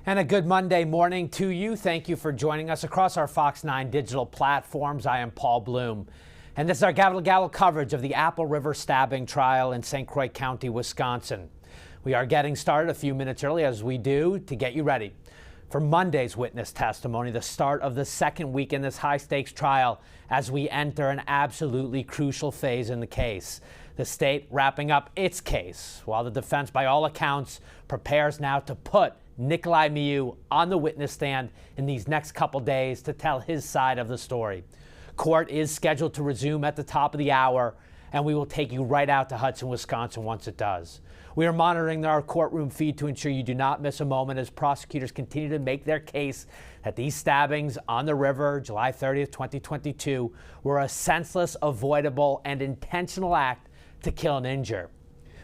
And a good Monday morning to you. Thank you for joining us across our Fox 9 digital platforms. I am Paul Bloom, and this is our gavel-to-gavel coverage of the Apple River stabbing trial in St. Croix County, Wisconsin. We are getting started a few minutes early, as we do, to get you ready for Monday's witness testimony, the start of the second week in this high-stakes trial as we enter an absolutely crucial phase in the case. The state wrapping up its case, while the defense, by all accounts, prepares now to put Nikolai Miu on the witness stand in these next couple days to tell his side of the story. Court is scheduled to resume at the top of the hour, and we will take you right out to Hudson, Wisconsin once it does. We are monitoring our courtroom feed to ensure you do not miss a moment as prosecutors continue to make their case that these stabbings on the river, July 30th, 2022, were a senseless, avoidable, and intentional act to kill and injure.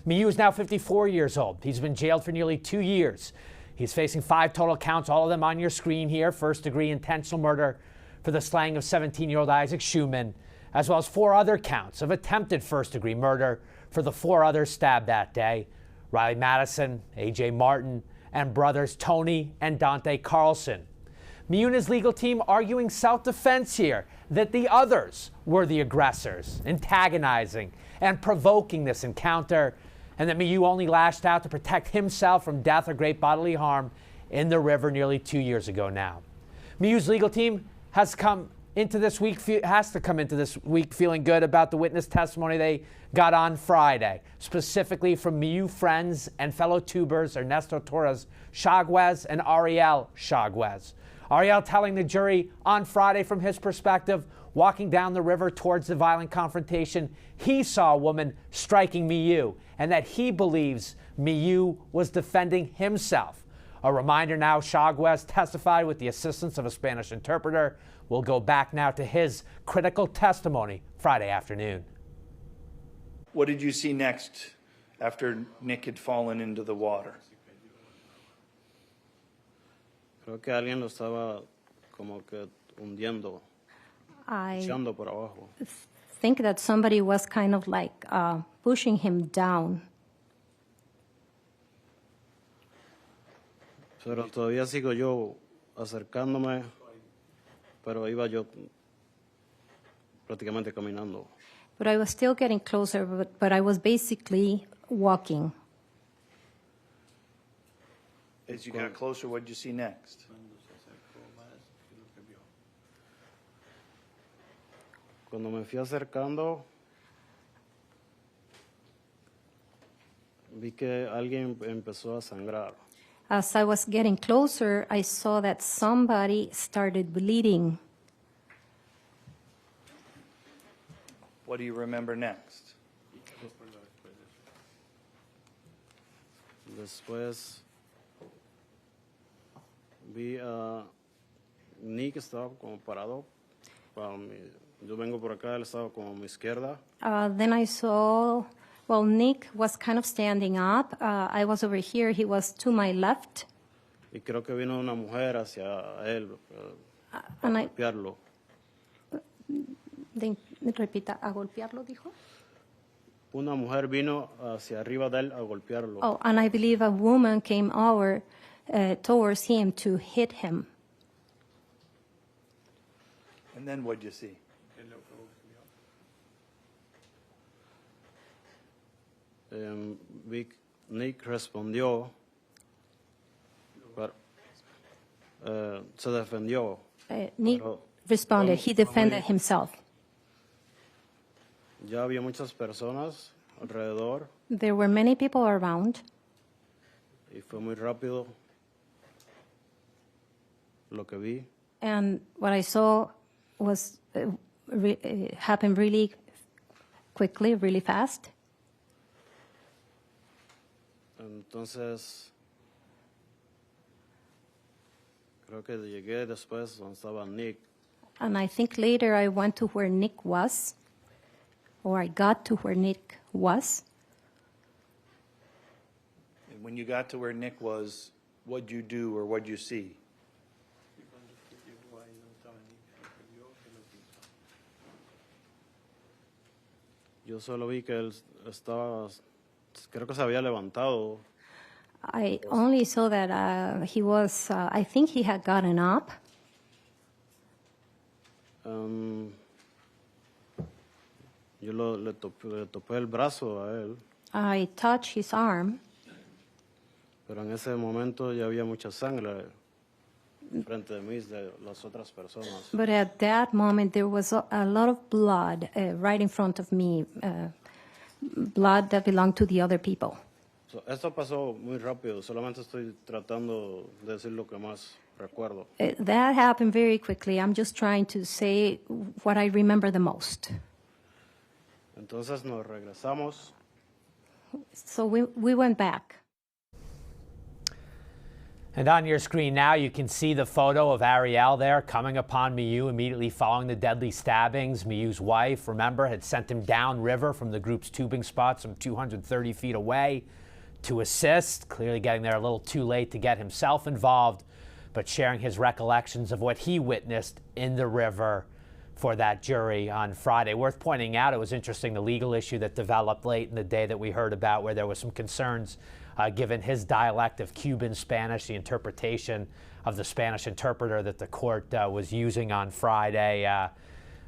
Miu is now 54 years old. He's been jailed for nearly 2 years. He's facing 5 total counts, all of them on your screen here. First-degree intentional murder for the slaying of 17-year-old Isaac Schumann, as well as 4 other counts of attempted first-degree murder for the 4 others stabbed that day: Riley Madison, A.J. Martin, and brothers Tony and Dante Carlson. Miu and his legal team arguing self-defense here, that the others were the aggressors, antagonizing and provoking this encounter, and that Miu only lashed out to protect himself from death or great bodily harm in the river nearly 2 years ago now. Miu's legal team has to come into this week feeling good about the witness testimony they got on Friday, specifically from Miu friends and fellow tubers Ernesto Torres Chaguez and Ariel Chaguez. Ariel telling the jury on Friday from his perspective, walking down the river towards the violent confrontation, he saw a woman striking Miu, and that he believes Miu was defending himself. A reminder now, Chaguez testified with the assistance of a Spanish interpreter. We'll go back now to his critical testimony Friday afternoon. What did you see next after Nick had fallen into the water? Creo que alguien lo estaba como que hundiendo, echando por abajo. I think that somebody was kind of like pushing him down. Pero todavía sigo yo acercándome, pero iba yo prácticamente caminando. But I was still getting closer, but I was basically walking. As you got closer, what did you see next? Cuando me fui acercando, vi que alguien empezó a sangrar. As I was getting closer, I saw that somebody started bleeding. What do you remember next? Después vi a Nick, estaba como parado. Yo vengo por acá, él estaba como a mi izquierda. Then I saw, Nick was kind of standing up. I was over here. He was to my left. Y creo que vino una mujer hacia él a And golpearlo. repita, ¿a golpearlo, dijo? Una mujer vino hacia arriba de él a golpearlo. Oh, and I believe a woman came over towards him to hit him. And then what did you see? Nick respondió, se defendió. Nick responded. He defended himself. Ya había muchas personas alrededor There were many people around, y fue muy rápido lo que vi. and what I saw was happened really quickly, really fast. Entonces, creo que llegué después donde estaba Nick. And I think later I went to where Nick was, or I got to where Nick was. And when you got to where Nick was, what'd you do or what'd you see? Yo solo vi que él estaba, creo que se había levantado. I only saw that he was, I think he had gotten up. Yo le topé el brazo a él, I touched his arm, pero en ese momento ya había mucha sangre frente de mí de las otras personas. but at that moment there was a lot of blood right in front of me, blood that belonged to the other people. So, esto pasó muy rápido, solamente estoy tratando de decir lo que más recuerdo. That happened very quickly. I'm just trying to say what I remember the most. Entonces nos regresamos. So we went back. And on your screen now, you can see the photo of Ariel there coming upon Miu immediately following the deadly stabbings. Miu's wife, remember, had sent him downriver from the group's tubing spot some 230 feet away to assist, clearly getting there a little too late to get himself involved, but sharing his recollections of what he witnessed in the river for that jury on Friday. Worth pointing out, it was interesting, the legal issue that developed late in the day that we heard about, where there was some concerns given his dialect of Cuban Spanish, the interpretation of the Spanish interpreter that the court was using on Friday.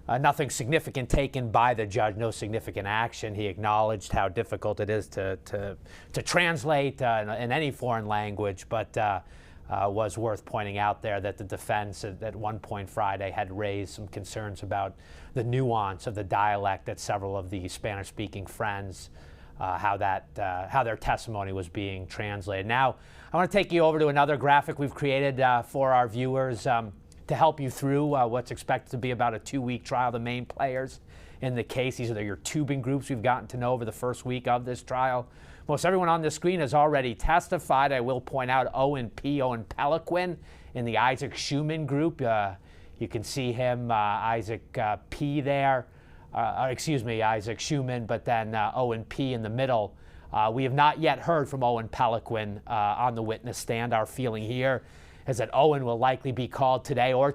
Nothing significant taken by the judge, no significant action. He acknowledged how difficult it is to translate in any foreign language, but was worth pointing out there that the defense at one point Friday had raised some concerns about the nuance of the dialect that several of the Spanish-speaking friends, how their testimony was being translated. Now, I want to take you over to another graphic we've created for our viewers to help you through what's expected to be about a 2-week trial. The main players in the case, these are your tubing groups we've gotten to know over the first week of this trial. Most everyone on the screen has already testified. I will point out Owen Peliquin in the Isaac Schumann group. You can see him, Isaac P there. Isaac Schumann, but then Owen P in the middle. We have not yet heard from Owen Peliquin on the witness stand. Our feeling here is that Owen will likely be called today or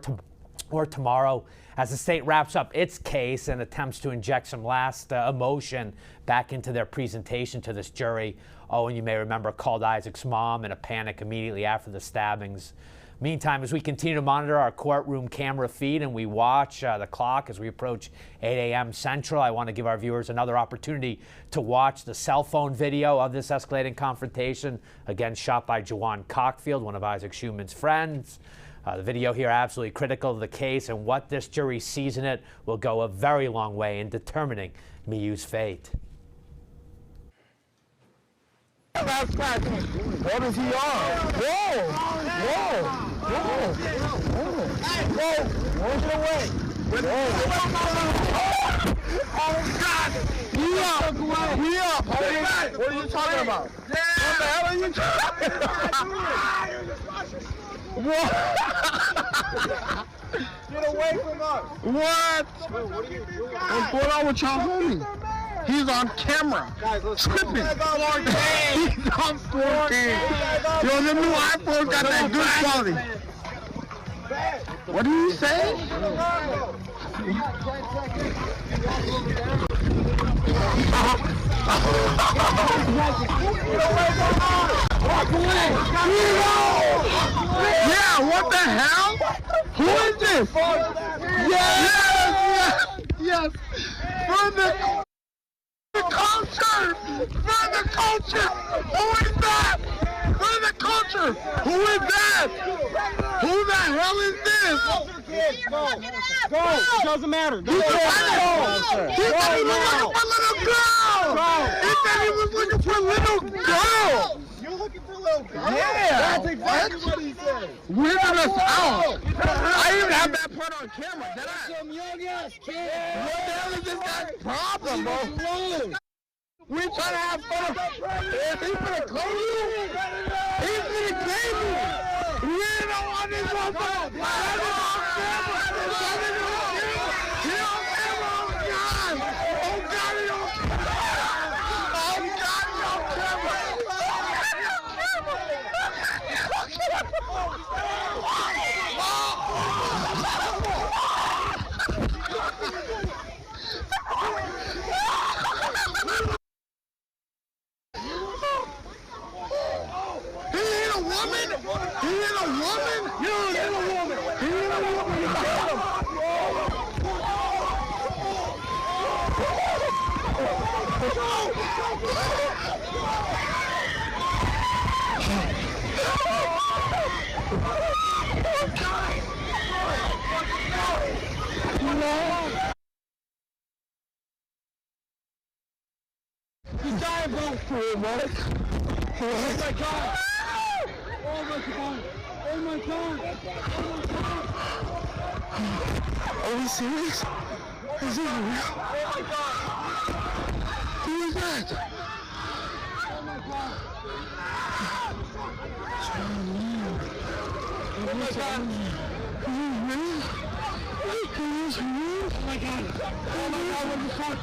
tomorrow as the state wraps up its case and attempts to inject some last emotion back into their presentation to this jury. Owen, you may remember, called Isaac's mom in a panic immediately after the stabbings. Meantime, as we continue to monitor our courtroom camera feed and we watch the clock as we approach 8 a.m. Central, I want to give our viewers another opportunity to watch the cell phone video of this escalating confrontation, again shot by Jawan Cockfield, one of Isaac Schumann's friends. The video here absolutely critical of the case, and what this jury sees in it will go a very long way in determining Miu's fate. What is he on? Whoa! Whoa! Whoa! Whoa! Whoa! Get away! Whoa! Oh, God! We up! What are you talking about? What the hell are you talking about? What? Get away from us! What? What's going on with y'all homie? He's on camera. Tripping. He's on 4K. Yo, the new iPhone got that good quality. What do you say? Yeah, what the hell? Who is this? Yes. For the culture! For the culture! Who is that? For the culture! Who is that? Who the hell is this? Go! It doesn't matter. He said he was looking for little girl! He said he was looking for little girl! You're looking for little girl? Yeah! That's exactly what he said! Weirding us out! I even have that part on camera. Did I? Some young ass kid! What the hell is this guy's problem, bro? We trying to have fun. He's gonna call you. He's gonna claim you. We don't want this motherfucker. Get on camera. Get on camera. Oh God. Oh God. Oh God. woman? He hit a woman? You hit a woman. He hit a woman. You got him. He's dying both for him, right? Oh my God! Oh my God! Oh my God! Are we serious? Is this real? Oh my God! Who is that? Oh my God! Oh my God! Is this real? Is this real? Oh my God! Oh my God! What the fuck?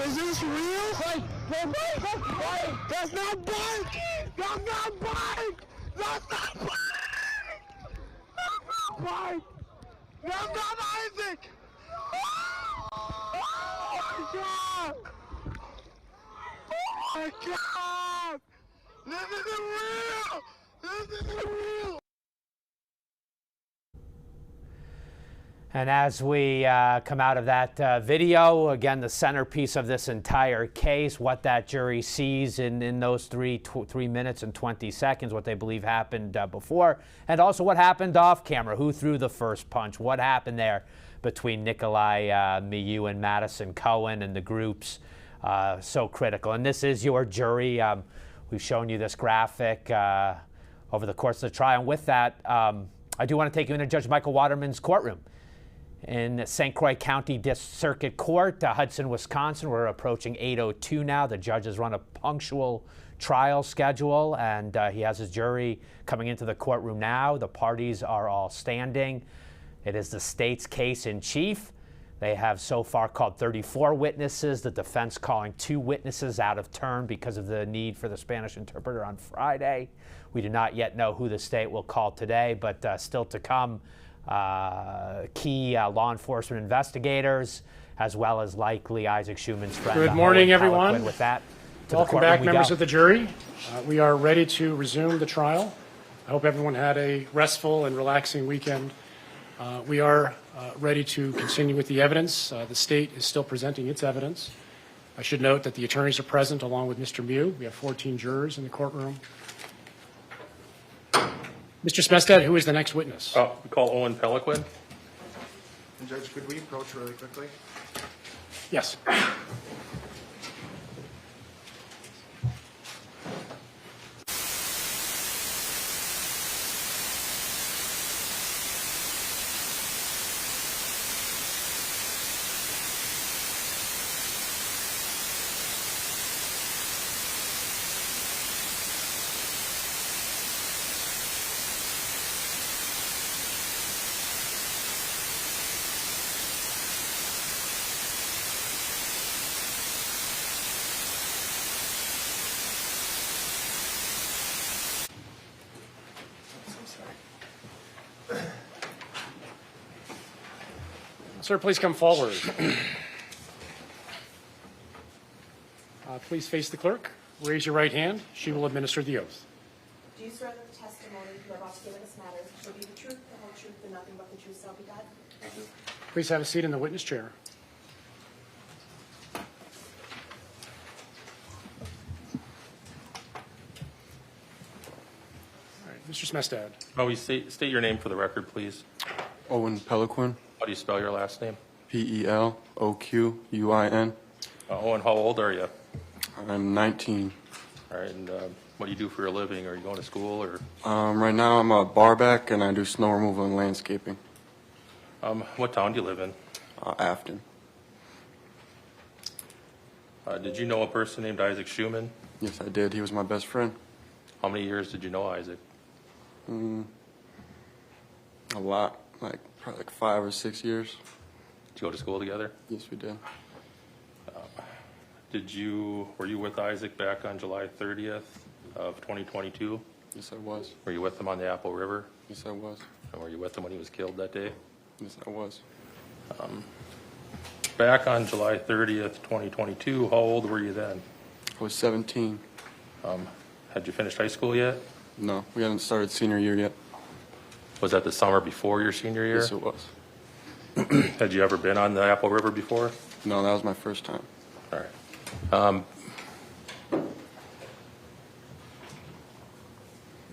Is this real? Wait! That's not bike! That's not bike! That's not bike! That's not bike! That's not Isaac! Oh my God! Oh my God! This isn't real! This isn't real! And as we come out of that video, again, the centerpiece of this entire case, what that jury sees in those 3 minutes and 20 seconds, what they believe happened before, and also what happened off camera, who threw the first punch, what happened there between Nikolai Miu and Madison Cohen and the groups, so critical. And this is your jury. We've shown you this graphic over the course of the trial. And with that, I do want to take you into Judge Michael Waterman's courtroom in St. Croix County Circuit Court, Hudson, Wisconsin. We're approaching 8:02 now. The judge has run a punctual trial schedule, and he has his jury coming into the courtroom now. The parties are all standing. It is the state's case in chief. They have so far called 34 witnesses, the defense calling 2 witnesses out of turn because of the need for the Spanish interpreter on Friday. We do not yet know who the state will call today, but still to come, key law enforcement investigators, as well as likely Isaac Schuman's friend. Good morning, everyone. With that, welcome back, members of the jury. We are ready to resume the trial. I hope everyone had a restful and relaxing weekend. We are ready to continue with the evidence. The state is still presenting its evidence. I should note that the attorneys are present along with Mr. Miu. We have 14 jurors in the courtroom. Mr. Smestad, who is the next witness? We call Owen Peliquin. And Judge, could we approach really quickly? Yes. Sir, please come forward. Please face the clerk. Raise your right hand. She will administer the oath. Do you swear that the testimony you are about to give in this matter shall be the truth, the whole truth, and nothing but the truth, so be God? Please have a seat in the witness chair. All right, Mr. Smestad. You state your name for the record, please. Owen Peliquin, How do you spell your last name? P-E-L-O-Q-U-I-N. Owen, how old are you? I'm 19. All right, and what do you do for your living? Are you going to school or? Right now I'm a barback and I do snow removal and landscaping. What town do you live in? Afton. Did you know a person named Isaac Schuman? Yes, I did. He was my best friend. How many years did you know Isaac? A lot, probably 5 or 6 years. Did you go to school together? Yes, we did. Were you with Isaac back on July 30th of 2022? Yes, I was. Were you with him on the Apple River? Yes, I was. And were you with him when he was killed that day? Yes, I was. Back on July 30th, 2022, how old were you then? I was 17. Had you finished high school yet? No, we haven't started senior year yet. Was that the summer before your senior year? Yes, it was. Had you ever been on the Apple River before? No, that was my first time. All right.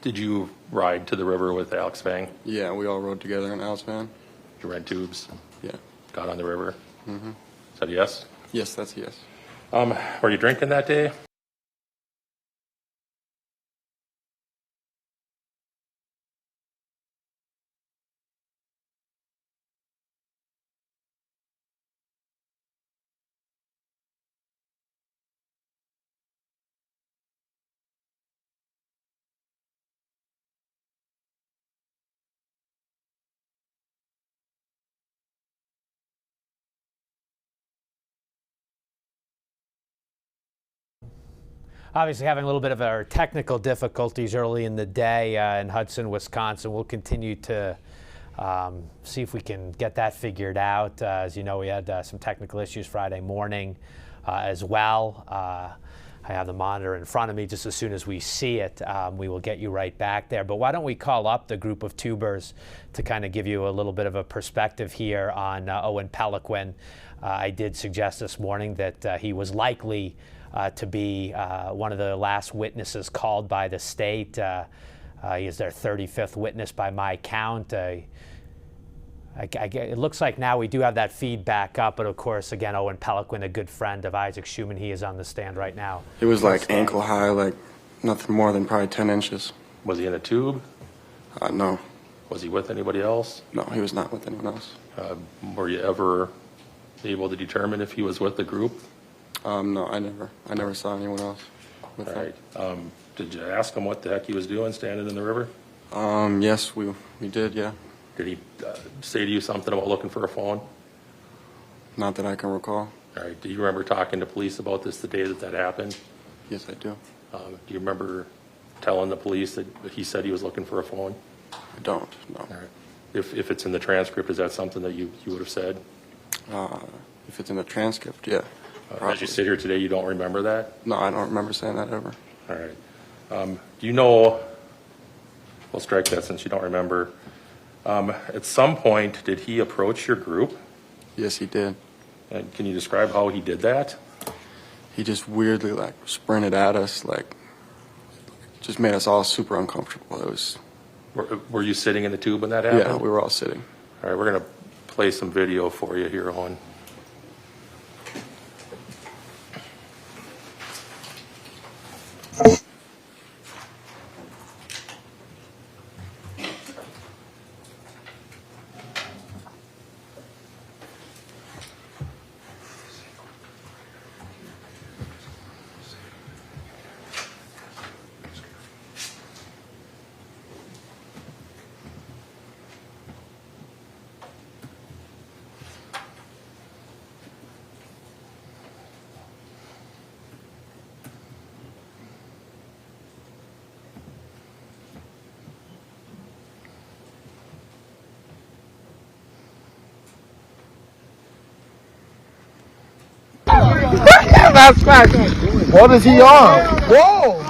Did you ride to the river with Alex Vang? Yeah, we all rode together in Al's van. You ran tubes, Yeah. got on the river? Mm-hmm. Is that a yes? Yes, that's a yes. Were you drinking that day? Obviously having a little bit of our technical difficulties early in the day in Hudson, Wisconsin. We'll continue to see if we can get that figured out. As you know, we had some technical issues Friday morning as well. I have the monitor in front of me. Just as soon as we see it, we will get you right back there. But why don't we call up the group of tubers to kind of give you a little bit of a perspective here on Owen Peliquin. I did suggest this morning that he was likely to be one of the last witnesses called by the state. He is their 35th witness by my count. It looks like now we do have that feed back up, but of course, again, Owen Peliquin, a good friend of Isaac Schumann, he is on the stand right now. It was like ankle high, like nothing more than probably 10 inches. Was he in a tube? No. Was he with anybody else? No, he was not with anyone else. Were you ever able to determine if he was with the group? No, I never saw anyone else with All him. right. Did you ask him what the heck he was doing standing in the river? Yes, we did, yeah. Did he say to you something about looking for a phone? Not that I can recall. All right. Do you remember talking to police about this the day that happened? Yes, I do. Do you remember telling the police that he said he was looking for a phone? I don't, no. All right. If it's in the transcript, is that something that you would have said? If it's in the transcript, yeah. As you sit here today, you don't remember that? No, I don't remember saying that ever. All right. Do you know, we'll strike that since you don't remember. At some point, did he approach your group? Yes, he did. And can you describe how he did that? He just weirdly like sprinted at us, like just made us all super uncomfortable. It was. Were you sitting in the tube when that happened? Yeah, we were all sitting. All right, we're going to play some video for you here, Owen. That's fact. What is he on? Whoa!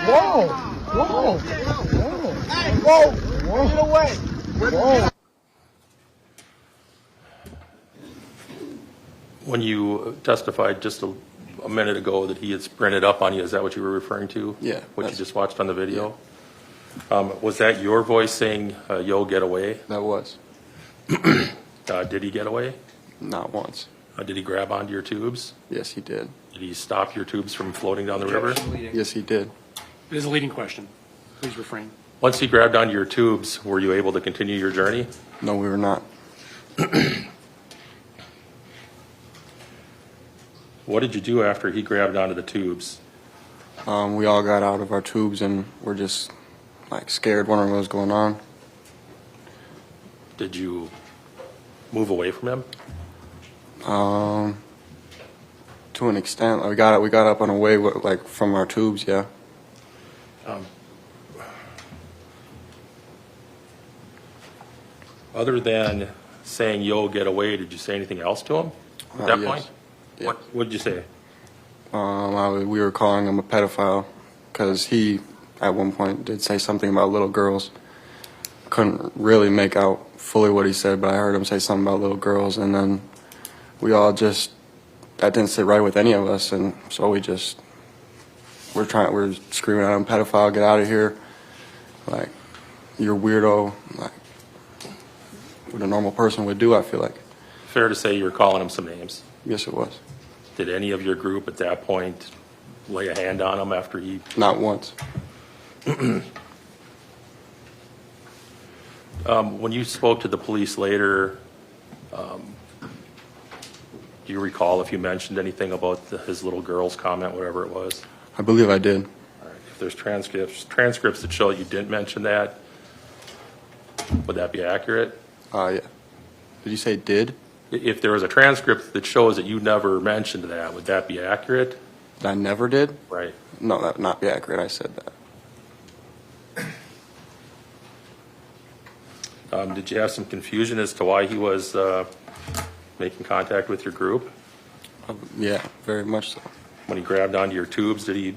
Whoa! Whoa! Whoa! Whoa! Get away! Whoa! When you testified just a minute ago that he had sprinted up on you, is that what you were referring to? Yeah. What you just watched on the video? Yeah. Was that your voice saying, yo, get away? That was. Did he get away? Not once. Did he grab onto your tubes? Yes, he did. Did he stop your tubes from floating down the river? Yes, he did. It is a leading question. Please refrain. Once he grabbed onto your tubes, were you able to continue your journey? No, we were not. What did you do after he grabbed onto the tubes? We all got out of our tubes and we're just like scared, wondering what was going on. Did you move away from him? To an extent, we got up on a way like from our tubes, yeah. Other than saying, yo, get away, did you say anything else to him at that Yes. point? Yeah. What did you say? We were calling him a pedophile because he at one point did say something about little girls. Couldn't really make out fully what he said, but I heard him say something about little girls, and then we all just, that didn't sit right with any of us, and so we're screaming at him, pedophile, get out of here, like, you're a weirdo, like, what a normal person would do, I feel like. Fair to say you were calling him some names. Yes, it was. Did any of your group at that point lay a hand on him after he? Not once. When you spoke to the police later, do you recall if you mentioned anything about his little girl's comment, whatever it was? I believe I did. All right. If there's transcripts that show you didn't mention that, would that be accurate? Yeah. Did you say did? If there was a transcript that shows that you never mentioned that, would that be accurate? I never did? Right. No, that would not be accurate. I said that. Did you have some confusion as to why he was making contact with your group? Yeah, very much so. When he grabbed onto your tubes, did he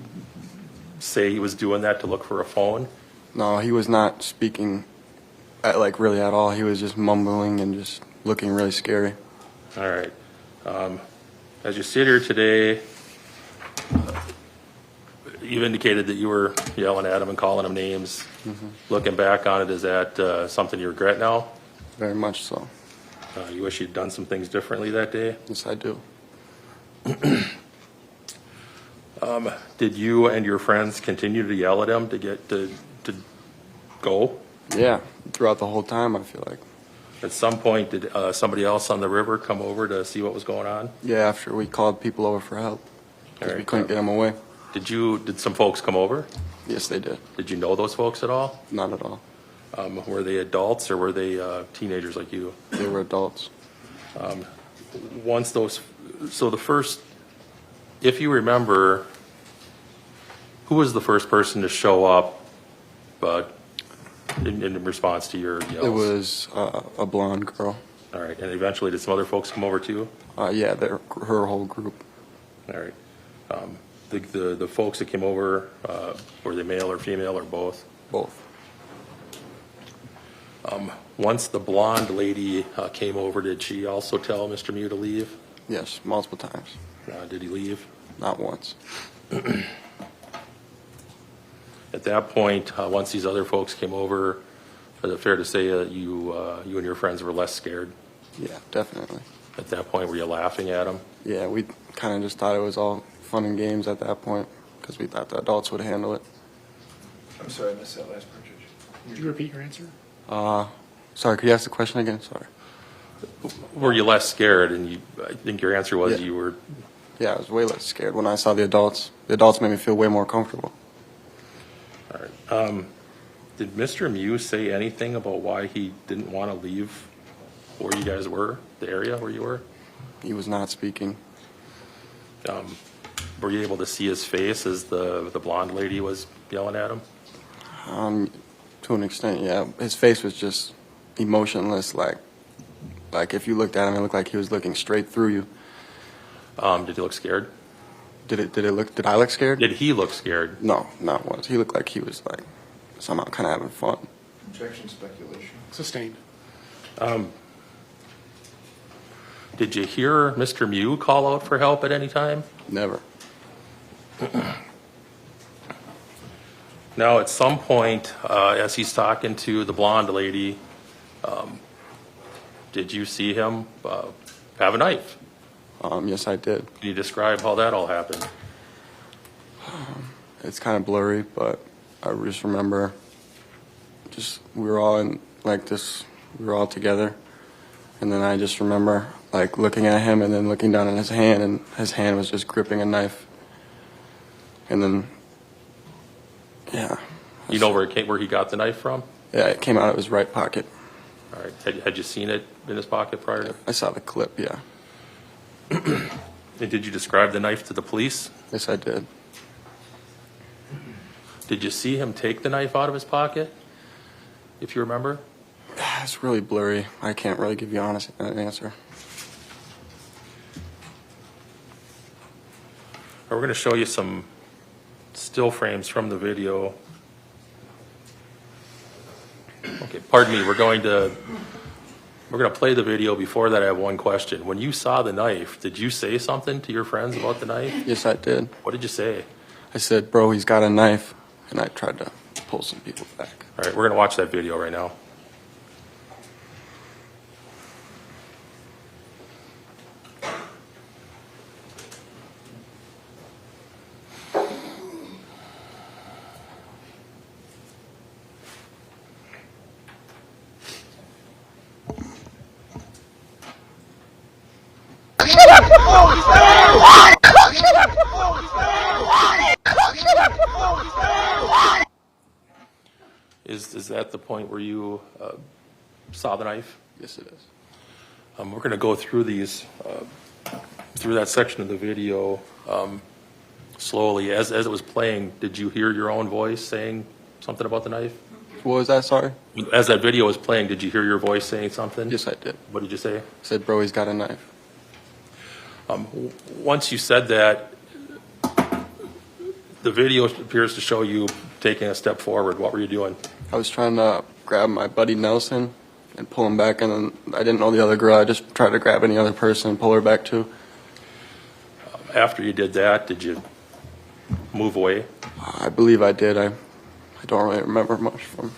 say he was doing that to look for a phone? No, he was not speaking like really at all. He was just mumbling and just looking really scary. All right. As you sit here today, you've indicated that you were yelling at him and calling him names. Mm-hmm. Looking back on it, is that something you regret now? Very much so. You wish you'd done some things differently that day? Yes, I do. Did you and your friends continue to yell at him to get to go? Yeah, throughout the whole time, I feel like. At some point, did somebody else on the river come over to see what was going on? Yeah, after we called people over for help, because All we right. couldn't get them away. Did some folks come over? Yes, they did. Did you know those folks at all? Not at all. Were they adults or were they teenagers like you? They were adults. So the first, if you remember, who was the first person to show up in response to your yells? It was a blonde girl. All right, and eventually did some other folks come over too? Yeah, her whole group. All right. The folks that came over, were they male or female or both? Both. Once the blonde lady came over, did she also tell Mr. Mew to leave? Yes, multiple times. Did he leave? Not once. At that point, once these other folks came over, is it fair to say you and your friends were less scared? Yeah, definitely. At that point, were you laughing at them? Yeah, we kind of just thought it was all fun and games at that point because we thought the adults would handle it. I'm sorry, I missed that last part, Judge. Would you repeat your answer? Sorry, could you ask the question again? Sorry. Were you less scared? And I think your answer was Yeah. you were. Yeah, I was way less scared when I saw the adults. The adults made me feel way more comfortable. All right. Did Mr. Mew say anything about why he didn't want to leave where you guys were, the area where you were? He was not speaking. Were you able to see his face as the blonde lady was yelling at him? To an extent, yeah. His face was just emotionless, like if you looked at him, it looked like he was looking straight through you. Did he look scared? Did I look scared? Did he look scared? No, not once. He looked like he was like somehow kind of having fun. Objection, speculation. Sustained. Did you hear Mr. Mew call out for help at any time? Never. Now, at some point, as he's talking to the blonde lady, did you see him have a knife? Yes, I did. Can you describe how that all happened? It's kind of blurry, but I just remember we were all in like this, we were all together. And then I just remember like looking at him and then looking down at his hand, and his hand was just gripping a knife. And then, yeah. You know where he got the knife from? Yeah, it came out of his right pocket. All right. Had you seen it in his pocket prior to? I saw the clip, yeah. And did you describe the knife to the police? Yes, I did. Did you see him take the knife out of his pocket, if you remember? It's really blurry. I can't really give you an answer. We're going to show you some still frames from the video Okay, pardon me, we're going to play the video. Before that, I have one question. When you saw the knife, did you say something to your friends about the knife? Yes, I did. What did you say? I said, bro, he's got a knife, and I tried to pull some people back. All right, we're going to watch that video right now. Is that the point where you saw the knife? Yes, it is. We're going to go through these, through that section of the video slowly. As it was playing, did you hear your own voice saying something about the knife? What was that, sorry? As that video was playing, did you hear your voice saying something? Yes, I did. What did you say? I said, bro, he's got a knife. Once you said that, the video appears to show you taking a step forward. What were you doing? I was trying to grab my buddy Nelson and pull him back, and then I didn't know the other girl. I just tried to grab any other person and pull her back too. After you did that, did you move away? I believe I did. I don't really remember much from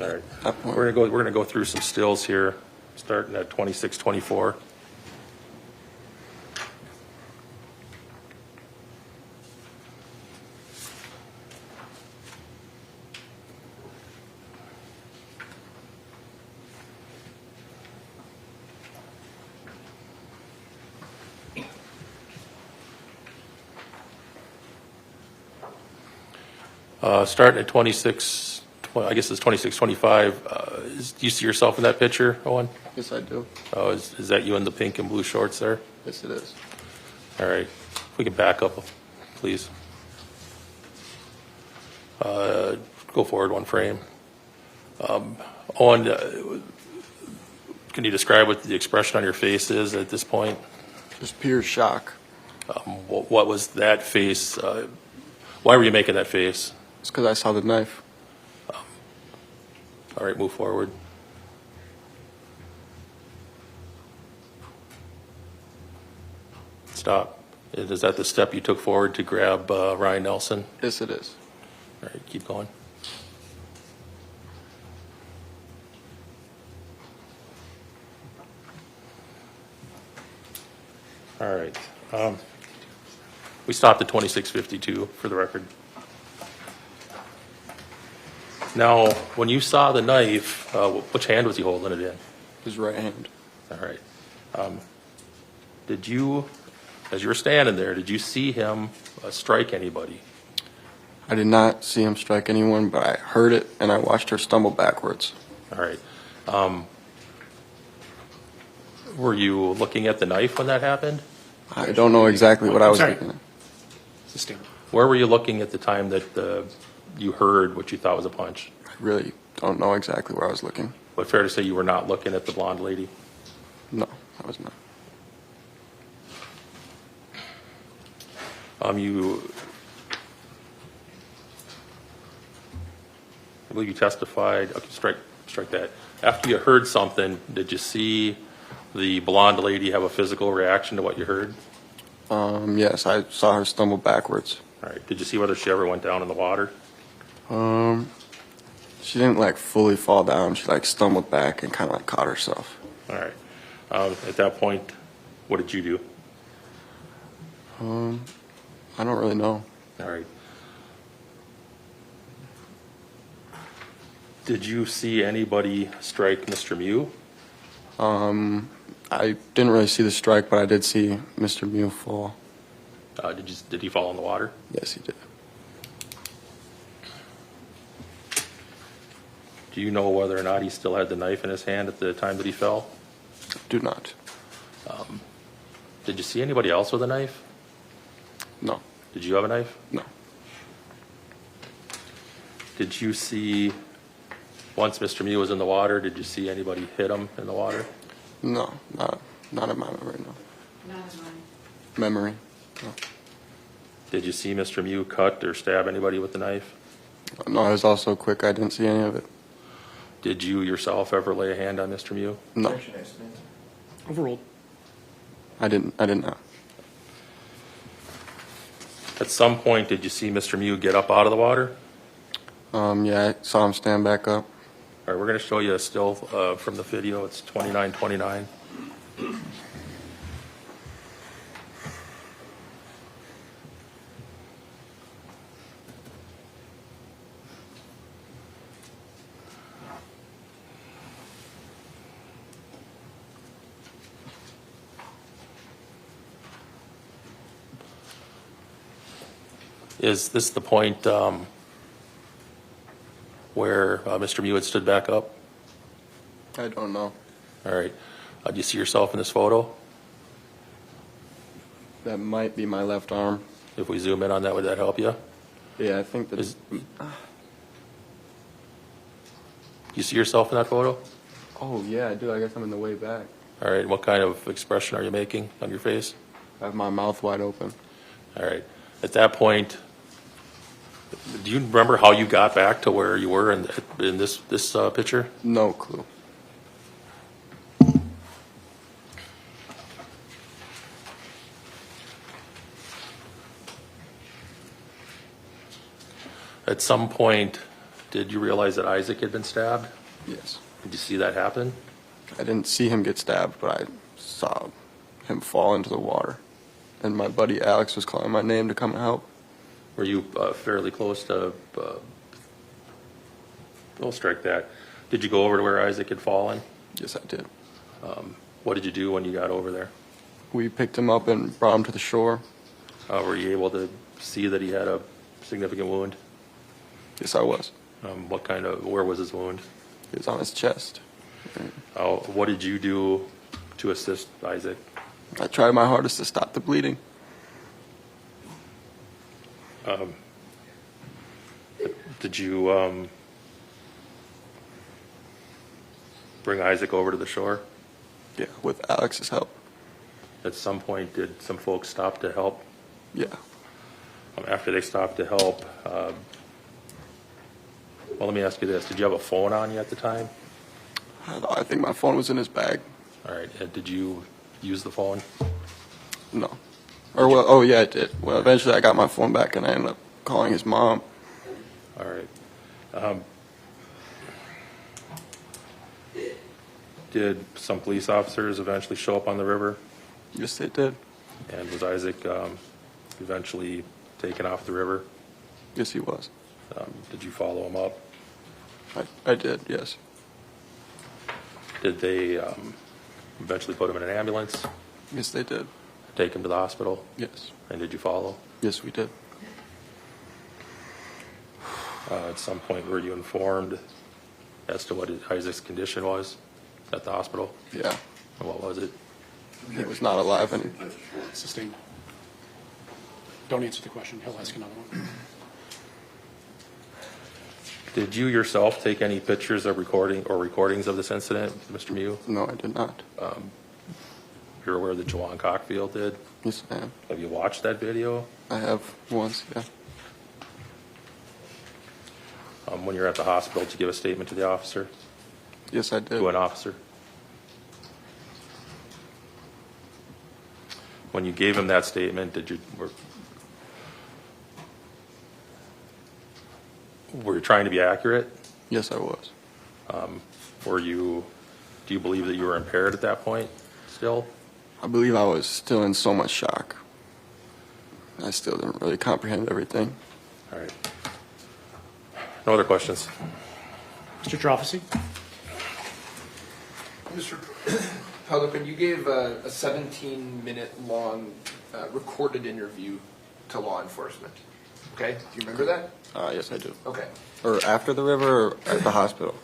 All right. that point. We're gonna go through some stills here, starting at 26:24. Starting at 26, I guess it's 26:25. Do you see yourself in that picture, Owen? Yes, I do. Oh, is that you in the pink and blue shorts there? Yes, it is. All right. If we can back up, please. Go forward one frame. Owen, can you describe what the expression on your face is at this point? Just pure shock. What was that face? Why were you making that face? It's because I saw the knife. All right, move forward. Stop. Is that the step you took forward to grab Ryan Nelson? Yes, it is. All right, keep going. All right. We stopped at 26:52 for the record. Now, when you saw the knife, which hand was he holding it in? His right hand. All right. Did you, as you were standing there, did you see him strike anybody? I did not see him strike anyone, but I heard it, and I watched her stumble backwards. All right. Were you looking at the knife when that happened? I don't know exactly what I was Sorry. looking at. Sustained. Where were you looking at the time that you heard what you thought was a punch? I really don't know exactly where I was looking. But fair to say you were not looking at the blonde lady? No, I was not. I believe you testified, okay, strike that. After you heard something, did you see the blonde lady have a physical reaction to what you heard? Yes, I saw her stumble backwards. All right. Did you see whether she ever went down in the water? She didn't like fully fall down. She like stumbled back and kind of like caught herself. All right. At that point, what did you do? I don't really know. All right. Did you see anybody strike Mr. Mew? I didn't really see the strike, but I did see Mr. Mew fall. Did he fall in the water? Yes, he did. Do you know whether or not he still had the knife in his hand at the time that he fell? Do not. Did you see anybody else with a knife? No. Did you have a knife? No. Did you see, once Mr. Mew was in the water, did you see anybody hit him in the water? No, not in my memory, no. Not in mine. Memory? No. Did you see Mr. Mew cut or stab anybody with the knife? No, I was also quick. I didn't see any of it. Did you yourself ever lay a hand on Mr. Mew? No, Overruled. I didn't know. At some point, did you see Mr. Mew get up out of the water? Yeah, I saw him stand back up. All right, we're going to show you a still from the video. It's 29:29. Is this the point where Mr. Mew had stood back up? I don't know. All right. Do you see yourself in this photo? That might be my left arm. If we zoom in on that, would that help you? Yeah, I think that. Do you see yourself in that photo? Oh, yeah, I do. I guess I'm in the way back. All right. What kind of expression are you making on your face? I have my mouth wide open. All right. At that point, do you remember how you got back to where you were in this picture? No clue. At some point, did you realize that Isaac had been stabbed? Yes. Did you see that happen? I didn't see him get stabbed, but I saw him fall into the water. And my buddy Alex was calling my name to come and help. Were you fairly close to, we'll strike that. Did you go over to where Isaac had fallen? Yes, I did. What did you do when you got over there? We picked him up and brought him to the shore. Were you able to see that he had a significant wound? Yes, I was. Where was his wound? He was on his chest. What did you do to assist Isaac? I tried my hardest to stop the bleeding. Did you bring Isaac over to the shore? Yeah, with Alex's help. At some point, did some folks stop to help? Yeah. After they stopped to help, well, let me ask you this. Did you have a phone on you at the time? I think my phone was in his bag. All right. And did you use the phone? No. Or, well, oh, yeah, I did. Well, eventually I got my phone back and I ended up calling his mom. All right. Did some police officers eventually show up on the river? Yes, they did. And was Isaac eventually taken off the river? Yes, he was. Did you follow him up? I did, yes. Did they eventually put him in an ambulance? Yes, they did. Take him to the hospital? Yes. And did you follow? Yes, we did. At some point, were you informed as to what Isaac's condition was at the hospital? Yeah. And what was it? He was not alive anymore. Sustained. Don't answer the question. He'll ask another one. Did you yourself take any pictures of recordings of this incident, Mr. Mew? No, I did not. You're aware that Jawan Cockfield did? Yes, I am. Have you watched that video? I have once, yeah. When you're at the hospital, did you give a statement to the officer? Yes, I did. To an officer? When you gave him that statement, were you trying to be accurate? Yes, I was. Do you believe that you were impaired at that point still? I believe I was still in so much shock. I still didn't really comprehend everything. All right. No other questions? Mr. Trophy? Mr. Pelican, you gave a 17-minute long recorded interview to law enforcement. Okay? Do you remember that? Yes, I do. Okay. Or after the river or at the hospital?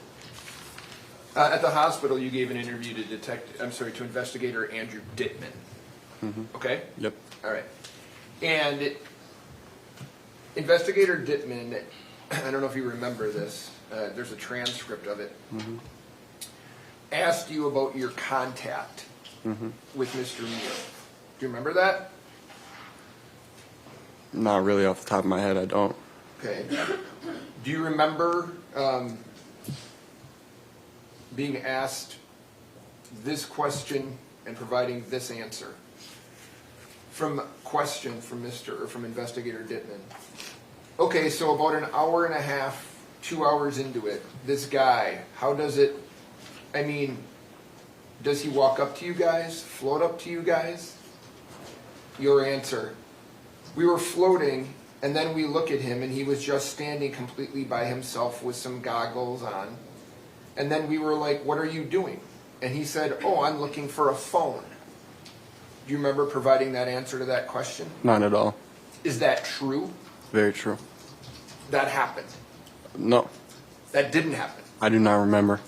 At the hospital, you gave an interview to investigator Andrew Dittman. Mm-hmm. Okay? Yep. All right. And investigator Dittman, I don't know if you remember this, there's a transcript of it, asked you about your contact with Mr. Mew. Do you remember that? Not really off the top of my head, I don't. Okay. Do you remember being asked this question and providing this answer. From Investigator Dittman. Okay, so about an hour and a half, 2 hours into it, this guy, how does it, I mean, does he walk up to you guys, float up to you guys? Your answer, we were floating, and then we look at him, and he was just standing completely by himself with some goggles on. And then we were like, what are you doing? And he said, oh, I'm looking for a phone. Do you remember providing that answer to that question? Not at all. Is that true? Very true. That happened. No, That didn't happen. I do not remember.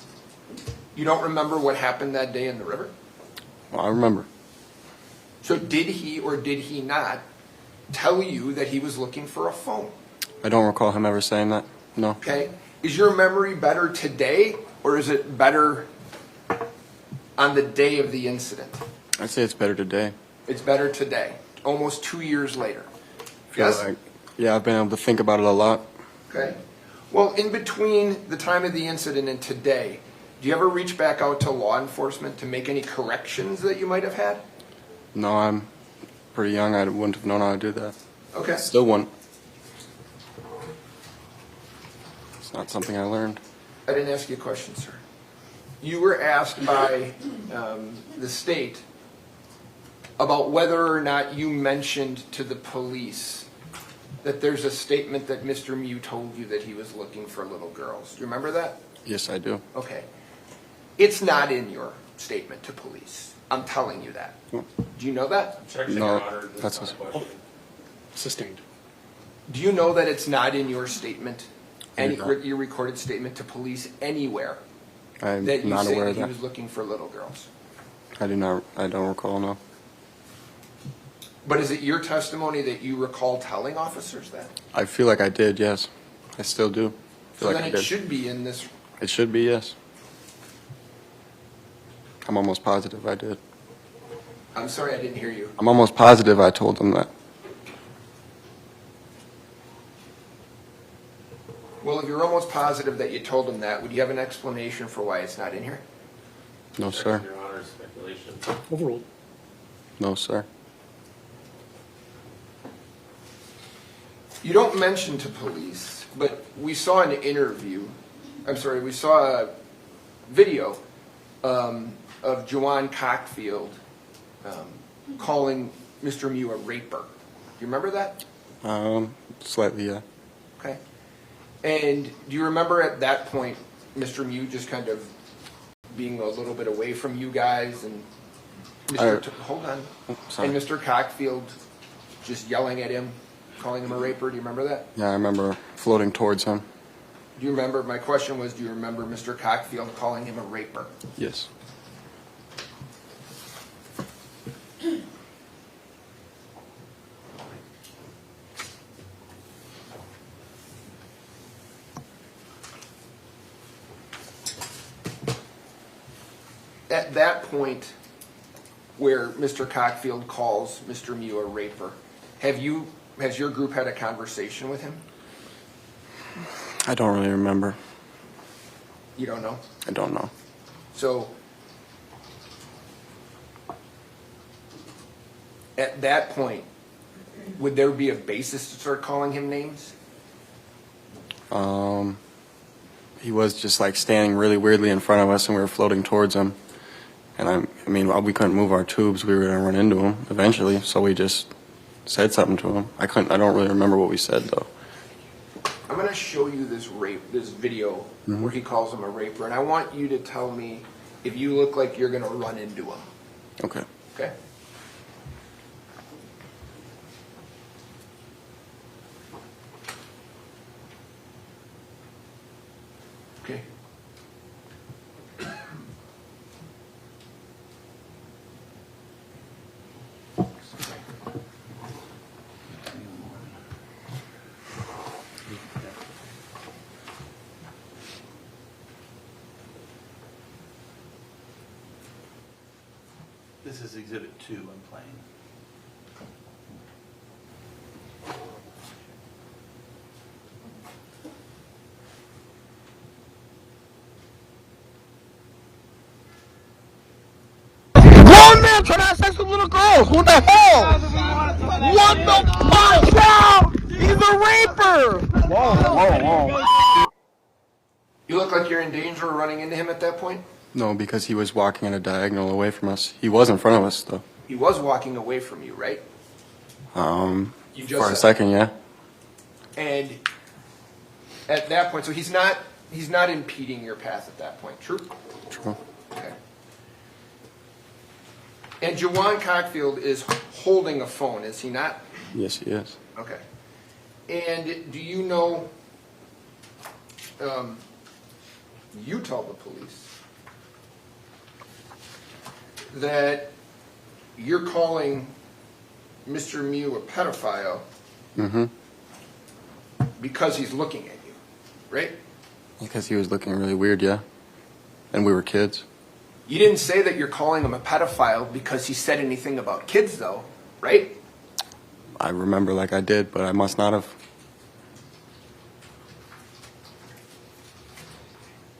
You don't remember what happened that day in the river? Well, I remember. So did he or did he not tell you that he was looking for a phone? I don't recall him ever saying that. No. Okay. Is your memory better today, or is it better on the day of the incident? I'd say it's better today. It's better today, almost 2 years later. Feel Yes? like, yeah, I've been able to think about it a lot. Okay. Well, in between the time of the incident and today, do you ever reach back out to law enforcement to make any corrections that you might have had? No, I'm pretty young. I wouldn't have known how to do that. Okay. Still wouldn't. It's not something I learned. I didn't ask you a question, sir. You were asked by the state about whether or not you mentioned to the police that there's a statement that Mr. Mew told you that he was looking for little girls. Do you remember that? Yes, I do. Okay. It's not in your statement to police. I'm telling you that. Oh. Do you know that? No, that's a Sustained. Do you know that it's not in your statement, I do not. your recorded statement to police anywhere, I'm that you not say aware that of he that. was looking for little girls? I don't recall, no. But is it your testimony that you recall telling officers that? I feel like I did, yes. I still do. So Feel like then I it did. should be in this. It should be, yes. I'm almost positive I did. I'm sorry, I didn't hear you. I'm almost positive I told them that. Well, if you're almost positive that you told them that, would you have an explanation for why it's not in here? No, sir. Your Honor, speculation. Overruled. No, sir. You don't mention to police, but we saw an interview. We saw a video of Joanne Cockfield calling Mr. Mew a raper. Do you remember that? Slightly, yeah. Okay. And do you remember at that point, Mr. Mew just kind of being a little bit away from you guys and hold on. Sorry. And Mr. Cockfield just yelling at him, calling him a raper? Do you remember that? Yeah, I remember floating towards him. Do you remember, my question was, do you remember Mr. Cockfield calling him a raper? Yes. At that point where Mr. Cockfield calls Mr. Mew a raper, has your group had a conversation with him? I don't really remember. You don't know? I don't know. So at that point, would there be a basis to start calling him names? He was just like standing really weirdly in front of us, and we were floating towards him. And I mean, we couldn't move our tubes. We were going to run into him eventually, so we just said something to him. I don't really remember what we said though. I'm going to show you this video where he calls him a raper, and I want you to tell me if you look like you're going to run into him. Okay. Okay? Okay. This is Exhibit 2 I'm playing. hell trying to have sex with little girls? What the hell? What the fuck? Out! He's a raper! Whoa. You look like you're in danger of running into him at that point? No, because he was walking at a diagonal away from us. He was in front of us, though. He was walking away from you, right? You just For a said- second, yeah. And at that point, so he's not impeding your path at that point, true? True. Okay. And Jawan Cockfield is holding a phone, is he not? Yes, he is. Okay. And do you know, you tell the police that you're calling Mr. Mew a pedophile Mm-hmm. because he's looking at you, right? Because he was looking really weird, yeah. And we were kids. You didn't say that you're calling him a pedophile because he said anything about kids, though, right? I remember like I did, but I must not have.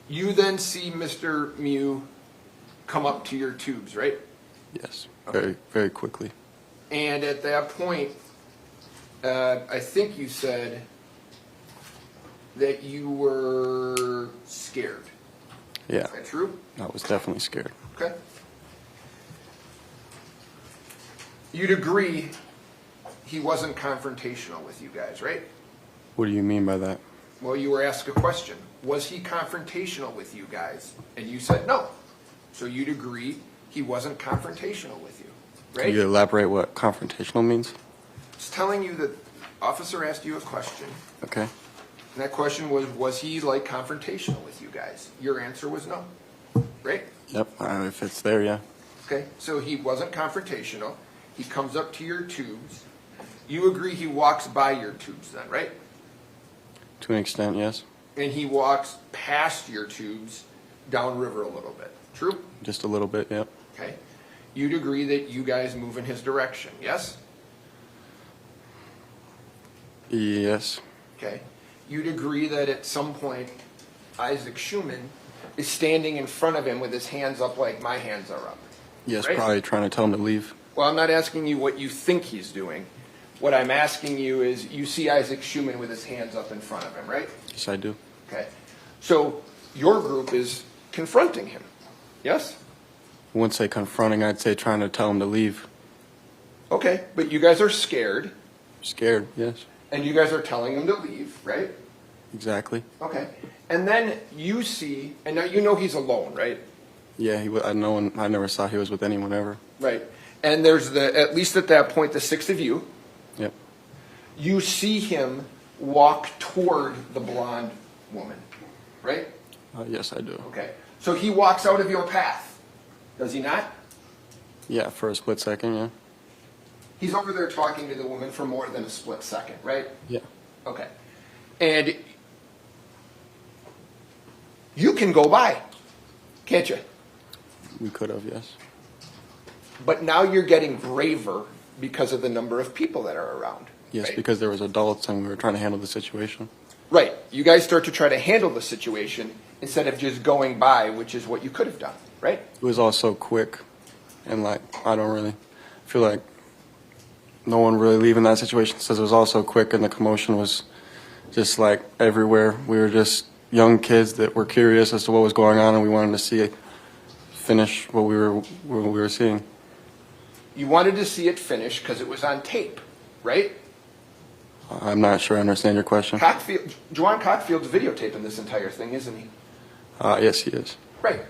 You then see Mr. Mew come up to your tubes, right? Yes, very, very quickly. And at that point, I think you said that you were scared. Yeah, Is that true? I was definitely scared. Okay. You'd agree he wasn't confrontational with you guys, right? What do you mean by that? Well, you were asked a question. Was he confrontational with you guys? And you said no. So you'd agree he wasn't confrontational with you, right? Can you elaborate what confrontational means? It's telling you that officer asked you a question. Okay. And that question was he like confrontational with you guys? Your answer was no, right? Yep, if it's there, yeah. Okay, so he wasn't confrontational. He comes up to your tubes. You agree he walks by your tubes then, right? To an extent, yes. And he walks past your tubes downriver a little bit. True? Just a little bit, yep. Okay. You'd agree that you guys move in his direction, yes? Yes. Okay. You'd agree that at some point Isaac Schumann is standing in front of him with his hands up like my hands are up. Yes, Right. probably trying to tell him to leave. Well, I'm not asking you what you think he's doing. What I'm asking you is you see Isaac Schumann with his hands up in front of him, right? Yes, I do. Okay. So your group is confronting him, yes? I wouldn't say confronting, I'd say trying to tell him to leave. Okay, but you guys are scared, Scared, yes. and you guys are telling him to leave, right? Exactly. Okay. And then you see, and now you know he's alone, right? Yeah, I never saw he was with anyone ever. Right. And there's at least at that point, the six of you. Yep. You see him walk toward the blonde woman, right? Yes, I do. Okay. So he walks out of your path, does he not? Yeah, for a split second, yeah. He's over there talking to the woman for more than a split second, right? Yeah. Okay. And you can go by, can't you? We could have, yes. But now you're getting braver because of the number of people that are around. Yes, right? because there was adults and we were trying to handle the situation. Right. You guys start to try to handle the situation instead of just going by, which is what you could have done, right? It was all so quick, and like I don't really feel like no one really leaving that situation says it was all so quick, and the commotion was just like everywhere. We were just young kids that were curious as to what was going on, and we wanted to finish what we were seeing. You wanted to see it finish because it was on tape, right? I'm not sure I understand your question. Jawan Cockfield's videotaping this entire thing, isn't he? Yes, he is. Right.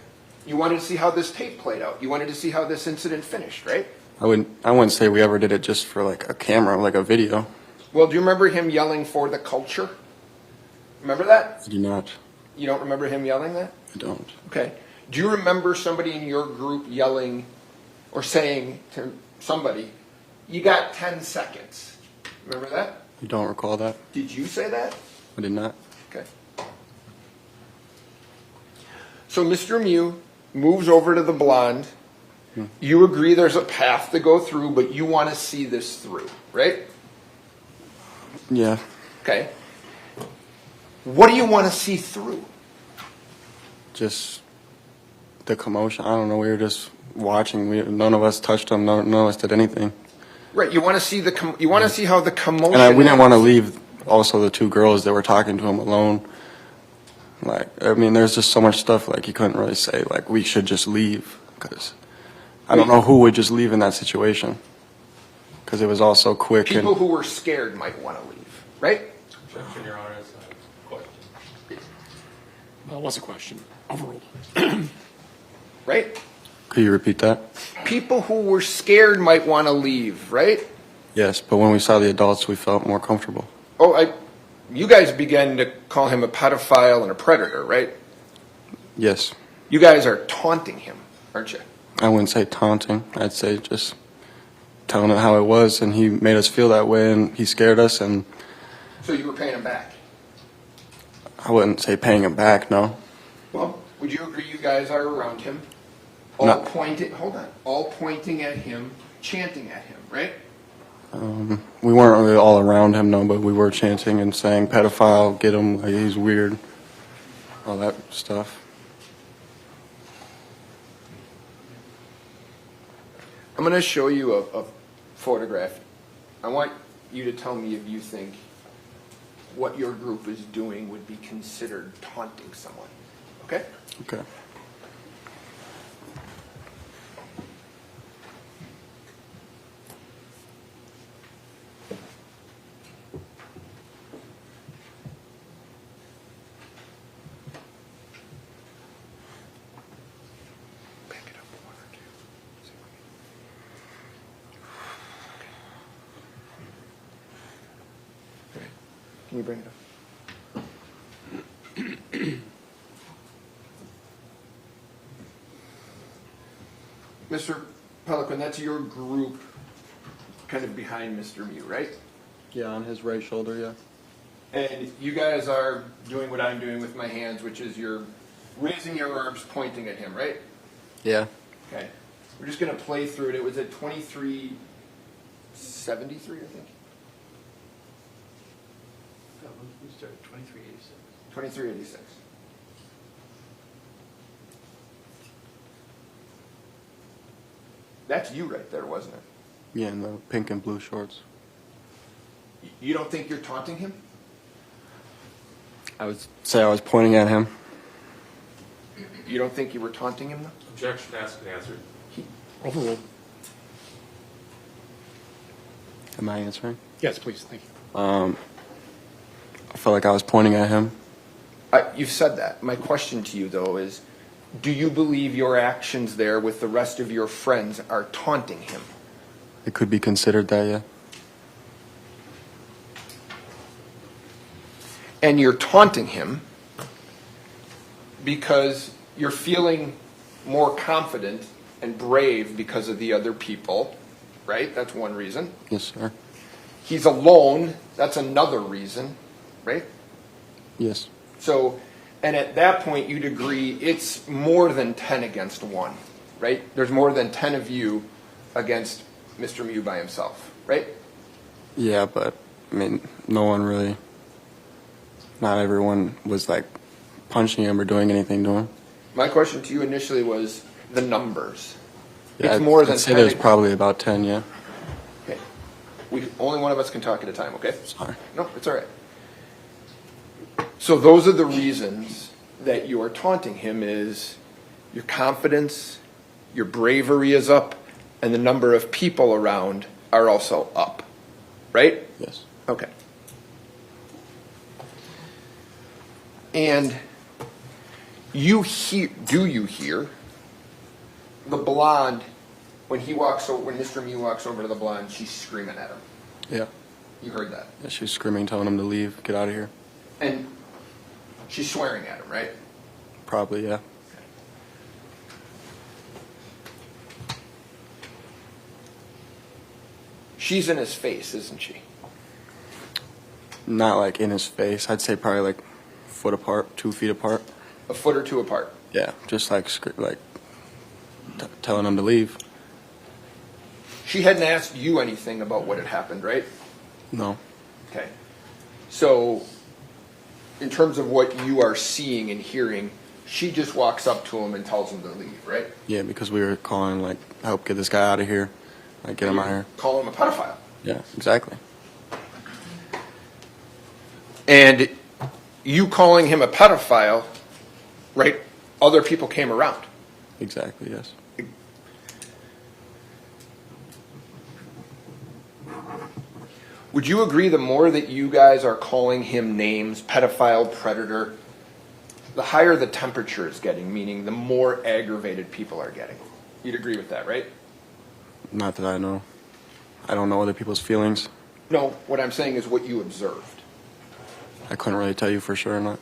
You wanted to see how this tape played out. You wanted to see how this incident finished, right? I wouldn't say we ever did it just for like a camera, like a video. Well, do you remember him yelling for the culture? Remember that? I do not. You don't remember him yelling that? I don't. Okay. Do you remember somebody in your group yelling or saying to somebody, you got 10 seconds? Remember that? You don't recall that? Did you say that? I did not. Okay. So Mr. Mew moves over to the blonde. You agree there's a path to go through, but you want to see this through, right? Yeah. Okay. What do you want to see through? Just the commotion. I don't know. We were just watching. None of us touched him. None of us did anything. Right. You want to see you want to see how the commotion. And we didn't want to leave. Also, the two girls that were talking to him alone. Like, I mean, there's just so much stuff. Like, you couldn't really say like we should just leave, because I don't know who would just leave in that situation. Because it was all so quick. People who were scared might want to leave, right? Objection, Your Honor. It's a question. What's the question? Overruled. Right? Could you repeat that? People who were scared might want to leave, right? Yes, but when we saw the adults, we felt more comfortable. Oh, you guys began to call him a pedophile and a predator, right? Yes. You guys are taunting him, aren't you? I wouldn't say taunting. I'd say just telling him how it was, and he made us feel that way, and he scared us, and So you were paying him back. I wouldn't say paying him back, no. Well, would you agree you guys are around him? All No. pointing, hold on, all pointing at him, chanting at him, right? We weren't really all around him, no, but we were chanting and saying, pedophile, get him, like, he's weird, all that stuff. I'm going to show you a photograph. I want you to tell me if you think what your group is doing would be considered taunting someone. Okay? Okay. Back it up one or two. Okay. Can you bring it up? Mr. Pelican, that's your group kind of behind Mr. Mew, right? Yeah, on his right shoulder, yeah. And you guys are doing what I'm doing with my hands, which is you're raising your arms pointing at him, right? Yeah. Okay. We're just going to play through it. It was at 2373, I think. We started 2386. 2386. That's you right there, wasn't it? Yeah, in the pink and blue shorts. You don't think you're taunting him? I would say I was pointing at him. You don't think you were taunting him, though? Objection, asked and answered. Overruled. Am I answering? Yes, please. Thank you. I felt like I was pointing at him. You've said that. My question to you, though, is do you believe your actions there with the rest of your friends are taunting him? It could be considered that, yeah. And you're taunting him because you're feeling more confident and brave because of the other people, right? That's one reason. Yes, sir. He's alone. That's another reason, right? Yes. So, and at that point, you'd agree it's more than 10 against 1, right? There's more than 10 of you against Mr. Mew by himself, right? Yeah, but, I mean, not everyone was, like, punching him or doing anything to him. My question to you initially was the numbers. Yeah, It's more than I'd say 10. there's probably about 10, yeah. Okay. Only one of us can talk at a time, okay? Sorry. No, it's all right. So those are the reasons that you are taunting him is your confidence, your bravery is up, and the number of people around are also up, right? Yes. Okay. And do you hear the blonde when Mr. Mew walks over to the blonde, she's screaming at him? Yeah. You heard that? Yeah, she's screaming, telling him to leave, get out of here. And she's swearing at him, right? Probably, yeah. She's in his face, isn't she? Not, like, in his face. I'd say probably, like, foot apart, 2 feet apart. A foot or two apart. Yeah, just, like, telling him to leave. She hadn't asked you anything about what had happened, right? No. Okay. So, in terms of what you are seeing and hearing, she just walks up to him and tells him to leave, right? Yeah, because we were calling, like, help get this guy out of here. Like, get him out of here. Call him a pedophile. Yeah, exactly. And you calling him a pedophile, right? Other people came around. Exactly, yes. Would you agree the more that you guys are calling him names, pedophile, predator, the higher the temperature is getting, meaning the more aggravated people are getting? You'd agree with that, right? Not that I know. I don't know other people's feelings. No, what I'm saying is what you observed. I couldn't really tell you for sure or not.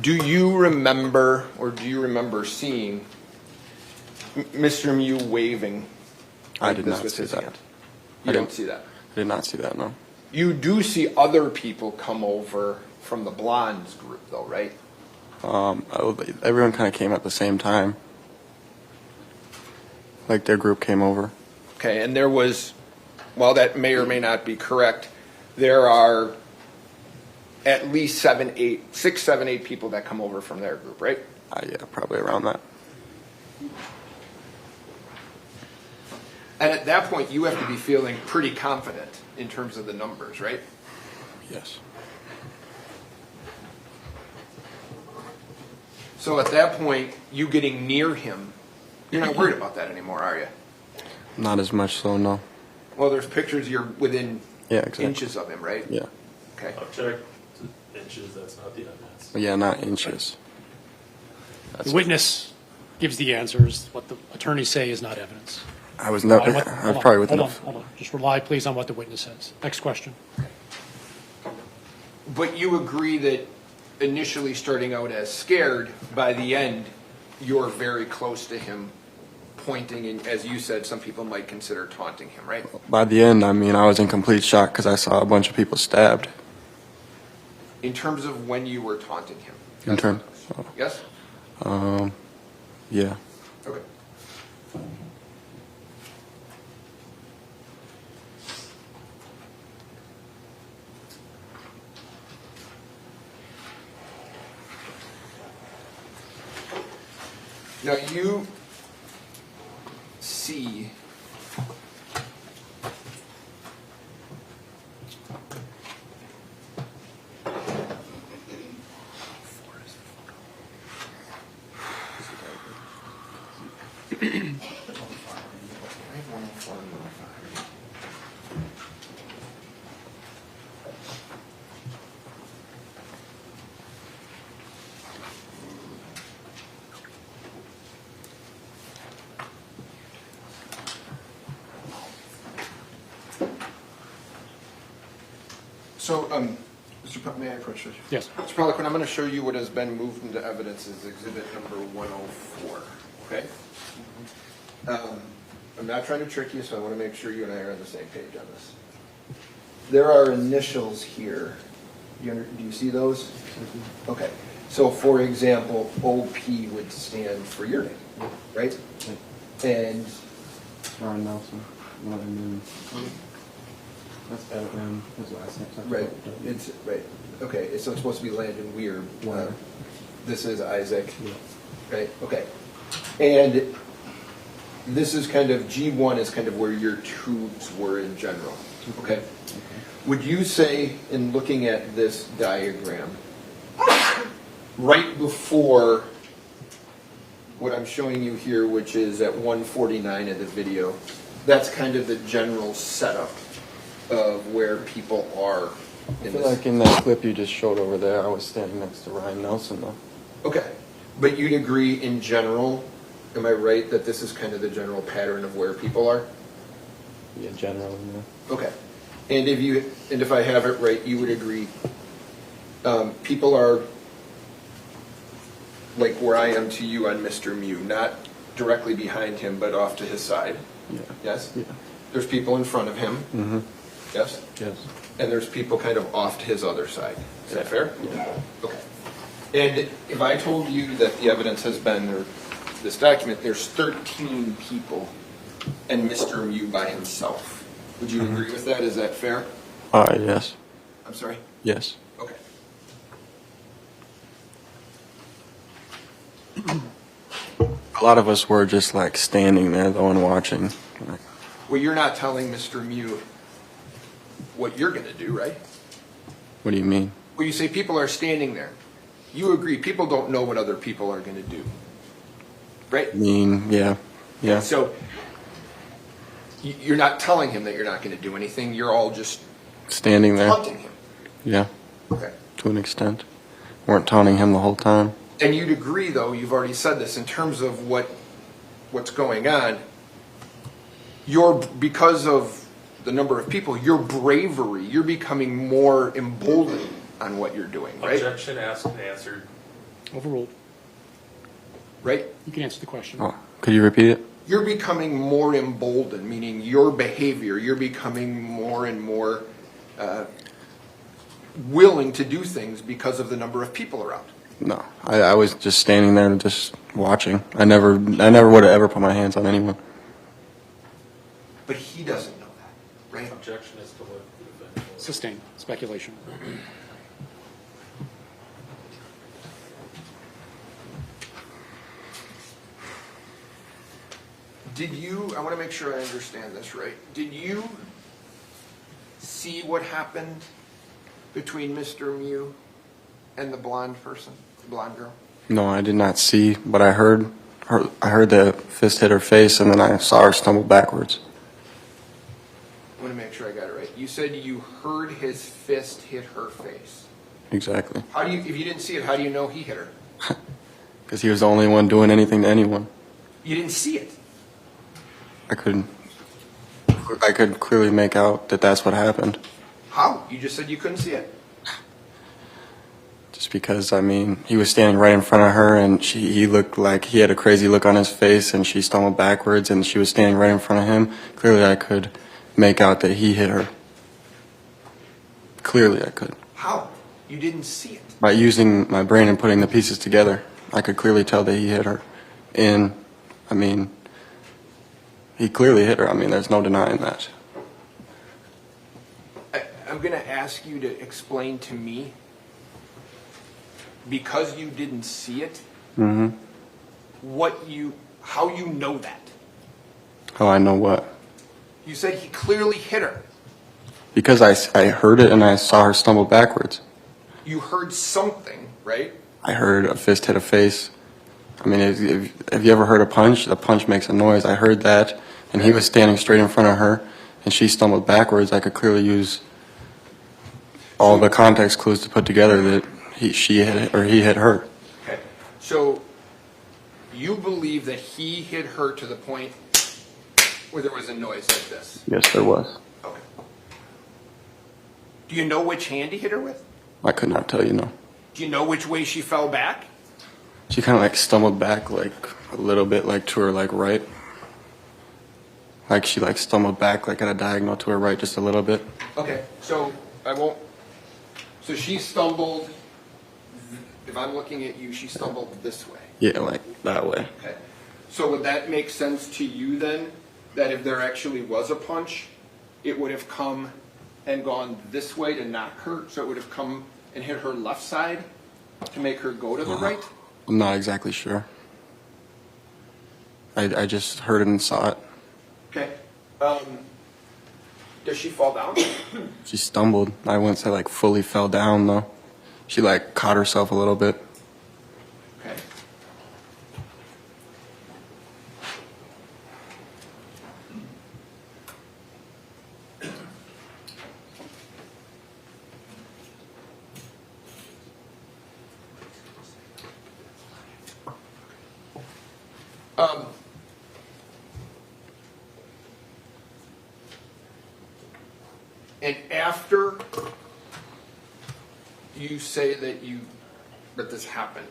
Do you remember, or do you remember seeing Mr. Mew waving? I like did this not with see his that. hand? You don't see that? I did not see that, no. You do see other people come over from the Blondes group, though, right? Everyone kind of came at the same time. Like, their group came over. Okay, and there was, while that may or may not be correct, there are at least 6, 7, 8 people that come over from their group, right? Yeah, probably around that. And at that point, you have to be feeling pretty confident in terms of the numbers, right? Yes. So at that point, you getting near him, you're not worried about that anymore, are you? Not as much so, no. Well, there's pictures you're within exactly. inches of him, right? Yeah. Okay. I've checked inches, that's not the evidence. Yeah, not inches. The witness gives the answers. What the attorneys say is not evidence. I was never, I was probably within Hold on. Just rely, please, on what the witness says. Next question. But you agree that initially starting out as scared, by the end, you're very close to him, pointing, and as you said, some people might consider taunting him, right? By the end, I mean, I was in complete shock because I saw a bunch of people stabbed. In terms of when you were taunting him? In terms? Yes? Yeah. Okay. Now you see So, Mr. May I approach this? Yes. Mr. Poliquin, I'm going to show you what has been moved into evidence as exhibit number 104, okay? I'm not trying to trick you, so I want to make sure you and I are on the same page on this. There are initials here. Do you see those? Okay. So, for example, OP would stand for your name, right? And Ron Nelson. That's his last name. right, it's right. Okay, so it's supposed to be Landon Weir. This is Isaac. Right. Okay. And this is kind of G1 is kind of where your tubes were in general. Okay. Would you say, in looking at this diagram, right before what I'm showing you here, which is at 149 of the video, that's kind of the general setup of where people are I feel like in that clip you just showed over there, I was standing next to Ryan Nelson, though. Okay. But you'd agree in general, am I right, that this is kind of the general pattern of where people are? Yeah, generally, yeah. Okay. And if I have it right, you would agree people are like where I am to you on Mr. Mew, not directly behind him, but off to his side. Yeah. Yes? Yeah. There's people in front of him. Mm-hmm. Yes? Yes. And there's people kind of off to his other side. Is that fair? Yeah. Okay. And if I told you that the evidence has been, or this document, there's 13 people and Mr. Mew by himself, Would you agree with that? Is that fair? Yes. I'm sorry? Yes. Okay. A lot of us were just like standing there though and watching. Like, Well, you're not telling Mr. Mew what you're going to do, right? what do you mean? Well, you say people are standing there. You agree people don't know what other people are going to do, right? I mean, yeah. Yeah. So you're not telling him that you're not going to do anything. You're all just Standing there. taunting him. Yeah. Okay. To an extent. Weren't taunting him the whole time. And you'd agree, though, you've already said this, in terms of what's going on, because of the number of people, your bravery, you're becoming more emboldened on what you're doing, right? Objection asked and answered. Overruled. Right? You can answer the question. Oh, could you repeat it? You're becoming more emboldened, meaning your behavior, you're becoming more and more willing to do things because of the number of people around. No. I was just standing there and just watching. I never would have ever put my hands on anyone. But he doesn't know that, right? Objection is to what the defendant was. Sustained. Speculation. I want to make sure I understand this right. Did you see what happened between Mr. Mew and the blonde person, the blonde girl? No, I did not see, but I heard the fist hit her face, and then I saw her stumble backwards. I want to make sure I got it right. You said you heard his fist hit her face. Exactly. If you didn't see it, how do you know he hit her? Because he was the only one doing anything to anyone. You didn't see it. I could clearly make out that that's what happened. How? You just said you couldn't see it. Just because, I mean, he was standing right in front of her, and he looked like he had a crazy look on his face, and she stumbled backwards, and she was standing right in front of him. Clearly, I could make out that he hit her. Clearly, I could. How? You didn't see it. By using my brain and putting the pieces together, I could clearly tell that he hit her. And, I mean, he clearly hit her. I mean, there's no denying that. I'm going to ask you to explain to me, because you didn't see it, how you know that. How I know what? You said he clearly hit her. Because I heard it and I saw her stumble backwards. You heard something, right? I heard a fist hit a face. I mean, have you ever heard a punch? The punch makes a noise. I heard that, and he was standing straight in front of her, and she stumbled backwards. I could clearly use all the context clues to put together that she hit or he hit her. Okay. So you believe that he hit her to the point where there was a noise like this? Yes, there was. Okay. Do you know which hand he hit her with? I could not tell you, no. Do you know which way she fell back? She kind of like stumbled back like a little bit, like to her like right. Like she like stumbled back like at a diagonal to her right just a little bit. Okay. So So she stumbled. If I'm looking at you, she stumbled this way. Yeah, like that way. Okay. So would that make sense to you then, that if there actually was a punch, it would have come and gone this way to knock her? So it would have come and hit her left side to make her go to the right? I'm not exactly sure. I just heard it and saw it. Okay. Does she fall down? She stumbled. I wouldn't say like fully fell down though. She like caught herself a little bit. Okay. And after you say that this happened,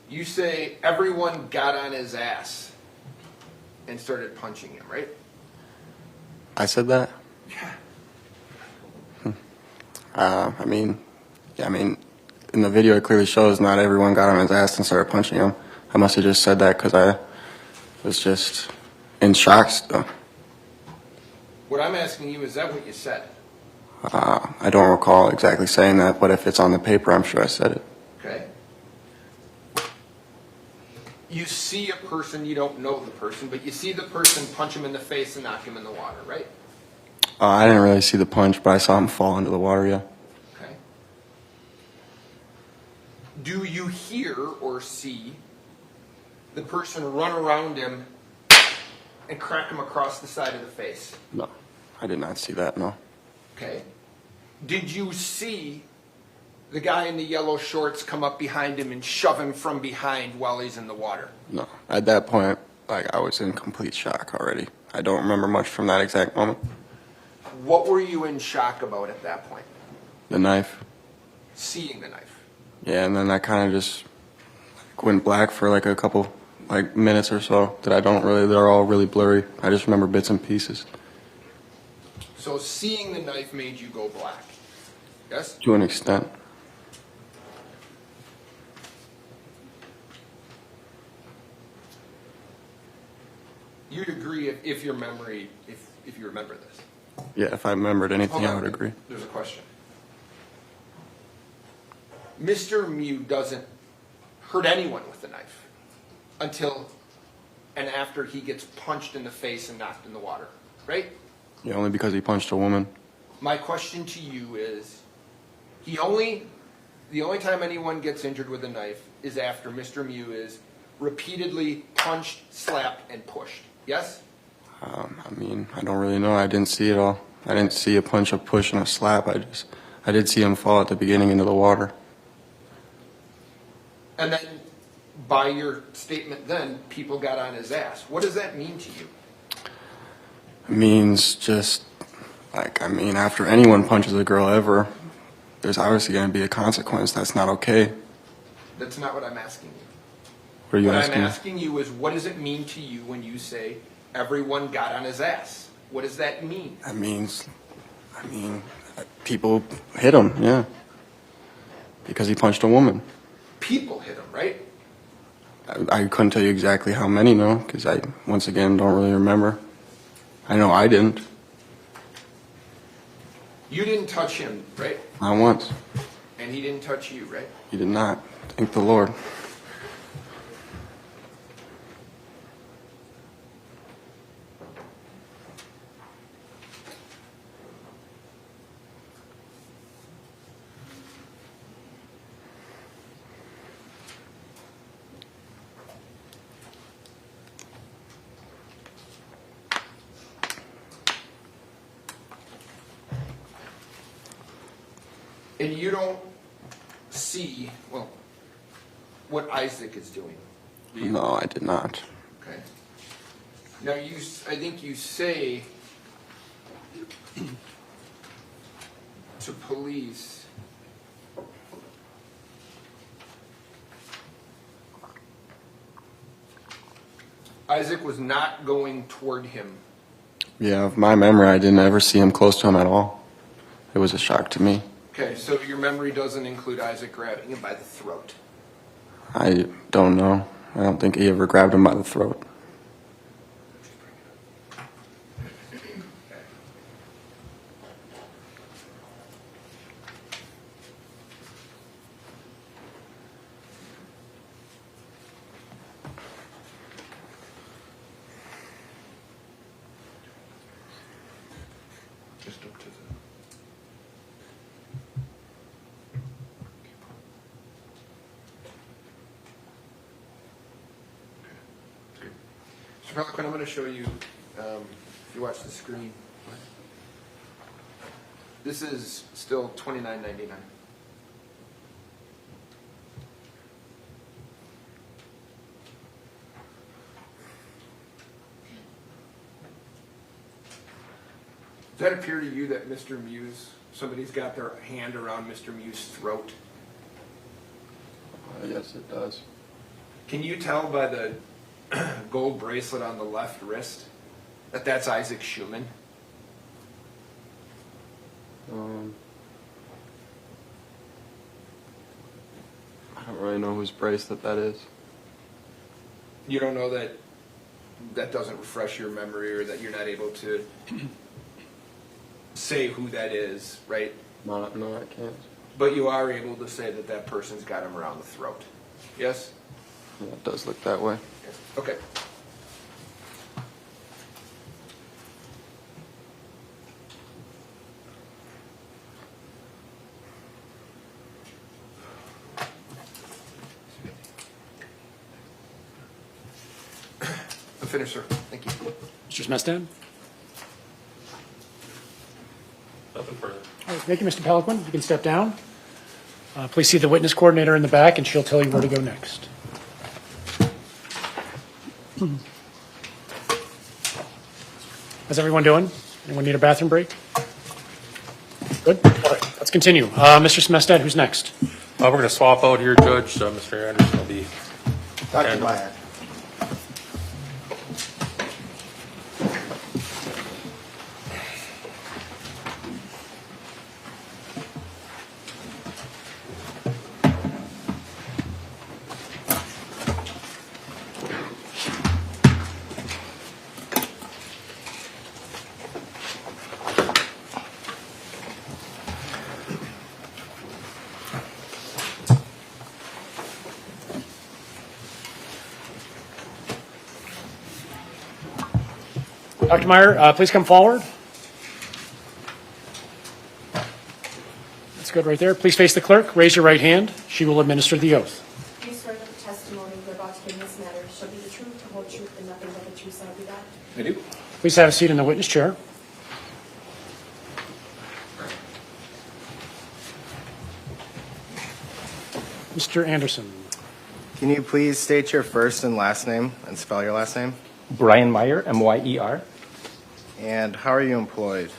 you say everyone got on his ass and started punching him, right? I said that? Yeah. I mean, in the video it clearly shows not everyone got on his ass and started punching him. I must have just said that because I was just In shock still. What I'm asking you, is that what you said? I don't recall exactly saying that, but if it's on the paper, I'm sure I said it. Okay. You see a person, you don't know the person, but you see the person punch him in the face and knock him in the water, right? I didn't really see the punch, but I saw him fall into the water, yeah. Okay. Do you hear or see the person run around him and crack him across the side of the face? No, I did not see that, no. Okay. Did you see the guy in the yellow shorts come up behind him and shove him from behind while he's in the water? No. At that point, like, I was in complete shock already. I don't remember much from that exact moment. What were you in shock about at that point? The knife. Seeing the knife. Yeah, and then I kind of just went black for like a couple minutes or so that they're all really blurry. I just remember bits and pieces. So seeing the knife made you go black? Yes? To an extent. You'd agree if your memory, if you remember this. Yeah, if I remembered anything, I would agree. There's a question. Mr. Mew doesn't hurt anyone with the knife until and after he gets punched in the face and knocked in the water, right? Yeah, only because he punched a woman. My question to you is, the only time anyone gets injured with a knife is after Mr. Mew is repeatedly punched, slapped, and pushed. Yes? I mean, I don't really know. I didn't see it all. I didn't see a punch, a push, and a slap. I did see him fall at the beginning into the water. And then, by your statement then, people got on his ass. What does that mean to you? It means just, after anyone punches a girl ever, there's obviously going to be a consequence. That's not okay. That's not what I'm asking you. What are you What asking? I'm asking you is, what does it mean to you when you say everyone got on his ass? What does that mean? That means, people hit him, yeah. Because he punched a woman. People hit him, right? I couldn't tell you exactly how many, no, because I, once again, don't really remember. I know I didn't. You didn't touch him, right? Not once. And he didn't touch you, right? He did not. Thank the Lord. And you don't see, well, what Isaac is doing. Do you? No, I did not. Okay. Now, I think you say to police, Isaac was not going toward him. Yeah, of my memory, I didn't ever see him close to him at all. It was a shock to me. Okay, so your memory doesn't include Isaac grabbing him by the throat. I don't know. I don't think he ever grabbed him by the throat. Just up to the... So, Pelican, I'm going to show you, if you watch the screen, this is still $29.99. Does that appear to you that Mr. Mew's, somebody's got their hand around Mr. Mew's throat? Yes, it does. Can you tell by the gold bracelet on the left wrist that that's Isaac Schumann? I don't really know whose bracelet that is. You don't know that that doesn't refresh your memory, or that you're not able to say who that is, right? No, I can't. But you are able to say that that person's got him around the throat. Yes? Yeah, it does look that way. Okay. I'm finished, sir. Thank you. Mr. Smestad? Nothing further. All right, thank you, Mr. Peliquin. You can step down. Please see the witness coordinator in the back, and she'll tell you where to go next. How's everyone doing? Anyone need a bathroom break? Good? All right, let's continue. Mr. Smestad, who's next? We're going to swap out here, Judge. Mr. Anderson will be. Dr. Meyer. Dr. Meyer, please come forward. That's good right there. Please face the clerk. Raise your right hand. She will administer the oath. Do you swear that the testimony you're about to give in this matter shall be the truth, the whole truth, and nothing but the truth, so help you God? I do. Please have a seat in the witness chair. Mr. Anderson. Can you please state your first and last name and spell your last name? Brian Meyer, M-Y-E-R. And how are you employed?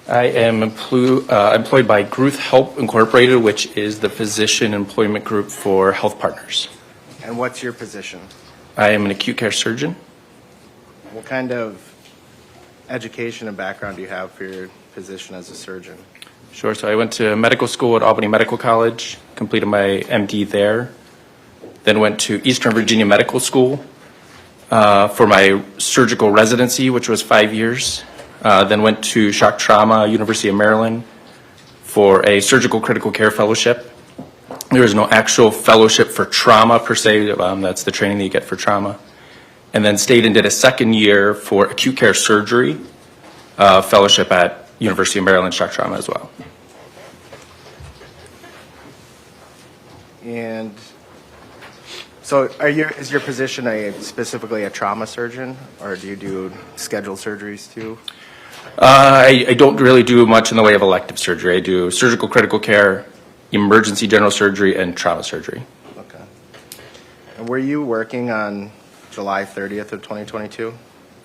I am employed by Gruth Help Incorporated, which is the physician employment group for Health Partners. And what's your position? I am an acute care surgeon. What kind of education and background do you have for your position as a surgeon? Sure. So I went to medical school at Albany Medical College, completed my MD there, then went to Eastern Virginia Medical School for my surgical residency, which was 5 years. Then went to Shock Trauma, University of Maryland, for a surgical critical care fellowship. There is no actual fellowship for trauma per se. That's the training that you get for trauma. And then stayed and did a second year for acute care surgery fellowship at University of Maryland Shock Trauma as well. And so is your position specifically a trauma surgeon, or do you do scheduled surgeries too? I don't really do much in the way of elective surgery. I do surgical critical care, emergency general surgery, and trauma surgery. Okay. And were you working on July 30th of 2022?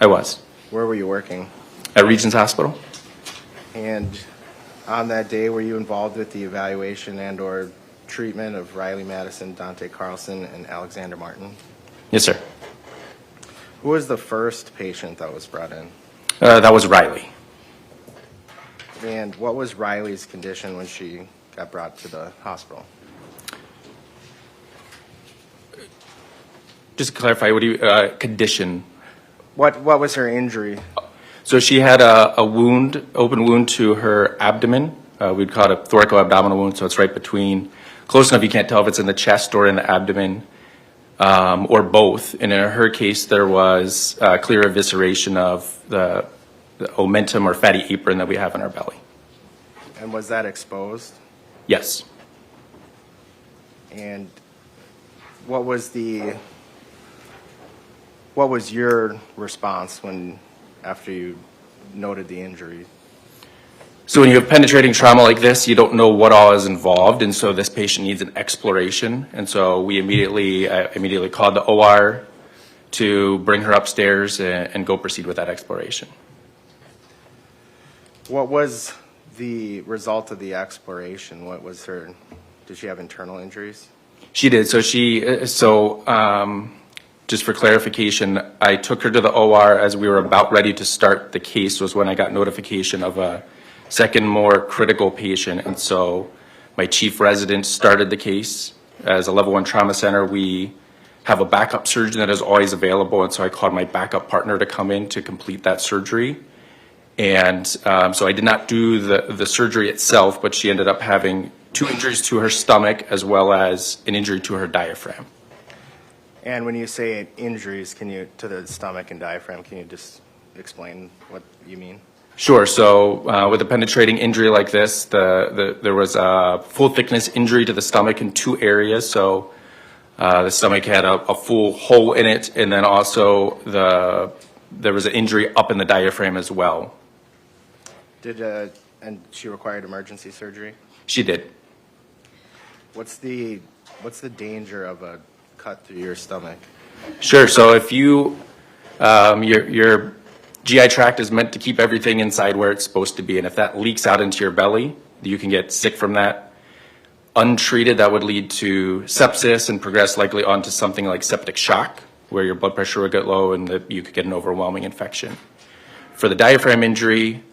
I was. Where were you working? At Regents Hospital. And on that day, were you involved with the evaluation and or treatment of Riley Madison, Dante Carlson, and Alexander Martin? Yes, sir. Who was the first patient that was brought in? That was Riley. And what was Riley's condition when she got brought to the hospital? Just to clarify, what do you condition? What was her injury? So she had a wound, open wound to her abdomen. We'd call it a thoracoabdominal wound, so it's right between, close enough you can't tell if it's in the chest or in the abdomen, or both. And in her case, there was clear evisceration of the omentum or fatty apron that we have in our belly. And was that exposed? Yes. And what was your response after you noted the injury? So when you have penetrating trauma like this, you don't know what all is involved, and so this patient needs an exploration. And so we immediately called the OR to bring her upstairs and go proceed with that exploration. What was the result of the exploration? Did she have internal injuries? She did. Just for clarification, I took her to the OR as we were about ready to start the case was when I got notification of a second more critical patient. And so my chief resident started the case. As a level 1 trauma center, we have a backup surgeon that is always available, and so I called my backup partner to come in to complete that surgery. And so I did not do the surgery itself, but she ended up having 2 injuries to her stomach as well as an injury to her diaphragm. And when you say injuries, to the stomach and diaphragm, can you just explain what you mean? Sure. So with a penetrating injury like this, there was a full thickness injury to the stomach in 2 areas. So the stomach had a full hole in it, and then also there was an injury up in the diaphragm as well. And she required emergency surgery? She did. What's the danger of a cut through your stomach? Sure. So if your GI tract is meant to keep everything inside where it's supposed to be, and if that leaks out into your belly, you can get sick from that. Untreated, that would lead to sepsis and progress likely onto something like septic shock, where your blood pressure would get low and you could get an overwhelming infection. For the diaphragm injury,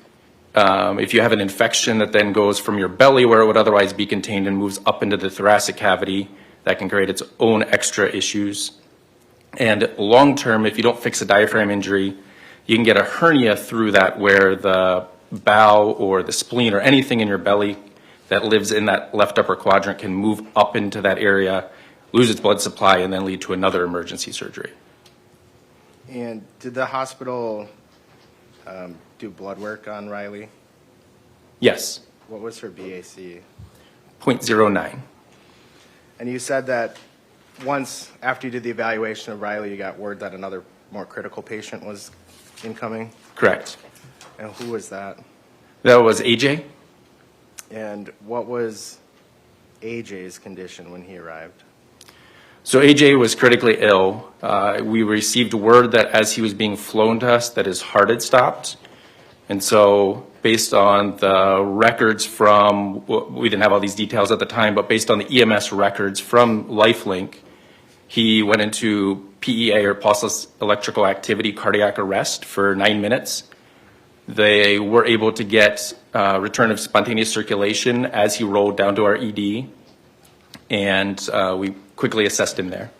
if you have an infection that then goes from your belly where it would otherwise be contained and moves up into the thoracic cavity, that can create its own extra issues. And long term, if you don't fix a diaphragm injury, you can get a hernia through that where the bowel or the spleen or anything in your belly that lives in that left upper quadrant can move up into that area, lose its blood supply, and then lead to another emergency surgery. And did the hospital do blood work on Riley? Yes. What was her BAC? 0.09. And you said that once after you did the evaluation of Riley, you got word that another more critical patient was incoming? Correct. And who was that? That was AJ. And what was AJ's condition when he arrived? So AJ was critically ill. We received word that as he was being flown to us that his heart had stopped. And so based on the records from, we didn't have all these details at the time, but based on the EMS records from LifeLink, he went into PEA or pulseless electrical activity cardiac arrest for 9 minutes. They were able to get return of spontaneous circulation as he rolled down to our ED, and we quickly assessed him there.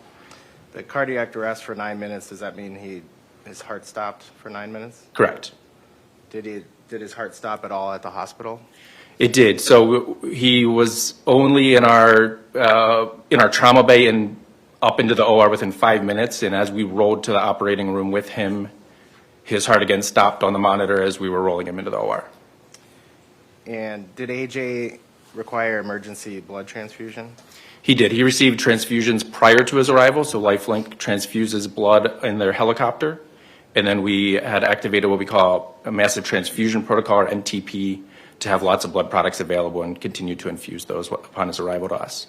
The cardiac arrest for 9 minutes, does that mean his heart stopped for 9 minutes? Correct. Did his heart stop at all at the hospital? It did. So he was only in our trauma bay and up into the OR within 5 minutes, and as we rolled to the operating room with him, his heart again stopped on the monitor as we were rolling him into the OR. And did AJ require emergency blood transfusion? He did. He received transfusions prior to his arrival, so LifeLink transfuses blood in their helicopter. And then we had activated what we call a massive transfusion protocol, or MTP, to have lots of blood products available and continue to infuse those upon his arrival to us.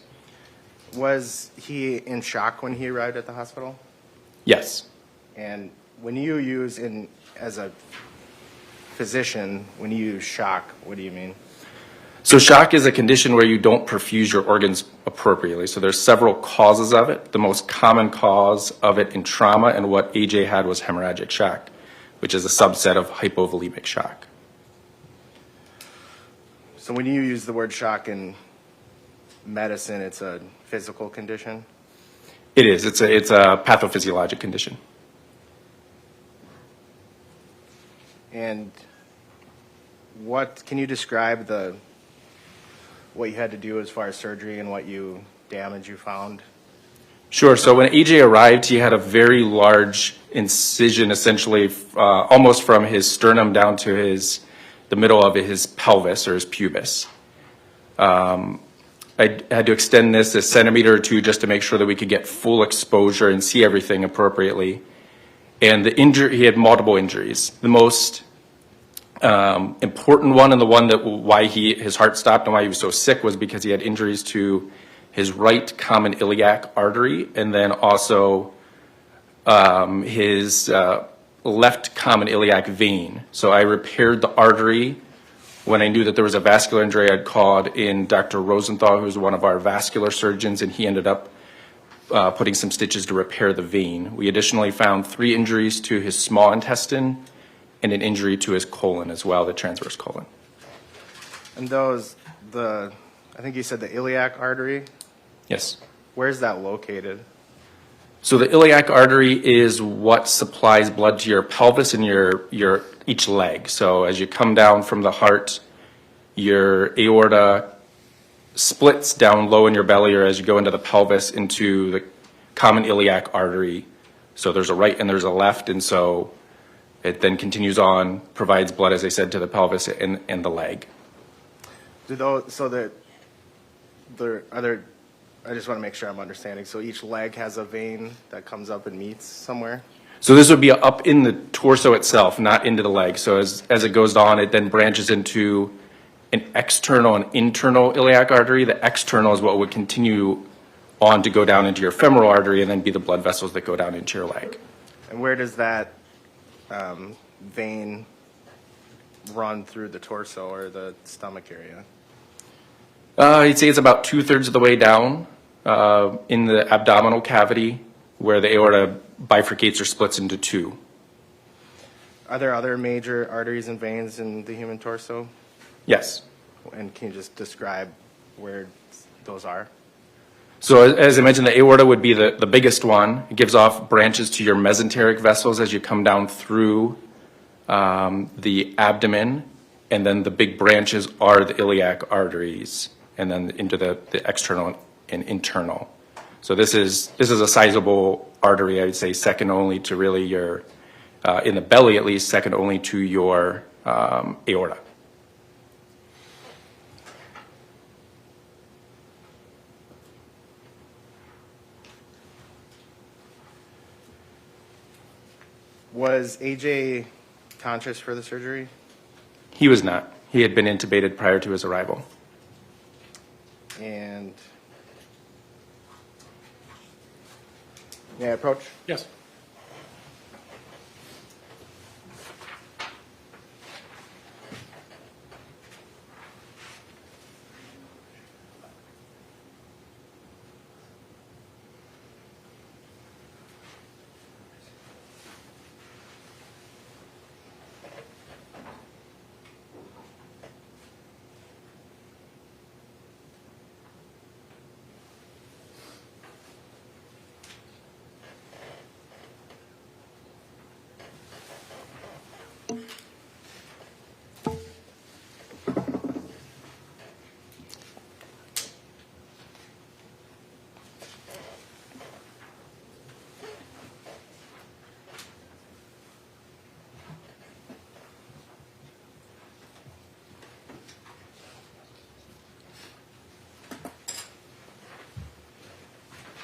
Was he in shock when he arrived at the hospital? Yes. And when you use, as a physician, when you use shock, what do you mean? So shock is a condition where you don't perfuse your organs appropriately. So there's several causes of it. The most common cause of it in trauma and what AJ had was hemorrhagic shock, which is a subset of hypovolemic shock. So when you use the word shock in medicine, it's a physical condition? It is. It's a pathophysiologic condition. And can you describe what you had to do as far as surgery and what damage you found? Sure. So when AJ arrived, he had a very large incision, essentially almost from his sternum down to the middle of his pelvis or his pubis. I had to extend this a centimeter or two just to make sure that we could get full exposure and see everything appropriately. And he had multiple injuries. The most important one, and the one that why his heart stopped and why he was so sick, was because he had injuries to his right common iliac artery and then also his left common iliac vein. So I repaired the artery. When I knew that there was a vascular injury, I'd called in Dr. Rosenthal, who's one of our vascular surgeons, and he ended up putting some stitches to repair the vein. We additionally found 3 injuries to his small intestine and an injury to his colon as well, the transverse colon. And I think you said the iliac artery? Yes. Where's that located? So the iliac artery is what supplies blood to your pelvis and your each leg. So as you come down from the heart, your aorta splits down low in your belly, or as you go into the pelvis, into the common iliac artery. So there's a right and there's a left, and so it then continues on, provides blood, as I said, to the pelvis and the leg. Do those, so that are there, I just want to make sure I'm understanding. So each leg has a vein that comes up and meets somewhere? So this would be up in the torso itself, not into the leg. So as it goes on, it then branches into an external and internal iliac artery. The external is what would continue on to go down into your femoral artery and then be the blood vessels that go down into your leg. And where does that vein run through the torso or the stomach area? I'd say it's about 2/3 of the way down in the abdominal cavity, where the aorta bifurcates or splits into two. Are there other major arteries and veins in the human torso? Yes. And can you just describe where those are? So as I mentioned, the aorta would be the biggest one. It gives off branches to your mesenteric vessels as you come down through the abdomen, and then the big branches are the iliac arteries, and then into the external and internal. So this is a sizable artery, I would say, second only to really your, in the belly at least, second only to your aorta. Was AJ conscious for the surgery? He was not. He had been intubated prior to his arrival. And may I approach? Yes.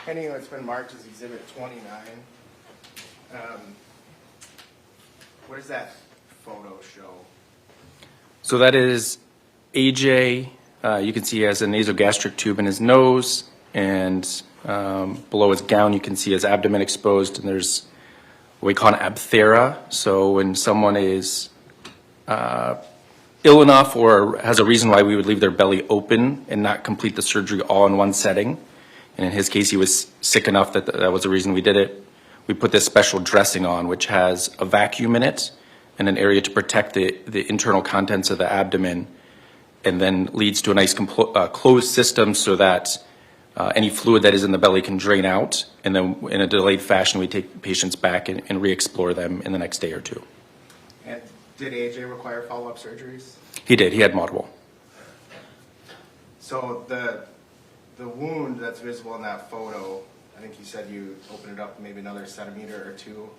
Anyway, it's been marked as Exhibit 29. What does that photo show? So that is AJ. You can see he has a nasogastric tube in his nose, and below his gown you can see his abdomen exposed, and there's what we call an abthera. So when someone is ill enough or has a reason why we would leave their belly open and not complete the surgery all in one setting, and in his case he was sick enough that that was the reason we did it, we put this special dressing on which has a vacuum in it and an area to protect the internal contents of the abdomen, and then leads to a nice closed system so that any fluid that is in the belly can drain out, and then in a delayed fashion we take patients back and re-explore them in the next day or two. And did AJ require follow-up surgeries? He did. He had multiple. So the wound that's visible in that photo, I think you said you opened it up maybe another centimeter or two?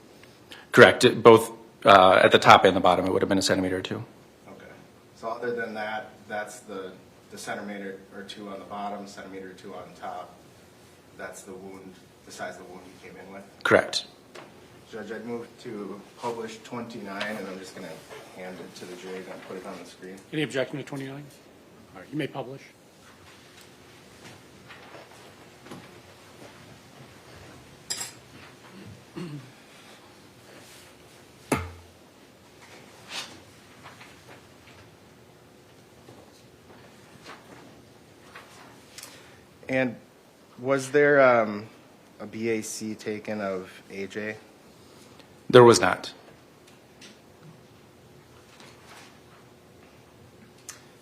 Correct. Both at the top and the bottom, it would have been a centimeter or two. Okay. So other than that, that's the centimeter or two on the bottom, centimeter or two on top. That's the wound, the size of the wound you came in with? Correct. Judge, I'd move to publish 29, and I'm just going to hand it to the jury and put it on the screen. Any objection to 29? All right, you may publish. And was there a BAC taken of AJ? There was not.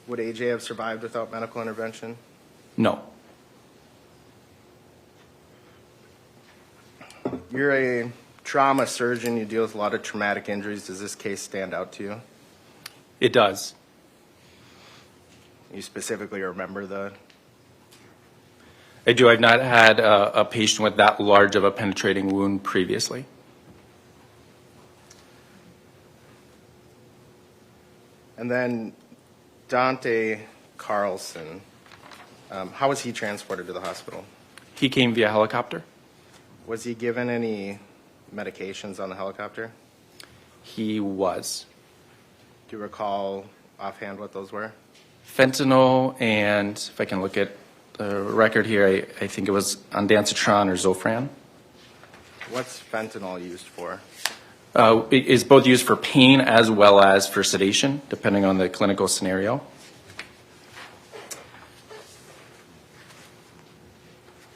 Would AJ have survived without medical intervention? No. You're a trauma surgeon. You deal with a lot of traumatic injuries. Does this case stand out to you? It does. You specifically remember the... I do. I've not had a patient with that large of a penetrating wound previously. And then Dante Carlson, how was he transported to the hospital? He came via helicopter. Was he given any medications on the helicopter? He was. Do you recall offhand what those were? Fentanyl, and if I can look at the record here, I think it was ondansetron or Zofran. What's fentanyl used for? It is both used for pain as well as for sedation, depending on the clinical scenario.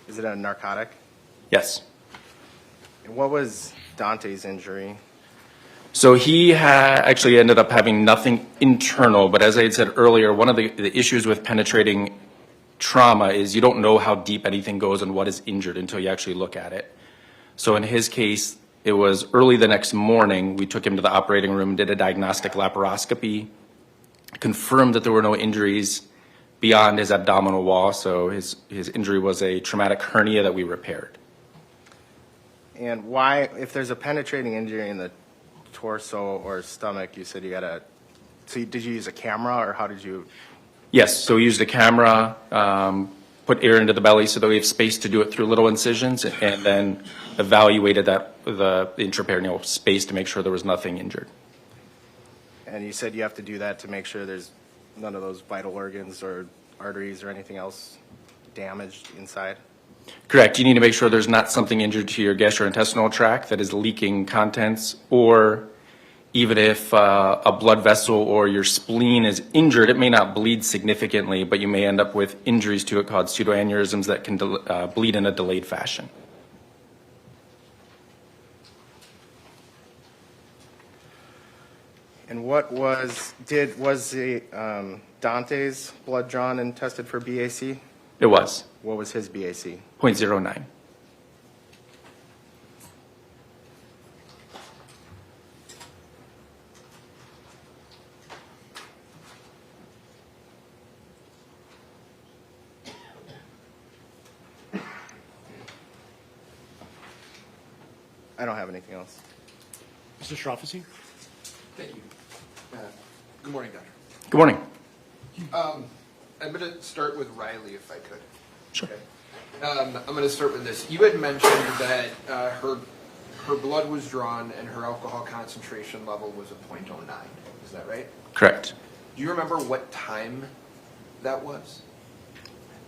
Is it a narcotic? Yes. And what was Dante's injury? So he actually ended up having nothing internal, but as I had said earlier, one of the issues with penetrating trauma is you don't know how deep anything goes and what is injured until you actually look at it. So in his case, it was early the next morning. We took him to the operating room, did a diagnostic laparoscopy, confirmed that there were no injuries beyond his abdominal wall. So his injury was a traumatic hernia that we repaired. And why, if there's a penetrating injury in the torso or stomach, you said you got to, so did you use a camera or how did you? Yes, so we used a camera, put air into the belly so that we have space to do it through little incisions, and then evaluated the intraperitoneal space to make sure there was nothing injured. And you said you have to do that to make sure there's none of those vital organs or arteries or anything else damaged inside? Correct. You need to make sure there's not something injured to your gastrointestinal tract that is leaking contents, or even if a blood vessel or your spleen is injured, it may not bleed significantly, but you may end up with injuries to it called pseudoaneurysms that can bleed in a delayed fashion. And what was the Dante's blood drawn and tested for BAC? It was. What was his BAC? 0.09. I don't have anything else. Mr. Strofficy? Thank you. Good morning, Doctor. Good morning. I'm going to start with Riley, if I could. Sure. Okay. I'm going to start with this. You had mentioned that her blood was drawn and her alcohol concentration level was a 0.09. Is that right? Correct. Do you remember what time that was?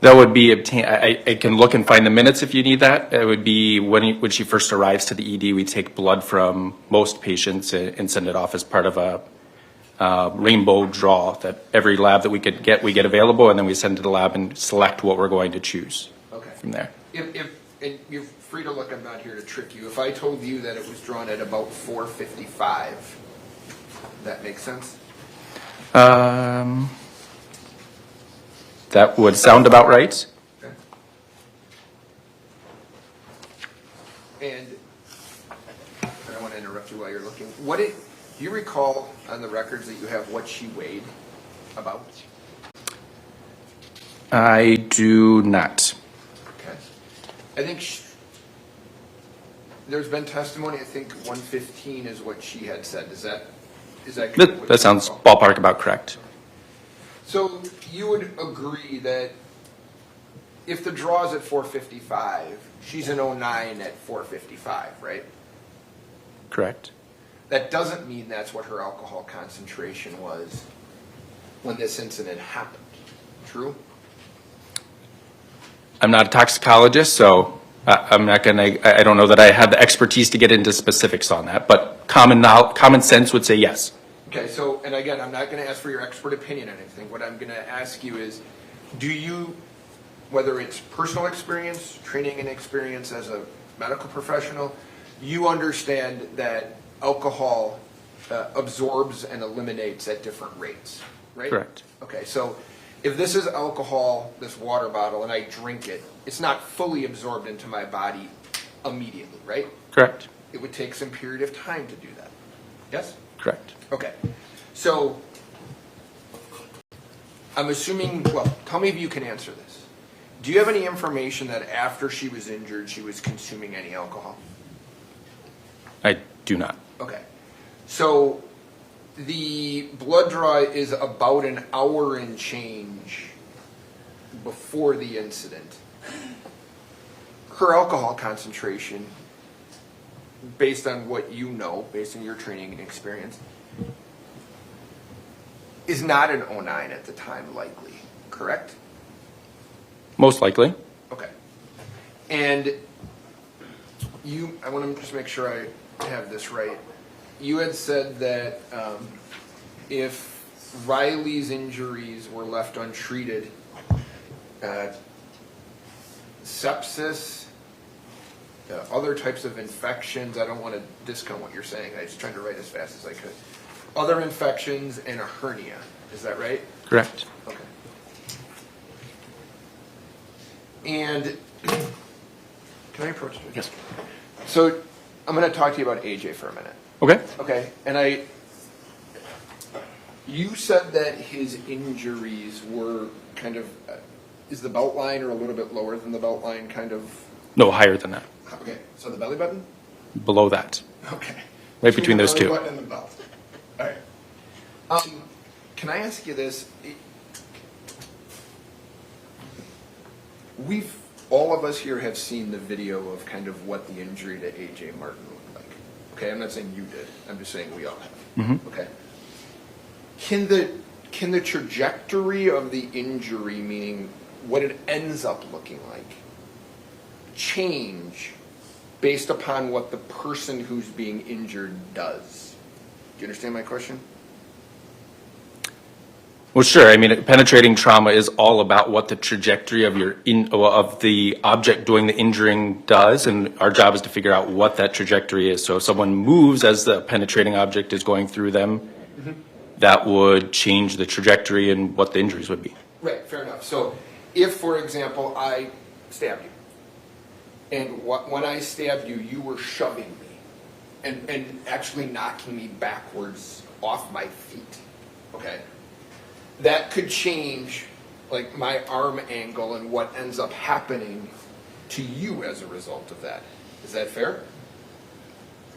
That would be obtained. I can look and find the minutes if you need that. It would be when she first arrives to the ED. We take blood from most patients and send it off as part of a rainbow draw that every lab that we get available, and then we send it to the lab and select what we're going to choose. Okay. From there. And you're free to look. I'm not here to trick you. If I told you that it was drawn at about 4:55, that makes sense? That would sound about right. Okay. And I don't want to interrupt you while you're looking. Do you recall on the records that you have what she weighed about? I do not. Okay. I think there's been testimony. I think 115 is what she had said. Is that That sounds ballpark about correct. So you would agree that if the draw's at 455, she's an 09 at 455, right? Correct. That doesn't mean that's what her alcohol concentration was when this incident happened. True? I'm not a toxicologist, so I'm not going to, I don't know that I have the expertise to get into specifics on that, but common sense would say yes. Okay, so, and again, I'm not going to ask for your expert opinion on anything. What I'm going to ask you is, do you, whether it's personal experience, training and experience as a medical professional, you understand that alcohol absorbs and eliminates at different rates, right? Correct. Okay, so if this is alcohol, this water bottle, and I drink it, it's not fully absorbed into my body immediately, right? Correct. It would take some period of time to do that. Yes? Correct. Okay. So I'm assuming, well, tell me if you can answer this. Do you have any information that after she was injured, she was consuming any alcohol? I do not. Okay. So the blood draw is about an hour and change before the incident. Her alcohol concentration, based on what you know, based on your training and experience, is not an 09 at the time, likely, correct? Most likely. Okay. And you, I want to just make sure I have this right. You had said that if Riley's injuries were left untreated, sepsis, other types of infections, I don't want to discount what you're saying, I was trying to write as fast as I could. Other infections and a hernia, is that right? Correct. Okay. And can I approach you? Yes. So I'm going to talk to you about AJ for a minute. Okay. Okay. And you said that his injuries were kind of, is the belt line or a little bit lower than the belt line kind of? No, higher than that. Okay. So the belly button? Below that. Okay. Right between those two. The belly button and the belt. All right. Can I ask you this? All of us here have seen the video of kind of what the injury to AJ Martin looked like. Okay, I'm not saying you did. I'm just saying we all have. Mm-hmm. Okay. Can the trajectory of the injury, meaning what it ends up looking like, change based upon what the person who's being injured does? Do you understand my question? Well, sure. I mean, penetrating trauma is all about what the trajectory of of the object doing the injuring does, and our job is to figure out what that trajectory is. So if someone moves as the penetrating object is going through them, mm-hmm. that would change the trajectory and what the injuries would be. Right, fair enough. So if, for example, I stabbed you, and when I stabbed you, you were shoving me and actually knocking me backwards off my feet, okay? That could change, like, my arm angle and what ends up happening to you as a result of that. Is that fair?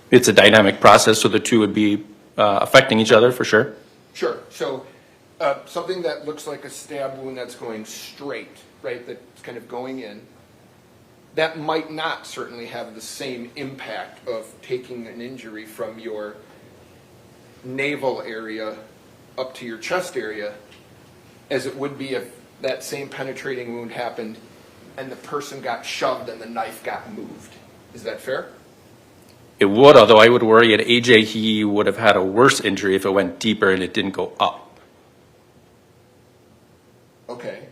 It's a dynamic process, so the two would be affecting each other for sure. Sure. So something that looks like a stab wound that's going straight, right, that's kind of going in, that might not certainly have the same impact of taking an injury from your navel area up to your chest area as it would be if that same penetrating wound happened and the person got shoved and the knife got moved. Is that fair? It would, although I would worry at AJ he would have had a worse injury if it went deeper and it didn't go up. Okay.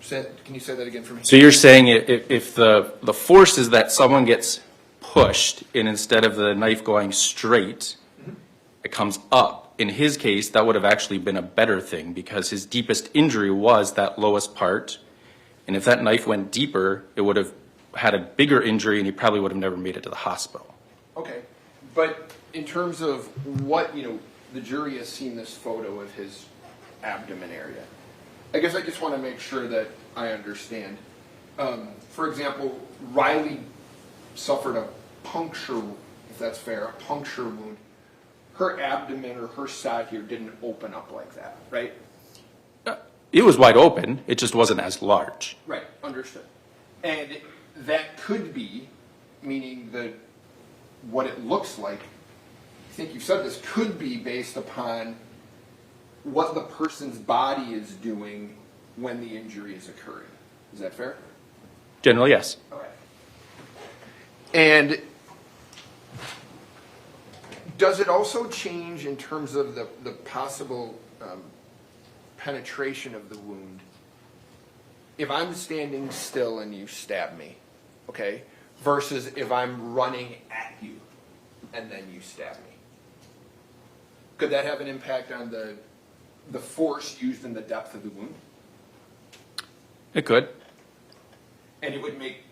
Can you say that again for me? So you're saying if the force is that someone gets pushed and instead of the knife going straight, mm-hmm. it comes up. In his case, that would have actually been a better thing because his deepest injury was that lowest part. And if that knife went deeper, it would have had a bigger injury and he probably would have never made it to the hospital. Okay. But in terms of what, the jury has seen this photo of his abdomen area. I guess I just want to make sure that I understand. For example, Riley suffered a puncture, if that's fair, a puncture wound. Her abdomen or her side here didn't open up like that, right? It was wide open. It just wasn't as large. Right, understood. And that could be, meaning what it looks like, I think you said this, could be based upon what the person's body is doing when the injury is occurring. Is that fair? Generally, yes. Okay. And does it also change in terms of the possible penetration of the wound? If I'm standing still and you stab me, okay, versus if I'm running at you and then you stab me? Could that have an impact on the force used in the depth of the wound? It could. And it would make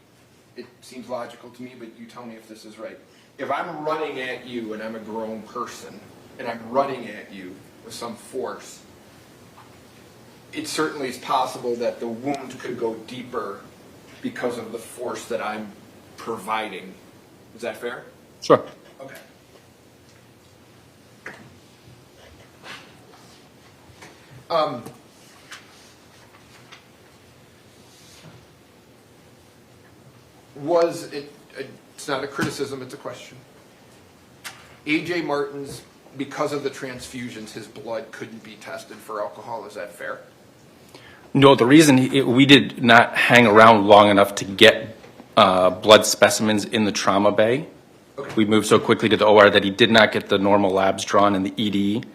it seems logical to me, but you tell me if this is right. If I'm running at you and I'm a grown person and I'm running at you with some force, it certainly is possible that the wound could go deeper because of the force that I'm providing. Is that fair? Sure. Okay. Was it, it's not a criticism, it's a question. A.J. Martin's, because of the transfusions, his blood couldn't be tested for alcohol. Is that fair? No, the reason we did not hang around long enough to get blood specimens in the trauma bay. Okay. We moved so quickly to the OR that he did not get the normal labs drawn in the ED.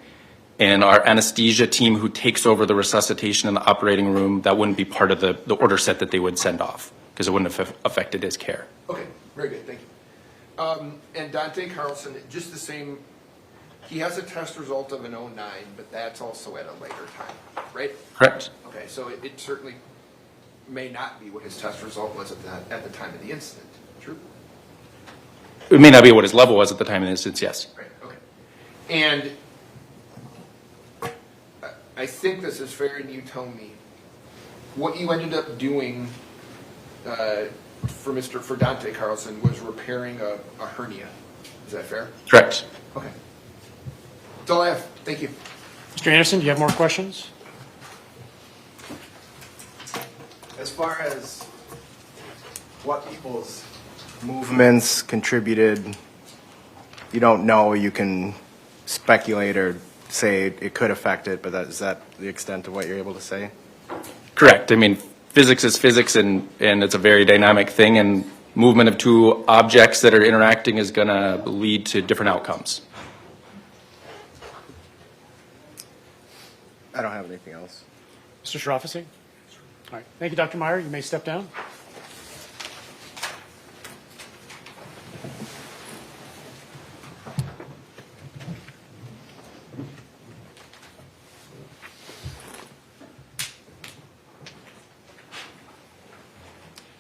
And our anesthesia team who takes over the resuscitation in the operating room, that wouldn't be part of the order set that they would send off because it wouldn't have affected his care. Okay, very good, thank you. And Dante Carlson, just the same, he has a test result of an 09, but that's also at a later time, right? Correct. Okay, so it certainly may not be what his test result was at the time of the incident, true? It may not be what his level was at the time of the instance, yes. Right, okay. And I think this is fair, and you tell me, what you ended up doing for Dante Carlson was repairing a hernia. Is that fair? Correct. Okay. That's all I have. Thank you. Mr. Anderson, do you have more questions? As far as what people's movements contributed, you don't know, you can speculate or say it could affect it, but is that the extent of what you're able to say? Correct. I mean, physics is physics, and it's a very dynamic thing, and movement of two objects that are interacting is going to lead to different outcomes. I don't have anything else. Mr. Shirafisi? All right. Thank you, Dr. Meyer. You may step down.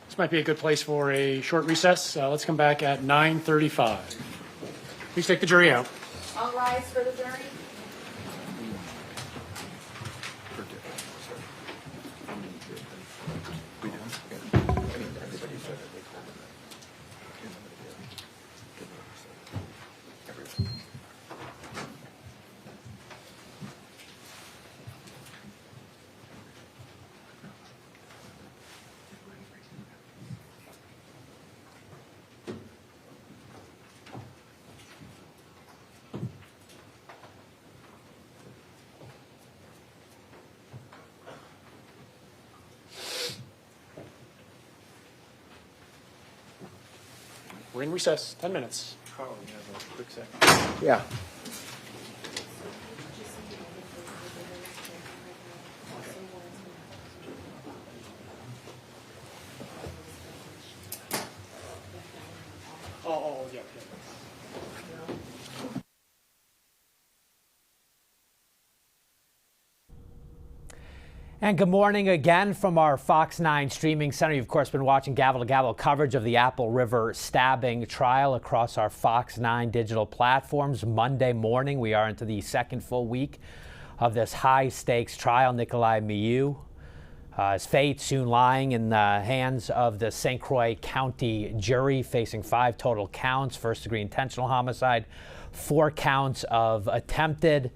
This might be a good place for a short recess. Let's come back at 9:35. Please take the jury out. All rise for the jury. We're in recess. 10 minutes. Carl, you have a quick second? Yeah. Yeah. And good morning again from our Fox 9 streaming center. You've, of course, been watching Gavel to Gavel coverage of the Apple River stabbing trial across our Fox 9 digital platforms. Monday morning, we are into the second full week of this high-stakes trial. Nikolai Miu, his fate soon lying in the hands of the St. Croix County jury, facing 5 total counts: first-degree intentional homicide, 4 counts of attempted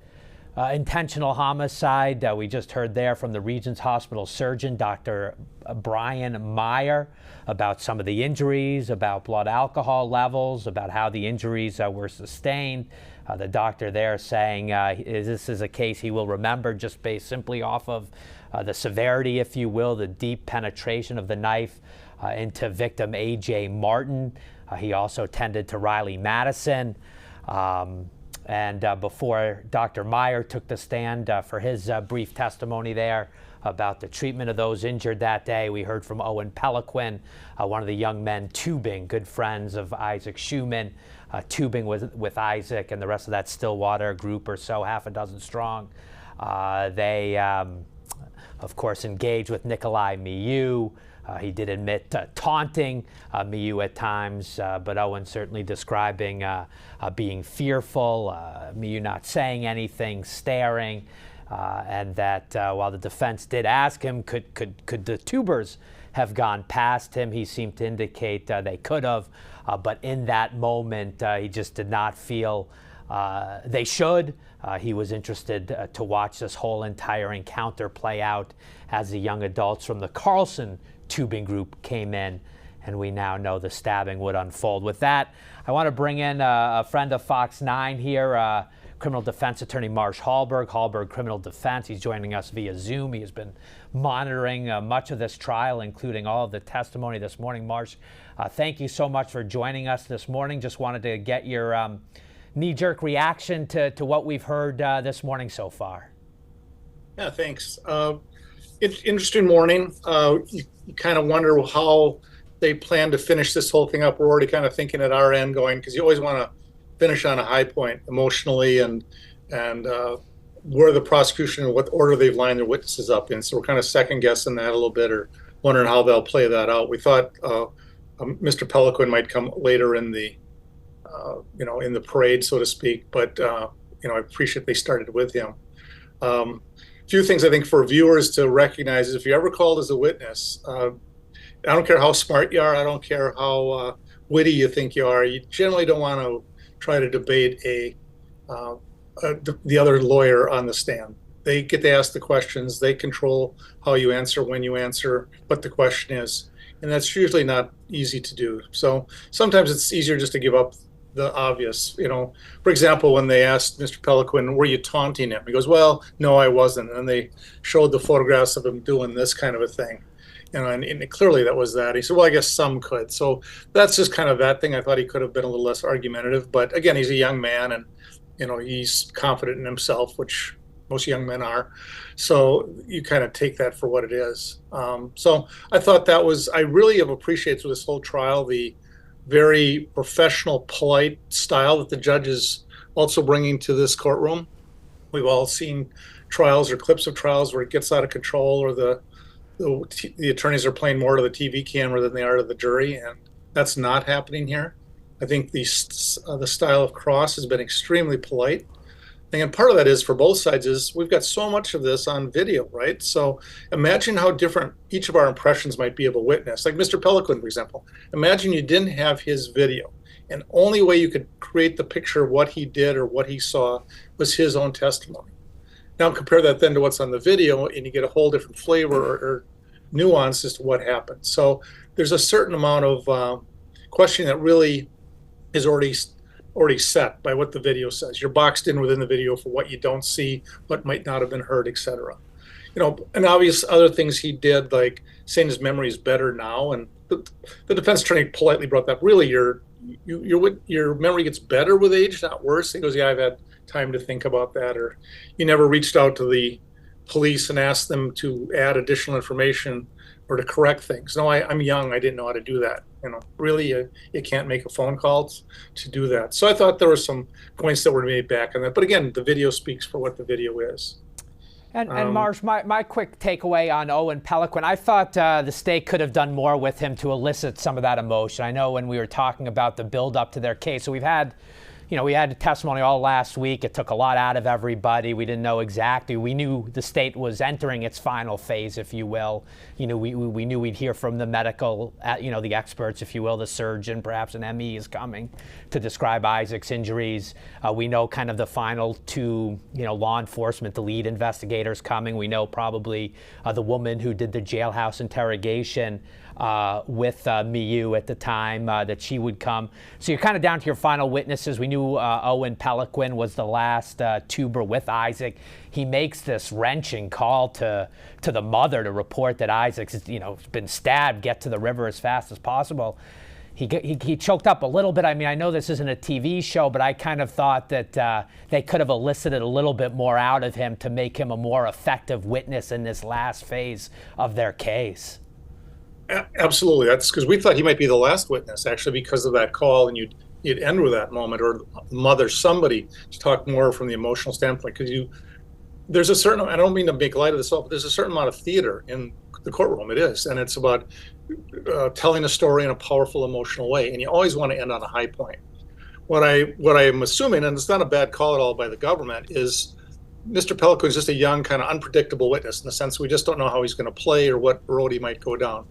intentional homicide. We just heard there from the Regents Hospital surgeon, Dr. Brian Meyer, about some of the injuries, about blood alcohol levels, about how the injuries were sustained. The doctor there saying this is a case he will remember just based simply off of the severity, if you will, the deep penetration of the knife into victim A.J. Martin. He also tended to Riley Madison. And before Dr. Meyer took the stand for his brief testimony there about the treatment of those injured that day, we heard from Owen Peliquin, one of the young men tubing, good friends of Isaac Schumann, tubing with Isaac and the rest of that Stillwater group or so, half a dozen strong. They of course, engaged with Nikolai Miu. He did admit taunting Miu at times, but Owen certainly describing being fearful, Miu not saying anything, staring, and that while the defense did ask him, could the tubers have gone past him, he seemed to indicate they could have, but in that moment, he just did not feel they should. He was interested to watch this whole entire encounter play out as the young adults from the Carlson tubing group came in, and we now know the stabbing would unfold. With that, I want to bring in a friend of Fox 9 here, criminal defense attorney Marsh Hallberg Criminal Defense. He's joining us via Zoom. He has been monitoring much of this trial, including all of the testimony this morning. Marsh, thank you so much for joining us this morning. Just wanted to get your knee-jerk reaction to what we've heard this morning so far. Yeah, thanks. It's an interesting morning. You kind of wonder how they plan to finish this whole thing up. We're already kind of thinking at our end going, because you always want to finish on a high point emotionally and where the prosecution and what order they've lined their witnesses up in. So we're kind of second guessing that a little bit or wondering how they'll play that out. We thought Mr. Peliquin might come later in the in the parade, so to speak, but I appreciate they started with him. Few things I think for viewers to recognize is if you're ever called as a witness, I don't care how smart you are, I don't care how witty you think you are, you generally don't want to try to debate the other lawyer on the stand. They get to ask the questions, they control how you answer, when you answer, what the question is, and that's usually not easy to do. So sometimes it's easier just to give up the obvious. For example, when they asked Mr. Peliquin, were you taunting him? He goes, well, no, I wasn't. And they showed the photographs of him doing this kind of a thing. And clearly that was that. He said, well, I guess some could. So that's just kind of that thing. I thought he could have been a little less argumentative. But again, he's a young man and, he's confident in himself, which most young men are. So you kind of take that for what it is. So I thought I really have appreciated through this whole trial the very professional, polite style that the judge is also bringing to this courtroom. We've all seen trials or clips of trials where it gets out of control or the attorneys are playing more to the TV camera than they are to the jury, and that's not happening here. I think the style of cross has been extremely polite. And part of that is for both sides is we've got so much of this on video, right? So imagine how different each of our impressions might be of a witness. Like Mr. Peliquin, for example. Imagine you didn't have his video, and only way you could create the picture of what he did or what he saw was his own testimony. Now compare that then to what's on the video, and you get a whole different flavor or nuance as to what happened. So there's a certain amount of questioning that really is already set by what the video says. You're boxed in within the video for what you don't see, what might not have been heard, etc. And obvious other things he did, like saying his memory is better now, and the defense attorney politely brought that up. Really, your memory gets better with age, not worse. He goes, yeah, I've had time to think about that. Or you never reached out to the police and asked them to add additional information or to correct things. No, I'm young, I didn't know how to do that. Really, you can't make a phone call to do that. So I thought there were some points that were made back on that. But again, the video speaks for what the video is. And Marsh, my quick takeaway on Owen Peliquin, I thought the state could have done more with him to elicit some of that emotion. I know when we were talking about the build up to their case, so we had testimony all last week. It took a lot out of everybody. We didn't know exactly. We knew the state was entering its final phase, if you will. We knew we'd hear from the medical, the experts, if you will, the surgeon, perhaps an ME is coming to describe Isaac's injuries. We know kind of the final two, law enforcement, the lead investigators coming. We know probably the woman who did the jailhouse interrogation with Miu at the time, that she would come. So you're kind of down to your final witnesses. We knew Owen Peliquin was the last tuber with Isaac. He makes this wrenching call to the mother to report that Isaac's been stabbed, get to the river as fast as possible. He choked up a little bit. I mean, I know this isn't a TV show, but I kind of thought that they could have elicited a little bit more out of him to make him a more effective witness in this last phase of their case. Absolutely. That's because we thought he might be the last witness, actually, because of that call, and you'd end with that moment, or mother, somebody to talk more from the emotional standpoint, because there's a certain, I don't mean to make light of this, but there's a certain amount of theater in the courtroom. It is, and it's about telling a story in a powerful, emotional way, and you always want to end on a high point. What I'm assuming, and it's not a bad call at all by the government, is Mr. Pelican is just a young, kind of unpredictable witness in the sense we just don't know how he's going to play or what road he might go down.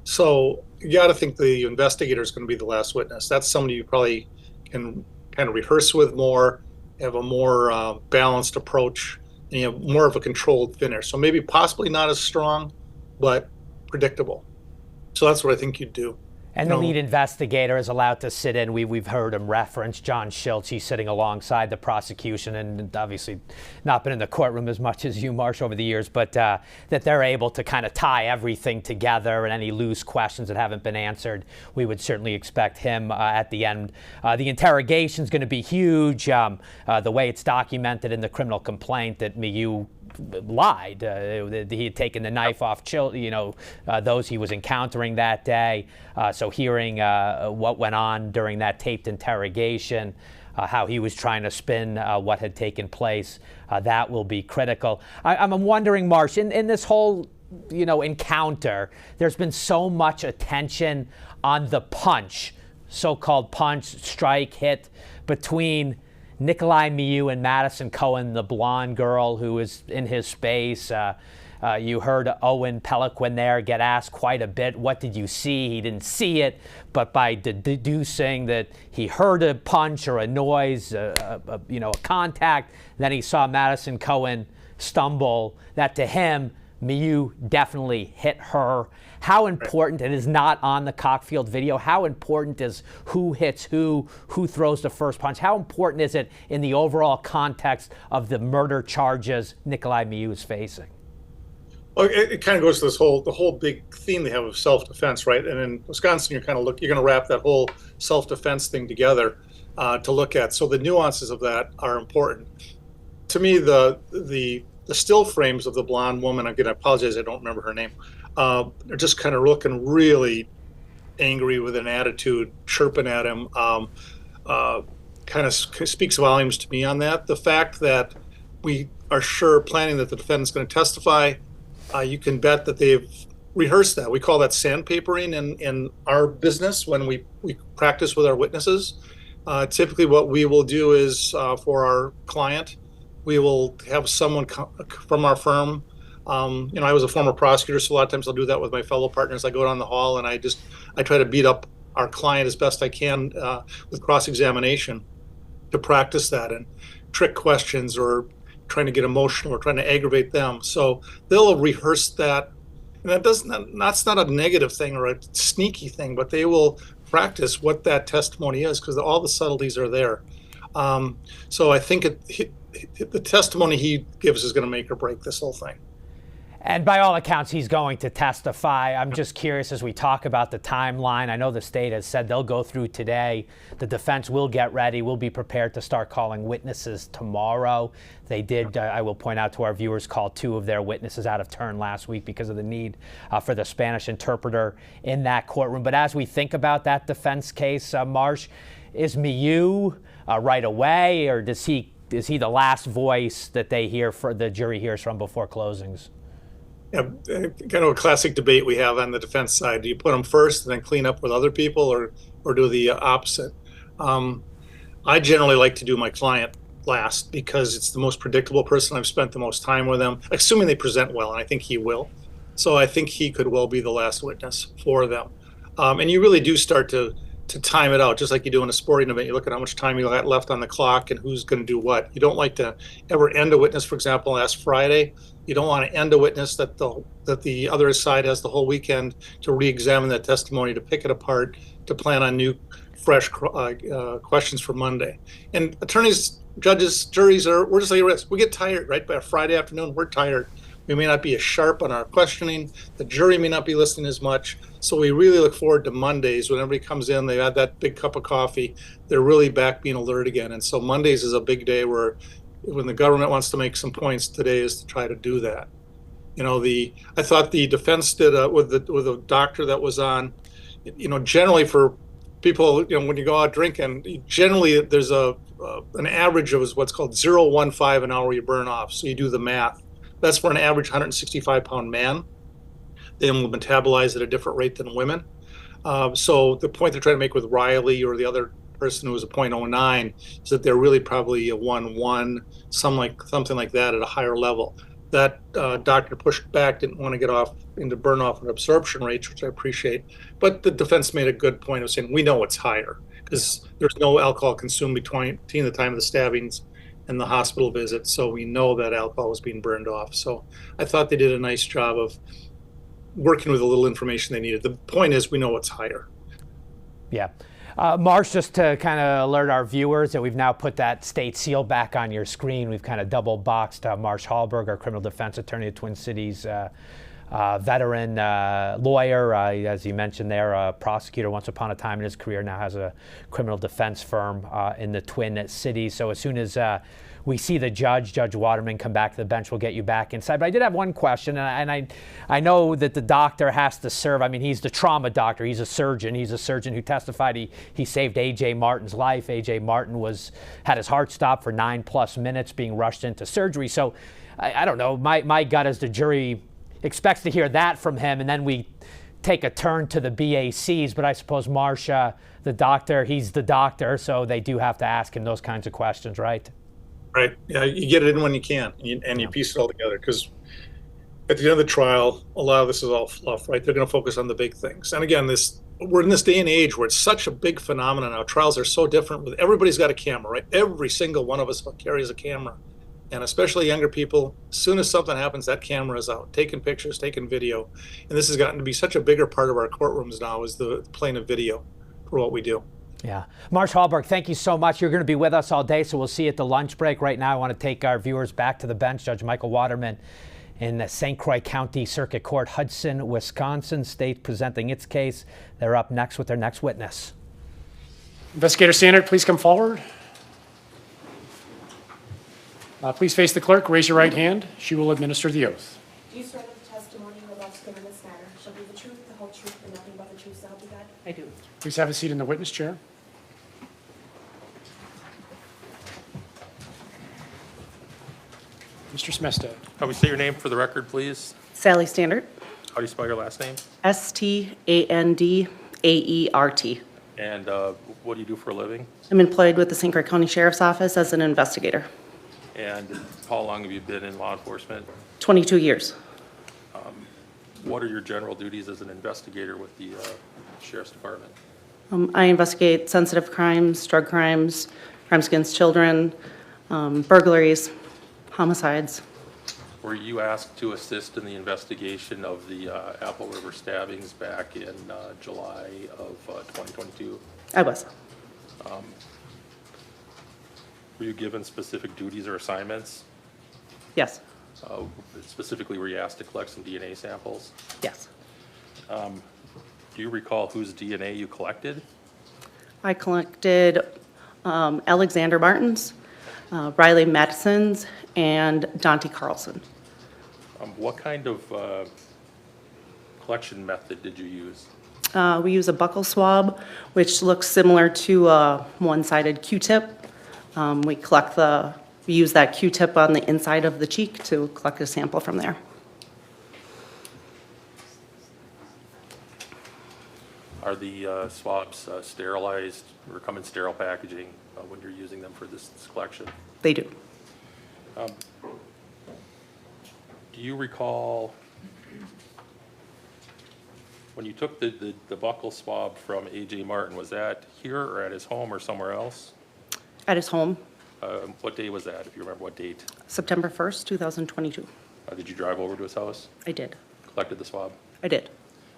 So you got to think the investigator is going to be the last witness. That's somebody you probably can kind of rehearse with more, have a more balanced approach, and you have more of a controlled finish. So maybe possibly not as strong, but predictable. So that's what I think you'd do. And the lead investigator is allowed to sit in. We've heard him reference John Schultz. He's sitting alongside the prosecution, and obviously not been in the courtroom as much as you, Marsh, over the years, but that they're able to kind of tie everything together, and any loose questions that haven't been answered, we would certainly expect him at the end. The interrogation is going to be huge. The way it's documented in the criminal complaint that Miu lied. He had taken the knife off those he was encountering that day. So hearing what went on during that taped interrogation, how he was trying to spin what had taken place, that will be critical. I'm wondering, Marsh, in this whole encounter, there's been so much attention on the punch, so-called punch, strike, hit between Nikolai Miu and Madison Cohen, the blonde girl who was in his space. You heard Owen Pelican there get asked quite a bit, what did you see? He didn't see it, but by deducing that he heard a punch or a noise, a contact, then he saw Madison Cohen stumble, that to him, Miu definitely hit her. How important, it is not on the Cockfield video, how important is who hits who throws the first punch? How important is it in the overall context of the murder charges Nikolai Miu is facing? Well, it kind of goes to the whole big theme they have of self-defense, right? And in Wisconsin, you're going to wrap that whole self-defense thing together to look at. So the nuances of that are important. To me, the still frames of the blonde woman, again, I apologize, I don't remember her name, they're just kind of looking really angry with an attitude, chirping at him, kind of speaks volumes to me on that. The fact that we are planning that the defendant's going to testify, you can bet that they've rehearsed that. We call that sandpapering in our business when we practice with our witnesses. Typically what we will do is for our client, we will have someone from our firm. I was a former prosecutor, so a lot of times I'll do that with my fellow partners. I go down the hall and I try to beat up our client as best I can with cross-examination to practice that and trick questions or trying to get emotional or trying to aggravate them. So they'll rehearse that. And that's not a negative thing or a sneaky thing, but they will practice what that testimony is because all the subtleties are there. So I think the testimony he gives is going to make or break this whole thing. And by all accounts, he's going to testify. I'm just curious as we talk about the timeline. I know the state has said they'll go through today. The defense will get ready. We'll be prepared to start calling witnesses tomorrow. They did, I will point out to our viewers, call 2 of their witnesses out of turn last week because of the need for the Spanish interpreter in that courtroom. But as we think about that defense case, Marsh, is Miu right away, or is he the last voice that they hear, for the jury hears from before closings? Yeah, kind of a classic debate we have on the defense side. Do you put them first and then clean up with other people, or do the opposite? I generally like to do my client last because it's the most predictable person. I've spent the most time with them, assuming they present well, and I think he will. So I think he could well be the last witness for them. And you really do start to time it out, just like you do in a sporting event. You look at how much time you got left on the clock and who's going to do what. You don't like to ever end a witness, for example, last Friday. You don't want to end a witness that the other side has the whole weekend to re-examine that testimony, to pick it apart, to plan on new, fresh questions for Monday. And attorneys, judges, juries, we're just like risk. We get tired, right? By a Friday afternoon, we're tired. We may not be as sharp on our questioning. The jury may not be listening as much. So we really look forward to Mondays when everybody comes in, they had that big cup of coffee, they're really back being alert again. And so Mondays is a big day where when the government wants to make some points, today is to try to do that. I thought the defense did with the doctor that was on, generally for people, when you go out drinking, generally there's a an average of what's called 0.15 an hour you burn off. So you do the math. That's for an average 165-pound man. They will metabolize at a different rate than women. So the point they're trying to make with Riley or the other person who was a 0.09 is that they're really probably a 1.1, something like that at a higher level. That doctor pushed back, didn't want to get off into burn off and absorption rates, which I appreciate. But the defense made a good point of saying we know it's higher because there's no alcohol consumed between the time of the stabbings and the hospital visit. So we know that alcohol was being burned off. So I thought they did a nice job of working with the little information they needed. The point is we know it's higher. Yeah. Marsh, just to kind of alert our viewers that we've now put that state seal back on your screen. We've kind of double boxed Marsh Hallberg, our criminal defense attorney at Twin Cities, veteran lawyer, as you mentioned there, a prosecutor once upon a time in his career, now has a criminal defense firm in the Twin Cities. So as soon as we see the Judge Waterman, come back to the bench, we'll get you back inside. But I did have one question, and I know that the doctor has to serve. I mean, he's the trauma doctor. He's a surgeon. He's a surgeon who testified he saved A.J. Martin's life. A.J. Martin had his heart stopped for 9+ minutes, being rushed into surgery. So I don't know. My gut is the jury expects to hear that from him, and then we take a turn to the BACs. But I suppose Marsha, the doctor, he's the doctor, so they do have to ask him those kinds of questions, right? Right. Yeah, you get it in when you can, and you piece it all together. Because at the end of the trial, a lot of this is all fluff, right? They're going to focus on the big things. And again, we're in this day and age where it's such a big phenomenon now. Trials are so different. Everybody's got a camera, right? Every single one of us carries a camera. And especially younger people, as soon as something happens, that camera is out, taking pictures, taking video. And this has gotten to be such a bigger part of our courtrooms now, is the playing of video for what we do. Yeah. Marsh Hallberg, thank you so much. You're going to be with us all day, so we'll see you at the lunch break. Right now, I want to take our viewers back to the bench. Judge Michael Waterman in the St. Croix County Circuit Court, Hudson, Wisconsin. State presenting its case. They're up next with their next witness. Investigator Standard, please come forward. Please face the clerk, raise your right hand. She will administer the oath. Do you swear that the testimony you are about to give in this matter shall be the truth, the whole truth, and nothing but the truth, so help you God? I do. Please have a seat in the witness chair. Mr. Smestad. How we say your name for the record, please? Sally Standard. How do you spell your last name? Standaert. And what do you do for a living? I'm employed with the St. Croix County Sheriff's Office as an investigator. And how long have you been in law enforcement? 22 years. What are your general duties as an investigator with the Sheriff's Department? I investigate sensitive crimes, drug crimes, crimes against children, burglaries, homicides. Were you asked to assist in the investigation of the Apple River stabbings back in July of 2022? I was. Were you given specific duties or assignments? Yes. Specifically, were you asked to collect some DNA samples? Yes. Do you recall whose DNA you collected? I collected Alexander Martin's, Riley Madison's, and Dante Carlson. What kind of collection method did you use? We use a buccal swab, which looks similar to a one-sided Q-tip. We use that Q-tip on the inside of the cheek to collect a sample from there. Are the swabs sterilized or come in sterile packaging when you're using them for this collection? They do. Do you recall when you took the buccal swab from A.J. Martin, was that here or at his home or somewhere else? At his home. What day was that, if you remember what date? September 1st, 2022. Did you drive over to his house? I did. Collected the swab? I did.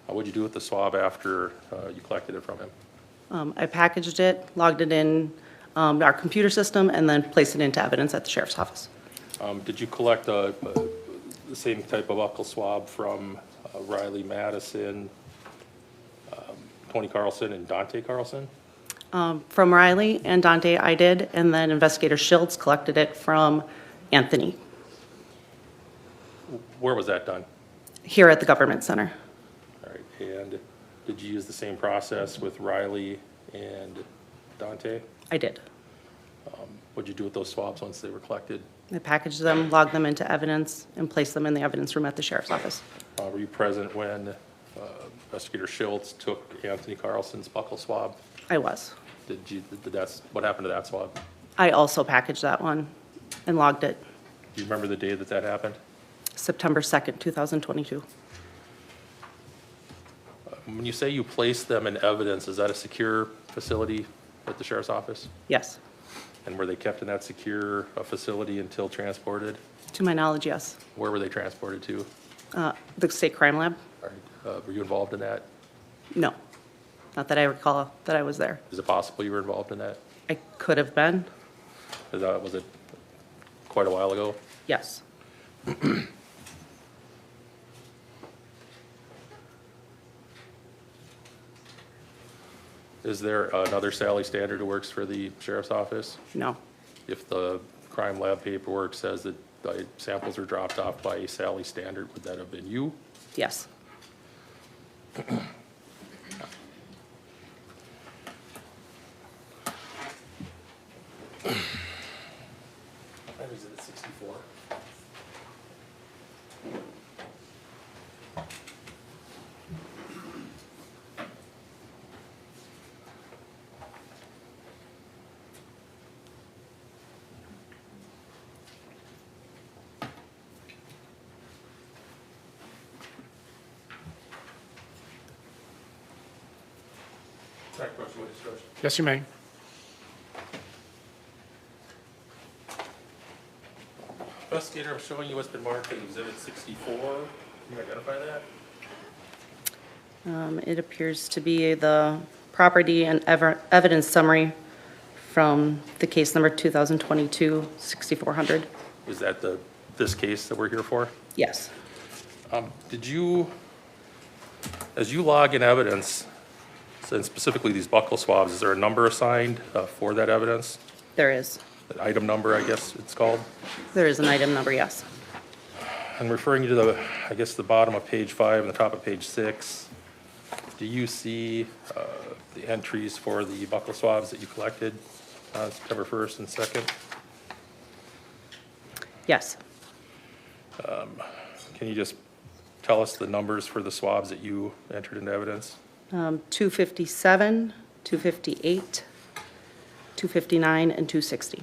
What did you do with the swab after you collected it from him? I packaged it, logged it in our computer system, and then placed it into evidence at the sheriff's office. Did you collect the same type of buccal swab from Riley Madison, Tony Carlson, and Dante Carlson? From Riley and Dante, I did, and then Investigator Schultz collected it from Anthony. Where was that done? Here at the Government Center. All right, and did you use the same process with Riley and Dante? I did. What'd you do with those swabs once they were collected? I packaged them, logged them into evidence, and placed them in the evidence room at the sheriff's office. Were you present when Investigator Schultz took Anthony Carlson's buccal swab? I was. What happened to that swab? I also packaged that one and logged it. Do you remember the day that happened? September 2nd, 2022. When you say you placed them in evidence, is that a secure facility at the sheriff's office? Yes. And were they kept in that secure facility until transported? To my knowledge, yes. Where were they transported to? The state crime lab? Were you involved in that? No. Not that I recall that I was there. Is it possible you were involved in that? I could have been. Was it quite a while ago? Yes. Is there another Sally Standard who works for the sheriff's office? No. If the crime lab paperwork says that the samples were dropped off by Sally Standard, would that have been you? Yes. What is it at 64? Sorry, question, what is yours? Yes, you may. Investigator, I'm showing you what's been marked as Exhibit 64. Can you identify that? It appears to be the property and evidence summary from the case number 2022-6400. Is that this case that we're here for? Yes. Did you, as you log in evidence, and specifically these buccal swabs, is there a number assigned for that evidence? There is. An item number, I guess it's called? There is an item number, yes. I'm referring you to the, I guess, the bottom of page 5 and the top of page 6. Do you see the entries for the buccal swabs that you collected on September 1st and 2nd? Yes. Can you just tell us the numbers for the swabs that you entered into evidence? 257, 258, 259, and 260.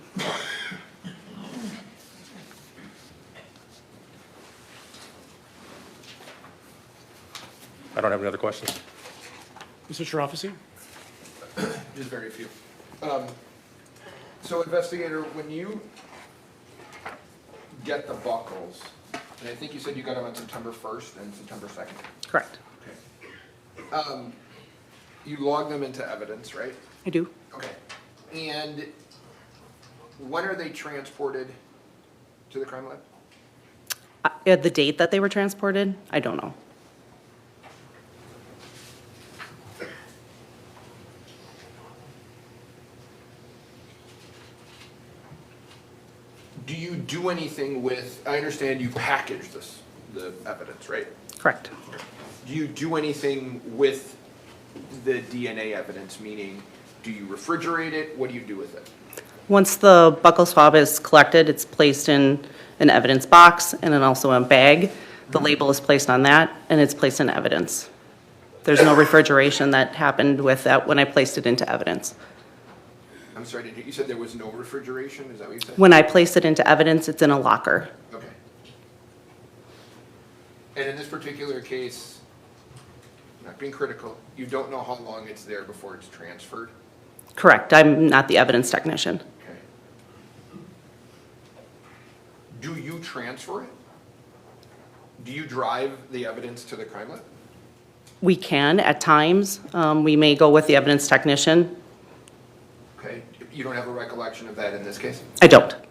I don't have any other questions. Mr. Shirofisi? Just very few. So investigator, when you get the buckles, and I think you said you got them on September 1st and September 2nd? Correct. Okay. You log them into evidence, right? I do. Okay. And when are they transported to the crime lab? The date that they were transported, I don't know. Do you do anything with, I understand you package this, the evidence, right? Correct. Do you do anything with the DNA evidence, meaning do you refrigerate it? What do you do with it? Once the buccal swab is collected, it's placed in an evidence box and then also a bag. The label is placed on that, and it's placed in evidence. There's no refrigeration that happened with that when I placed it into evidence. I'm sorry, you said there was no refrigeration? Is that what you said? When I place it into evidence, it's in a locker. Okay. And in this particular case, not being critical, you don't know how long it's there before it's transferred? Correct. I'm not the evidence technician. Okay. Do you transfer it? Do you drive the evidence to the crime lab? We can at times. We may go with the evidence technician. Okay. You don't have a recollection of that in this case? I don't. Okay.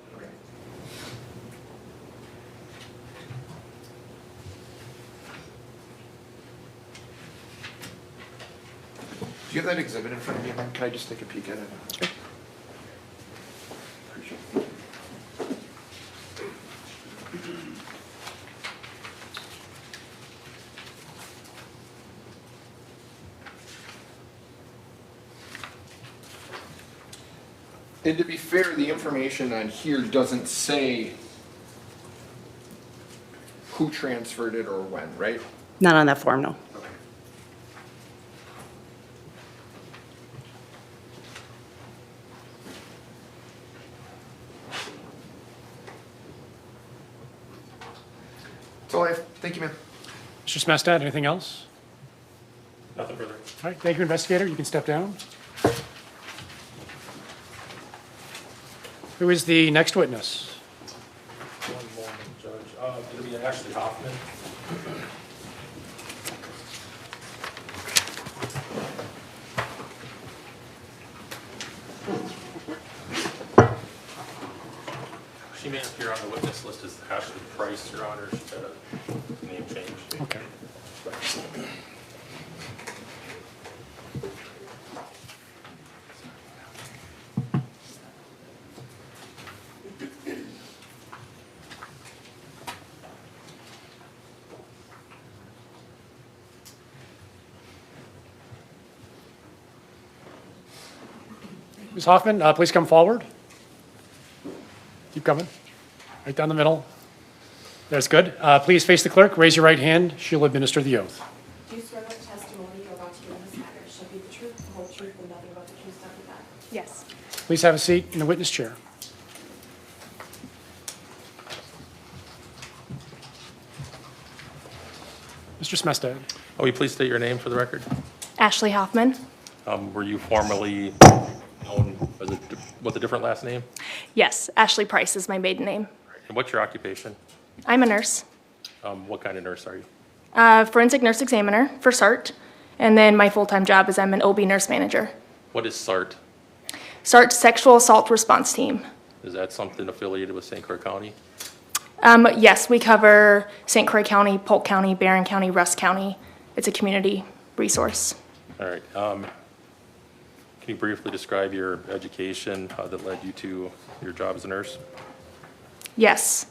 Do you have that exhibit in front of you? Can I just take a peek at it? Sure. Appreciate it. And to be fair, the information on here doesn't say who transferred it or when, right? Not on that form, no. That's all I have. Thank you, man. Mr. Smestad, anything else? Nothing further. All right, thank you, investigator. You can step down. Who is the next witness? One moment, Judge. It'll be Ashley Hoffman. She may appear on the witness list as Ashley Price, Your Honor. She's had a name change. Okay. Ms. Hoffman, please come forward. Keep coming. Right down the middle. That's good. Please face the clerk, raise your right hand. She'll administer the oath. Do you swear that the testimony you're about to give in this matter shall be the truth, the whole truth, and nothing but the truth, so help you God? Yes. Please have a seat in the witness chair. Mr. Smestad. Will you please state your name for the record? Ashley Hoffman. Were you formerly known as with a different last name? Yes, Ashley Price is my maiden name. And what's your occupation? I'm a nurse, What kind of nurse are you? forensic nurse examiner for SART, and then my full-time job is I'm an OB nurse manager. What is SART? SART Sexual Assault Response Team. Is that something affiliated with St. Croix County? Yes, we cover St. Croix County, Polk County, Barron County, Rusk County. It's a community resource. All right. Can you briefly describe your education that led you to your job as a nurse? Yes.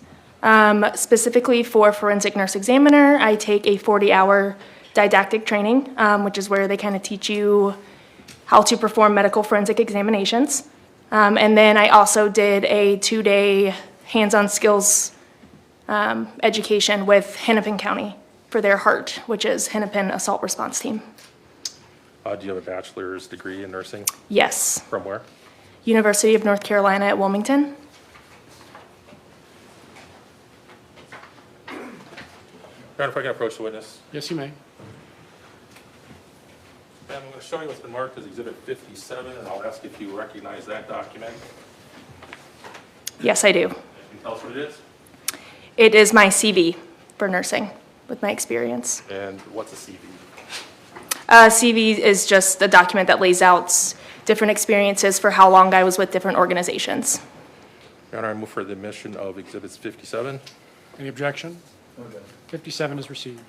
Specifically for forensic nurse examiner, I take a 40-hour didactic training, which is where they kind of teach you how to perform medical forensic examinations. And then I also did a 2-day hands-on skills education with Hennepin County for their HART, which is Hennepin Assault Response Team. Do you have a bachelor's degree in nursing? Yes. From where? University of North Carolina at Wilmington. Your Honor, if I can approach the witness. Yes, you may. Ma'am, I'm going to show you what's been marked as Exhibit 57, and I'll ask if you recognize that document. Yes, I do. You can tell us what it is? It is my CV for nursing with my experience. And what's a CV? CV is just a document that lays out different experiences for how long I was with different organizations. Your Honor, I move for the admission of Exhibits 57. Any objection? Okay. 57 is received.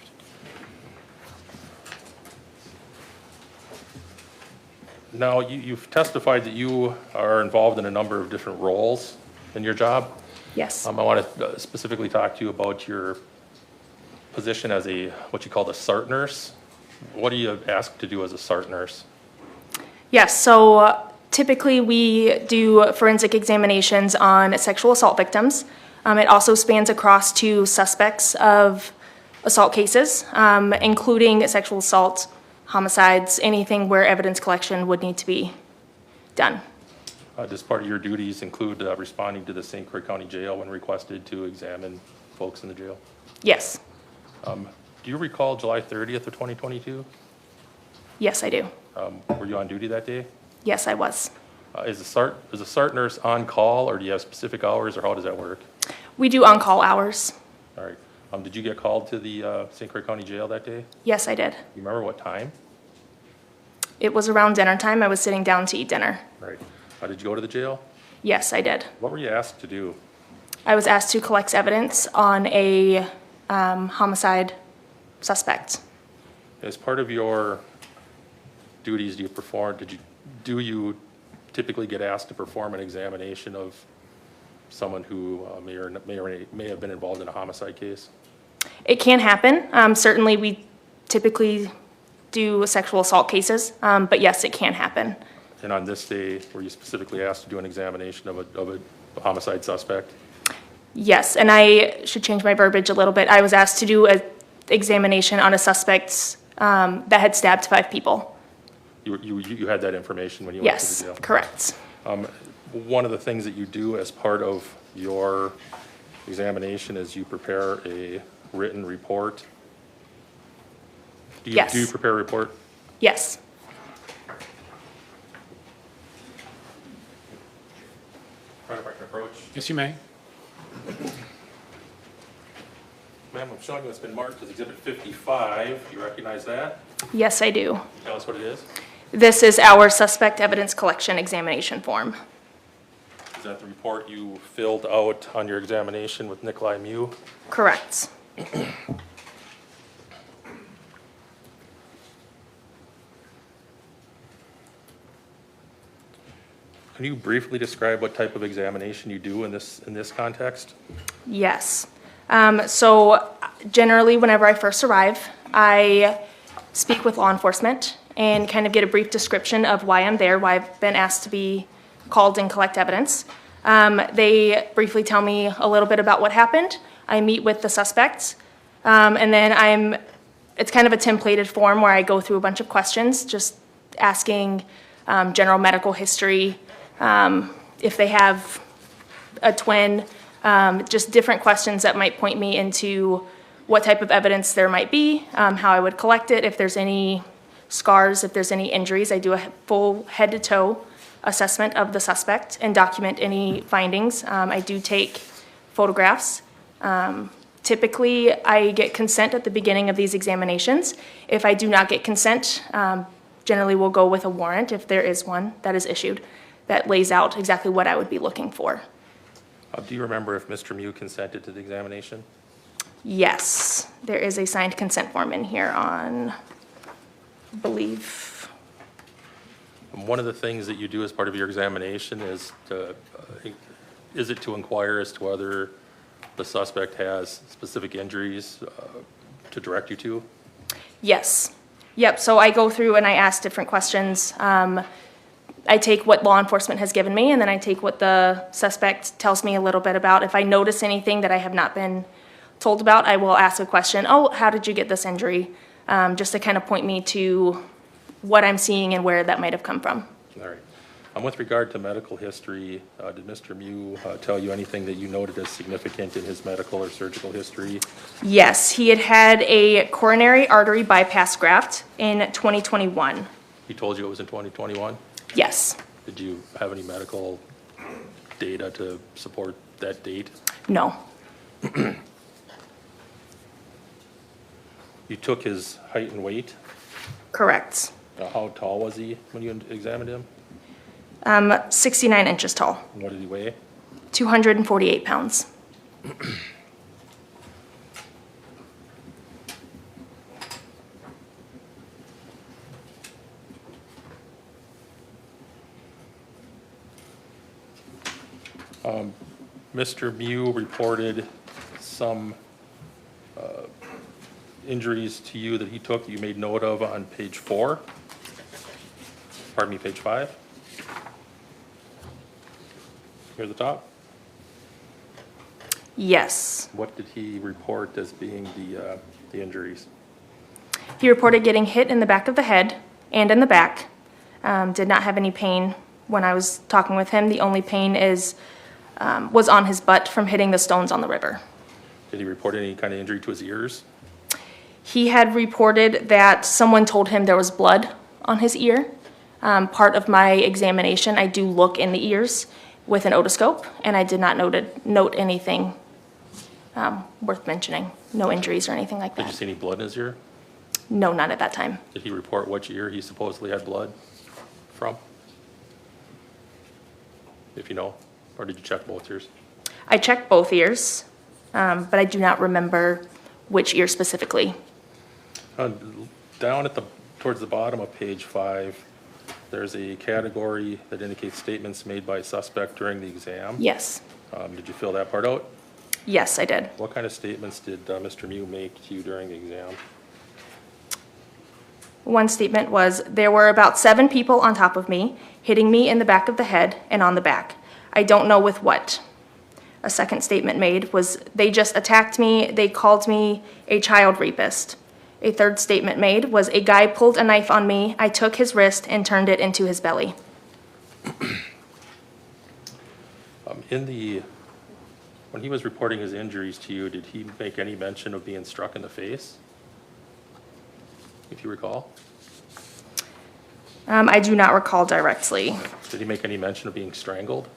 Now, you've testified that you are involved in a number of different roles in your job. Yes. I want to specifically talk to you about your position as what you call the SART nurse. What are you asked to do as a SART nurse? Yes, so typically we do forensic examinations on sexual assault victims. It also spans across to suspects of assault cases, including sexual assault, homicides, anything where evidence collection would need to be done. Does part of your duties include responding to the St. Croix County Jail when requested to examine folks in the jail? Yes. Do you recall July 30th of 2022? Yes, I do. Were you on duty that day? Yes, I was. Is a SART nurse on call, or do you have specific hours, or how does that work? We do on-call hours. All right. Did you get called to the St. Croix County Jail that day? Yes, I did. You remember what time? It was around dinner time. I was sitting down to eat dinner. All right. Did you go to the jail? Yes, I did. What were you asked to do? I was asked to collect evidence on a homicide suspect. As part of your duties do you typically get asked to perform an examination of someone who may have been involved in a homicide case? It can happen. Certainly we typically do sexual assault cases, but yes, it can happen. And on this day, were you specifically asked to do an examination of a homicide suspect? Yes, and I should change my verbiage a little bit. I was asked to do an examination on a suspect that had stabbed 5 people. You had that information when you went to the jail? Yes, correct. One of the things that you do as part of your examination is you prepare a written report. Yes. Do you prepare a report? Yes. Right, if I can approach. Yes, you may. Ma'am, I'm showing you it's been marked as Exhibit 55. Do you recognize that? Yes, I do. Tell us what it is. This is our suspect evidence collection examination form. Is that the report you filled out on your examination with Nikolai Mew? Correct. Can you briefly describe what type of examination you do in this context? Yes. So generally, whenever I first arrive, I speak with law enforcement and kind of get a brief description of why I'm there, why I've been asked to be called and collect evidence. They briefly tell me a little bit about what happened. I meet with the suspects, and then it's kind of a templated form where I go through a bunch of questions, just asking general medical history, if they have a twin, just different questions that might point me into what type of evidence there might be, how I would collect it, if there's any scars, if there's any injuries. I do a full head-to-toe assessment of the suspect and document any findings. I do take photographs. Typically, I get consent at the beginning of these examinations. If I do not get consent, generally we'll go with a warrant if there is one that is issued that lays out exactly what I would be looking for. Do you remember if Mr. Mew consented to the examination? Yes, there is a signed consent form in here on, I believe. One of the things that you do as part of your examination is to inquire as to whether the suspect has specific injuries to direct you to? Yes. Yep, so I go through and I ask different questions. I take what law enforcement has given me, and then I take what the suspect tells me a little bit about. If I notice anything that I have not been told about, I will ask a question. Oh, how did you get this injury? Just to kind of point me to what I'm seeing and where that might have come from. All right. With regard to medical history, did Mr. Mew tell you anything that you noted as significant in his medical or surgical history? Yes, he had a coronary artery bypass graft in 2021. He told you it was in 2021? Yes. Did you have any medical data to support that date? No. You took his height and weight? Correct. How tall was he when you examined him? 69 inches tall. And what did he weigh? 248 pounds. Mr. Mew reported some injuries to you that he took that you made note of on page 4. Pardon me, page 5. Here at the top. Yes. What did he report as being the injuries? He reported getting hit in the back of the head and in the back. Did not have any pain when I was talking with him. The only pain was on his butt from hitting the stones on the river. Did he report any kind of injury to his ears? He had reported that someone told him there was blood on his ear. Part of my examination, I do look in the ears with an otoscope, and I did not note anything worth mentioning. No injuries or anything like that. Did you see any blood in his ear? No, not at that time. Did he report which ear he supposedly had blood from? If you know, or did you check both ears? I checked both ears, but I do not remember which ear specifically. Down at towards the bottom of page 5, there's a category that indicates statements made by a suspect during the exam. Yes. Did you fill that part out? Yes, I did. What kind of statements did Mr. Mew make to you during the exam? One statement was, there were about 7 people on top of me, hitting me in the back of the head and on the back. I don't know with what. A second statement made was, they just attacked me, they called me a child rapist. A third statement made was, a guy pulled a knife on me, I took his wrist and turned it into his belly. When he was reporting his injuries to you, did he make any mention of being struck in the face? If you recall? I do not recall directly. Did he make any mention of being strangled?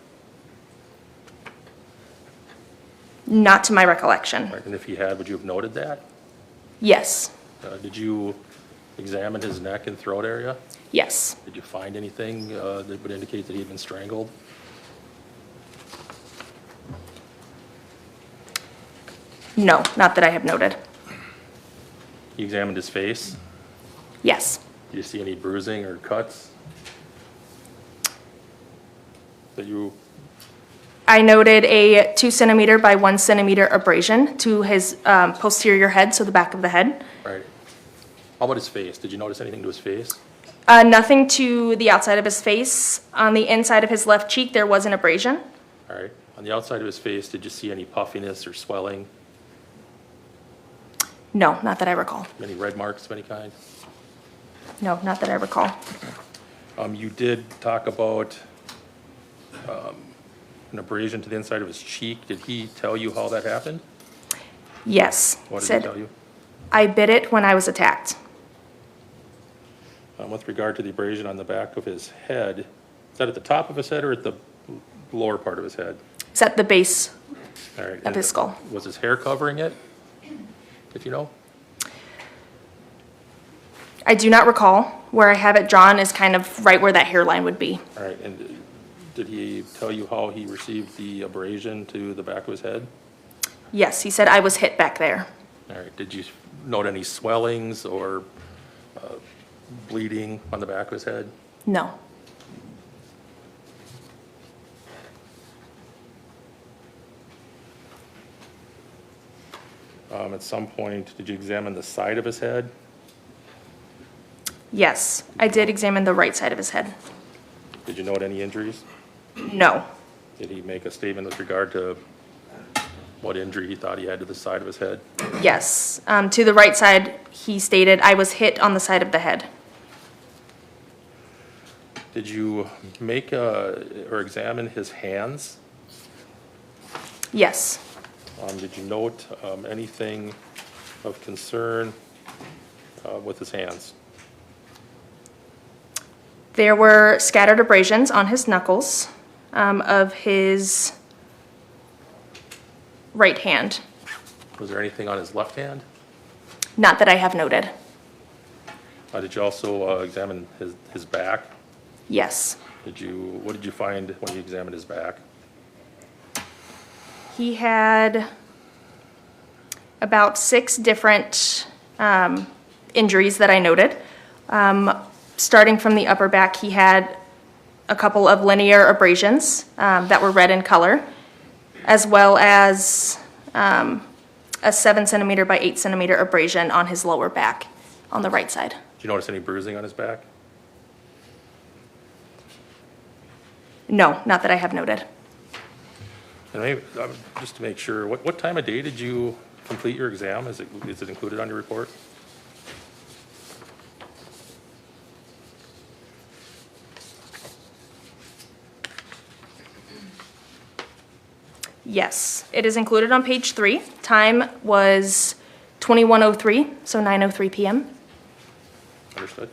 Not to my recollection. Right, and if he had, would you have noted that? Yes. Did you examine his neck and throat area? Yes. Did you find anything that would indicate that he had been strangled? No, not that I have noted. You examined his face? Yes. Did you see any bruising or cuts? That you... I noted a 2 centimeter by 1 centimeter abrasion to his posterior head, so the back of the head. Right. How about his face? Did you notice anything to his face? Nothing to the outside of his face. On the inside of his left cheek, there was an abrasion. All right. On the outside of his face, did you see any puffiness or swelling? No, not that I recall. Any red marks of any kind? No, not that I recall. You did talk about an abrasion to the inside of his cheek. Did he tell you how that happened? Yes. What did Said, he tell you? I bit it when I was attacked. With regard to the abrasion on the back of his head, is that at the top of his head or at the lower part of his head? It's at the base All right. of his skull. Was his hair covering it, if you know? I do not recall. Where I have it drawn is kind of right where that hairline would be. All right. And did he tell you how he received the abrasion to the back of his head? Yes, he said I was hit back there. All right. Did you note any swellings or bleeding on the back of his head? No. At some point, did you examine the side of his head? Yes, I did examine the right side of his head. Did you note any injuries? No. Did he make a statement with regard to what injury he thought he had to the side of his head? Yes. To the right side, he stated, I was hit on the side of the head. Did you make or examine his hands? Yes. Did you note anything of concern with his hands? There were scattered abrasions on his knuckles of his right hand. Was there anything on his left hand? Not that I have noted. Did you also examine his back? Yes. What did you find when you examined his back? He had about 6 different injuries that I noted. Starting from the upper back, he had a couple of linear abrasions that were red in color, as well as a 7 centimeter by 8 centimeter abrasion on his lower back on the right side. Did you notice any bruising on his back? No, not that I have noted. And maybe, just to make sure, what time of day did you complete your exam? Is it included on your report? Yes, it is included on page 3. Time was 21:03, so 9:03 p.m. Understood.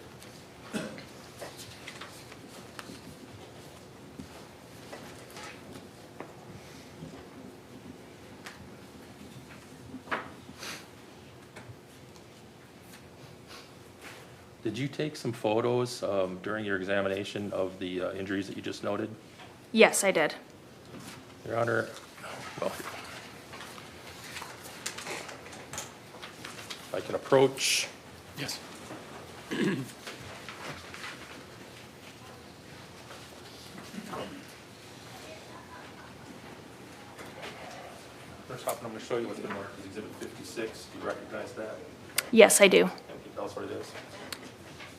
Did you take some photos during your examination of the injuries that you just noted? Yes, I did. Your Honor, well, I can approach. Yes. First off, I'm going to show you what's been marked as Exhibit 56. Do you recognize that? Yes, I do. Can you tell us what it is?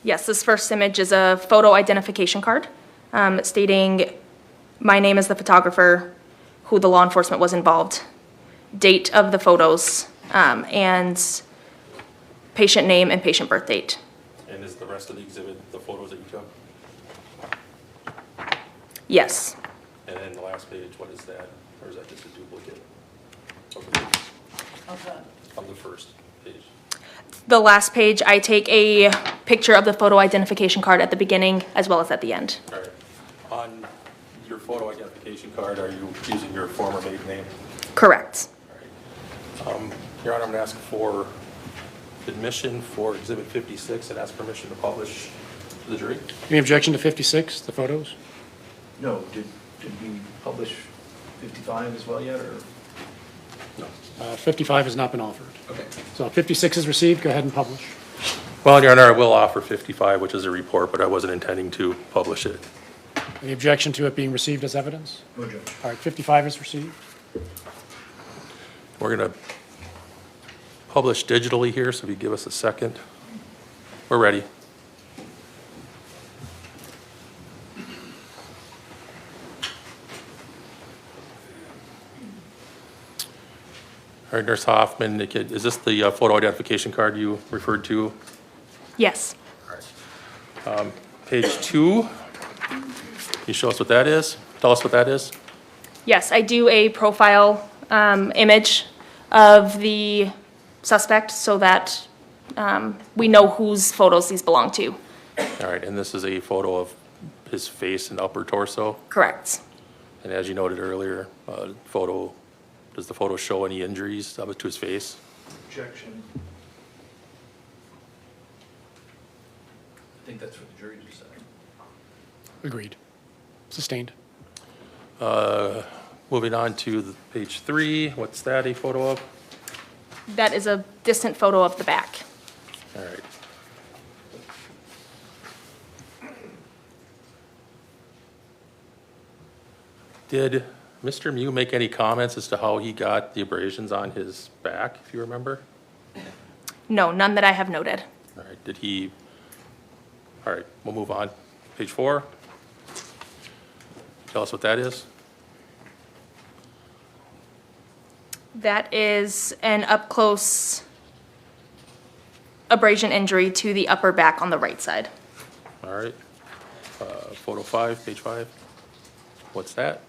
Yes, this first image is a photo identification card stating my name as the photographer, who the law enforcement was involved, date of the photos, and patient name and patient birth date. And is the rest of the exhibit the photos that you took? Yes. And then the last page, what is that? Or is that just a duplicate of the page? Of the first page? The last page, I take a picture of the photo identification card at the beginning as well as at the end. All right. On your photo identification card, are you using your former maiden name? Correct. Your Honor, I'm going to ask for admission for Exhibit 56 and ask permission to publish to the jury. Any objection to 56, the photos? No, did we publish 55 as well yet, or? No. 55 has not been offered. Okay. So 56 is received, go ahead and publish. Well, Your Honor, I will offer 55, which is a report, but I wasn't intending to publish it. Any objection to it being received as evidence? No objection. All right, 55 is received. We're going to publish digitally here, so if you give us a second. We're ready. All right, Nurse Hoffman, is this the photo identification card you referred to? Yes. Page 2. Can you show us what that is? Tell us what that is. Yes, I do a profile image of the suspect so that we know whose photos these belong to. All right, and this is a photo of his face and upper torso? Correct. And as you noted earlier, does the photo show any injuries to his face? Objection. I think that's what the jury just said. Agreed. Sustained. Moving on to page 3, what's that a photo of? That is a distant photo of the back. All right. Did Mr. Mew make any comments as to how he got the abrasions on his back, if you remember? No, none that I have noted. All right, all right, we'll move on. Page 4. Tell us what that is. That is an up-close abrasion injury to the upper back on the right side. All right. Photo 5, page 5. What's that?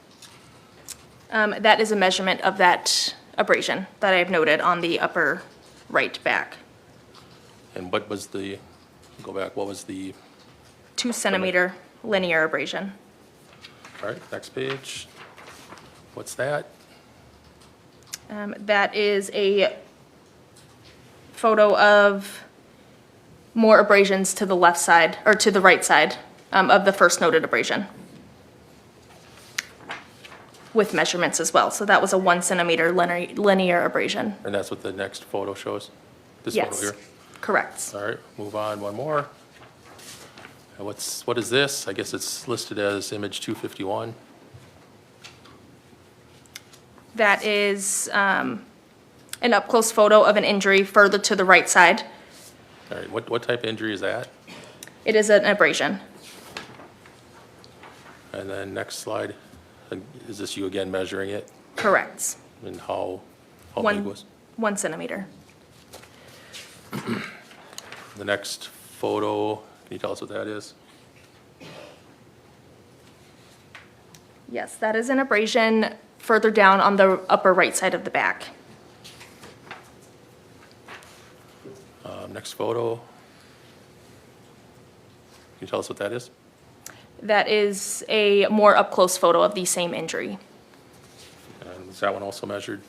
That is a measurement of that abrasion that I have noted on the upper right back. And what was the, go back, what was the, 2 centimeter linear abrasion. all right, next page. What's that? That is a photo of more abrasions to the left side, or to the right side of the first noted abrasion, with measurements as well. So that was a 1 centimeter linear abrasion. And that's what the next photo shows? This Yes, photo here? correct. All right, move on, one more. And what is this? I guess it's listed as image 251. That is an up-close photo of an injury further to the right side. All right, what type of injury is that? It is an abrasion. And then next slide, is this you again measuring it? Correct. And how big was? 1 centimeter. The next photo, can you tell us what that is? Yes, that is an abrasion further down on the upper right side of the back. Next photo. Can you tell us what that is? That is a more up-close photo of the same injury. And is that one also measured?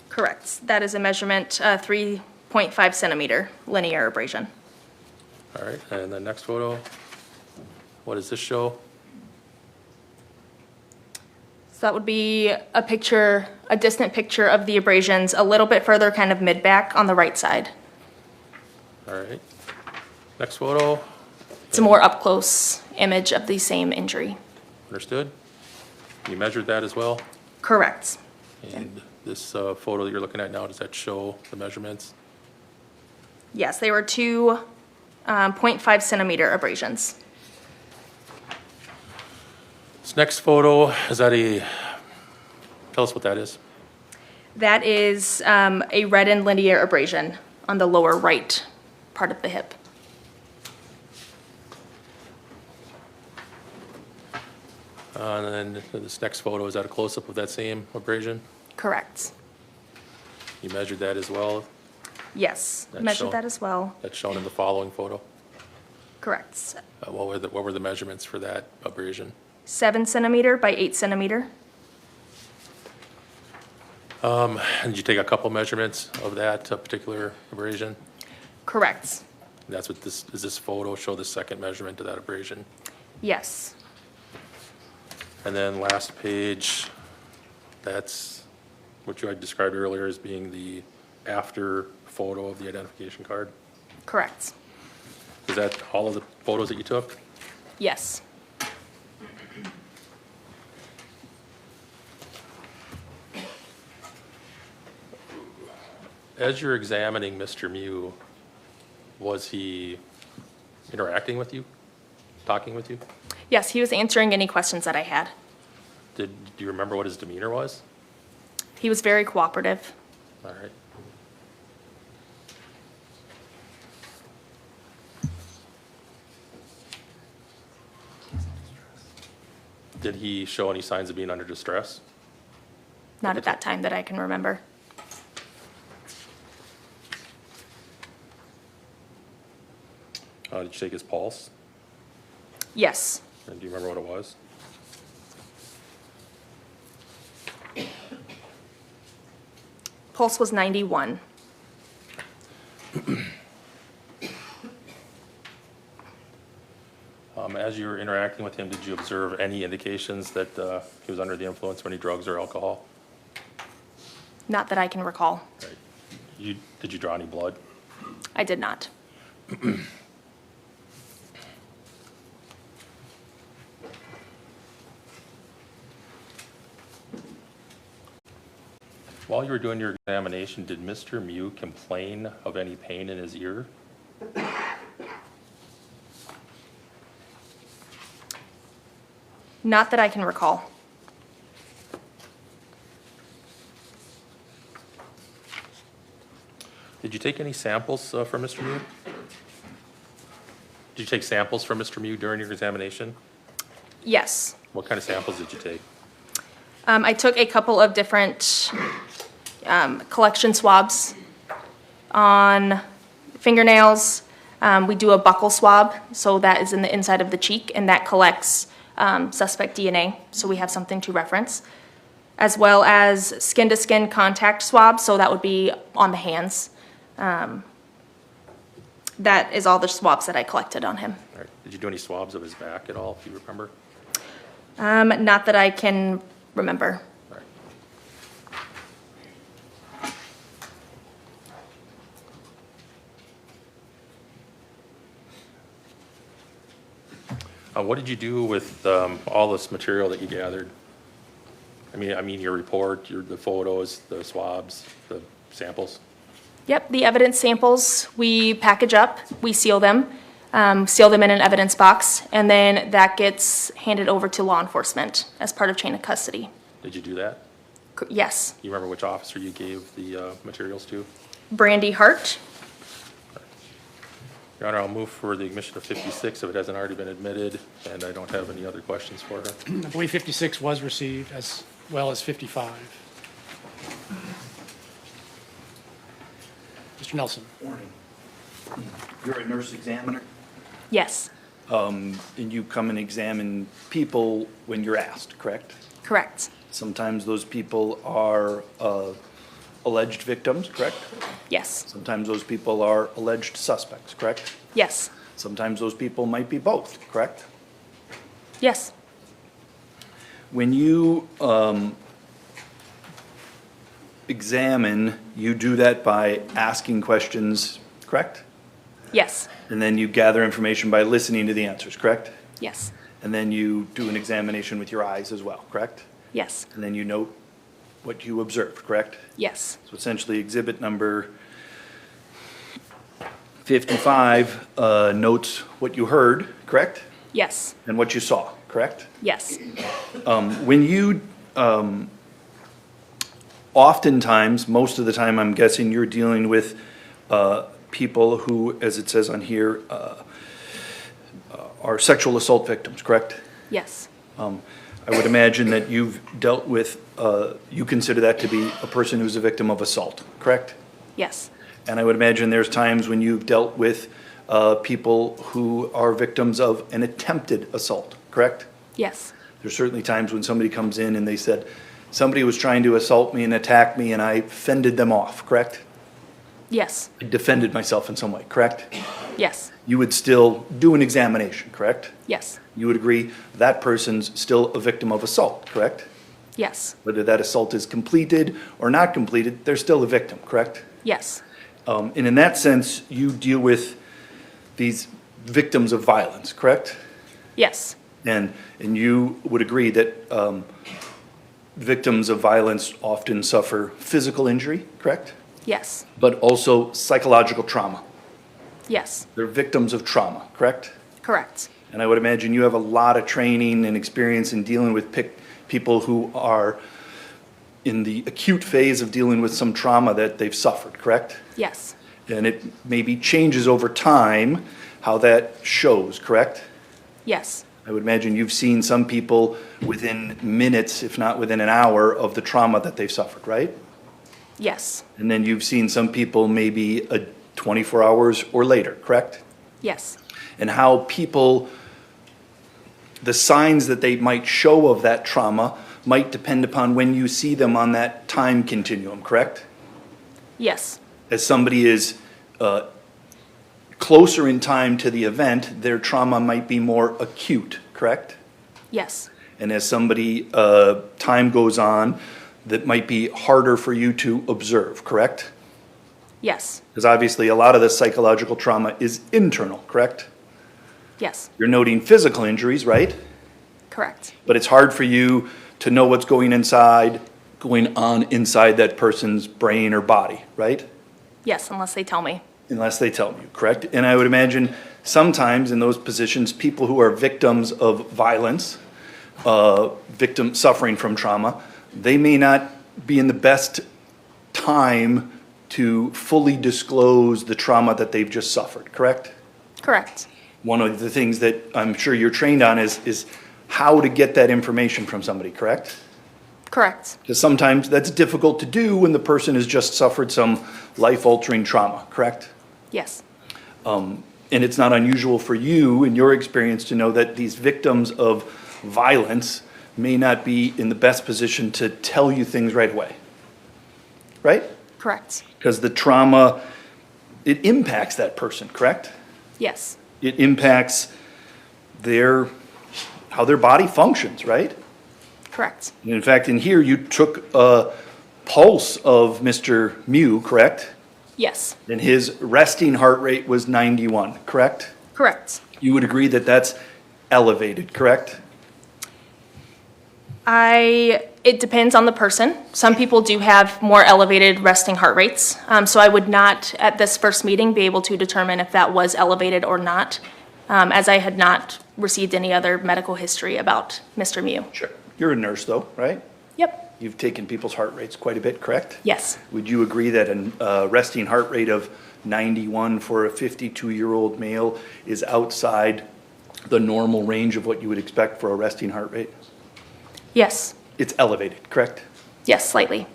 Correct. That is a measurement, 3.5 centimeter linear abrasion. All right, and the next photo, what does this show? So that would be a picture, a distant picture of the abrasions, a little bit further, kind of mid-back on the right side. All right. Next photo. It's a more up-close image of the same injury. Understood? You measured that as well? Correct. And this photo that you're looking at now, does that show the measurements? Yes, they were 2 0.5 centimeter abrasions. This next photo, is that tell us what that is. That is a red and linear abrasion on the lower right part of the hip. And then this next photo, is that a close-up of that same abrasion? Correct. You measured that as well? Yes, That's measured shown- that as well. That's shown in the following photo. Correct. What were the measurements for that abrasion? 7 centimeter by 8 centimeter. And did you take a couple measurements of that particular abrasion? Correct. That's what does this photo show the second measurement of that abrasion? Yes. And then last page, that's what you had described earlier as being the after photo of the identification card. Correct. Is that all of the photos that you took? Yes. As you're examining Mr. Mew, was he interacting with you, talking with you? Yes, he was answering any questions that I had. Do you remember what his demeanor was? He was very cooperative. All right. Did he show any signs of being under distress? Not at that time that I can remember. Did you take his pulse? Yes. And do you remember what it was? Pulse was 91. As you were interacting with him, did you observe any indications that he was under the influence of any drugs or alcohol? Not that I can recall. Right. Did you draw any blood? I did not. While you were doing your examination, did Mr. Mew complain of any pain in his ear? Not that I can recall. Did you take any samples from Mr. Mew? Did you take samples from Mr. Mew during your examination? Yes. What kind of samples did you take? I took a couple of different collection swabs on fingernails. We do a buccal swab, so that is in the inside of the cheek, and that collects suspect DNA, so we have something to reference, as well as skin-to-skin contact swab, so that would be on the hands. That is all the swabs that I collected on him. All right. Did you do any swabs of his back at all, if you remember? Not that I can remember. All right. What did you do with all this material that you gathered? I mean your report, the photos, the swabs, the samples? Yep, the evidence samples we package up, we seal them in an evidence box, and then that gets handed over to law enforcement as part of chain of custody. Did you do that? Yes. You remember which officer you gave the materials to? Brandy Hart. Your Honor, I'll move for the admission of 56 if it hasn't already been admitted, and I don't have any other questions for her. I believe 56 was received as well as 55. Mr. Nelson. Morning. You're a nurse examiner, Yes, and you come and examine people when you're asked, correct? correct. Sometimes those people are alleged victims, correct? Yes, Sometimes those people are alleged suspects, correct? yes, Sometimes those people might be both, correct? yes, When you examine, you do that by asking questions, correct? yes, And then you gather information by listening to the answers, correct? yes, And then you do an examination with your eyes as well, correct? yes, And then you note what you observed, correct? yes, So essentially, exhibit number 55 notes what you heard, correct? Yes. And what you saw, correct? Yes. When you, oftentimes, most of the time, I'm guessing you're dealing with people who, as it says on here, are sexual assault victims, correct? Yes. I would imagine that you've dealt with, you consider that to be a person who's a victim of assault, correct? Yes. And I would imagine there's times when you've dealt with people who are victims of an attempted assault, correct? Yes. There's certainly times when somebody comes in and they said, somebody was trying to assault me and attack me and I fended them off, correct? Yes. I defended myself in some way, correct? Yes. You would still do an examination, correct? Yes. You would agree that person's still a victim of assault, correct? Yes. Whether that assault is completed or not completed, they're still a victim, correct? Yes. And in that sense, you deal with these victims of violence, correct? Yes. And you would agree that victims of violence often suffer physical injury, correct? Yes. But also psychological trauma. Yes. They're victims of trauma, correct? Correct. And I would imagine you have a lot of training and experience in dealing with people who are in the acute phase of dealing with some trauma that they've suffered, correct? Yes. And it maybe changes over time how that shows, correct? Yes. I would imagine you've seen some people within minutes, if not within an hour, of the trauma that they've suffered, right? Yes. And then you've seen some people maybe 24 hours or later, correct? Yes. And how people, the signs that they might show of that trauma might depend upon when you see them on that time continuum, correct? Yes. As somebody is closer in time to the event, their trauma might be more acute, correct? Yes. And as somebody, time goes on, that might be harder for you to observe, correct? Yes. Because obviously a lot of the psychological trauma is internal, correct? Yes. You're noting physical injuries, right? Correct. But it's hard for you to know what's going on inside that person's brain or body, right? Yes, unless they tell me. Unless they tell you, correct? And I would imagine sometimes in those positions, people who are victims of violence, victims suffering from trauma, they may not be in the best time to fully disclose the trauma that they've just suffered, correct? Correct. One of the things that I'm sure you're trained on is how to get that information from somebody, correct? Correct. Because sometimes that's difficult to do when the person has just suffered some life-altering trauma, correct? Yes. And it's not unusual for you, in your experience, to know that these victims of violence may not be in the best position to tell you things right away, right? Correct. Because the trauma, it impacts that person, correct? Yes. It impacts how their body functions, right? Correct. And in fact, in here, you took a pulse of Mr. Mew, correct? Yes. And his resting heart rate was 91, correct? Correct. You would agree that that's elevated, correct? It depends on the person. Some people do have more elevated resting heart rates. So I would not, at this first meeting, be able to determine if that was elevated or not, as I had not received any other medical history about Mr. Mew. Sure. You're a nurse, though, right? Yep. You've taken people's heart rates quite a bit, correct? Yes. Would you agree that a resting heart rate of 91 for a 52-year-old male is outside the normal range of what you would expect for a resting heart rate? Yes. It's elevated, correct? Yes, slightly.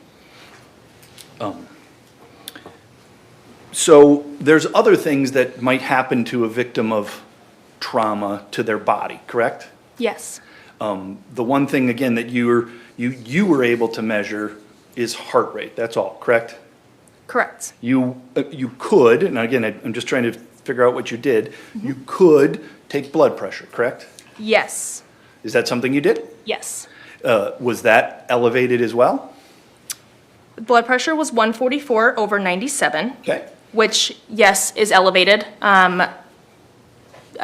So there's other things that might happen to a victim of trauma to their body, correct? Yes. The one thing, again, that you were able to measure is heart rate. That's all, correct? Correct. You could, and again, I'm just trying to figure out what you did. You could take blood pressure, correct? Yes. Is that something you did? Yes. Was that elevated as well? Blood pressure was 144 over 97. Okay. Which, yes, is elevated.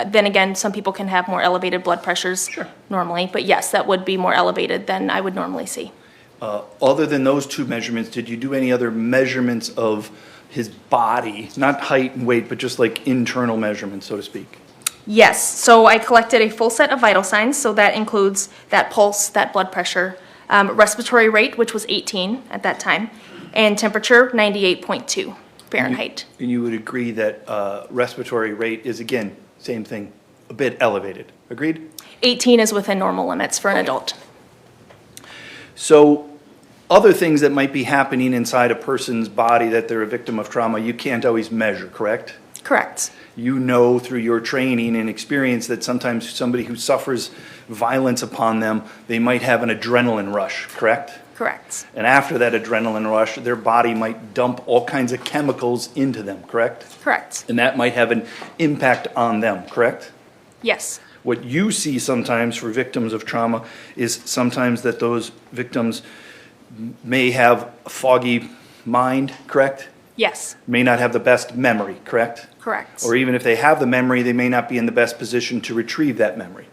Then again, some people can have more elevated blood pressures normally, but yes, that would be more elevated than I would normally see. Other than those two measurements, did you do any other measurements of his body, not height and weight, but just like internal measurements, so to speak? Yes, so I collected a full set of vital signs, so that includes that pulse, that blood pressure, respiratory rate, which was 18 at that time, and temperature, 98.2 Fahrenheit. And you would agree that respiratory rate is, again, same thing, a bit elevated. Agreed? 18 is within normal limits for an adult. So other things that might be happening inside a person's body that they're a victim of trauma, you can't always measure, correct? Correct. You know through your training and experience that sometimes somebody who suffers violence upon them, they might have an adrenaline rush, correct? Correct. And after that adrenaline rush, their body might dump all kinds of chemicals into them, correct? Correct. And that might have an impact on them, correct? Yes. What you see sometimes for victims of trauma is sometimes that those victims may have a foggy mind, correct? Yes. May not have the best memory, correct? Correct. Or even if they have the memory, they may not be in the best position to retrieve that memory.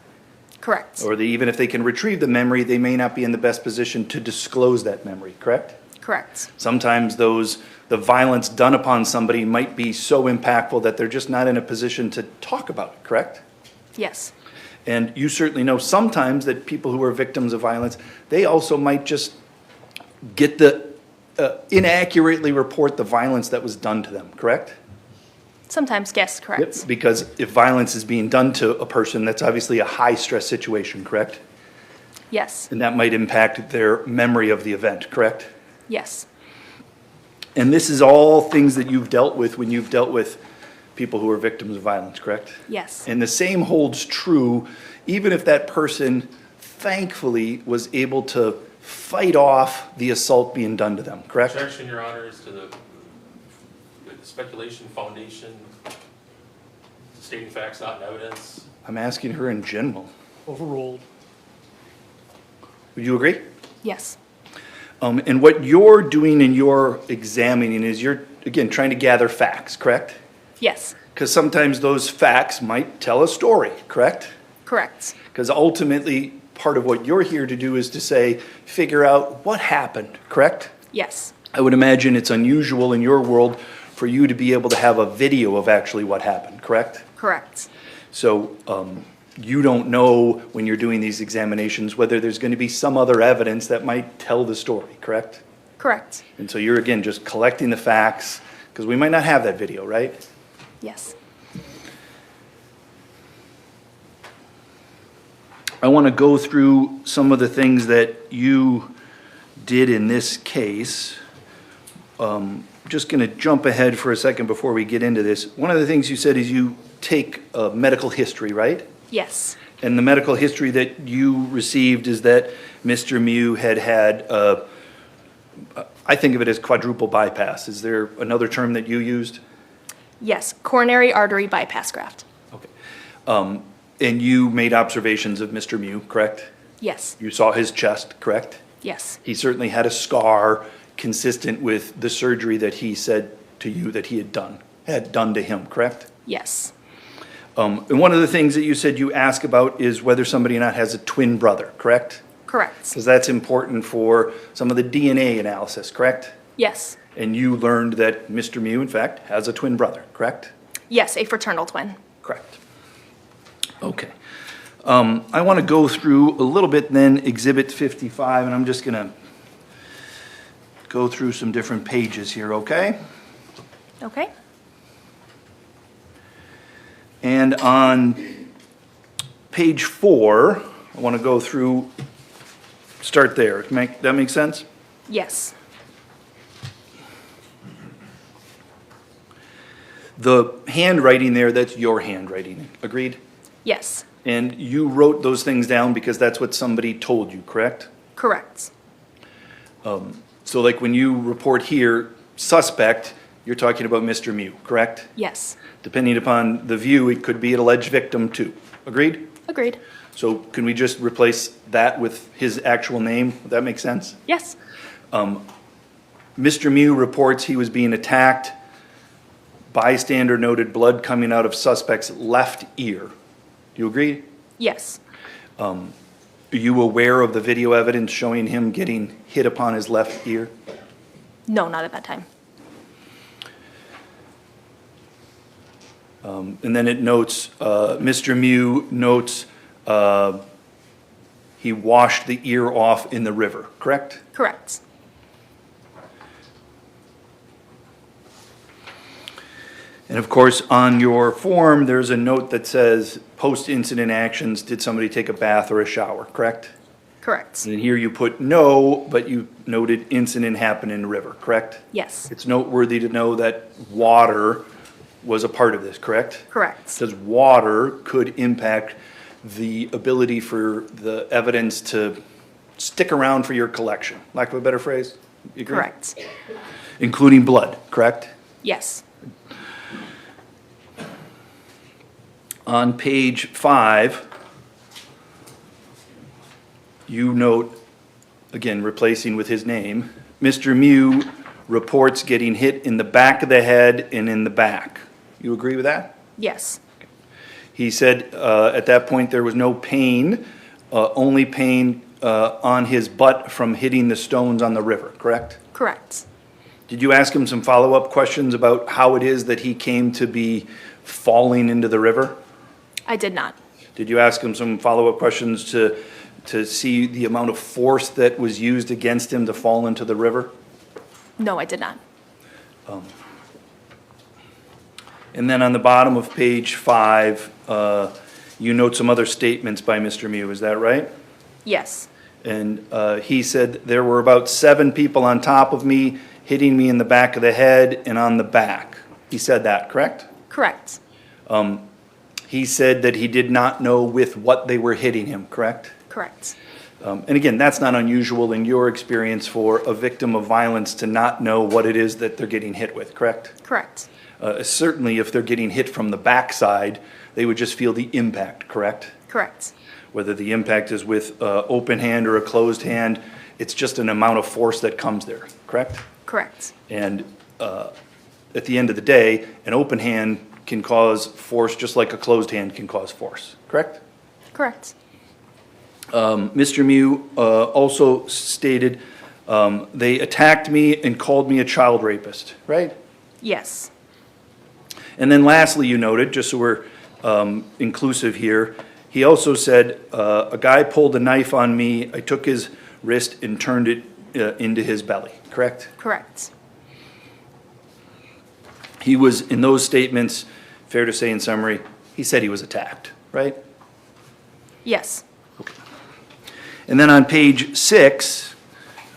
Correct. Or even if they can retrieve the memory, they may not be in the best position to disclose that memory, correct? Correct. Sometimes the violence done upon somebody might be so impactful that they're just not in a position to talk about it, correct? Yes. And you certainly know sometimes that people who are victims of violence, they also might just get inaccurately report the violence that was done to them, correct? Sometimes, yes, correct. Yep, because if violence is being done to a person, that's obviously a high-stress situation, correct? Yes. And that might impact their memory of the event, correct? Yes. And this is all things that you've dealt with when you've dealt with people who are victims of violence, correct? Yes. And the same holds true even if that person thankfully was able to fight off the assault being done to them, correct? Objection, Your Honors, to the speculation foundation, stating facts not in evidence. I'm asking her in general. Overruled. Would you agree? Yes. And what you're doing in your examining is you're, again, trying to gather facts, correct? Yes. Because sometimes those facts might tell a story, correct? Correct. Because ultimately, part of what you're here to do is to say, figure out what happened, correct? Yes. I would imagine it's unusual in your world for you to be able to have a video of actually what happened, correct? Correct. So you don't know when you're doing these examinations whether there's going to be some other evidence that might tell the story, correct? Correct. And so you're, again, just collecting the facts, because we might not have that video, right? Yes. I want to go through some of the things that you did in this case. Just going to jump ahead for a second before we get into this. One of the things you said is you take medical history, right? Yes. And the medical history that you received is that Mr. Mew had I think of it as quadruple bypass. Is there another term that you used? Yes. Coronary artery bypass graft. Okay. And you made observations of Mr. Mew, correct? Yes. You saw his chest, correct? Yes. He certainly had a scar consistent with the surgery that he said to you that he had done to him, correct? Yes. And one of the things that you said you ask about is whether somebody or not has a twin brother, correct? Correct. Because that's important for some of the DNA analysis, correct? Yes. And you learned that Mr. Mew, in fact, has a twin brother, correct? Yes, a fraternal twin. Correct. Okay. I want to go through a little bit then Exhibit 55, and I'm just going to go through some different pages here, okay? Okay. And on page 4, I want to go through, start there. That make sense? Yes. The handwriting there, that's your handwriting, agreed? Yes. And you wrote those things down because that's what somebody told you, correct? Correct. So like when you report here, suspect, you're talking about Mr. Mew, correct? Yes. Depending upon the view, it could be an alleged victim too. Agreed? Agreed. So can we just replace that with his actual name? Would that make sense? Yes. Mr. Mew reports he was being attacked. Bystander noted blood coming out of suspect's left ear. Do you agree? Yes. Are you aware of the video evidence showing him getting hit upon his left ear? No, not at that time. And then it notes, Mr. Mew notes he washed the ear off in the river, correct? Correct. And of course, on your form, there's a note that says, post-incident actions, did somebody take a bath or a shower, correct? Correct. And here you put no, but you noted incident happened in the river, correct? Yes. It's noteworthy to know that water was a part of this, correct? Correct. Because water could impact the ability for the evidence to stick around for your collection. Lack of a better phrase? You agree? Correct. Including blood, correct? Yes. On page 5, you note, again, replacing with his name, Mr. Mew reports getting hit in the back of the head and in the back. You agree with that? Yes. He said at that point there was no pain, only pain on his butt from hitting the stones on the river, correct? Correct. Did you ask him some follow-up questions about how it is that he came to be falling into the river? I did not. Did you ask him some follow-up questions to see the amount of force that was used against him to fall into the river? No, I did not. And then on the bottom of page 5, you note some other statements by Mr. Mew, is that right? Yes. And he said there were about 7 people on top of me, hitting me in the back of the head and on the back. He said that, correct? Correct. He said that he did not know with what they were hitting him, correct? Correct. And again, that's not unusual in your experience for a victim of violence to not know what it is that they're getting hit with, correct? Correct. Certainly if they're getting hit from the backside, they would just feel the impact, correct? Correct. Whether the impact is with open hand or a closed hand, it's just an amount of force that comes there, correct? Correct. And at the end of the day, an open hand can cause force just like a closed hand can cause force, correct? Correct. Mr. Mew also stated they attacked me and called me a child rapist, right? Yes. And then lastly, you noted, just so we're inclusive here, he also said, a guy pulled a knife on me, I took his wrist and turned it into his belly, correct? Correct. He was, in those statements, fair to say in summary, he said he was attacked, right? Yes. And then on page 6,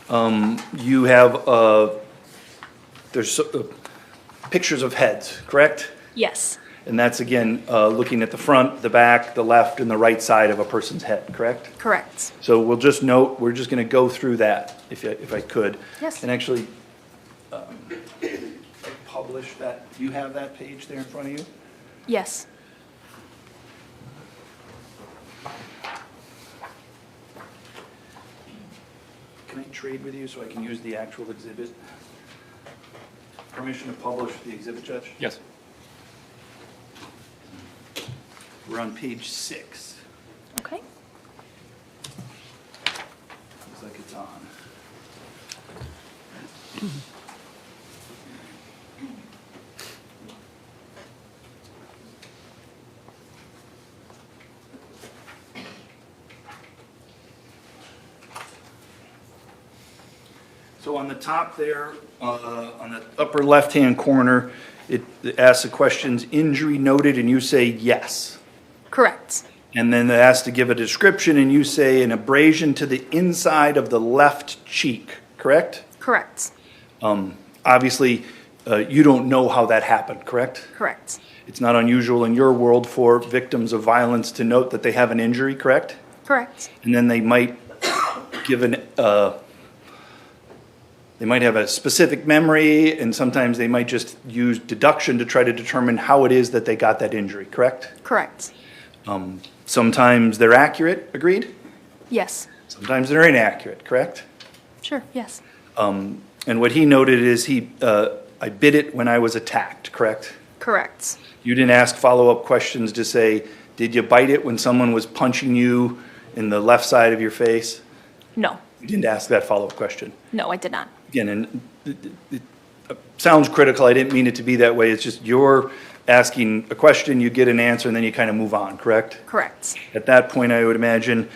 you have, there's pictures of heads, correct? Yes. And that's again, looking at the front, the back, the left, and the right side of a person's head, correct? Correct. So we'll just note, we're just going to go through that, if I could. Yes. And actually, publish that, do you have that page there in front of you? Yes. Can I trade with you so I can use the actual exhibit? Permission to publish the exhibit, Judge? Yes. We're on page 6. Okay. Looks like it's on. So on the top there, on the upper left-hand corner, it asks the questions, injury noted, and you say yes. Correct. And then it asks to give a description, and you say an abrasion to the inside of the left cheek, correct? Correct. Obviously, you don't know how that happened, correct? Correct. It's not unusual in your world for victims of violence to note that they have an injury, correct? Correct. And then they might give they might have a specific memory, and sometimes they might just use deduction to try to determine how it is that they got that injury, correct? Correct. Sometimes they're accurate, agreed? Yes. Sometimes they're inaccurate, correct? Sure. Yes. And what he noted is I bit it when I was attacked, correct? Correct. You didn't ask follow-up questions to say, did you bite it when someone was punching you in the left side of your face? No. You didn't ask that follow-up question. No, I did not. Again, and it sounds critical, I didn't mean it to be that way, it's just your asking a question, you get an answer, and then you kind of move on, correct? Correct. At that point, I would imagine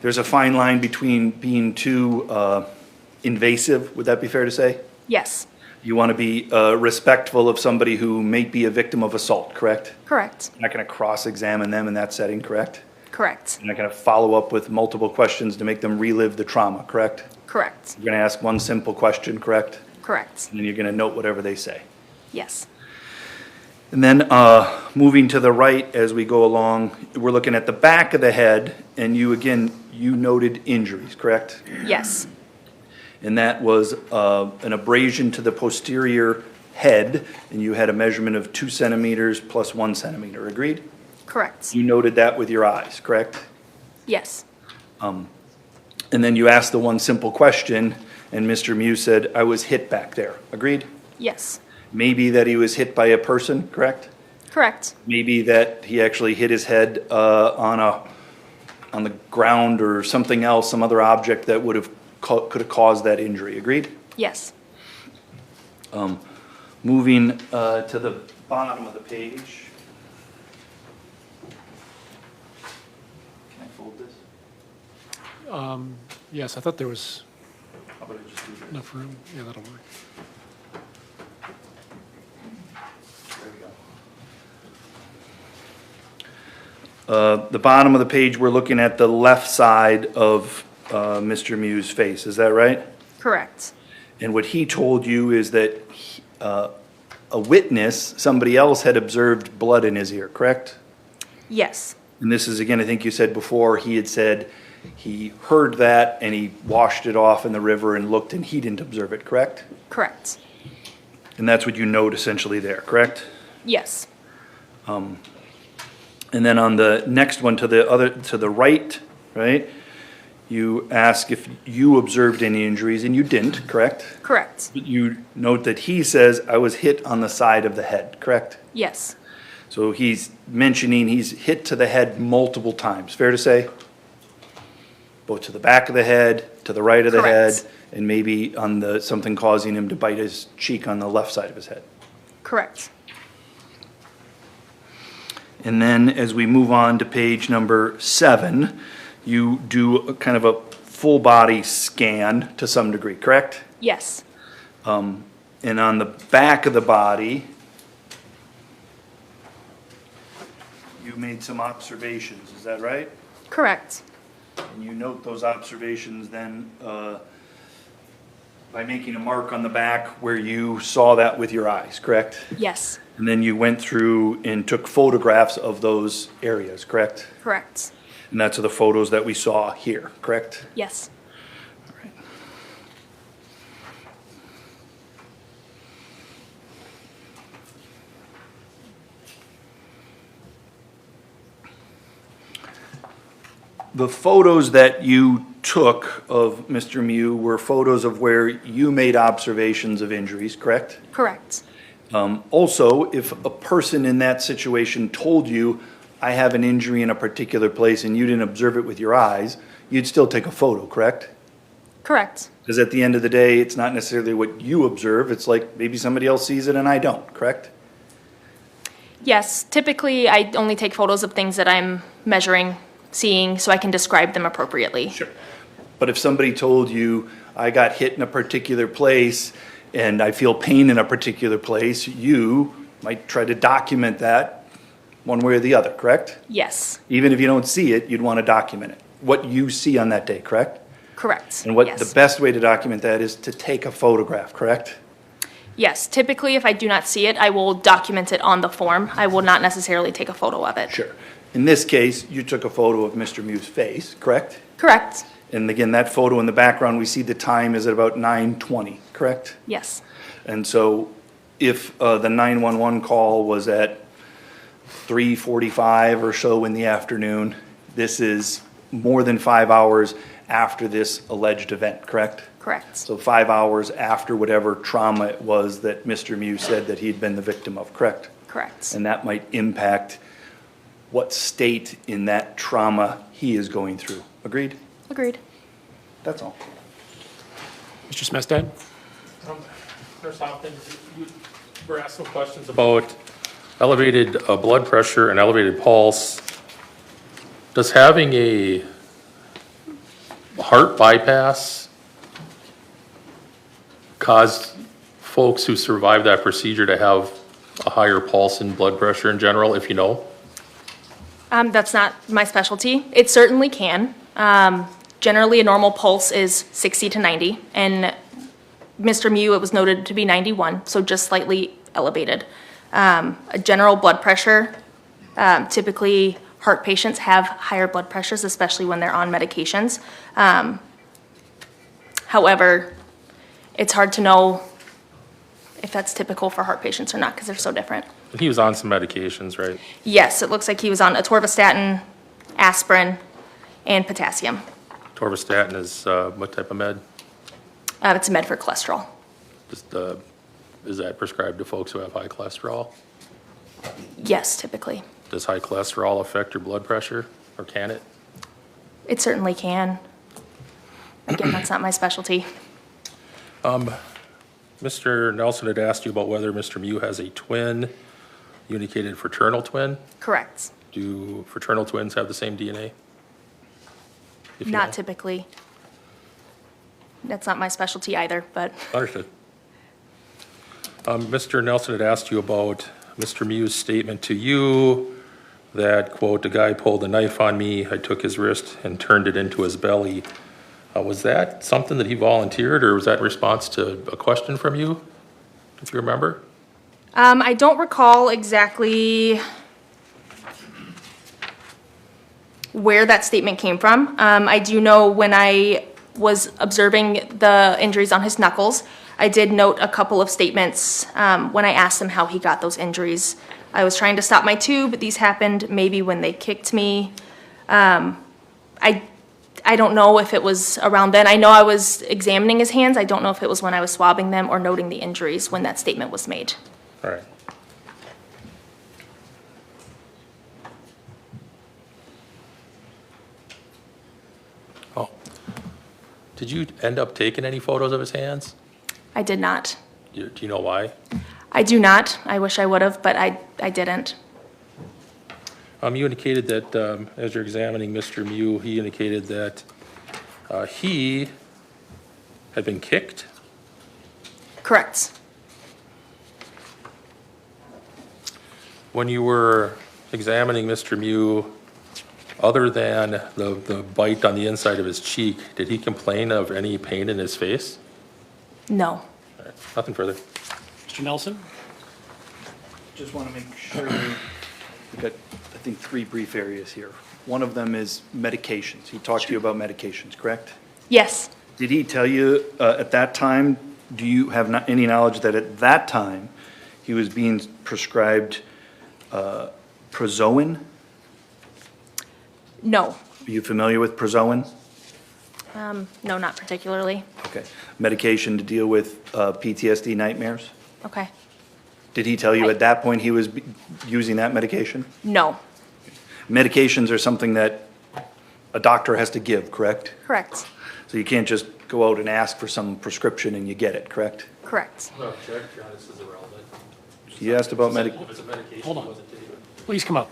there's a fine line between being too invasive, would that be fair to say? Yes. You want to be respectful of somebody who may be a victim of assault, correct? Correct. You're not going to cross-examine them in that setting, correct? Correct. You're not going to follow up with multiple questions to make them relive the trauma, correct? Correct. You're going to ask one simple question, correct? Correct. And then you're going to note whatever they say. Yes. And then moving to the right as we go along, we're looking at the back of the head, and you noted injuries, correct? Yes. And that was an abrasion to the posterior head, and you had a measurement of 2 centimeters plus 1 centimeter, agreed? Correct. You noted that with your eyes, correct? Yes. And then you asked the one simple question, and Mr. Mew said, I was hit back there, agreed? Yes. Maybe that he was hit by a person, correct? Correct. Maybe that he actually hit his head on the ground or something else, some other object that could have caused that injury, agreed? Yes. Moving to the bottom of the page. Can I fold this? Yes, I thought there was How about I just do this? enough room. Yeah, that'll work. There we go. The bottom of the page, we're looking at the left side of Mr. Mew's face, is that right? Correct. And what he told you is that a witness, somebody else, had observed blood in his ear, correct? Yes. And this is, again, I think you said before, he had said he heard that and he washed it off in the river and looked and he didn't observe it, correct? Correct. And that's what you note essentially there, correct? Yes. And then on the next one to the right, you ask if you observed any injuries, and you didn't, correct? Correct. But you note that he says, I was hit on the side of the head, correct? Yes. So he's mentioning he's hit to the head multiple times, fair to say? Both to the back of the head, to the right of the head, Correct. and maybe on something causing him to bite his cheek on the left side of his head. Correct. And then as we move on to page number 7, you do a kind of a full body scan to some degree, correct? Yes. And on the back of the body, you made some observations, is that right? Correct. And you note those observations then by making a mark on the back where you saw that with your eyes, correct? Yes. And then you went through and took photographs of those areas, correct? Correct. And that's the photos that we saw here, correct? Yes. All right. The photos that you took of Mr. Mew were photos of where you made observations of injuries, correct? Correct. Also, if a person in that situation told you, I have an injury in a particular place and you didn't observe it with your eyes, you'd still take a photo, correct? Correct. Because at the end of the day, it's not necessarily what you observe, it's like maybe somebody else sees it and I don't, correct? Yes. Typically, I only take photos of things that I'm measuring, seeing, so I can describe them appropriately. Sure. But if somebody told you, I got hit in a particular place and I feel pain in a particular place, you might try to document that one way or the other, correct? Yes. Even if you don't see it, you'd want to document it. What you see on that day, correct? Correct. And what Yes. the best way to document that is to take a photograph, correct? Yes. Typically, if I do not see it, I will document it on the form. I will not necessarily take a photo of it. Sure. In this case, you took a photo of Mr. Mew's face, correct? Correct. And again, that photo in the background, we see the time is at about 9:20, correct? Yes. And so if the 911 call was at 3:45 or so in the afternoon, this is more than 5 hours after this alleged event, correct? Correct. So 5 hours after whatever trauma it was that Mr. Mew said that he'd been the victim of, correct? Correct. And that might impact what state in that trauma he is going through. Agreed? Agreed. That's all. Mr. Smestad? Nurse Hopkins, you were asked some questions about elevated blood pressure and elevated pulse. Does having a heart bypass cause folks who survive that procedure to have a higher pulse and blood pressure in general, if you know? That's not my specialty. It certainly can. Generally, a normal pulse is 60 to 90, and Mr. Mew, it was noted to be 91, so just slightly elevated. A general blood pressure, typically heart patients have higher blood pressures, especially when they're on medications. However, it's hard to know if that's typical for heart patients or not because they're so different. He was on some medications, right? Yes, it looks like he was on atorvastatin, aspirin, and potassium. Atorvastatin is what type of med? It's a med for cholesterol. Just, is that prescribed to folks who have high cholesterol? Yes, typically. Does high cholesterol affect your blood pressure, or can it? It certainly can. Again, that's not my specialty. Mr. Nelson had asked you about whether Mr. Mew has a twin. You indicated fraternal twin. Correct. Do fraternal twins have the same DNA? If you Not know. typically. That's not my specialty either, but Understood. Mr. Nelson had asked you about Mr. Mew's statement to you that, quote, "The guy pulled a knife on me, I took his wrist and turned it into his belly." Was that something that he volunteered, or was that in response to a question from you, if you remember? I don't recall exactly where that statement came from. I do know when I was observing the injuries on his knuckles, I did note a couple of statements when I asked him how he got those injuries. I was trying to stop my tube. These happened maybe when they kicked me. I don't know if it was around then. I know I was examining his hands. I don't know if it was when I was swabbing them or noting the injuries when that statement was made. All right. Oh. Did you end up taking any photos of his hands? I did not. Do you know why? I do not. I wish I would have, but I didn't. You indicated that as you're examining Mr. Mew, he indicated that he had been kicked. Correct. When you were examining Mr. Mew, other than the bite on the inside of his cheek, did he complain of any pain in his face? No. All right, nothing further. Mr. Nelson? Just want to make sure we've got, I think, 3 brief areas here. One of them is medications. He talked to you about medications, correct? Yes. Did he tell you at that time, do you have any knowledge that at that time he was being prescribed Prozoin? No. Are you familiar with Prozoin? No, not particularly. Okay. Medication to deal with PTSD nightmares? Okay. Did he tell you at that point he was using that medication? No. Medications are something that a doctor has to give, correct? Correct. So you can't just go out and ask for some prescription and you get it, correct? Correct. No, Jack, this is irrelevant. You asked about If it's a medication, Hold on. it wasn't taken. Please come up.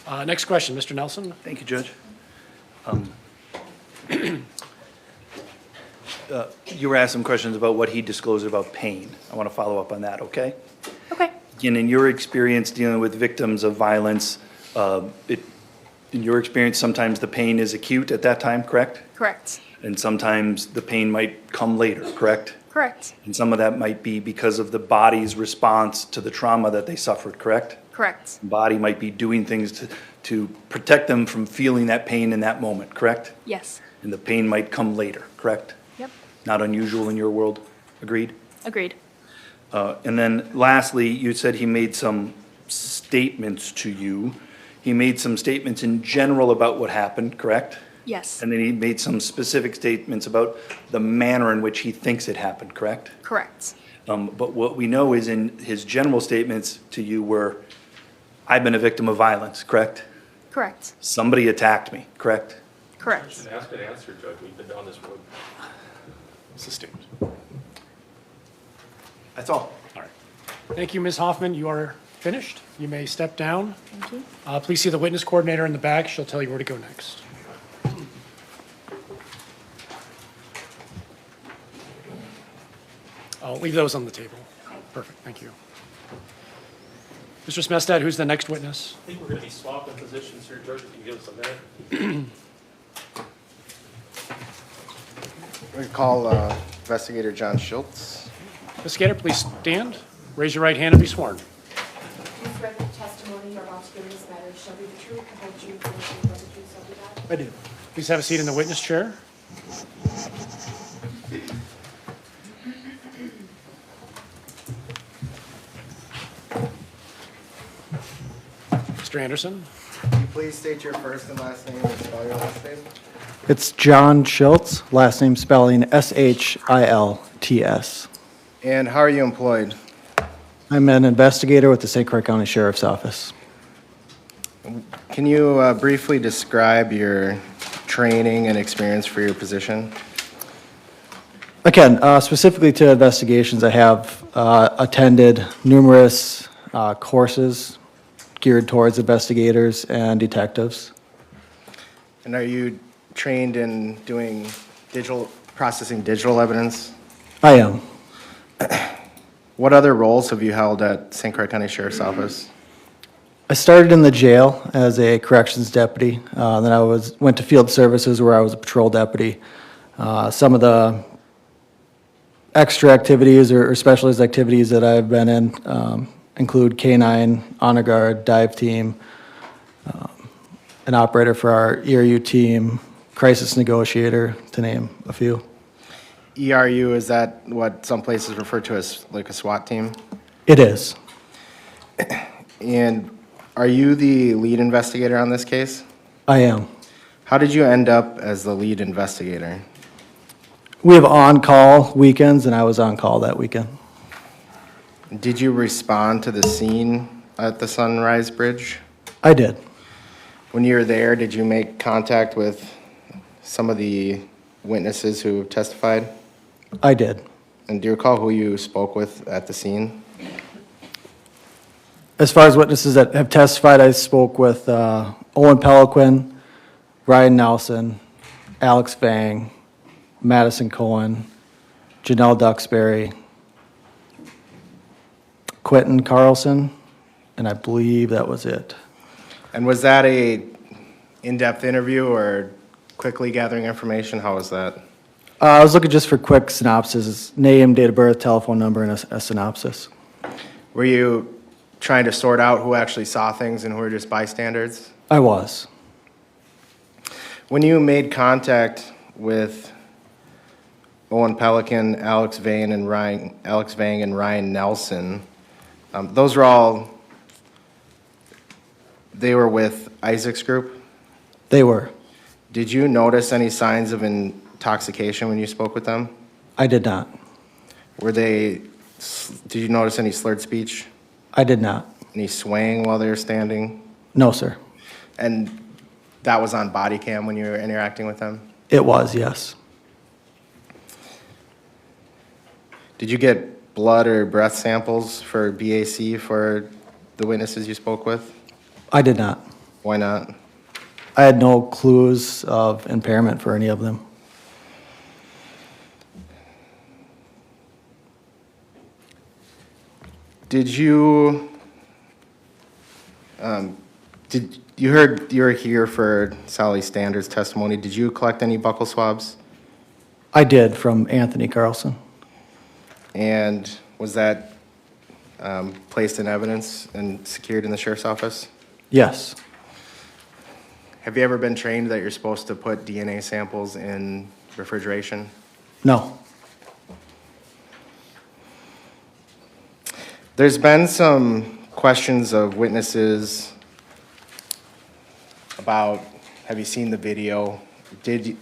All right. Next question, Mr. Nelson? Thank you, Judge. You were asked some questions about what he disclosed about pain. I want to follow up on that, okay? Okay. Again, in your experience dealing with victims of violence, in your experience, sometimes the pain is acute at that time, correct? Correct. And sometimes the pain might come later, correct? Correct. And some of that might be because of the body's response to the trauma that they suffered, correct? Correct. The body might be doing things to protect them from feeling that pain in that moment, correct? Yes. And the pain might come later, correct? Yep. Not unusual in your world, agreed? Agreed. And then lastly, you said he made some statements to you. He made some statements in general about what happened, correct? Yes. And then he made some specific statements about the manner in which he thinks it happened, correct? Correct. But what we know is in his general statements to you were, I've been a victim of violence, correct? Correct. Somebody attacked me, correct? Correct. Ask and answer, Judge. We've been down this road. Sustained. That's all. All right. Thank you, Ms. Hoffman. You are finished. You may step down. Thank you. Please see the witness coordinator in the back. She'll tell you where to go next. I'll leave those on the table. Perfect, thank you. Mr. Smestad, who's the next witness? I think we're going to be swapping positions here, Judge, if you can give us a minute. We call investigator John Schultz. Investigator, please stand, raise your right hand and be sworn. Do you swear that the testimony you're about to give in this matter shall be the truth, the whole truth, and nothing but the truth, so help you God? I do. Please have a seat in the witness chair. Mr. Anderson? Can you please state your first and last name and spell your last name? It's John Schultz, last name spelling Shilts. And how are you employed? I'm an investigator with the St. Croix County Sheriff's Office. Can you briefly describe your training and experience for your position? Again, specifically to investigations, I have attended numerous courses geared towards investigators and detectives. And are you trained in doing processing digital evidence? I am. What other roles have you held at St. Croix County Sheriff's Office? I started in the jail as a corrections deputy. Then I went to field services where I was a patrol deputy. Some of the extra activities or specialized activities that I've been in include K-9, honor guard, dive team, an operator for our ERU team, crisis negotiator, to name a few. ERU, is that what some places refer to as like a SWAT team? It is. And are you the lead investigator on this case? I am. How did you end up as the lead investigator? We have on-call weekends, and I was on call that weekend. Did you respond to the scene at the Sunrise Bridge? I did. When you were there, did you make contact with some of the witnesses who testified? I did. And do you recall who you spoke with at the scene? As far as witnesses that have testified, I spoke with Owen Peliquin, Ryan Nelson, Alex Vang, Madison Cohen, Janelle Duxbury, Quentin Carlson, and I believe that was it. And was that a in-depth interview or quickly gathering information? How was that? I was looking just for quick synopsis, name, date of birth, telephone number, and a synopsis. Were you trying to sort out who actually saw things and who were just bystanders? I was. When you made contact with Owen Pelican, Alex Vang, and Ryan Nelson, those were all, they were with Isaac's group? They were. Did you notice any signs of intoxication when you spoke with them? I did not. Did you notice any slurred speech? I did not. Any swaying while they were standing? No, sir. And that was on body cam when you were interacting with them? It was, yes. Did you get blood or breath samples for BAC for the witnesses you spoke with? I did not. Why not? I had no clues of impairment for any of them. Did you, you heard you were here for Sally Stander's testimony. Did you collect any buccal swabs? I did, from Anthony Carlson. And was that placed in evidence and secured in the sheriff's office? Yes. Have you ever been trained that you're supposed to put DNA samples in refrigeration? No. There's been some questions of witnesses about, have you seen the video? Did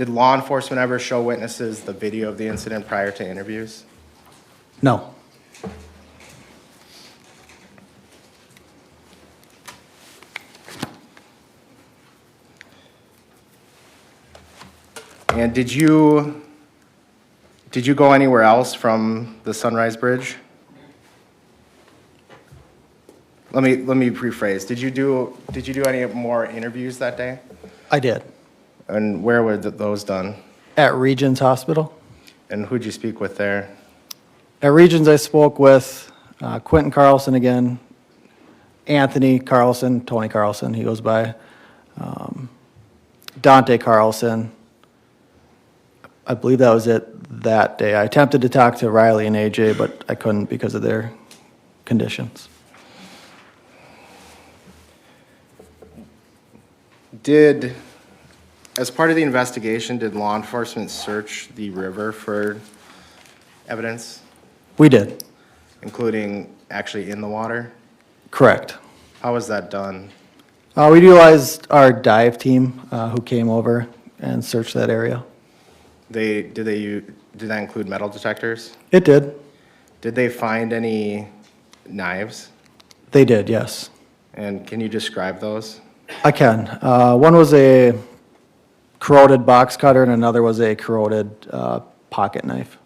law enforcement ever show witnesses the video of the incident prior to interviews? No. And did you go anywhere else from the Sunrise Bridge? Let me rephrase. Did you do any more interviews that day? I did. And where were those done? At Regions Hospital. And who'd you speak with there? At Regions, I spoke with Quentin Carlson again, Anthony Carlson, Tony Carlson, he goes by, Dante Carlson. I believe that was it that day. I attempted to talk to Riley and AJ, but I couldn't because of their conditions. As part of the investigation, did law enforcement search the river for evidence? We did. Including actually in the water? Correct. How was that done? We utilized our dive team who came over and searched that area. Did that include metal detectors? It did. Did they find any knives? They did, yes. And can you describe those? I can. One was a corroded box cutter and another was a corroded pocket knife.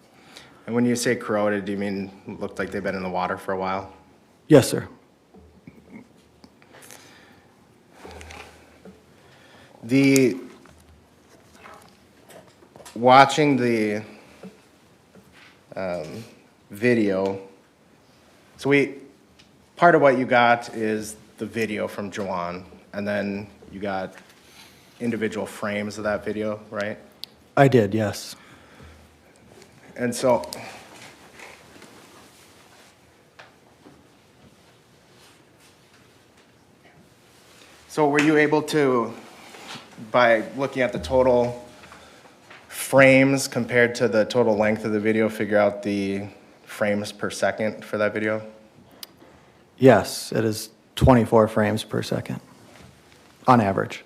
And when you say corroded, do you mean looked like they've been in the water for a while? Yes, sir. Watching the video, part of what you got is the video from Jawan, and then you got individual frames of that video, right? I did, yes. And so were you able to, by looking at the total frames compared to the total length of the video, figure out the frames per second for that video? Yes, it is 24 frames per second, on average.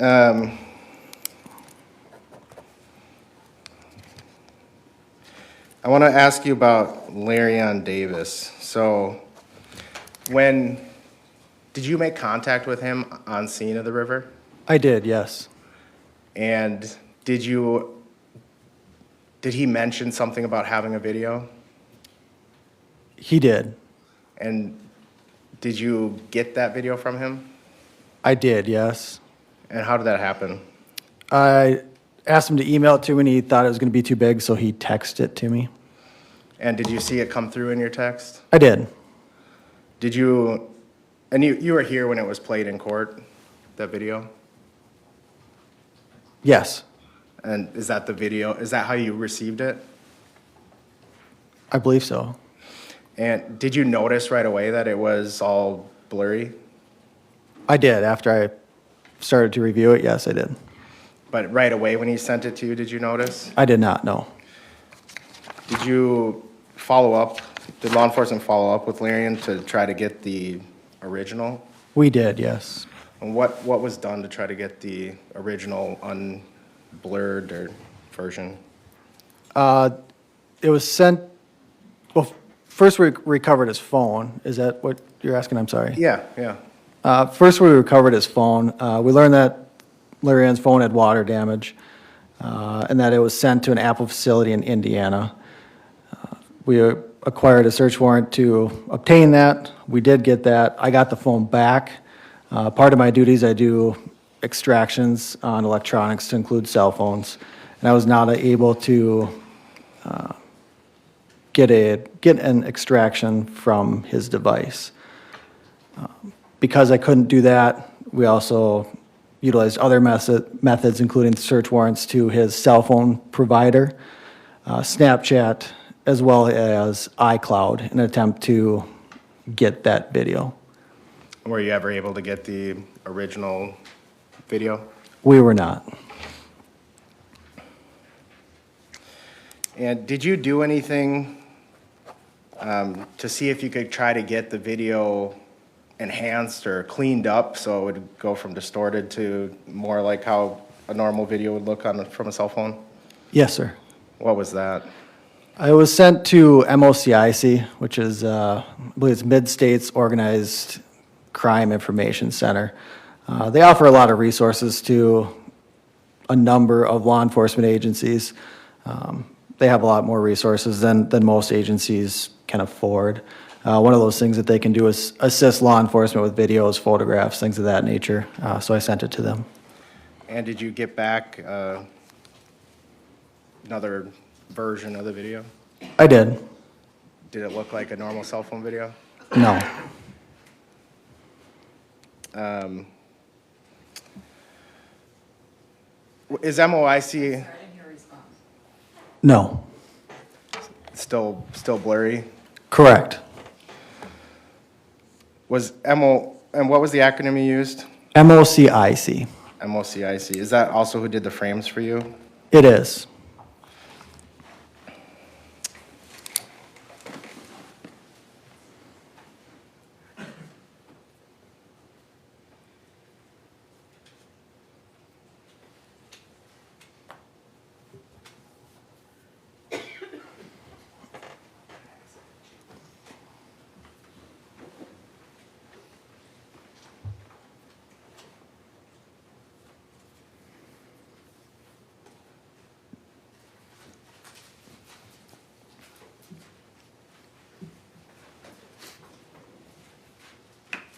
I want to ask you about Larion Davis. So did you make contact with him on scene of the river? I did, yes. And did he mention something about having a video? He did. And did you get that video from him? I did, yes. And how did that happen? I asked him to email it to me and he thought it was going to be too big, so he texted it to me. And did you see it come through in your text? I did. Did you, and you were here when it was played in court, that video? Yes. And is that the video, is that how you received it? I believe so. And did you notice right away that it was all blurry? I did. After I started to review it, yes, I did. But right away when he sent it to you, did you notice? I did not, no. Did you follow up, did law enforcement follow up with Larion to try to get the original? We did, yes. And what was done to try to get the original unblurred or version? It was sent, well, first we recovered his phone. Is that what you're asking? I'm sorry. Yeah. First we recovered his phone. We learned that Larion's phone had water damage and that it was sent to an Apple facility in Indiana. We acquired a search warrant to obtain that. We did get that. I got the phone back. Part of my duties, I do extractions on electronics to include cell phones, and I was not able to get an extraction from his device. Because I couldn't do that, we also utilized other methods, including search warrants to his cell phone provider, Snapchat, as well as iCloud in an attempt to get that video. Were you ever able to get the original video? We were not. And did you do anything to see if you could try to get the video enhanced or cleaned up so it would go from distorted to more like how a normal video would look from a cell phone? Yes, sir. What was that? I was sent to MOCIC, which is, I believe it's Mid-States Organized Crime Information Center. They offer a lot of resources to a number of law enforcement agencies. They have a lot more resources than most agencies can afford. One of those things that they can do is assist law enforcement with videos, photographs, things of that nature. So I sent it to them. And did you get back another version of the video? I did. Did it look like a normal cell phone video? No. Is MOIC No. still blurry? Correct. And what was the acronym you used? MOCIC. MOCIC. Is that also who did the frames for you? It is.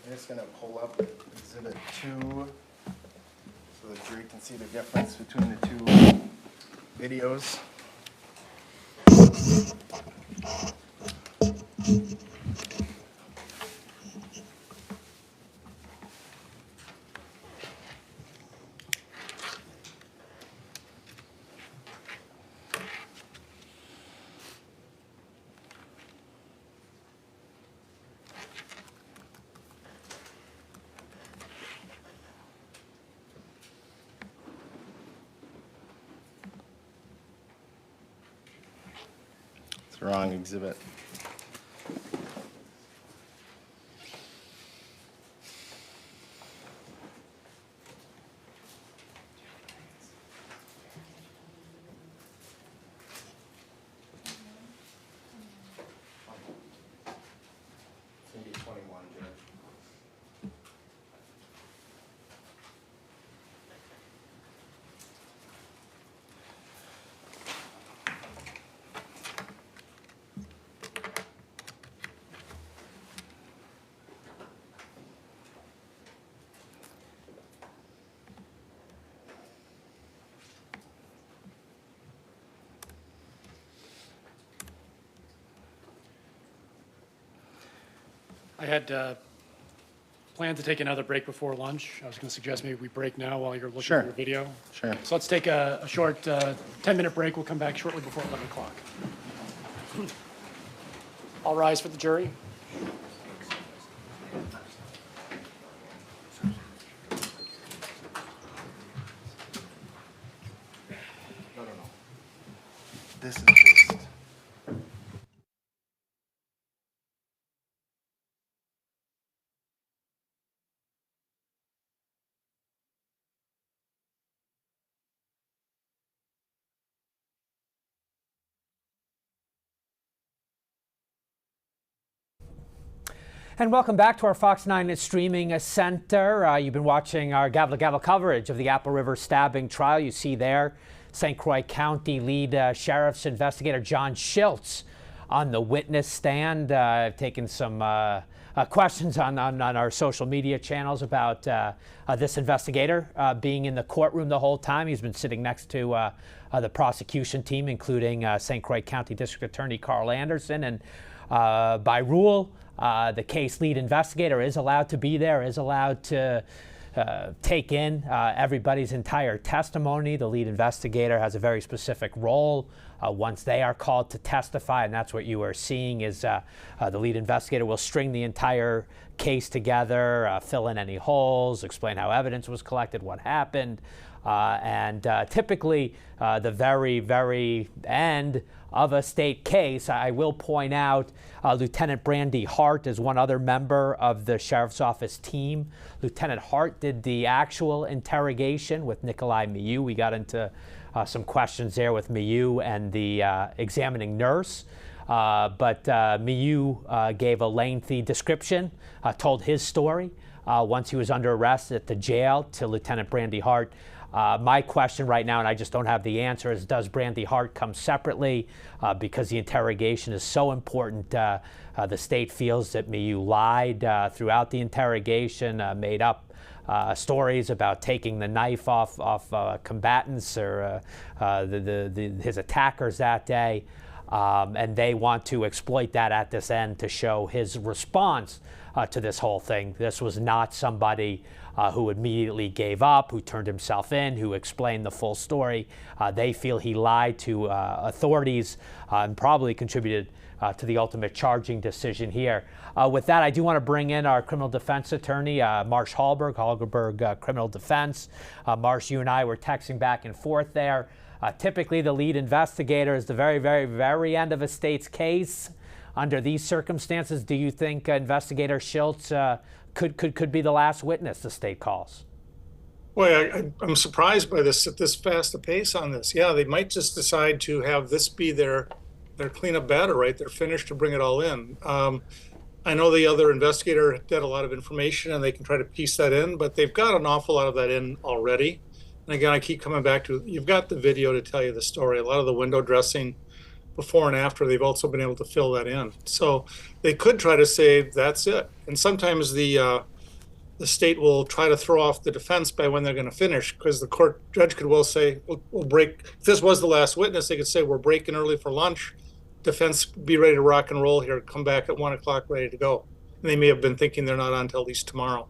I'm just going to pull up Exhibit 2 so the jury can see the difference between the two videos. It's the wrong exhibit. It's going to be 21, Judge. I had planned to take another break before lunch. I was going to suggest maybe we break now while you're looking Sure. at your video. Sure. So let's take a short 10-minute break. We'll come back shortly before 11 o'clock. All rise for the jury. No. This is just... And welcome back to our Fox 9 streaming center. You've been watching our Gavel to Gavel coverage of the Apple River stabbing trial. You see there St. Croix County lead sheriff's investigator John Schiltz on the witness stand. I've taken some questions on our social media channels about this investigator being in the courtroom the whole time. He's been sitting next to the prosecution team, including St. Croix County District Attorney Carl Anderson. And by rule, the case lead investigator is allowed to be there, is allowed to take in everybody's entire testimony. The lead investigator has a very specific role once they are called to testify, and that's what you are seeing is the lead investigator will string the entire case together, fill in any holes, explain how evidence was collected, what happened, and typically the very, very end of a state case. I will point out Lieutenant Brandy Hart is one other member of the Sheriff's Office team. Lieutenant Hart did the actual interrogation with Nikolai Miu. We got into some questions there with Miu and the examining nurse. But Miu gave a lengthy description, told his story once he was under arrest at the jail to Lieutenant Brandy Hart. My question right now, and I just don't have the answer, is does Brandy Hart come separately? Because the interrogation is so important. The state feels that Miu lied throughout the interrogation, made up stories about taking the knife off combatants or his attackers that day. And they want to exploit that at this end to show his response to this whole thing. This was not somebody who immediately gave up, who turned himself in, who explained the full story. They feel he lied to authorities and probably contributed to the ultimate charging decision here. With that, I do want to bring in our criminal defense attorney, Marsh Hallberg, Criminal Defense. Marsh, you and I were texting back and forth there. Typically, the lead investigator is the very, very, very end of a state's case. Under these circumstances, do you think Investigator Schultz could be the last witness the state calls? Boy, I'm surprised by this at this fast a pace on this. Yeah, they might just decide to have this be their cleanup batter, right? They're finished to bring it all in. I know the other investigator had a lot of information and they can try to piece that in, but they've got an awful lot of that in already. And again, I keep coming back to, you've got the video to tell you the story. A lot of the window dressing before and after, they've also been able to fill that in. So they could try to say that's it. And sometimes the state will try to throw off the defense by when they're going to finish, because the court judge could well say, we'll break. If this was the last witness, they could say, we're breaking early for lunch. Defense, be ready to rock and roll here. Come back at 1 o'clock, ready to go. And they may have been thinking they're not on until at least tomorrow.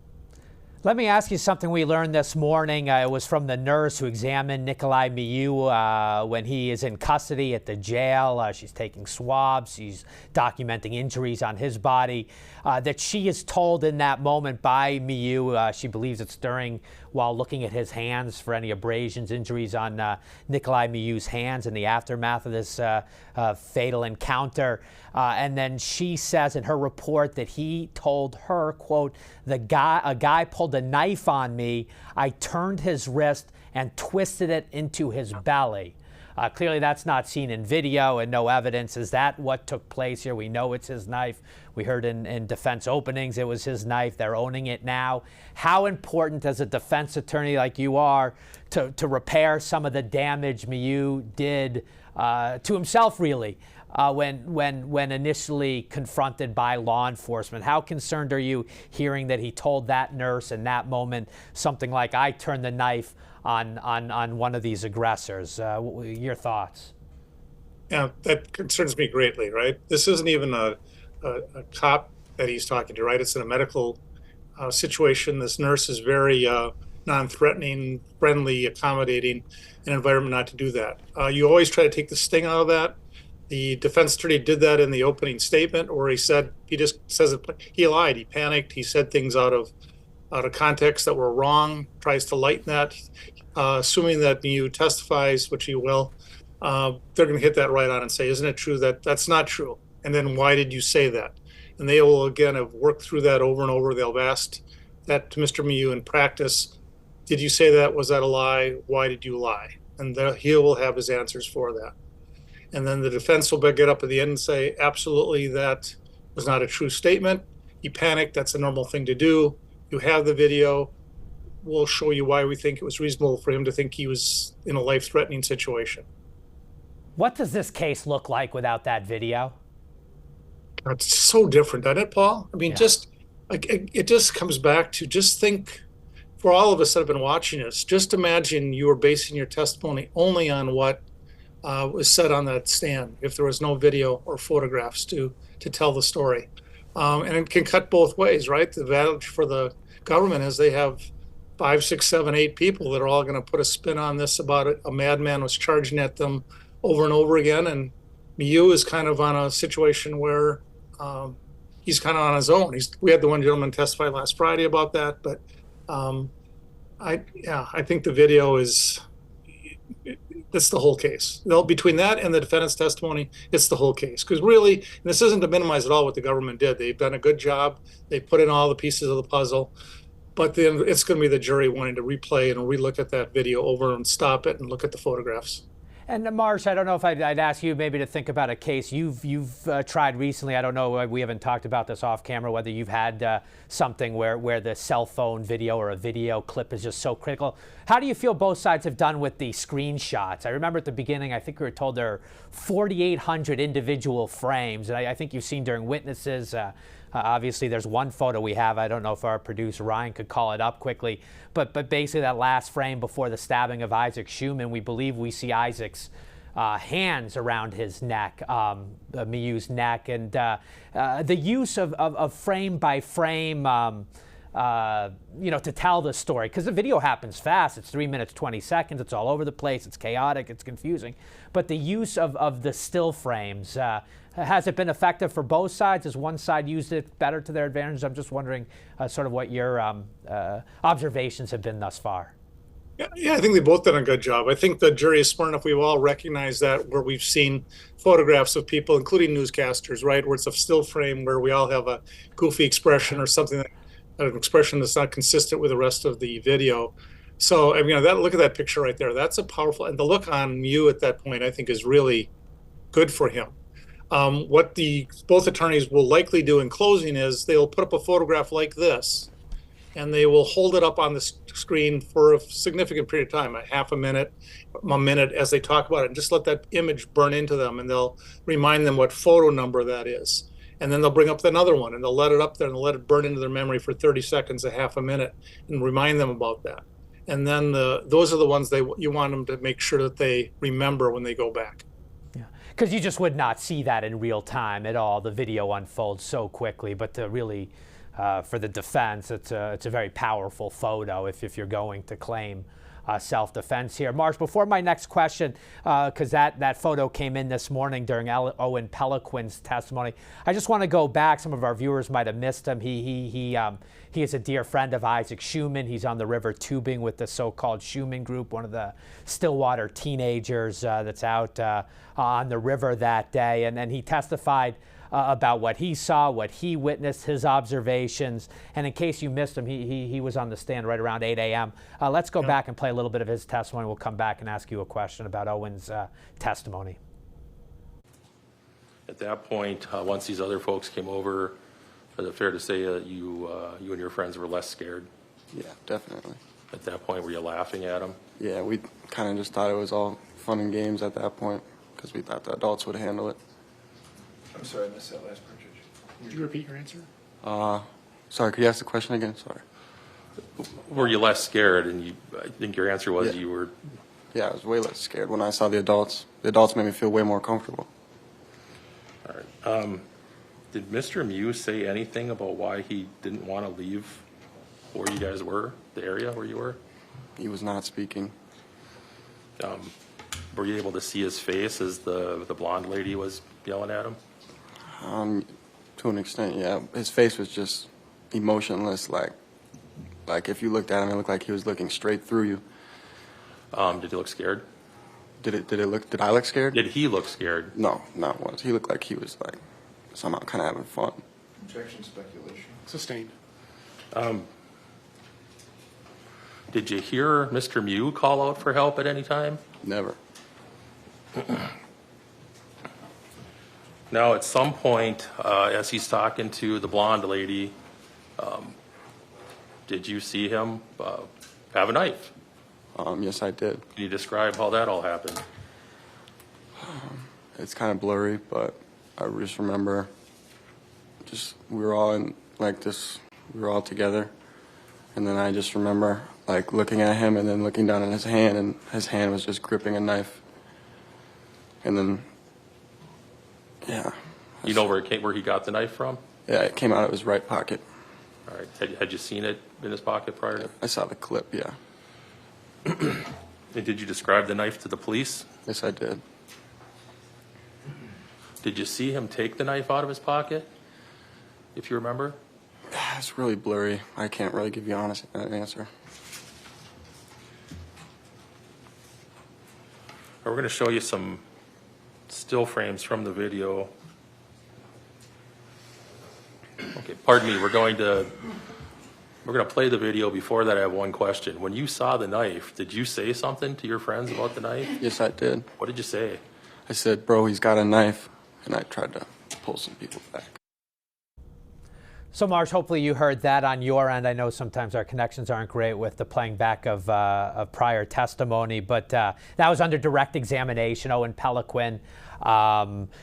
Let me ask you something we learned this morning. It was from the nurse who examined Nikolai Miu when he is in custody at the jail. She's taking swabs. She's documenting injuries on his body. That she is told in that moment by Miu, she believes it's while looking at his hands for any abrasions, injuries on Nikolai Miu's hands in the aftermath of this fatal encounter. And then she says in her report that he told her, quote, a guy pulled a knife on me. I turned his wrist and twisted it into his belly. Clearly that's not seen in video and no evidence. Is that what took place here? We know it's his knife. We heard in defense openings it was his knife. They're owning it now. How important as a defense attorney like you are to repair some of the damage Miu did to himself, really, when initially confronted by law enforcement? How concerned are you hearing that he told that nurse in that moment something like, I turned the knife on one of these aggressors? Your thoughts? Yeah, that concerns me greatly, right? This isn't even a cop that he's talking to, right? It's in a medical situation. This nurse is very non-threatening, friendly, accommodating, an environment not to do that. You always try to take the sting out of that. The defense attorney did that in the opening statement, where he just says he lied, he panicked, he said things out of context that were wrong, tries to lighten that, assuming that Miu testifies, which he will. They're going to hit that right on and say, isn't it true that that's not true? And then why did you say that? And they will, again, have worked through that over and over. They'll have asked that to Mr. Miu in practice. Did you say that? Was that a lie? Why did you lie? And he will have his answers for that. And then the defense will get up at the end and say, absolutely, that was not a true statement. He panicked. That's a normal thing to do. You have the video. We'll show you why we think it was reasonable for him to think he was in a life-threatening situation. What does this case look like without that video? It's so different, doesn't it, Paul? I mean, it just comes back to, just think, for all of us that have been watching this, just imagine you were basing your testimony only on what was said on that stand, if there was no video or photographs to tell the story. And it can cut both ways, right? The advantage for the government is they have 5, 6, 7, 8 people that are all going to put a spin on this about it. A madman was charging at them over and over again. And Miu is kind of on a situation where he's kind of on his own. We had the one gentleman testify last Friday about that, but I think the video that's the whole case. Between that and the defendant's testimony, it's the whole case. Because really, and this isn't to minimize at all what the government did. They've done a good job. They put in all the pieces of the puzzle. But then it's going to be the jury wanting to replay and relook at that video over and stop it and look at the photographs. And Marsh, I don't know if I'd ask you maybe to think about a case you've tried recently. I don't know, we haven't talked about this off camera, whether you've had something where the cell phone video or a video clip is just so critical. How do you feel both sides have done with the screenshots? I remember at the beginning, I think we were told there are 4,800 individual frames. And I think you've seen during witnesses, obviously, there's one photo we have. I don't know if our producer, Ryan, could call it up quickly. But basically, that last frame before the stabbing of Isaac Schumann, we believe we see Isaac's hands around his neck, Miu's neck. And the use of frame by frame, to tell the story. Because the video happens fast. It's 3 minutes, 20 seconds. It's all over the place. It's chaotic. It's confusing. But the use of the still frames, has it been effective for both sides? Has one side used it better to their advantage? I'm just wondering sort of what your observations have been thus far. Yeah, I think they've both done a good job. I think the jury is smart enough. We've all recognized that where we've seen photographs of people, including newscasters, right, where it's a still frame where we all have a goofy expression or something, an expression that's not consistent with the rest of the video. So, I mean, look at that picture right there. That's a powerful, and the look on Miu at that point, I think, is really good for him. What both attorneys will likely do in closing is they'll put up a photograph like this, and they will hold it up on the screen for a significant period of time, a half a minute, as they talk about it, and just let that image burn into them, and they'll remind them what photo number that is. And then they'll bring up another one, and they'll let it up there, and they'll let it burn into their memory for 30 seconds, a half a minute, and remind them about that. And then those are the ones you want them to make sure that they remember when they go back. Because you just would not see that in real time at all. The video unfolds so quickly, but really, for the defense, it's a very powerful photo if you're going to claim self-defense here. Marsh, before my next question, because that photo came in this morning during Owen Peliquin's testimony, I just want to go back. Some of our viewers might have missed him. He is a dear friend of Isaac Schumann. He's on the river tubing with the so-called Schumann Group, one of the Stillwater teenagers that's out on the river that day. And he testified about what he saw, what he witnessed, his observations. And in case you missed him, he was on the stand right around 8 a.m. Let's go back and play a little bit of his testimony. We'll come back and ask you a question about Owen's testimony. At that point, once these other folks came over, is it fair to say that you and your friends were less scared? Yeah, definitely. At that point, were you laughing at them? Yeah, we kind of just thought it was all fun and games at that point because we thought the adults would handle it. I'm sorry, I missed that last part, Judge. Would you repeat your answer? Sorry, could you ask the question again? Sorry. Were you less scared? And I think your answer was you were. Yeah, I was way less scared when I saw the adults. The adults made me feel way more comfortable. All right. Did Mr. Miu say anything about why he didn't want to leave where you guys were, the area where you were? He was not speaking. Were you able to see his face as the blonde lady was yelling at him? To an extent, yeah. His face was just emotionless, like if you looked at him, it looked like he was looking straight through you. Did he look scared? Did I look scared? Did he look scared? No, not once. He looked like he was like somehow kind of having fun. Objection, speculation. Sustained. Did you hear Mr. Miu call out for help at any time? Never. Now, at some point, as he's talking to the blonde lady, did you see him have a knife? Yes, I did. Can you describe how that all happened? It's kind of blurry, but I just remember we were all in like this, we were all together. And then I just remember like looking at him and then looking down at his hand, and his hand was just gripping a knife. And then, yeah. You know where he got the knife from? Yeah, it came out of his right pocket. All right. Had you seen it in his pocket prior to? I saw the clip, yeah. And did you describe the knife to the police? Yes, I did. Did you see him take the knife out of his pocket, if you remember? It's really blurry. I can't really give you an honest answer. We're going to show you some still frames from the video. Okay, pardon me. We're going to play the video. Before that, I have one question. When you saw the knife, did you say something to your friends about the knife? Yes, I did. What did you say? I said, bro, he's got a knife. And I tried to pull some people back. So, Marsh, hopefully you heard that on your end. I know sometimes our connections aren't great with the playing back of prior testimony, but that was under direct examination. Owen Peliquin,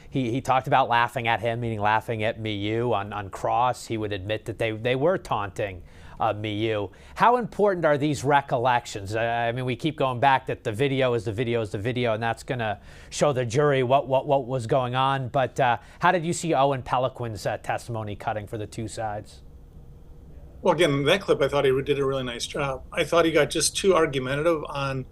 he talked about laughing at him, meaning laughing at Miu on cross. He would admit that they were taunting Miu. How important are these recollections? I mean, we keep going back that the video is the video is the video, and that's going to show the jury what was going on. But how did you see Owen Peliquin's testimony cutting for the two sides? Well, again, in that clip, I thought he did a really nice job. I thought he got just too argumentative on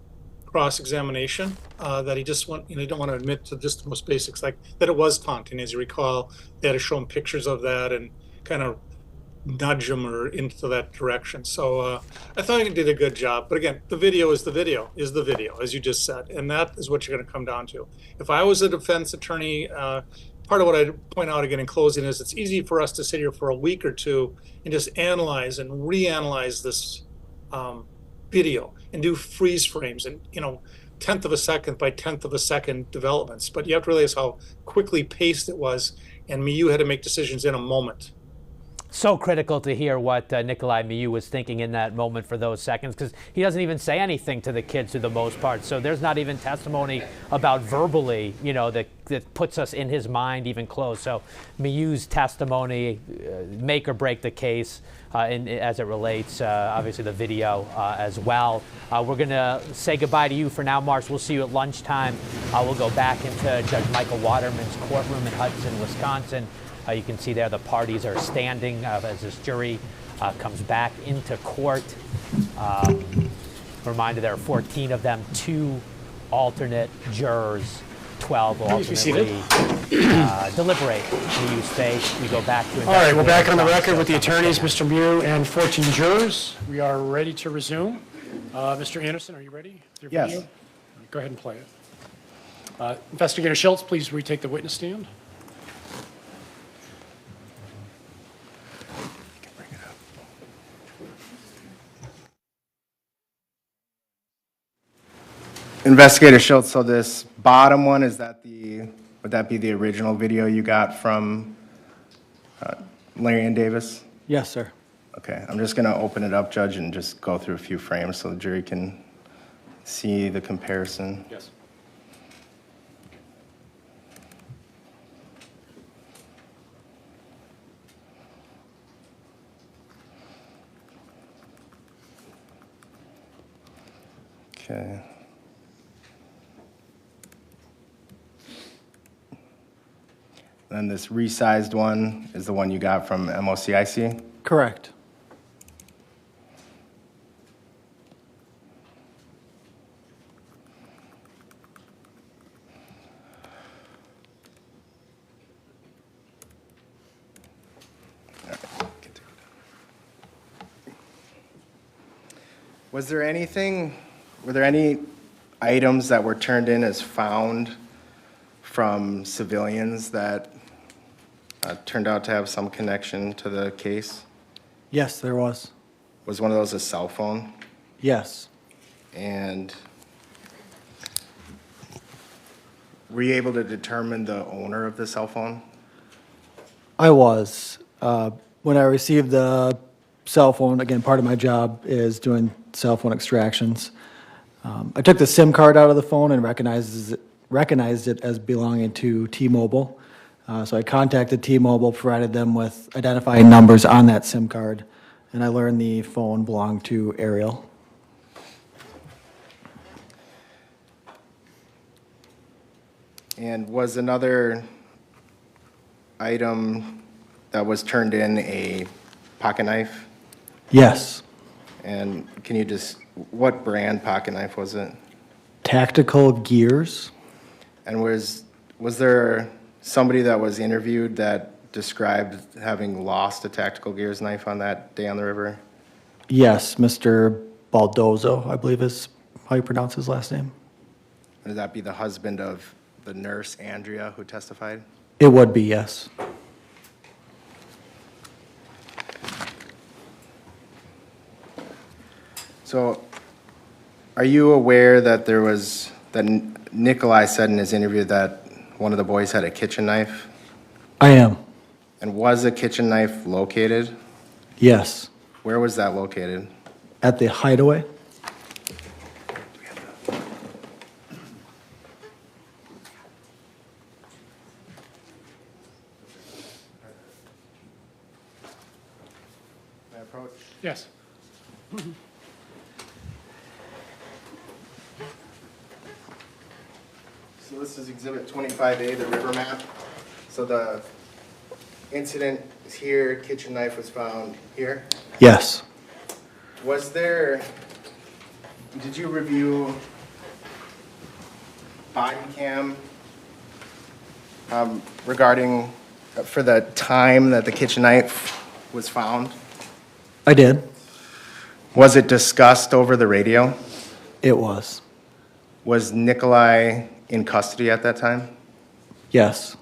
cross-examination, that he just he didn't want to admit to just the most basics, like that it was taunting. As you recall, they had to show him pictures of that and kind of nudge him or into that direction. So I thought he did a good job. But again, the video is the video, as you just said. And that is what you're going to come down to. If I was a defense attorney, part of what I point out again in closing is it's easy for us to sit here for a week or two and just analyze and reanalyze this video and do freeze frames and, tenth of a second by tenth of a second developments. But you have to realize how quickly paced it was. And Miu had to make decisions in a moment. So critical to hear what Nikolai Miu was thinking in that moment for those seconds, because he doesn't even say anything to the kids for the most part. So there's not even testimony about verbally, that puts us in his mind even close. So Miu's testimony make or break the case as it relates, obviously, the video as well. We're going to say goodbye to you for now, Marsh. We'll see you at lunchtime. We'll go back into Judge Michael Waterman's courtroom in Hudson, Wisconsin. You can see there the parties are standing as this jury comes back into court. Reminder, there are 14 of them, 2 alternate jurors, 12 will ultimately deliberate Miu's fate. We go back to all right, we're back on the record with the attorneys, Mr. Miu, and 14 jurors. We are ready to resume. Mr. Anderson, are you ready? With your video? Go ahead and play it. Investigator Schultz, please retake the witness stand. Investigator Schultz, so this bottom one, would that be the original video you got from Larry and Davis? Yes, sir. Okay, I'm just gonna open it up, Judge, and just go through a few frames so the jury can see the comparison. Yes. Okay. Then this resized one is the one you got from MOCIC? Correct. Were there any items that were turned in as found from civilians that turned out to have some connection to the case? Yes, there was. Was one of those a cell phone? Yes. And were you able to determine the owner of the cell phone? I was. When I received the cell phone, again, part of my job is doing cell phone extractions. I took the SIM card out of the phone and recognized it as belonging to T-Mobile. So I contacted T-Mobile, provided them with identifying numbers on that SIM card, and I learned the phone belonged to Ariel. And was another item that was turned in a pocket knife? Yes. And can you just, what brand pocket knife was it? Tactical Gears. And was there somebody that was interviewed that described having lost a Tactical Gears knife on that day on the river? Yes, Mr. Baldozo, I believe is how you pronounce his last name. Would that be the husband of the nurse, Andrea, who testified? It would be, yes. So, are you aware that Nikolai said in his interview that one of the boys had a kitchen knife? I am. And was a kitchen knife located? Yes. Where was that located? At the hideaway. May I approach? Yes. So this is Exhibit 25A, the river map. So the incident is here, kitchen knife was found here. Yes. Did you review body cam regarding, for the time that the kitchen knife was found? I did. Was it discussed over the radio? It was. Was Nikolai in custody at that time? Yes.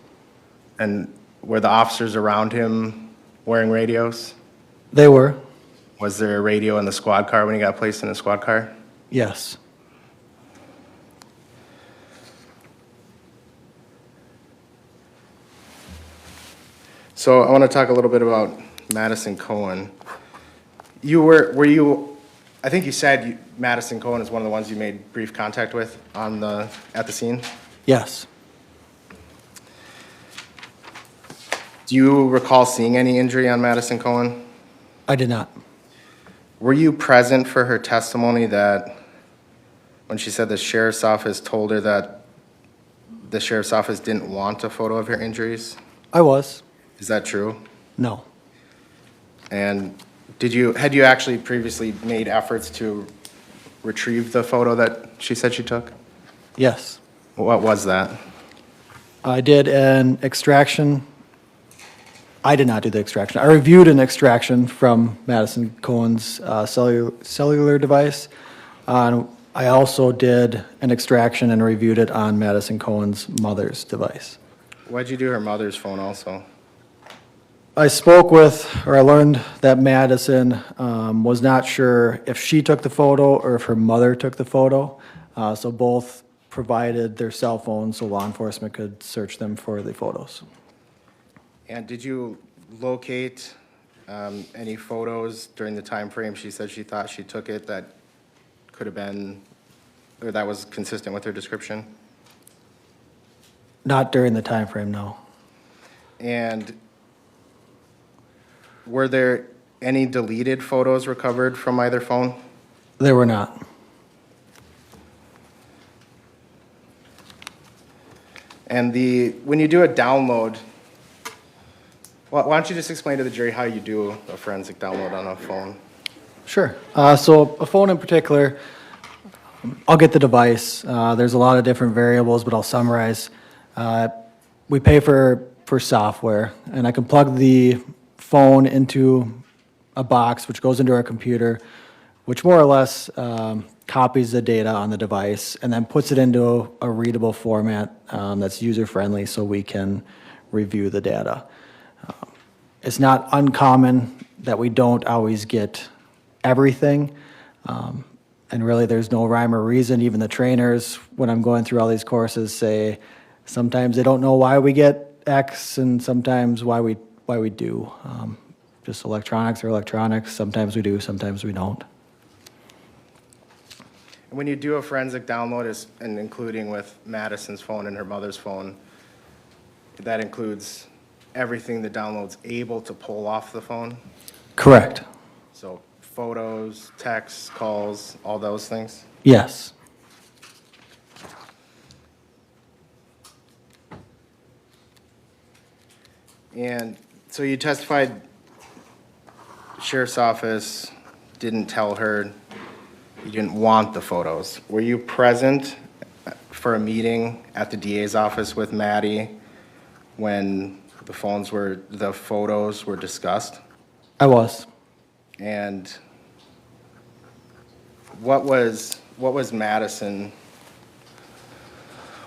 And were the officers around him wearing radios? They were. Was there a radio in the squad car when he got placed in the squad car? Yes. So I want to talk a little bit about Madison Cohen. I think you said Madison Cohen is one of the ones you made brief contact with at the scene? Yes. Do you recall seeing any injury on Madison Cohen? I did not. Were you present for her testimony that when she said the sheriff's office told her that the sheriff's office didn't want a photo of her injuries? I was. Is that true? No. And had you actually previously made efforts to retrieve the photo that she said she took? Yes. What was that? I did an extraction. I did not do the extraction. I reviewed an extraction from Madison Cohen's cellular device. I also did an extraction and reviewed it on Madison Cohen's mother's device. Why'd you do her mother's phone also? I learned that Madison was not sure if she took the photo or if her mother took the photo. So both provided their cell phones so law enforcement could search them for the photos. And did you locate any photos during the time frame she said she thought she took it that could have been, or that was consistent with her description? Not during the time frame, no. And were there any deleted photos recovered from either phone? There were not. And when you do a download, why don't you just explain to the jury how you do a forensic download on a phone? Sure. So a phone in particular, I'll get the device. There's a lot of different variables, but I'll summarize. We pay for software, and I can plug the phone into a box which goes into our computer, which more or less copies the data on the device and then puts it into a readable format that's user-friendly so we can review the data. It's not uncommon that we don't always get everything, and really there's no rhyme or reason. Even the trainers, when I'm going through all these courses, say sometimes they don't know why we get X and sometimes why we do. Just electronics or electronics. Sometimes we do, sometimes we don't. And when you do a forensic download, and including with Madison's phone and her mother's phone, that includes everything the download's able to pull off the phone? Correct. So photos, texts, calls, all those things? Yes. And so you testified sheriff's office didn't tell her you didn't want the photos. Were you present for a meeting at the DA's office with Maddie when the photos were discussed? I was. And what was Madison?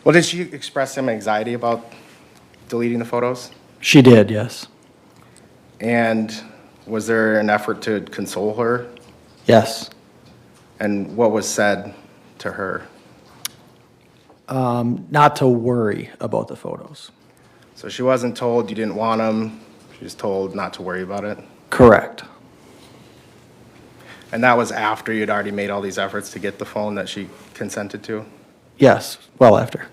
Well, did she express some anxiety about deleting the photos? She did, yes. And was there an effort to console her? Yes. And what was said to her? Not to worry about the photos. So she wasn't told you didn't want them, she was told not to worry about it? Correct. And that was after you'd already made all these efforts to get the phone that she consented to? Yes, well after.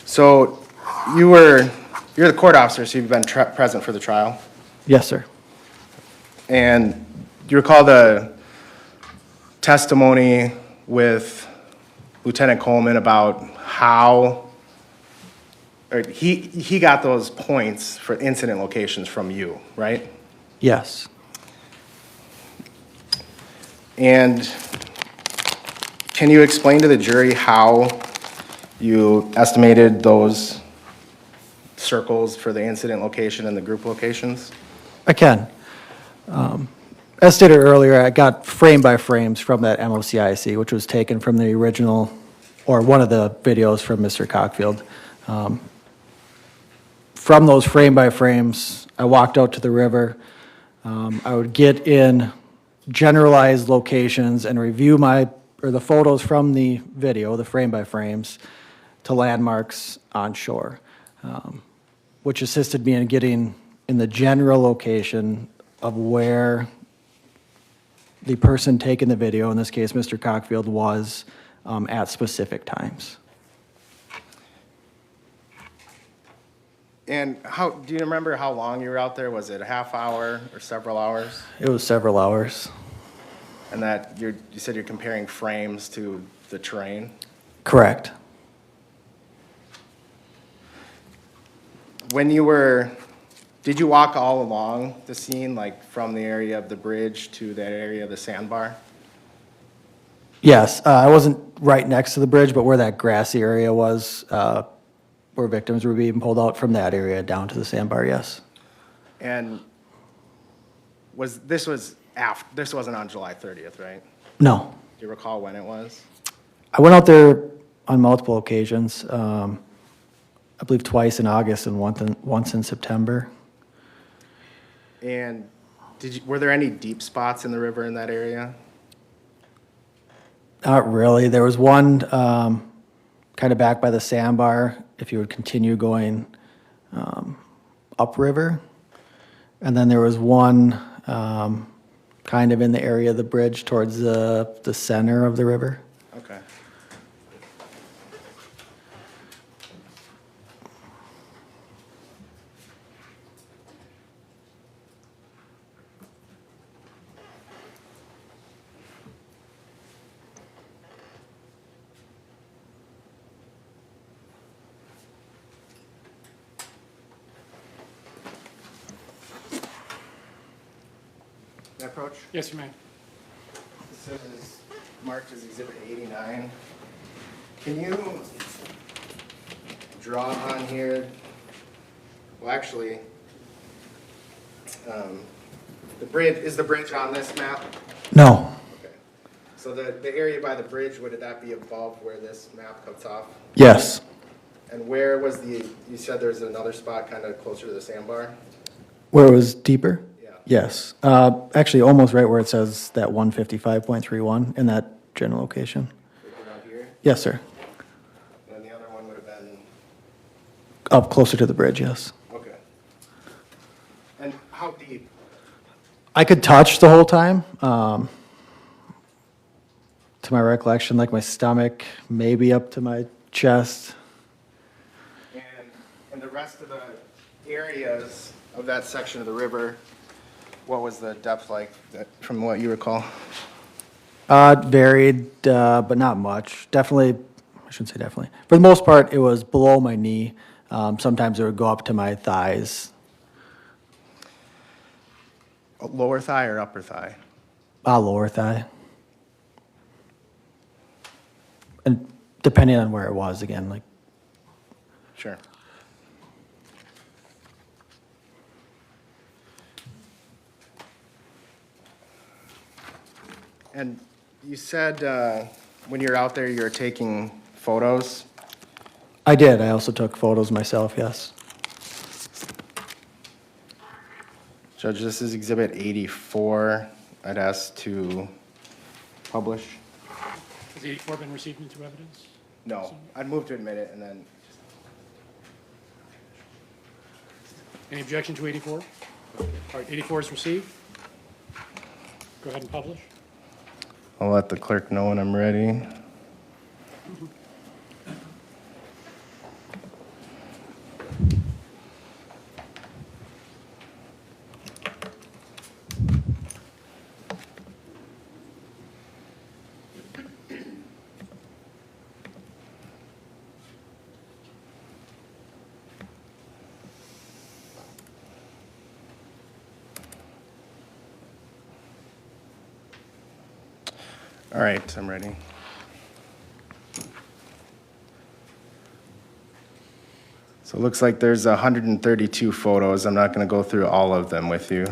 So you're the court officer, so you've been present for the trial? Yes, sir. And do you recall the testimony with Lieutenant Coleman about how, or he got those points for incident locations from you, right? Yes. And can you explain to the jury how you estimated those circles for the incident location and the group locations? I can. As stated earlier, I got frame-by-frames from that MOCIC, which was taken from the original, or one of the videos from Mr. Cockfield. From those frame-by-frames, I walked out to the river. I would get in generalized locations and review the photos from the video, the frame-by-frames, to landmarks on shore, which assisted me in getting in the general location of where the person taking the video, in this case Mr. Cockfield, was at specific times. And do you remember how long you were out there? Was it a half hour or several hours? It was several hours. And that you said you're comparing frames to the terrain? Correct. Did you walk all along the scene, like from the area of the bridge to that area of the sandbar? Yes, I wasn't right next to the bridge, but where that grassy area was, where victims were being pulled out, from that area down to the sandbar, yes. And this wasn't on July 30th, right? No. Do you recall when it was? I went out there on multiple occasions, I believe twice in August and once in September. And were there any deep spots in the river in that area? Not really. There was one kind of back by the sandbar, if you would continue going upriver. And then there was one kind of in the area of the bridge towards the center of the river. Okay. May I approach? Yes, you may. This is marked as Exhibit 89. Can you draw on here? Well, actually, is the bridge on this map? No. Okay. So the area by the bridge, would that be above where this map cuts off? Yes. And where was you said there's another spot kind of closer to the sandbar? Where it was deeper? Yeah. Yes. Actually, almost right where it says that 155.31 in that general location. Around here? Yes, sir. And the other one would have been? Up closer to the bridge, yes. Okay. And how deep? I could touch the whole time. To my recollection, like my stomach, maybe up to my chest. And the rest of the areas of that section of the river, what was the depth like from what you recall? It varied, but not much. Definitely, I shouldn't say definitely. For the most part, it was below my knee. Sometimes it would go up to my thighs Lower thigh or upper thigh? Lower thigh. And depending on where it was, again, like, Sure. And you said when you're out there, you're taking photos. I did. I also took photos myself, yes. Judge, this is Exhibit 84. I'd ask to publish. Has 84 been received into evidence? No, I'd move to admit it and then. Any objection to 84? All right, 84 is received. Go ahead and publish. I'll let the clerk know when I'm ready. All right, I'm ready. So it looks like there's 132 photos. I'm not going to go through all of them with you.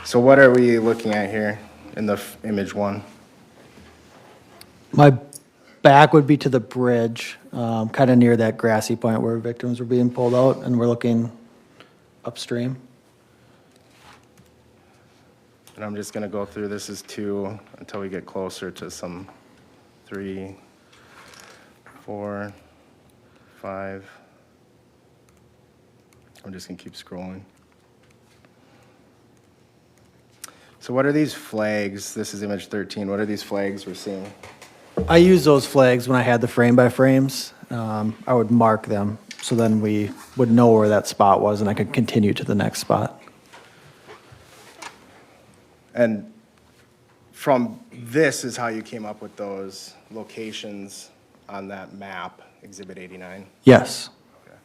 So what are we looking at here in the image one? My back would be to the bridge, kind of near that grassy point where victims were being pulled out, and we're looking upstream. And I'm just going to go through, this is 2 until we get closer to some 3, 4, 5. I'm just going to keep scrolling. So what are these flags? This is image 13. What are these flags we're seeing? I used those flags when I had the frame-by-frames. I would mark them, so then we would know where that spot was, and I could continue to the next spot. And from this is how you came up with those locations on that map, Exhibit 89? Yes. Okay.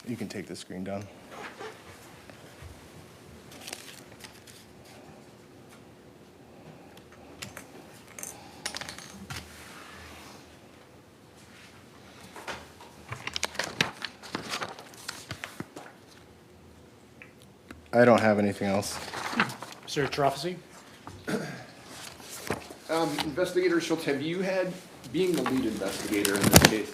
You can take the screen down. I don't have anything else. Mr. Troffici? Investigator Schultz, have you had, being the lead investigator in this case,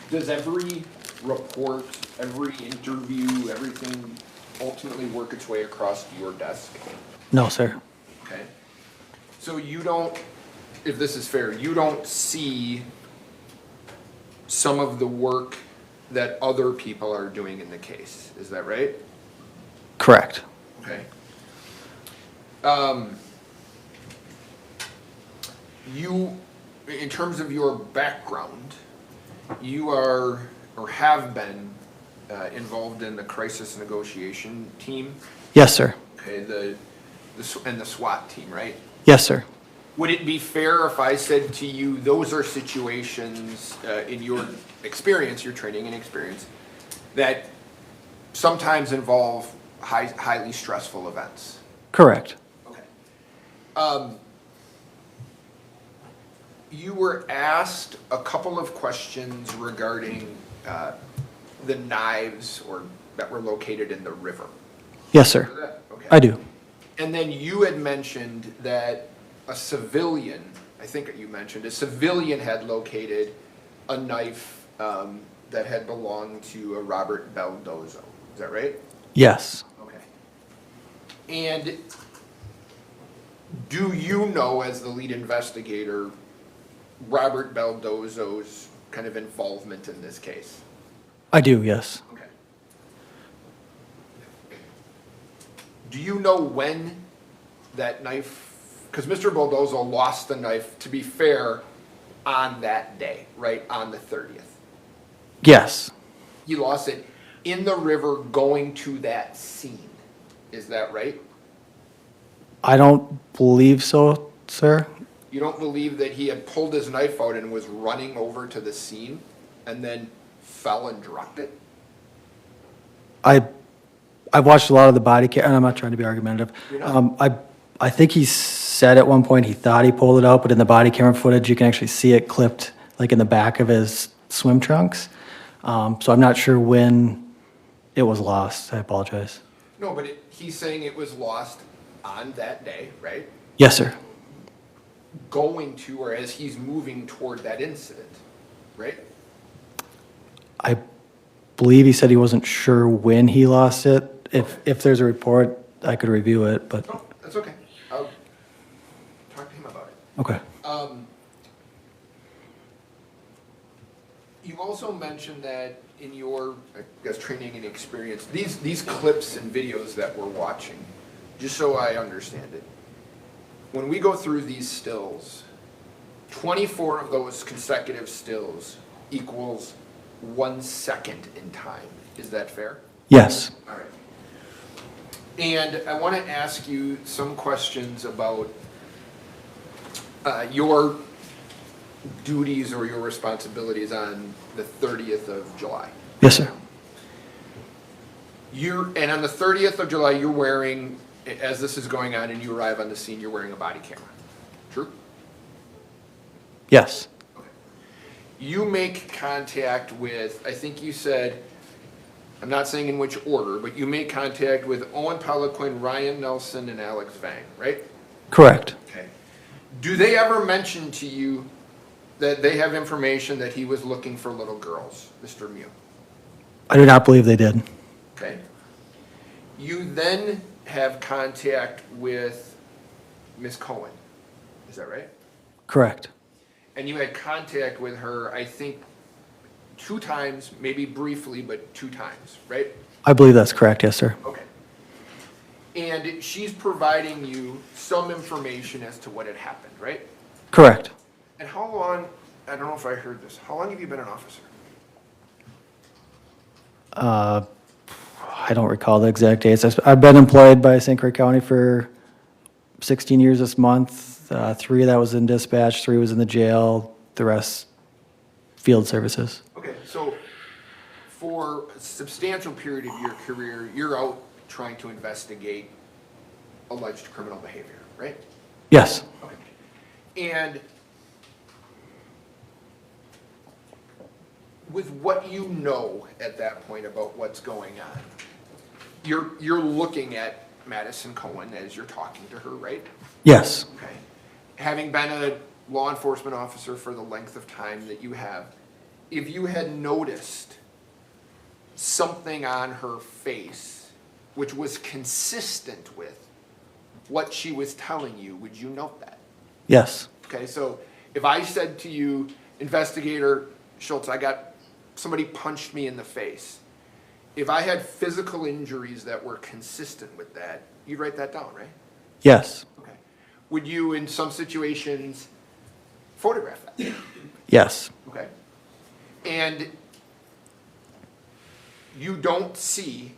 does every report, every interview, everything ultimately work its way across your desk? No, sir. Okay. So you don't, if this is fair, you don't see some of the work that other people are doing in the case, is that right? Correct. Okay. You, in terms of your background, you are, or have been, involved in the crisis negotiation team? Yes, sir. Okay, and the SWAT team, right? Yes, sir. Would it be fair if I said to you, those are situations, in your experience, your training and experience, that sometimes involve highly stressful events? Correct. Okay. You were asked a couple of questions regarding the knives that were located in the river. Yes, sir. Remember that? Okay. I do. And then you had mentioned that a civilian, I think you mentioned, a civilian had located a knife that had belonged to a Robert Beldozo. Is that right? Yes. And do you know, as the lead investigator, Robert Beldozo's kind of involvement in this case? I do, yes. Okay. Do you know when that knife, because Mr. Beldozo lost the knife, to be fair, on that day, right, on the 30th? Yes. He lost it in the river going to that scene. Is that right? I don't believe so, sir. You don't believe that he had pulled his knife out and was running over to the scene? and then fell and dropped it? I've watched a lot of the body cam, and I'm not trying to be argumentative. You're not. I think he said at one point he thought he pulled it out, but in the body camera footage, you can actually see it clipped like in the back of his swim trunks. So I'm not sure when it was lost. I apologize. No, but he's saying it was lost on that day, right? Yes, sir. Going to, or as he's moving toward that incident, right? I believe he said he wasn't sure when he lost it. If there's a report, I could review it, but. No, that's okay. I'll talk to him about it. Okay. You also mentioned that in your, I guess, training and experience, these clips and videos that we're watching, just so I understand it, when we go through these stills, 24 of those consecutive stills equals 1 second in time. Is that fair? Yes. All right. And I want to ask you some questions about your duties or your responsibilities on the 30th of July. Yes, sir. And on the 30th of July, you're wearing, as this is going on and you arrive on the scene, you're wearing a body camera. True? Yes. You make contact with, I think you said, I'm not saying in which order, but you make contact with Owen Peliquin, Ryan Nelson, and Alex Vang, right? Correct. Okay. Do they ever mention to you that they have information that he was looking for little girls, Mr. Mew? I do not believe they did. Okay. You then have contact with Ms. Cohen, is that right? Correct. And you had contact with her, I think, 2 times, maybe briefly, but 2 times, right? I believe that's correct, yes, sir. Okay. And she's providing you some information as to what had happened, right? Correct. And how long, I don't know if I heard this, how long have you been an officer? I don't recall the exact dates. I've been employed by St. Croix County for 16 years this month. 3 of that was in dispatch, 3 was in the jail, the rest field services. Okay, so for a substantial period of your career, you're out trying to investigate alleged criminal behavior, right? Yes. Okay. And with what you know at that point about what's going on, you're looking at Madison Cohen as you're talking to her, right? Yes. Okay. Having been a law enforcement officer for the length of time that you have, if you had noticed something on her face which was consistent with what she was telling you, would you note that? Yes. Okay, so if I said to you, Investigator Schultz, somebody punched me in the face. If I had physical injuries that were consistent with that, you'd write that down, right? Yes. Okay. Would you, in some situations, photograph that? Yes. Okay. And you don't see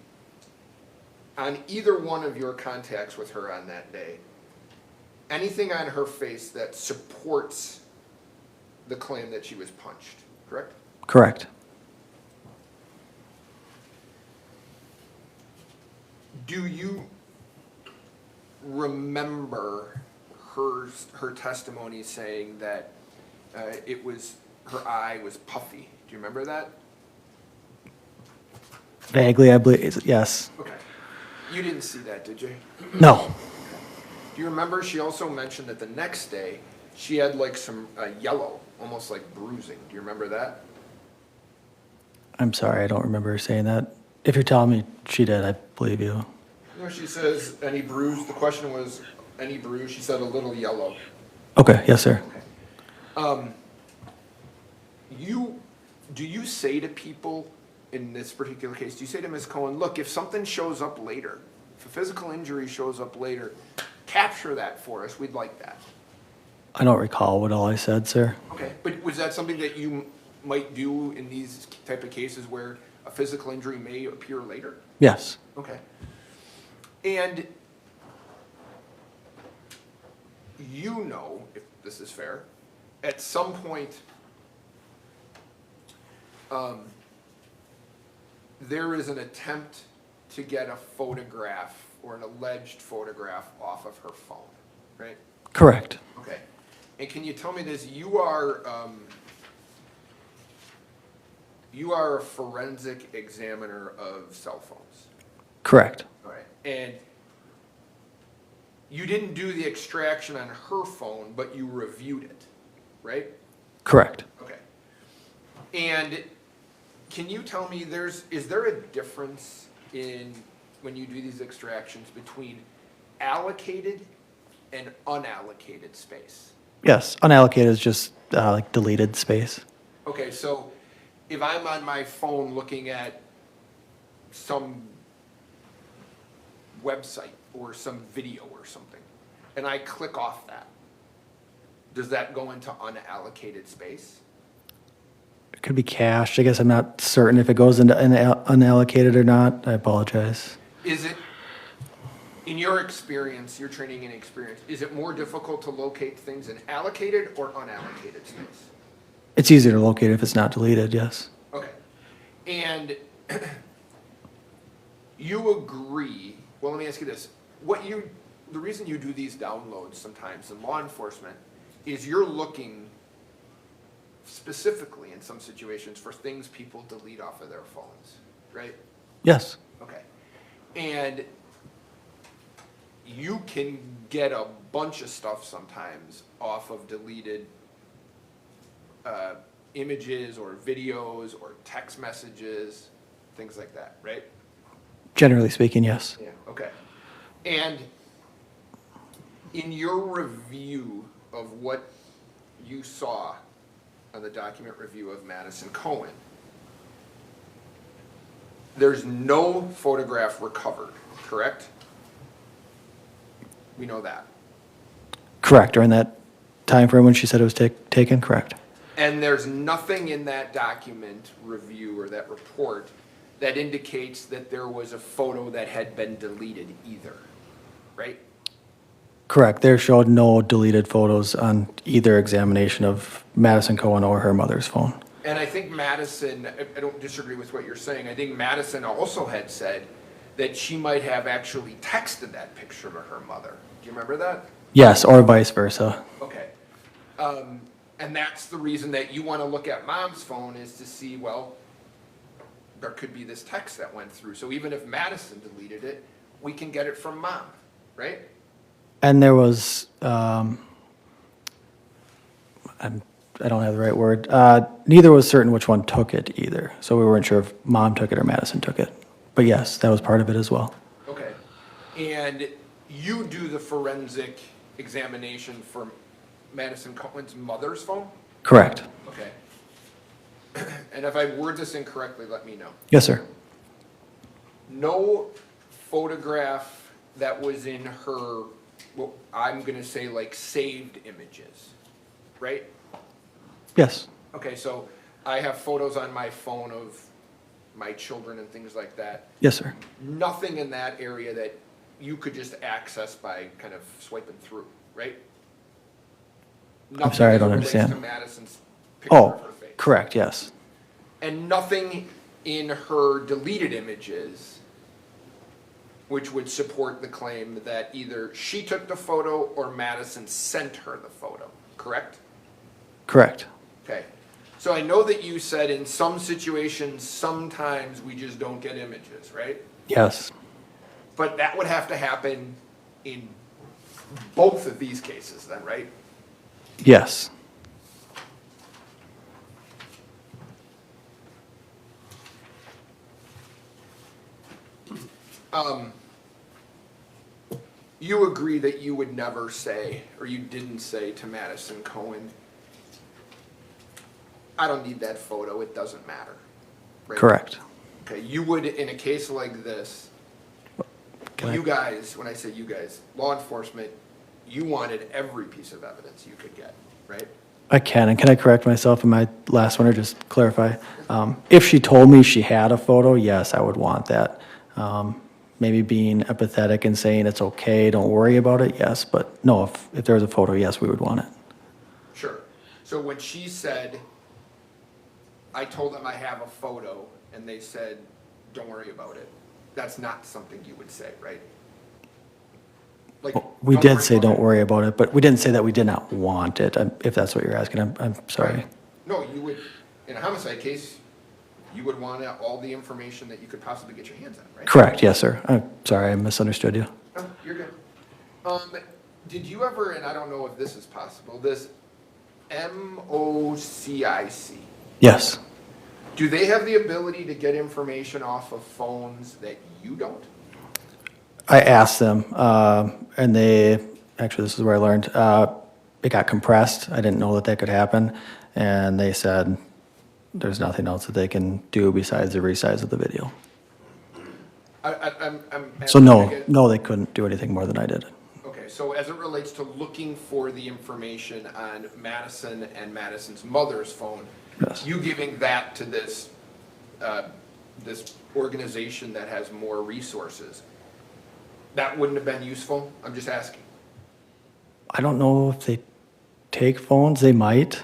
on either one of your contacts with her on that day anything on her face that supports the claim that she was punched, correct? Correct. Do you remember her testimony saying that her eye was puffy? Do you remember that? Vaguely, I believe, yes. Okay. You didn't see that, did you? No. Do you remember she also mentioned that the next day she had like some yellow, almost like bruising? Do you remember that? I'm sorry, I don't remember her saying that. If you're telling me she did, I believe you. No, she says, any bruise? The question was, any bruise? She said a little yellow. Okay, yes, sir. Do you say to people in this particular case, do you say to Ms. Cohen, look, if something shows up later, if a physical injury shows up later, capture that for us, we'd like that? I don't recall what all I said, sir. Okay, but was that something that you might do in these type of cases where a physical injury may appear later? Yes. Okay. And you know, if this is fair, at some point there is an attempt to get a photograph or an alleged photograph off of her phone, right? Correct. Okay. And can you tell me this? You are a forensic examiner of cell phones. Correct. All right. And you didn't do the extraction on her phone, but you reviewed it, right? Correct. Okay. And can you tell me, is there a difference in when you do these extractions between allocated and unallocated space? Yes, unallocated is just like deleted space. Okay, so if I'm on my phone looking at some website or some video or something, and I click off that, does that go into unallocated space? It could be cached. I guess I'm not certain if it goes into unallocated or not. I apologize. Is it, in your experience, your training and experience, is it more difficult to locate things in allocated or unallocated space? It's easier to locate if it's not deleted, yes. Okay. And you agree, well, let me ask you this. The reason you do these downloads sometimes in law enforcement is you're looking specifically in some situations for things people delete off of their phones, right? Yes. Okay. And you can get a bunch of stuff sometimes off of deleted images or videos or text messages, things like that, right? Generally speaking, yes. Yeah, okay. And in your review of what you saw on the document review of Madison Cohen, there's no photograph recovered, correct? We know that. Correct. During that time frame when she said it was taken, correct. And there's nothing in that document review or that report that indicates that there was a photo that had been deleted either, right? Correct. There showed no deleted photos on either examination of Madison Cohen or her mother's phone. And I think Madison, I don't disagree with what you're saying, I think Madison also had said that she might have actually texted that picture to her mother. Do you remember that? Yes, or vice versa. Okay. And that's the reason that you want to look at mom's phone is to see, well, there could be this text that went through. So even if Madison deleted it, we can get it from mom, right? And there was, I don't have the right word. Neither was certain which one took it either. So we weren't sure if mom took it or Madison took it. But yes, that was part of it as well. Okay. And you do the forensic examination for Madison Cohen's mother's phone? Correct. Okay. And if I word this incorrectly, let me know. Yes, sir. No photograph that was in her, well, I'm going to say like saved images, right? Yes. Okay, so I have photos on my phone of my children and things like that. Yes, sir. Nothing in that area that you could just access by kind of swiping through, right? I'm sorry, I don't as it relates understand. to Madison's picture of her face. Correct, yes. And nothing in her deleted images which would support the claim that either she took the photo or Madison sent her the photo, correct? Correct. Okay. So I know that you said in some situations, sometimes we just don't get images, right? Yes. But that would have to happen in both of these cases then, right? Yes. You agree that you would never say, or you didn't say to Madison Cohen, I don't need that photo, it doesn't matter. Right? Correct. Okay, you would, in a case like this, you guys, when I say you guys, law enforcement, you wanted every piece of evidence you could get, right? I can. And can I correct myself in my last one or just clarify? If she told me she had a photo, yes, I would want that. Maybe being empathetic and saying it's okay, don't worry about it, yes. But no, if there was a photo, yes, we would want it. Sure. So when she said, I told them I have a photo, and they said, don't worry about it. That's not something you would say, right? Like, We don't did worry say about don't it. worry about it, but we didn't say that we did not want it, if that's what you're asking. I'm sorry. No, you would, in a homicide case, you would want all the information that you could possibly get your hands on, right? Correct, yes, sir. I'm sorry, I misunderstood you. No, you're good. Did you ever, and I don't know if this is possible, this MOCIC, Yes. do they have the ability to get information off of phones that you don't? I asked them, and actually, this is where I learned, it got compressed. I didn't know that could happen, and they said there's nothing else that they can do besides the resize of the video. I'm So asking no, again- no, they couldn't do anything more than I did. Okay, so as it relates to looking for the information on Madison and Madison's mother's phone, Yes. you giving that to this, this organization that has more resources, that wouldn't have been useful? I'm just asking. I don't know if they take phones, they might.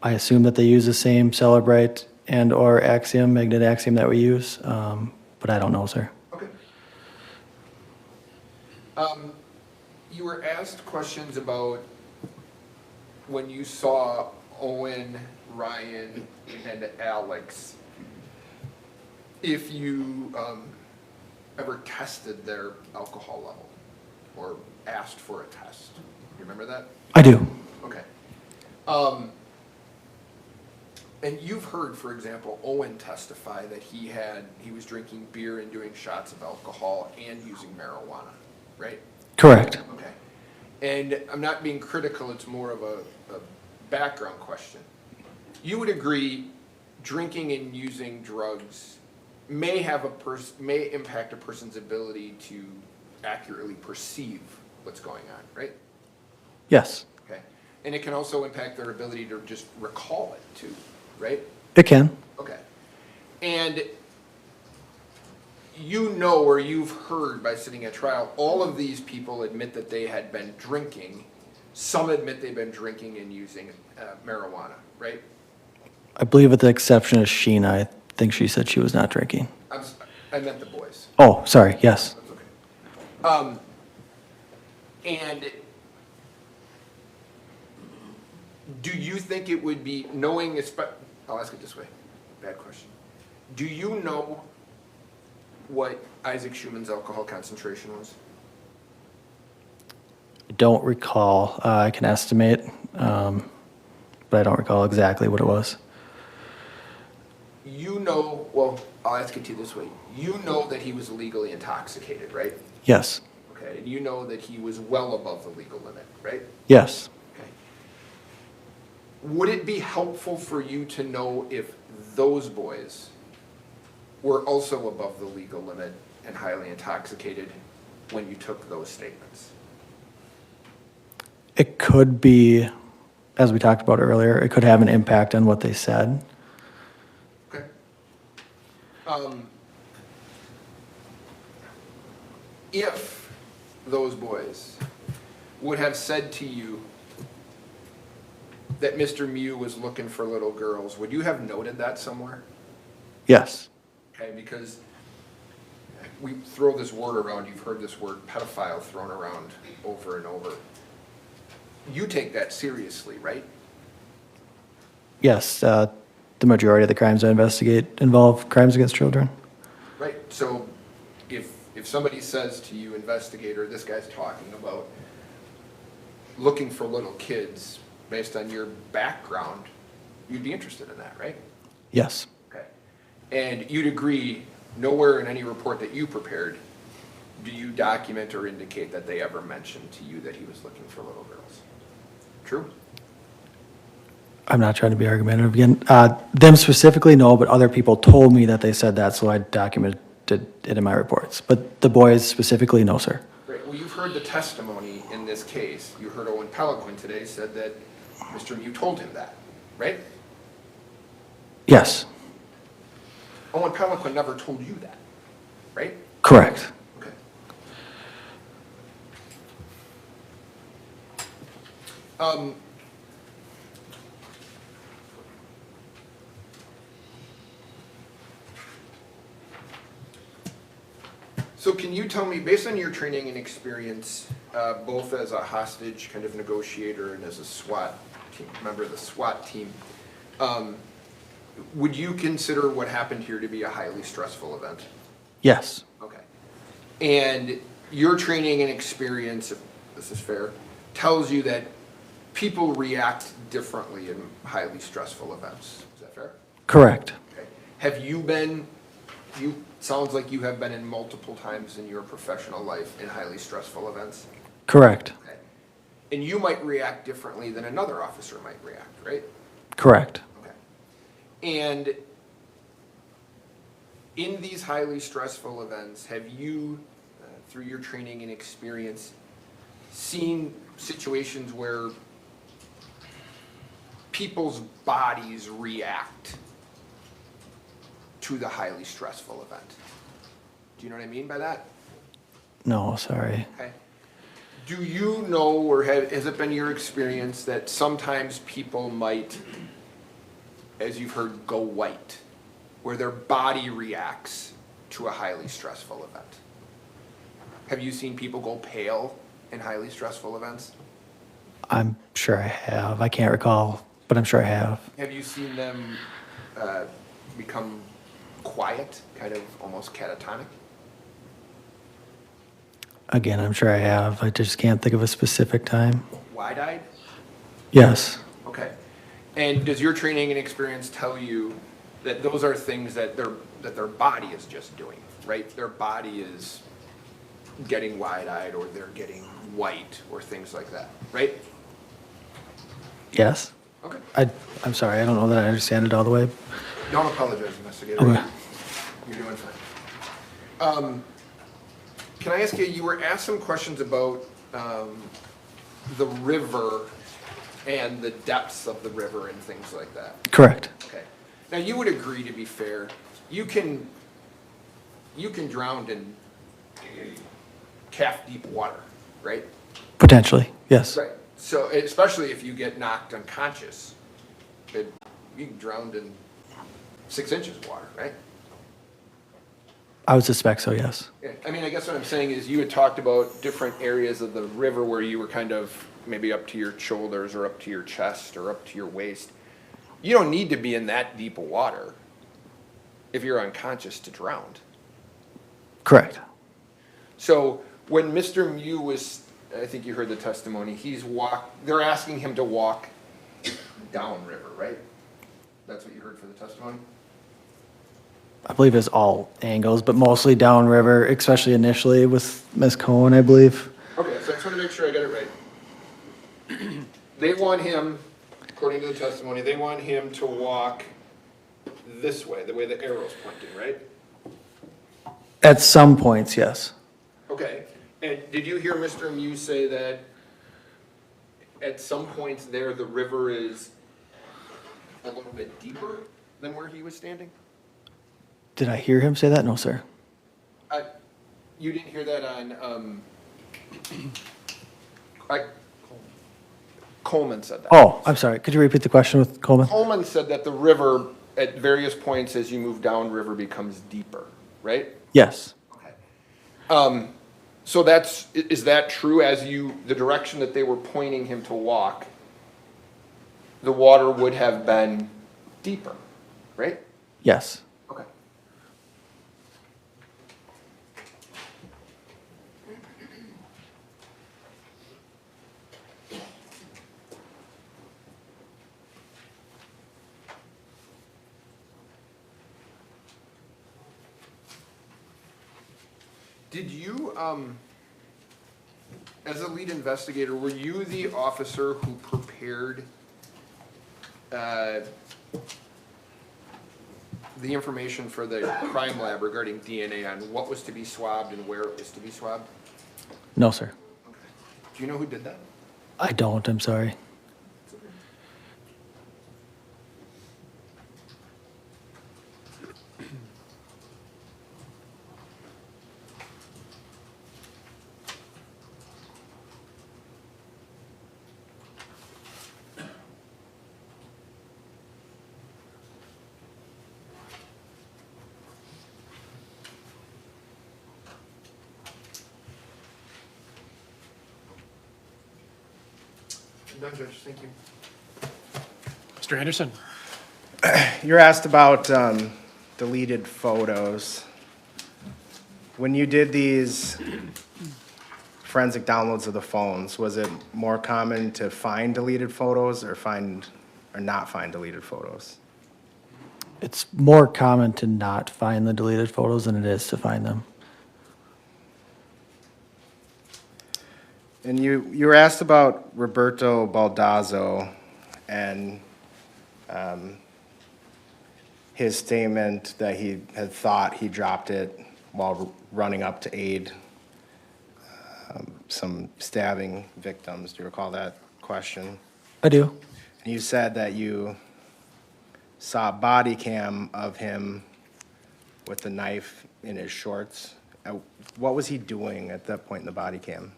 I assume that they use the same Celebrite and or Axiom, magnet Axiom that we use, but I don't know, sir. Okay. You were asked questions about when you saw Owen, Ryan, and Alex, if you ever tested their alcohol level or asked for a test. You remember that? I do. Okay. And you've heard, for example, Owen testify that he was drinking beer and doing shots of alcohol and using marijuana, right? Correct. Okay. And I'm not being critical, it's more of a background question. You would agree drinking and using drugs may impact a person's ability to accurately perceive what's going on, right? Yes, Okay. And it can also impact their ability to just recall it too, right? it can. Okay. And you know, or you've heard by sitting at trial, all of these people admit that they had been drinking. Some admit they've been drinking and using marijuana, right? I believe with the exception of Sheena, I think she said she was not drinking. I meant the boys. Oh, sorry, yes. That's okay. And do you think it would be, knowing, I'll ask it this way, bad question. Do you know what Isaac Schumann's alcohol concentration was? I don't recall. I can estimate, but I don't recall exactly what it was. You know, well, I'll ask it to you this way. You know that he was illegally intoxicated, right? Yes. Okay, and you know that he was well above the legal limit, right? Yes. Okay. Would it be helpful for you to know if those boys were also above the legal limit and highly intoxicated when you took those statements? It could be, as we talked about earlier, it could have an impact on what they said. Okay. If those boys would have said to you that Mr. Mew was looking for little girls, would you have noted that somewhere? Yes. Okay, because we throw this word around, you've heard this word pedophile thrown around over and over. You take that seriously, right? Yes, the majority of the crimes I investigate involve crimes against children. Right, so if somebody says to you, investigator, this guy's talking about looking for little kids based on your background, you'd be interested in that, right? Yes. Okay. And you'd agree, nowhere in any report that you prepared do you document or indicate that they ever mentioned to you that he was looking for little girls. True? I'm not trying to be argumentative again. Them specifically, no, but other people told me that they said that, so I documented it in my reports. But the boys specifically, no, sir. Right, well, you've heard the testimony in this case. You heard Owen Peliquin today said that Mr. Mew told him that, right? Yes. Owen Peliquin never told you that, right? Correct. Okay. So can you tell me, based on your training and experience, both as a hostage kind of negotiator and as a SWAT team, member of the SWAT team, would you consider what happened here to be a highly stressful event? Yes. Okay. And your training and experience, if this is fair, tells you that people react differently in highly stressful events. Is that fair? Correct. Okay. Have you sounds like you have been in multiple times in your professional life in highly stressful events? Correct. Okay. And you might react differently than another officer might react, right? Correct. Okay. And in these highly stressful events, have you, through your training and experience, seen situations where people's bodies react to the highly stressful event? Do you know what I mean by that? No, sorry. Okay. Do you know, or has it been your experience that sometimes people might, as you've heard, go white, where their body reacts to a highly stressful event? Have you seen people go pale in highly stressful events? I'm sure I have. I can't recall, but I'm sure I have. Have you seen them become quiet, kind of almost catatonic? Again, I'm sure I have. I just can't think of a specific time. Wide-eyed? Yes. Okay. And does your training and experience tell you that those are things that their body is just doing, right? Their body is getting wide-eyed, or they're getting white, or things like that, right? Yes. Okay. I'm sorry. I don't know that I understand it all the way. Don't apologize, investigator. Okay. You're doing fine. Can I ask you, you were asked some questions about the river and the depths of the river and things like that. Correct. Okay. Now, you would agree, to be fair, you can drown in calf-deep water, right? Potentially, yes. Right. So, especially if you get knocked unconscious, you can drown in 6 inches of water, right? I would suspect so, yes. Yeah. I mean, I guess what I'm saying is you had talked about different areas of the river where you were kind of maybe up to your shoulders or up to your chest or up to your waist. You don't need to be in that deep of water if you're unconscious to drown. Correct. So when Mr. Mew was, I think you heard the testimony, they're asking him to walk downriver, right? That's what you heard for the testimony? I believe it's all angles, but mostly downriver, especially initially with Ms. Cohen, I believe. Okay, so I just want to make sure I got it right. They want him, according to the testimony, they want him to walk this way, the way the arrow's pointing, right? At some points, yes. Okay, and did you hear Mr. Mew say that at some points there the river is a little bit deeper than where he was standing? Did I hear him say that? No, sir. You didn't hear that on, Coleman said that. Oh, I'm sorry. Could you repeat the question with Coleman? Coleman said that the river, at various points as you move downriver, becomes deeper, right? Yes. So is that true? The direction that they were pointing him to walk, the water would have been deeper, right? Yes. Okay. Did you, as a lead investigator, were you the officer who prepared the information for the crime lab regarding DNA on what was to be swabbed and where it was to be swabbed? No, sir. Do you know who did that? I don't. I'm sorry. You're done, Judge. Thank you. Mr. Anderson? You're asked about deleted photos. When you did these forensic downloads of the phones, was it more common to find deleted photos or not find deleted photos? It's more common to not find the deleted photos than it is to find them. And you were asked about Roberto Baldazzo and his statement that he had thought he dropped it while running up to aid some stabbing victims. Do you recall that question? I do. And you said that you saw a body cam of him with the knife in his shorts. What was he doing at that point in the body cam?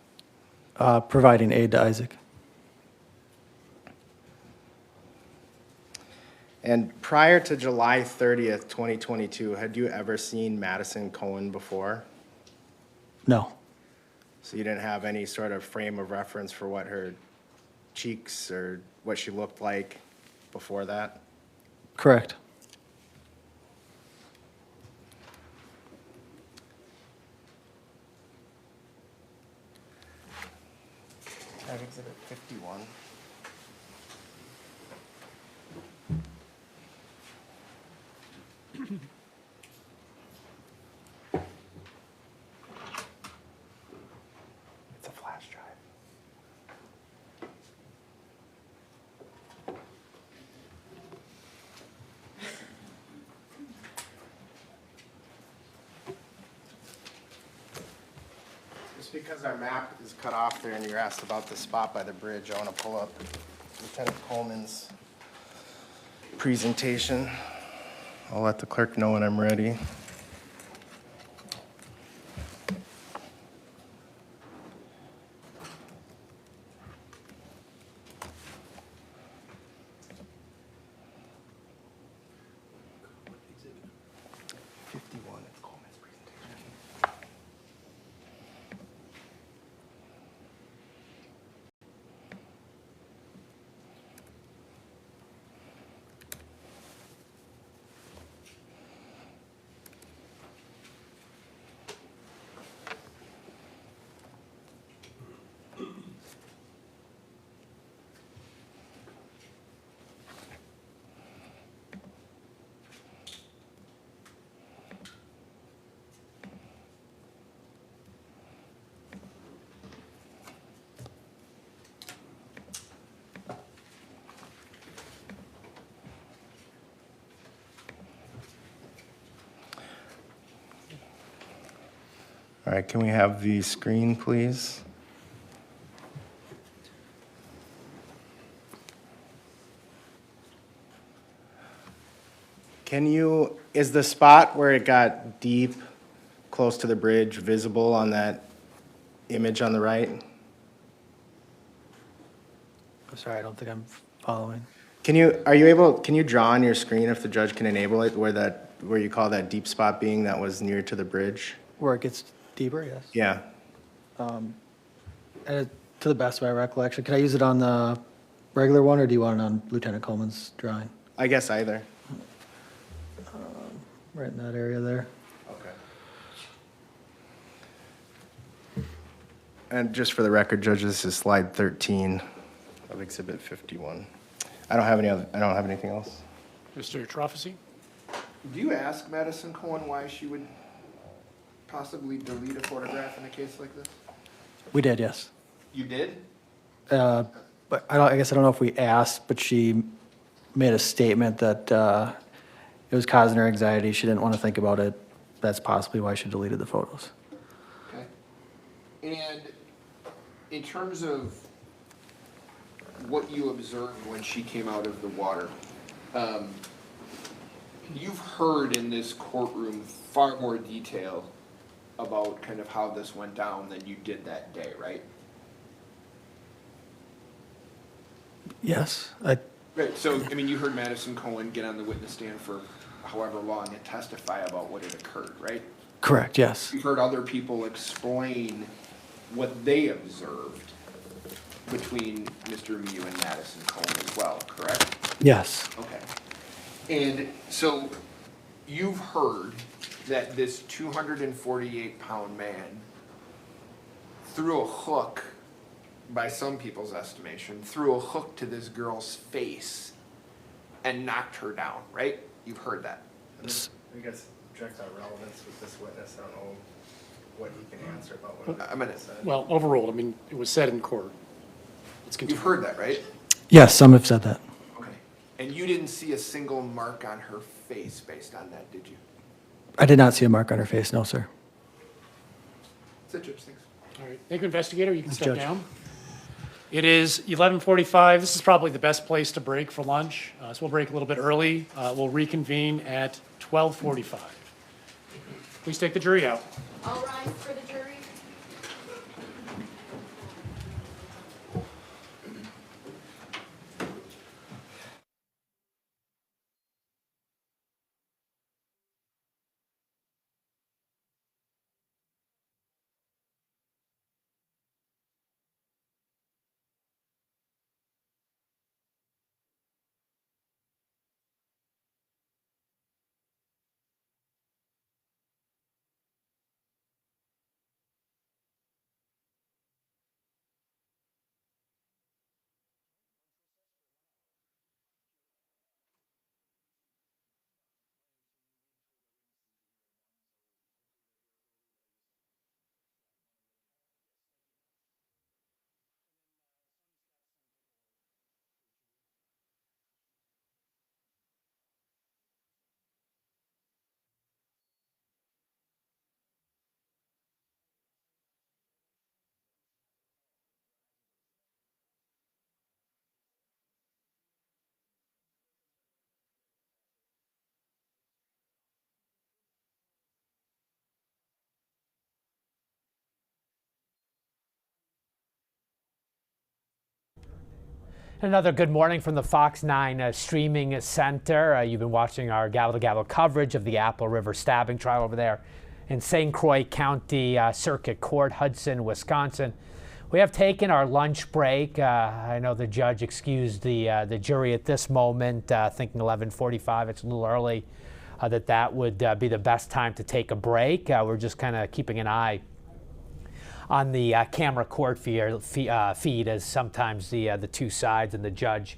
Providing aid to Isaac. And prior to July 30th, 2022, had you ever seen Madison Cohen before? No. So you didn't have any sort of frame of reference for what her cheeks or what she looked like before that? Correct. I have exhibit 51. It's a flash drive. Just because our map is cut off there and you're asked about the spot by the bridge, I want to pull up Lieutenant Coleman's presentation. I'll let the clerk know when I'm ready. All right, can we have the screen, please? Is the spot where it got deep, close to the bridge, visible on that image on the right? I'm sorry, I don't think I'm following. Can you draw on your screen if the judge can enable it, where you call that deep spot being that was near to the bridge? Where it gets deeper, yes. Yeah. To the best of my recollection, can I use it on the regular one, or do you want it on Lieutenant Coleman's drawing? I guess either. Right in that area there. Okay. And just for the record, Judge, this is slide 13 of Exhibit 51. I don't have anything else. Mr. Trofasi? Do you ask Madison Cohen why she would possibly delete a photograph in a case like this? We did, yes. You did? But I guess I don't know if we asked, but she made a statement that it was causing her anxiety. She didn't want to think about it. That's possibly why she deleted the photos. Okay. And in terms of what you observed when she came out of the water, you've heard in this courtroom far more detail about kind of how this went down than you did that day, right? Yes. Right, so, I mean, you heard Madison Cohen get on the witness stand for however long and testify about what had occurred, right? Correct, yes. You've heard other people explain what they observed. between Mr. Miu and Madison Cone as well, correct? Yes. Okay. And so you've heard that this 248-pound man threw a hook, by some people's estimation, threw a hook to this girl's face and knocked her down, right? You've heard that. I guess projectile relevance with this witness. I don't know what he can answer about what he said. Well, overruled. I mean, it was said in court. Let's continue. You've heard that, right? Yes, some have said that. Okay. And you didn't see a single mark on her face based on that, did you? I did not see a mark on her face, no, sir. That's it, Judge. Thanks. All right. Thank you, investigator. You can step Judge. down. It is 11:45. This is probably the best place to break for lunch. So we'll break a little bit early. We'll reconvene at 12:45. Please take the jury out. All rise for the jury. Another good morning from the Fox 9 streaming center. You've been watching our gavel-to-gavel coverage of the Apple River stabbing trial over there in St. Croix County Circuit Court, Hudson, Wisconsin. We have taken our lunch break. I know the judge excused the jury at this moment, thinking 11:45. It's a little early. That would be the best time to take a break. We're just kind of keeping an eye on the camera court feed as sometimes the two sides and the judge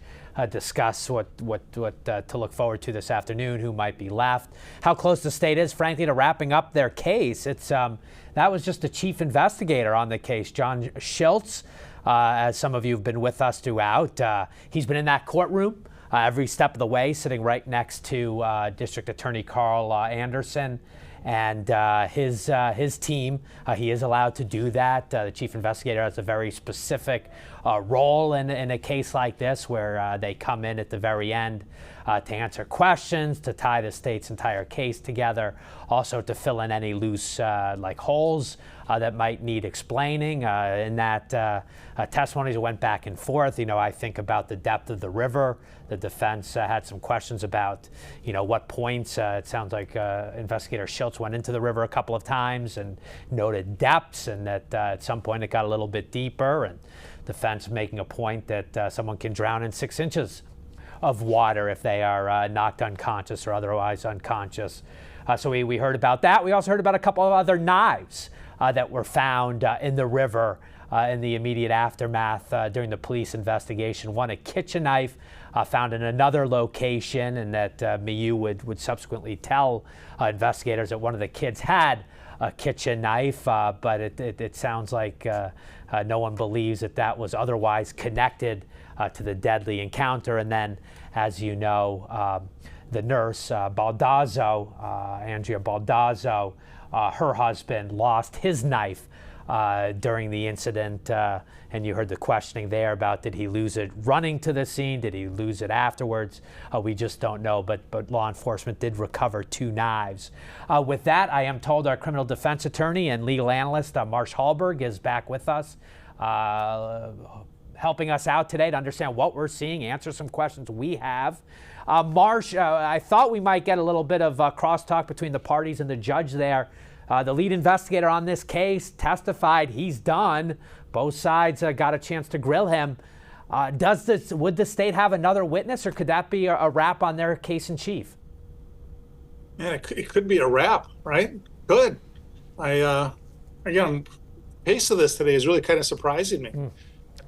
discuss what to look forward to this afternoon, who might be left, how close the state is, frankly, to wrapping up their case. It's that was just the chief investigator on the case, John Schultz, as some of you have been with us throughout. He's been in that courtroom every step of the way, sitting right next to District Attorney Carl Anderson and his team. He is allowed to do that. The chief investigator has a very specific role in a case like this, where they come in at the very end to answer questions, to tie the state's entire case together, also to fill in any loose holes that might need explaining. In that testimonies went back and forth. I think about the depth of the river. The defense had some questions about, what points. It sounds like Investigator Schultz went into the river a couple of times and noted depths, and that at some point it got a little bit deeper, and defense making a point that someone can drown in 6 inches of water if they are knocked unconscious or otherwise unconscious. So we heard about that. We also heard about a couple of other knives that were found in the river in the immediate aftermath during the police investigation. One, a kitchen knife found in another location, and that Miu would subsequently tell investigators that one of the kids had a kitchen knife, but it sounds like no one believes that was otherwise connected to the deadly encounter. And then, as you know, the nurse, Baldazzo, Andrea Baldazzo, her husband lost his knife during the incident, and you heard the questioning there about, did he lose it running to the scene? Did he lose it afterwards? We just don't know, but law enforcement did recover 2 knives. With that, I am told our criminal defense attorney and legal analyst, Marsh Hallberg, is back with us, helping us out today to understand what we're seeing, answer some questions we have. Marsh, I thought we might get a little bit of crosstalk between the parties and the judge there. The lead investigator on this case testified he's done, Both sides got a chance to grill him. Would the state have another witness, or could that be a wrap on their case in chief? Man, it could be a wrap, right? Good. Again, pace of this today is really kind of surprising me.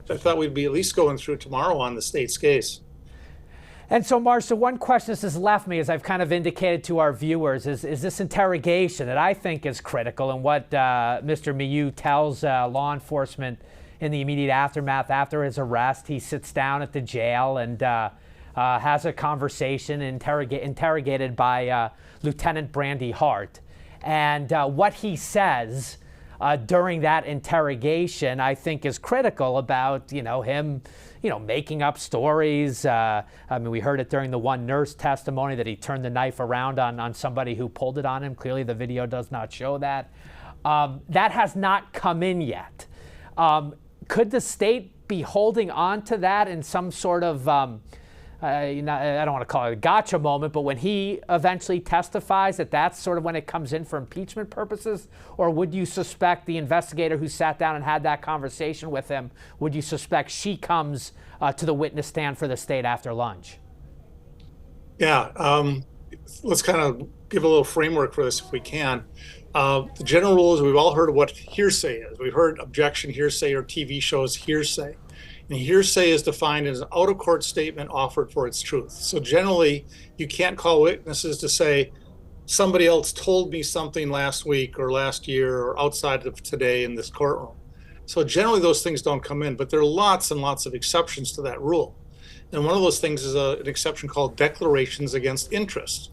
I thought we'd be at least going through tomorrow on the state's case. And so, Marsh, the one question this has left me, as I've kind of indicated to our viewers, is this interrogation that I think is critical, and what Mr. Miu tells law enforcement in the immediate aftermath after his arrest. He sits down at the jail and has a conversation, interrogated by Lieutenant Brandy Hart. And what he says during that interrogation, I think, is critical about, him, making up stories. I mean, we heard it during the one nurse testimony that he turned the knife around on somebody who pulled it on him. Clearly, the video does not show that. That has not come in yet. Could the state be holding on to that in some sort of, I don't want to call it a gotcha moment, but when he eventually testifies, that's sort of when it comes in for impeachment purposes? Or would you suspect the investigator who sat down and had that conversation with him, would you suspect she comes to the witness stand for the state after lunch? Yeah, let's kind of give a little framework for this if we can. The general rule is we've all heard what hearsay is. We've heard objection hearsay, or TV shows hearsay. And hearsay is defined as an out-of-court statement offered for its truth. So generally, you can't call witnesses to say, somebody else told me something last week or last year or outside of today in this courtroom. So generally, those things don't come in, but there are lots and lots of exceptions to that rule. And one of those things is an exception called declarations against interest,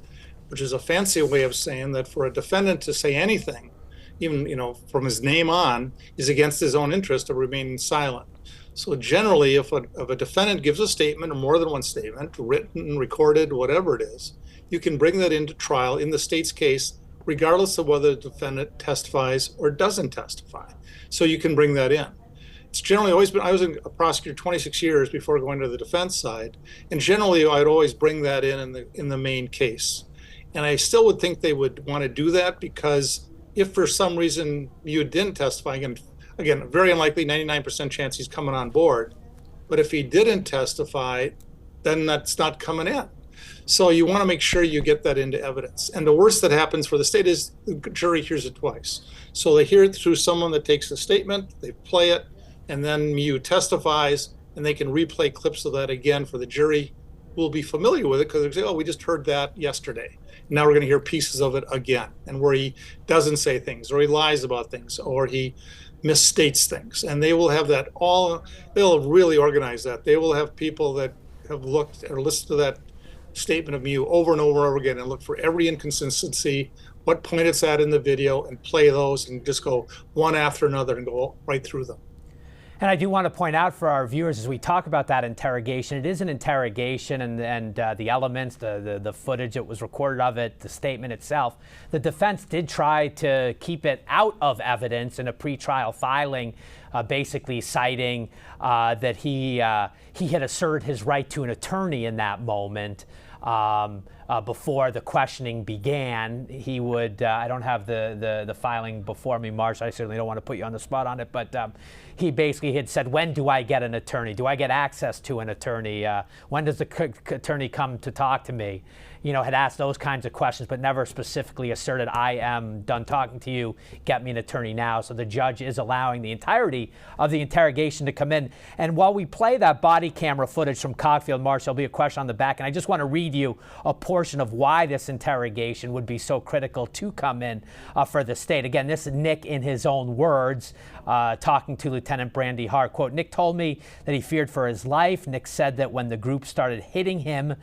which is a fancy way of saying that for a defendant to say anything, even from his name on, is against his own interest of remaining silent. So generally, if a defendant gives a statement, or more than one statement, written, recorded, whatever it is, you can bring that into trial in the state's case, regardless of whether the defendant testifies or doesn't testify. So you can bring that in. It's generally always been, I was a prosecutor 26 years before going to the defense side, and generally I'd always bring that in the main case. And I still would think they would want to do that, because if for some reason you didn't testify, again, very unlikely, 99% chance he's coming on board. But if he didn't testify, then that's not coming in. So you want to make sure you get that into evidence. And the worst that happens for the state is the jury hears it twice. So they hear it through someone that takes a statement, they play it, and then Miu testifies, and they can replay clips of that again for the jury, who will be familiar with it, because they say, oh, we just heard that yesterday. Now we're going to hear pieces of it again, and where he doesn't say things, or he lies about things, or he misstates things. And they will have that all, they'll really organize that. They will have people that have looked or listened to that statement of Miu over and over and over again, and look for every inconsistency, what point it's at in the video, and play those, and just go one after another and go right through them. And I do want to point out for our viewers, as we talk about that interrogation, it is an interrogation, and the elements, the footage that was recorded of it, the statement itself. The defense did try to keep it out of evidence in a pretrial filing, basically citing that he had asserted his right to an attorney in that moment. Before the questioning began. He would, I don't have the filing before me, Marsh, I certainly don't want to put you on the spot on it, but he basically had said, when do I get an attorney? Do I get access to an attorney? When does the attorney come to talk to me? Had asked those kinds of questions, but never specifically asserted, I am done talking to you, get me an attorney now. So the judge is allowing the entirety of the interrogation to come in. And while we play that body camera footage from Cockfield, Marsh, there'll be a question on the back, and I just want to read you a portion of why this interrogation would be so critical to come in for the state. Again, this is Nick in his own words, talking to Lieutenant Brandy Hart. Quote, Nick told me that he feared for his life. Nick said that when the group started hitting him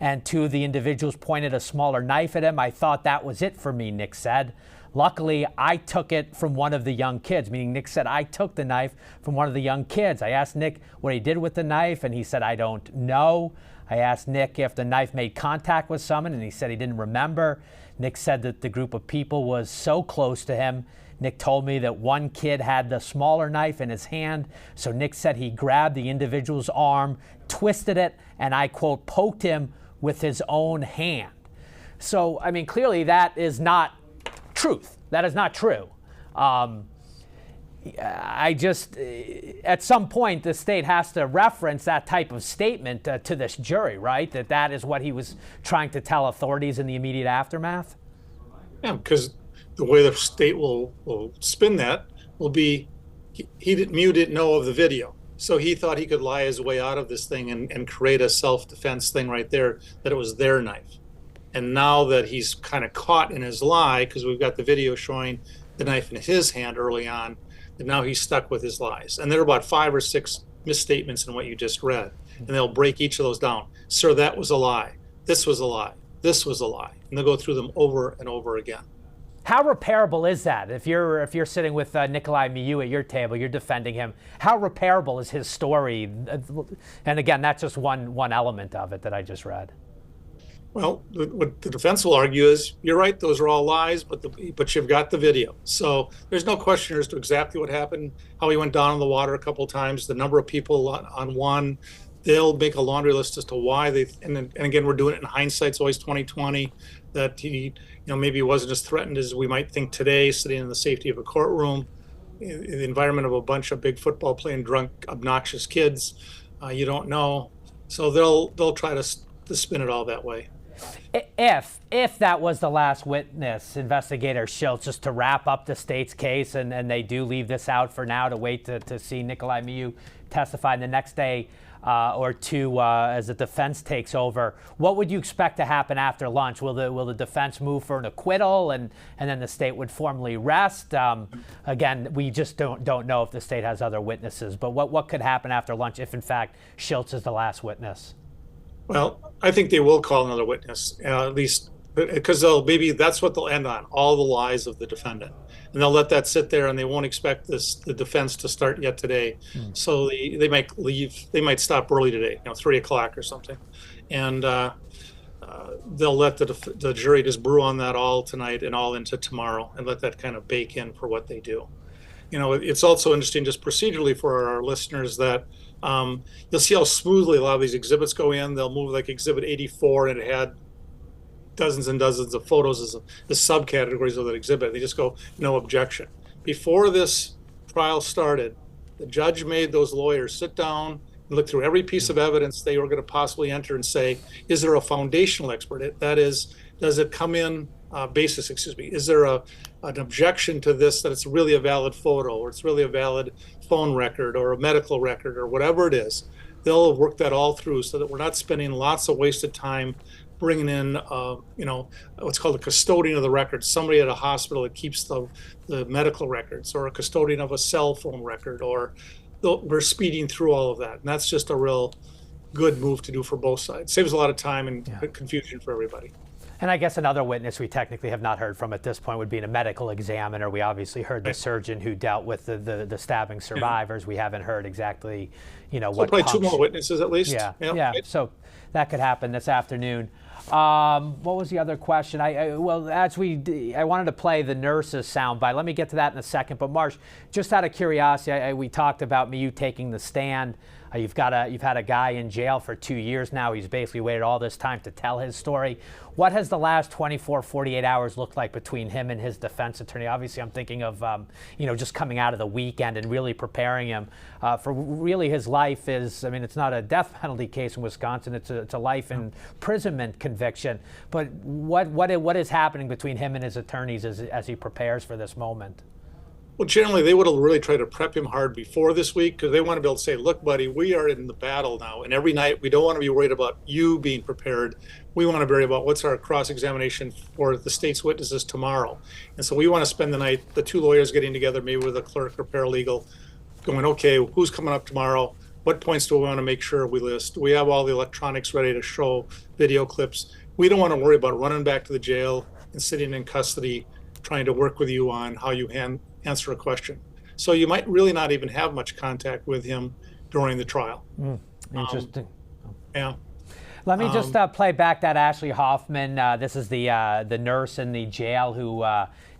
and two of the individuals pointed a smaller knife at him, I thought that was it for me, Nick said. Luckily, I took it from one of the young kids, meaning Nick said, I took the knife from one of the young kids. I asked Nick what he did with the knife, and he said, I don't know. I asked Nick if the knife made contact with someone, and he said he didn't remember. Nick said that the group of people was so close to him. Nick told me that one kid had the smaller knife in his hand, so Nick said he grabbed the individual's arm, twisted it, and I, quote, poked him with his own hand. So, I mean, clearly that is not truth. That is not true. I just, at some point, the state has to reference that type of statement to this jury, right? That is what he was trying to tell authorities in the immediate aftermath? Yeah, because the way the state will spin that will be, Mew didn't know of the video. So he thought he could lie his way out of this thing and create a self-defense thing right there, that it was their knife. And now that he's kind of caught in his lie, because we've got the video showing the knife in his hand early on, and now he's stuck with his lies. And there are about 5 or 6 misstatements in what you just read. And they'll break each of those down. Sir, that was a lie. This was a lie. This was a lie. And they'll go through them over and over again. How repairable is that? If you're sitting with Nikolai Miu at your table, you're defending him. How repairable is his story? And again, that's just one element of it that I just read. Well, what the defense will argue is, you're right, those are all lies, but you've got the video. So there's no question as to exactly what happened, how he went down in the water a couple of times, the number of people on one. They'll make a laundry list as to why they, and again, we're doing it in hindsight, it's always 2020, that he, maybe he wasn't as threatened as we might think today, sitting in the safety of a courtroom, in the environment of a bunch of big football playing drunk, obnoxious kids. You don't know. So they'll try to spin it all that way. If that was the last witness, Investigator Schultz, just to wrap up the state's case, and they do leave this out for now to wait to see Nikolai Miu testify the next day or two as the defense takes over, what would you expect to happen after lunch? Will the defense move for an acquittal, and then the state would formally rest? Again, we just don't know if the state has other witnesses, but what could happen after lunch if in fact Schultz is the last witness? Well, I think they will call another witness, at least because maybe that's what they'll end on, all the lies of the defendant. And they'll let that sit there, and they won't expect the defense to start yet today. So they might leave, they might stop early today, 3 o'clock or something. And they'll let the jury just brew on that all tonight and all into tomorrow, and let that kind of bake in for what they do. It's also interesting just procedurally for our listeners that you'll see how smoothly a lot of these exhibits go in. They'll move like Exhibit 84, and it had dozens and dozens of photos as the subcategories of that exhibit. They just go, no objection. Before this trial started, the judge made those lawyers sit down and look through every piece of evidence they were going to possibly enter and say, is there a foundational expert? That is, does it come in is there an objection to this, that it's really a valid photo, or it's really a valid phone record, or a medical record, or whatever it is? They'll work that all through so that we're not spending lots of wasted time bringing in, what's called a custodian of the records, somebody at a hospital that keeps the medical records, or a custodian of a cell phone record, or we're speeding through all of that. And that's just a real good move to do for both sides. Saves a lot of time and confusion for everybody. And I guess another witness we technically have not heard from at this point would be a medical examiner. We obviously heard the surgeon who dealt with the stabbing survivors. We haven't heard exactly, So what. probably 2 more witnesses at least. Yeah. So that could happen this afternoon. What was the other question? I wanted to play the nurse's soundbite. Let me get to that in a second. But Marsh, just out of curiosity, we talked about Miu taking the stand. You've had a guy in jail for 2 years now. He's basically waited all this time to tell his story. What has the last 24, 48 hours looked like between him and his defense attorney? Obviously, I'm thinking of just coming out of the weekend and really preparing him for really his life is. I mean, it's not a death penalty case in Wisconsin. It's a life imprisonment conviction. But what is happening between him and his attorneys as he prepares for this moment? Well, generally, they would have really tried to prep him hard before this week, because they want to be able to say, look, buddy, we are in the battle now. And every night, we don't want to be worried about you being prepared. We want to be worried about what's our cross-examination for the state's witnesses tomorrow. And so we want to spend the night, the 2 lawyers getting together, maybe with a clerk or paralegal, going, okay, who's coming up tomorrow? What points do we want to make sure we list? Do we have all the electronics ready to show video clips? We don't want to worry about running back to the jail and sitting in custody trying to work with you on how you answer a question. So you might really not even have much contact with him during the trial. Interesting. Yeah. Let me just play back that Ashley Hoffman. This is the nurse in the jail who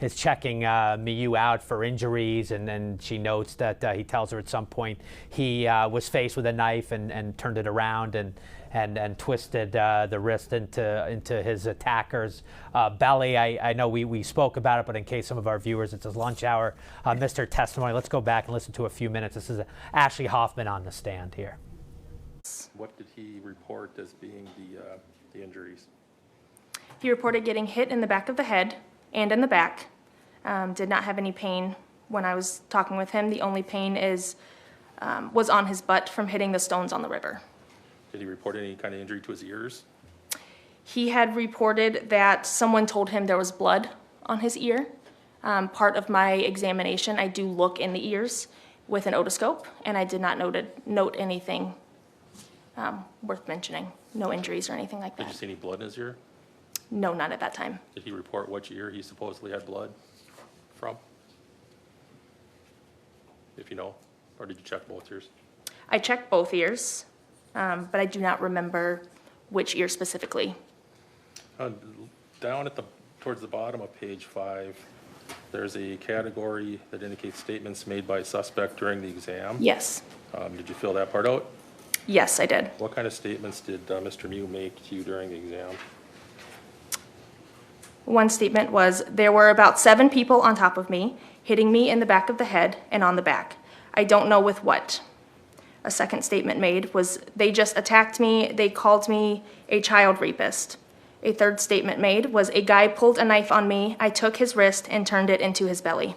is checking Miu out for injuries, and then she notes that he tells her at some point he was faced with a knife and turned it around and twisted the wrist into his attacker's belly. I know we spoke about it, but in case some of our viewers, it's his lunch hour, missed her testimony. Let's go back and listen to a few minutes. This is Ashley Hoffman on the stand here. What did he report as being the injuries? He reported getting hit in the back of the head and in the back. Did not have any pain when I was talking with him. The only pain was on his butt from hitting the stones on the river. Did he report any kind of injury to his ears? He had reported that someone told him there was blood on his ear. Part of my examination, I do look in the ears with an otoscope, and I did not note anything worth mentioning. No injuries or anything like that. Did you see any blood in his ear? No, not at that time. Did he report which ear he supposedly had blood from? If you know, or did you check both ears? I checked both ears, but I do not remember which ear specifically. Down towards the bottom of page 5, there's a category that indicates statements made by suspect during the exam. Yes. Did you fill that part out? Yes, I did. What kind of statements did Mr. Miu make to you during the exam? One statement was, there were about 7 people on top of me, hitting me in the back of the head and on the back. I don't know with what. A second statement made was, they just attacked me, they called me a child rapist. A third statement made was, a guy pulled a knife on me, I took his wrist and turned it into his belly.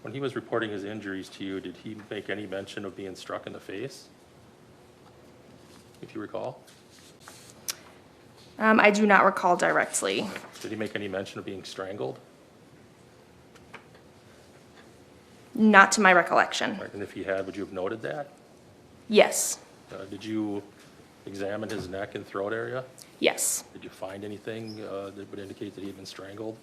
When he was reporting his injuries to you, did he make any mention of being struck in the face? If you recall? I do not recall directly. Did he make any mention of being strangled? Not to my recollection. Right, and if he had, would you have noted that? Yes. Did you examine his neck and throat area? Yes. Did you find anything that would indicate that he had been strangled?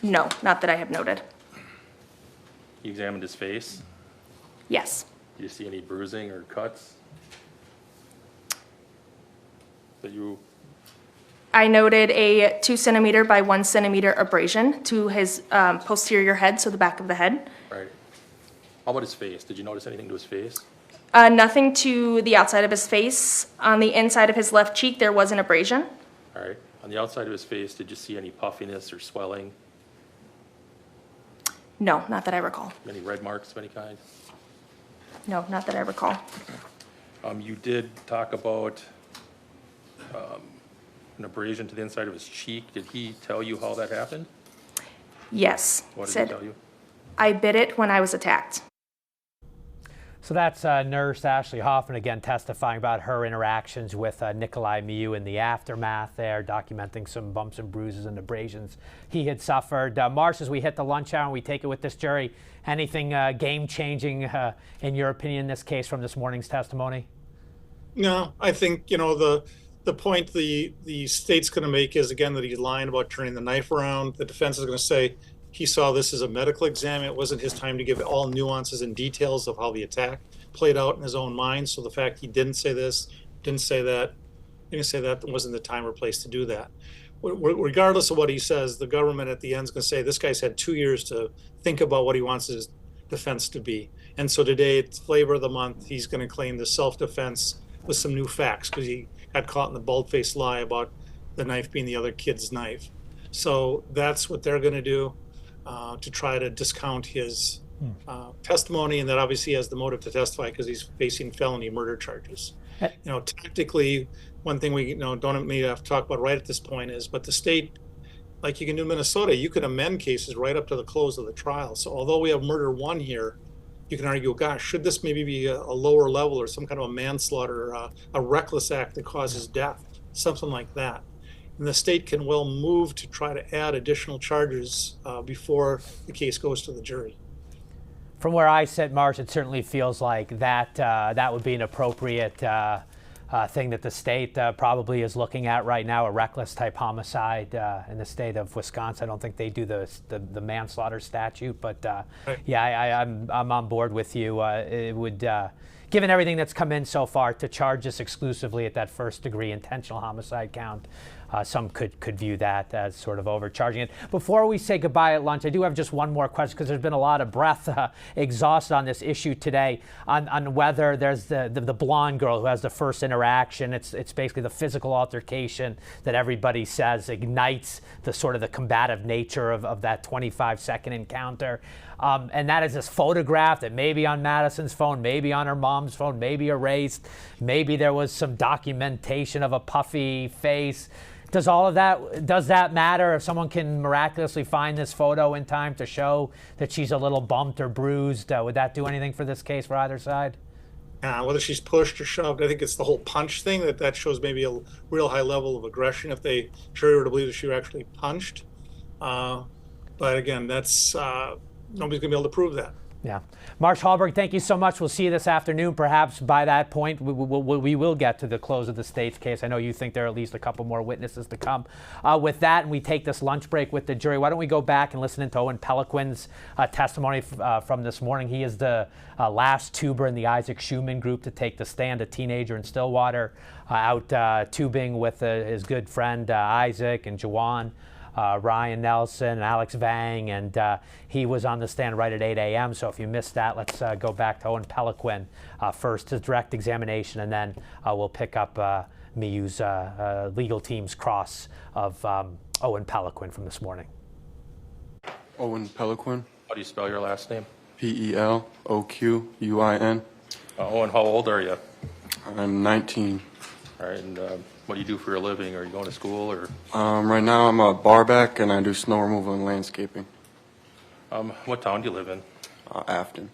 No, not that I have noted. You examined his face? Yes. Did you see any bruising or cuts? I noted a 2 centimeter by 1 centimeter abrasion to his posterior head, so the back of the head. Right. How about his face? Did you notice anything to his face? Nothing to the outside of his face. On the inside of his left cheek, there was an abrasion. All right. On the outside of his face, did you see any puffiness or swelling? No, not that I recall. Any red marks of any kind? No, not that I recall. You did talk about an abrasion to the inside of his cheek. Did he tell you how that happened? Yes. What did he tell you? I bit it when I was attacked. So that's Nurse Ashley Hoffman again testifying about her interactions with Nikolai Miu in the aftermath there, documenting some bumps and bruises and abrasions he had suffered. Marsh, as we hit the lunch hour and we take it with this jury, anything game-changing in your opinion in this case from this morning's testimony? No, I think, the point the state's going to make is, again, that he's lying about turning the knife around. The defense is going to say he saw this as a medical exam. It wasn't his time to give all nuances and details of how the attack played out in his own mind. So the fact he didn't say this, didn't say that wasn't the time or place to do that. Regardless of what he says, the government at the end is going to say this guy's had 2 years to think about what he wants his defense to be. And so today, it's flavor of the month. He's going to claim the self-defense with some new facts because he got caught in the bald-faced lie about the knife being the other kid's knife. So that's what they're going to do to try to discount his testimony, and that obviously he has the motive to testify because he's facing felony murder charges. Tactically, one thing we don't maybe have to talk about right at this point is, but the state, like you can do in Minnesota, you can amend cases right up to the close of the trial. So although we have murder 1 here, you can argue, gosh, should this maybe be a lower level or some kind of a manslaughter, a reckless act that causes death, something like that. And the state can well move to try to add additional charges before the case goes to the jury. From where I sit, Marsh, it certainly feels like that would be an appropriate thing that the state probably is looking at right now, a reckless type homicide in the state of Wisconsin. I don't think they do the manslaughter statute, but yeah, I'm on board with you. It would, given everything that's come in so far, to charge us exclusively at that first degree intentional homicide count. Some could view that as sort of overcharging it. Before we say goodbye at lunch, I do have just one more question, because there's been a lot of breath exhausted on this issue today on whether there's the blonde girl who has the first interaction. It's basically the physical altercation that everybody says ignites the sort of the combative nature of that 25-second encounter. And that is this photograph that may be on Madison's phone, maybe on her mom's phone, maybe erased. Maybe there was some documentation of a puffy face. Does that matter? If someone can miraculously find this photo in time to show that she's a little bumped or bruised, would that do anything for this case for either side? Whether she's pushed or shoved, I think it's the whole punch thing that shows maybe a real high level of aggression if they jury were to believe that she was actually punched. But again, that's nobody's going to be able to prove that. Yeah. Marsh Hallberg, thank you so much. We'll see you this afternoon. Perhaps by that point, we will get to the close of the state's case. I know you think there are at least a couple more witnesses to come. With that, and we take this lunch break with the jury, why don't we go back and listen to Owen Peliquin's testimony from this morning. He is the last tuber in the Isaac Schumann group to take the stand, a teenager in Stillwater, out tubing with his good friend Isaac and Juwan. Ryan Nelson and Alex Vang, and he was on the stand right at 8 a.m. So if you missed that, let's go back to Owen Peliquin first, his direct examination, and then we'll pick up MIU's legal team's cross of Owen Peliquin from this morning. Owen Peliquin. How do you spell your last name? P-E-L-O-Q-U-I-N. Owen, how old are you? I'm 19. All right, and what do you do for a living? Are you going to school or? Right now I'm a barback and I do snow removal and landscaping. What town do you live in? Afton.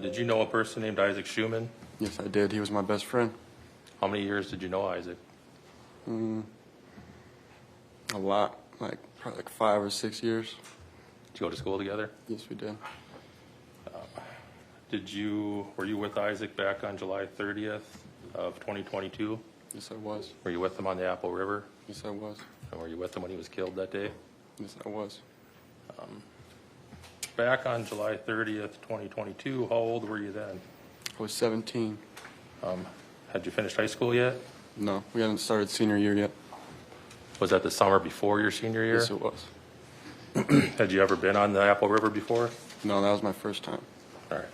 Did you know a person named Isaac Schumann? Yes, I did. He was my best friend. How many years did you know Isaac? A lot, probably 5 or 6 years. Did you go to school together? Yes, we did. Were you with Isaac back on July 30th of 2022? Yes, I was. Were you with him on the Apple River? Yes, I was. And were you with him when he was killed that day? Yes, I was. Back on July 30th, 2022, how old were you then? I was 17. Had you finished high school yet? No, we hadn't started senior year yet. Was that the summer before your senior year? Yes, it was. Had you ever been on the Apple River before? No, that was my first time. All right.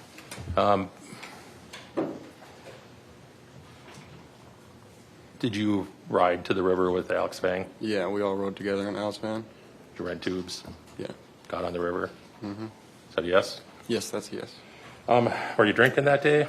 Did you ride to the river with Alex Vang? Yeah, we all rode together in Al's van. Did you rent tubes? Yeah. Got on the river? Mm-hmm. Is that a yes? Yes, that's a yes. Were you drinking that day?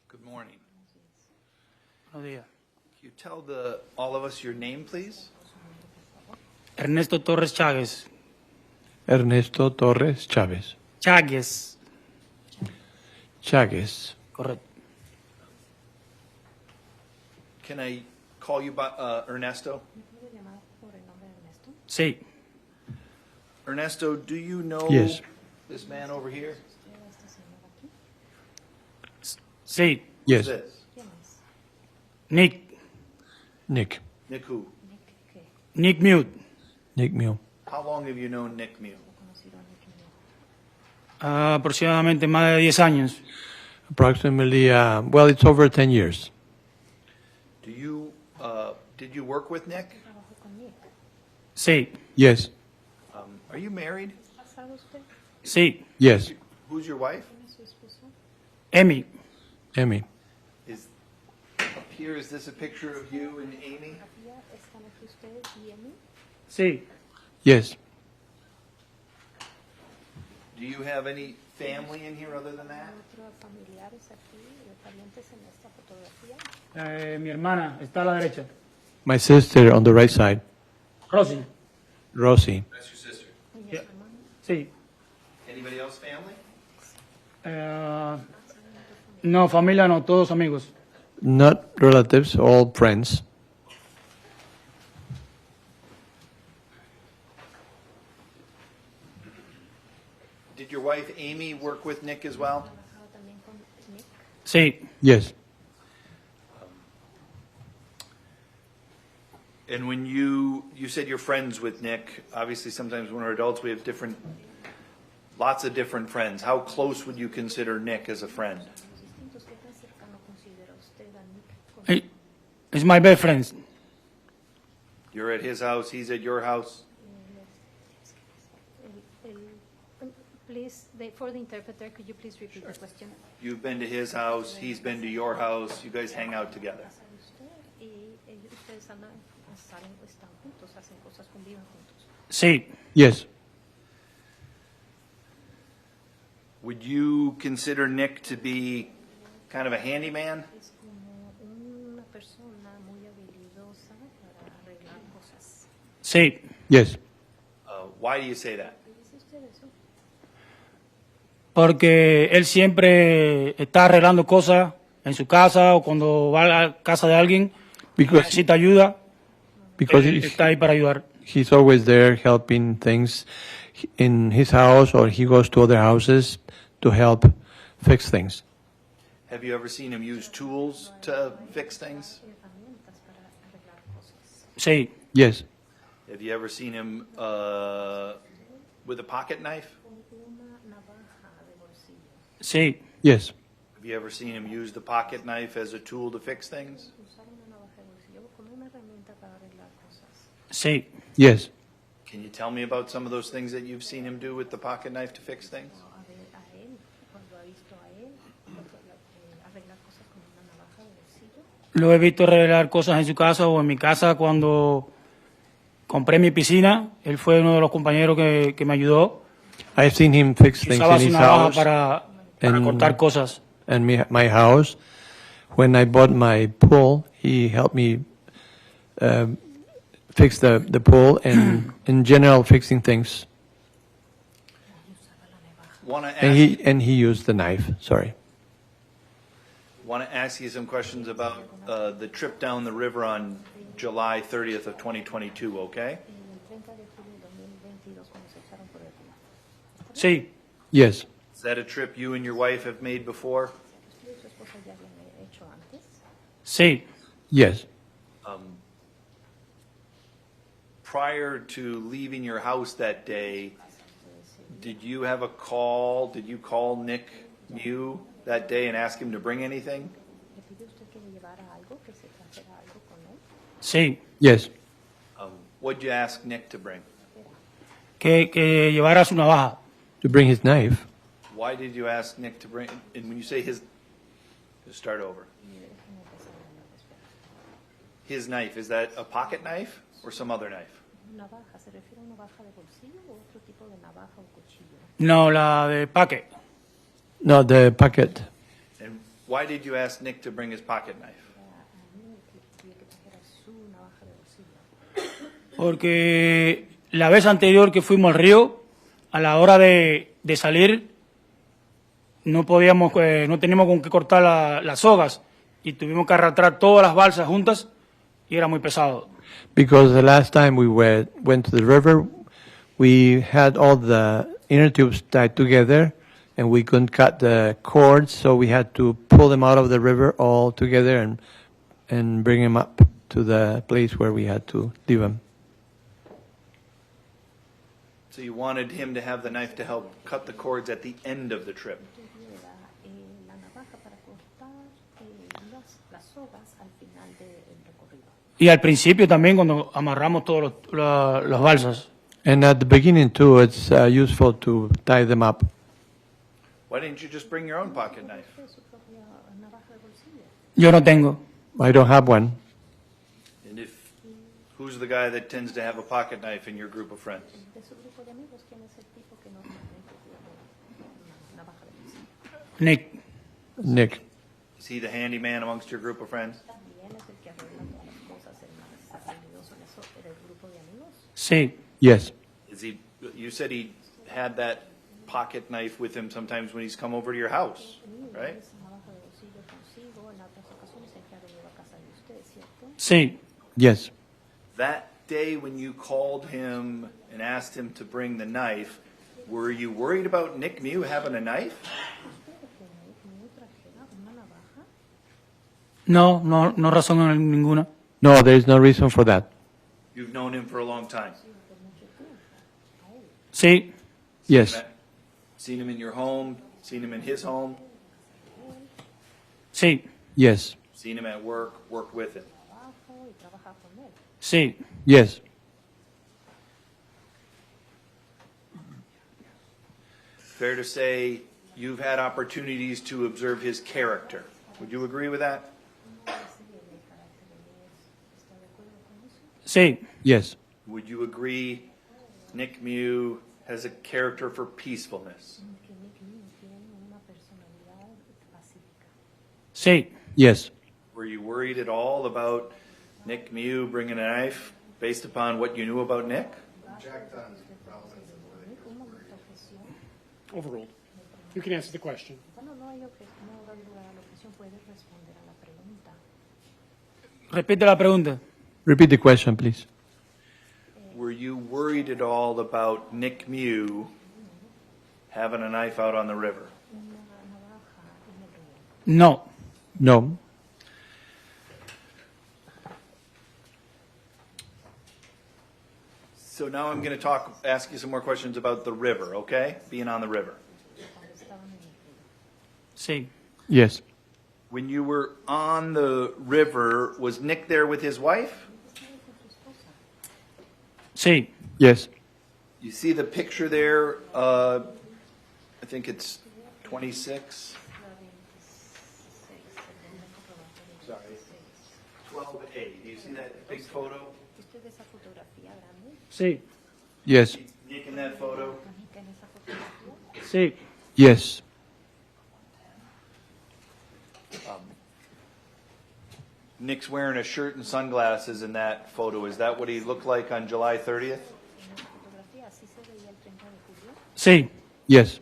Good morning. Buenos días. Can you tell all of us your name, please? Ernesto Torres Chávez. Ernesto Torres Chávez. Cháguez. Cháguez. Correcto. Can I call you by Ernesto? Sí. Ernesto, do you know Yes. this man over here? Sí. Yes. Who's this? Nick. Nick. Nick who? Nick Mute. Nick Mule. How long have you known Nick Mew? Aproximadamente más de 10 años. Approximately, well, it's over 10 years. Do you, did you work with Nick? Sí. Yes. Are you married? Sí. Yes. Who's your wife? Emi. Emmy. Up here, is this a picture of you and Amy? Sí. Yes. Do you have any family in here other than that? Mi hermana está a la derecha. My sister on the right side, Rosy. Rosie. That's your sister. Yeah. Sí. Anybody else family? No, familia no, todos amigos. Not relatives, all friends. Did your wife Amy work with Nick as well? Sí. Yes. And when you said you're friends with Nick, obviously sometimes when we're adults we have lots of different friends. How close would you consider Nick as a friend? It's my best friend. You're at his house, he's at your house? Please, for the interpreter, could you please repeat the question? You've been to his house, he's been to your house, you guys hang out together. Sí. Yes. Would you consider Nick to be kind of a handyman? Sí. Yes. Why do you say that? Porque él siempre está arreglando cosas en su casa o cuando va a la casa de alguien necesita ayuda. Because Él está ahí para ayudar. he's always there helping things in his house, or he goes to other houses to help fix things. Have you ever seen him use tools to fix things? Sí. Yes. Have you ever seen him with a pocket knife? Sí. Yes. Have you ever seen him use the pocket knife as a tool to fix things? Sí. Yes. Can you tell me about some of those things that you've seen him do with the pocket knife to fix things? Lo he visto arreglar cosas en su casa o en mi casa cuando compré mi piscina. Él fue uno de los compañeros que me ayudó. I've seen him fix things Usaba in su his navaja house para cortar cosas. and my house. When I bought my pool, he helped me fix the pool and in general fixing things. And he used the knife. Sorry. Want to ask you some questions about the trip down the river on July 30th of 2022, okay? Sí. Yes. Is that a trip you and your wife have made before? Sí. Yes. Prior to leaving your house that day, did you have a call? Did you call Nick Mew that day and ask him to bring anything? Sí. Yes. What'd you ask Nick to bring? Que llevara su navaja. To bring his knife. Why did you ask Nick to bring? And when you say his, just start over. His knife, is that a pocket knife or some other knife? No, la de paque. No, the packet. And Why did you ask Nick to bring his pocket knife? Porque la vez anterior que fuimos al río, a la hora de salir, no podíamos, no teníamos con qué cortar las sogas y tuvimos que arrastrar todas las balsas juntas y era muy pesado. Because the last time we went to the river, we had all the inner tubes tied together, and we couldn't cut the cords, so we had to pull them out of the river all together and bring them up to the place where we had to leave them. So you wanted him to have the knife to help cut the cords at the end of the trip. Y al principio también cuando amarramos todas las balsas. And at the beginning too, it's useful to tie them up. Why didn't you just bring your own pocket knife? Yo no tengo. I don't have one. And who's the guy that tends to have a pocket knife in your group of friends? Nick. Nick. Is he the handyman amongst your group of friends? Sí. Yes. Is he? You said he had that pocket knife with him sometimes when he's come over to your house, right? Sí. Yes. That day when you called him and asked him to bring the knife, were you worried about Nick Mew having a knife? No razón ninguna. No, there is no reason for that. You've known him for a long time. Sí. Yes. Seen him in your home, seen him in his home. Sí. Yes. Seen him at work, worked with him. Sí. Yes. Fair to say you've had opportunities to observe his character. Would you agree with that? Sí. Yes. Would you agree Nick Mew has a character for peacefulness? Sí. Yes. Were you worried at all about Nick Mew bringing a knife based upon what you knew about Nick? Overruled. You can answer the question. Repite la pregunta. Repeat the question, please. Were you worried at all about Nick Mew having a knife out on the river? No. No. So now I'm going to ask you some more questions about the river, okay? Being on the river. Sí. Yes. When you were on the river, was Nick there with his wife? Sí. Yes. You see the picture there, I think it's 26. Sorry. 12A. Do you see that big photo? Sí. Yes. Nick in that photo? Sí. Yes. Nick's wearing a shirt and sunglasses in that photo. Is that what he looked like on July 30th? Sí. Yes.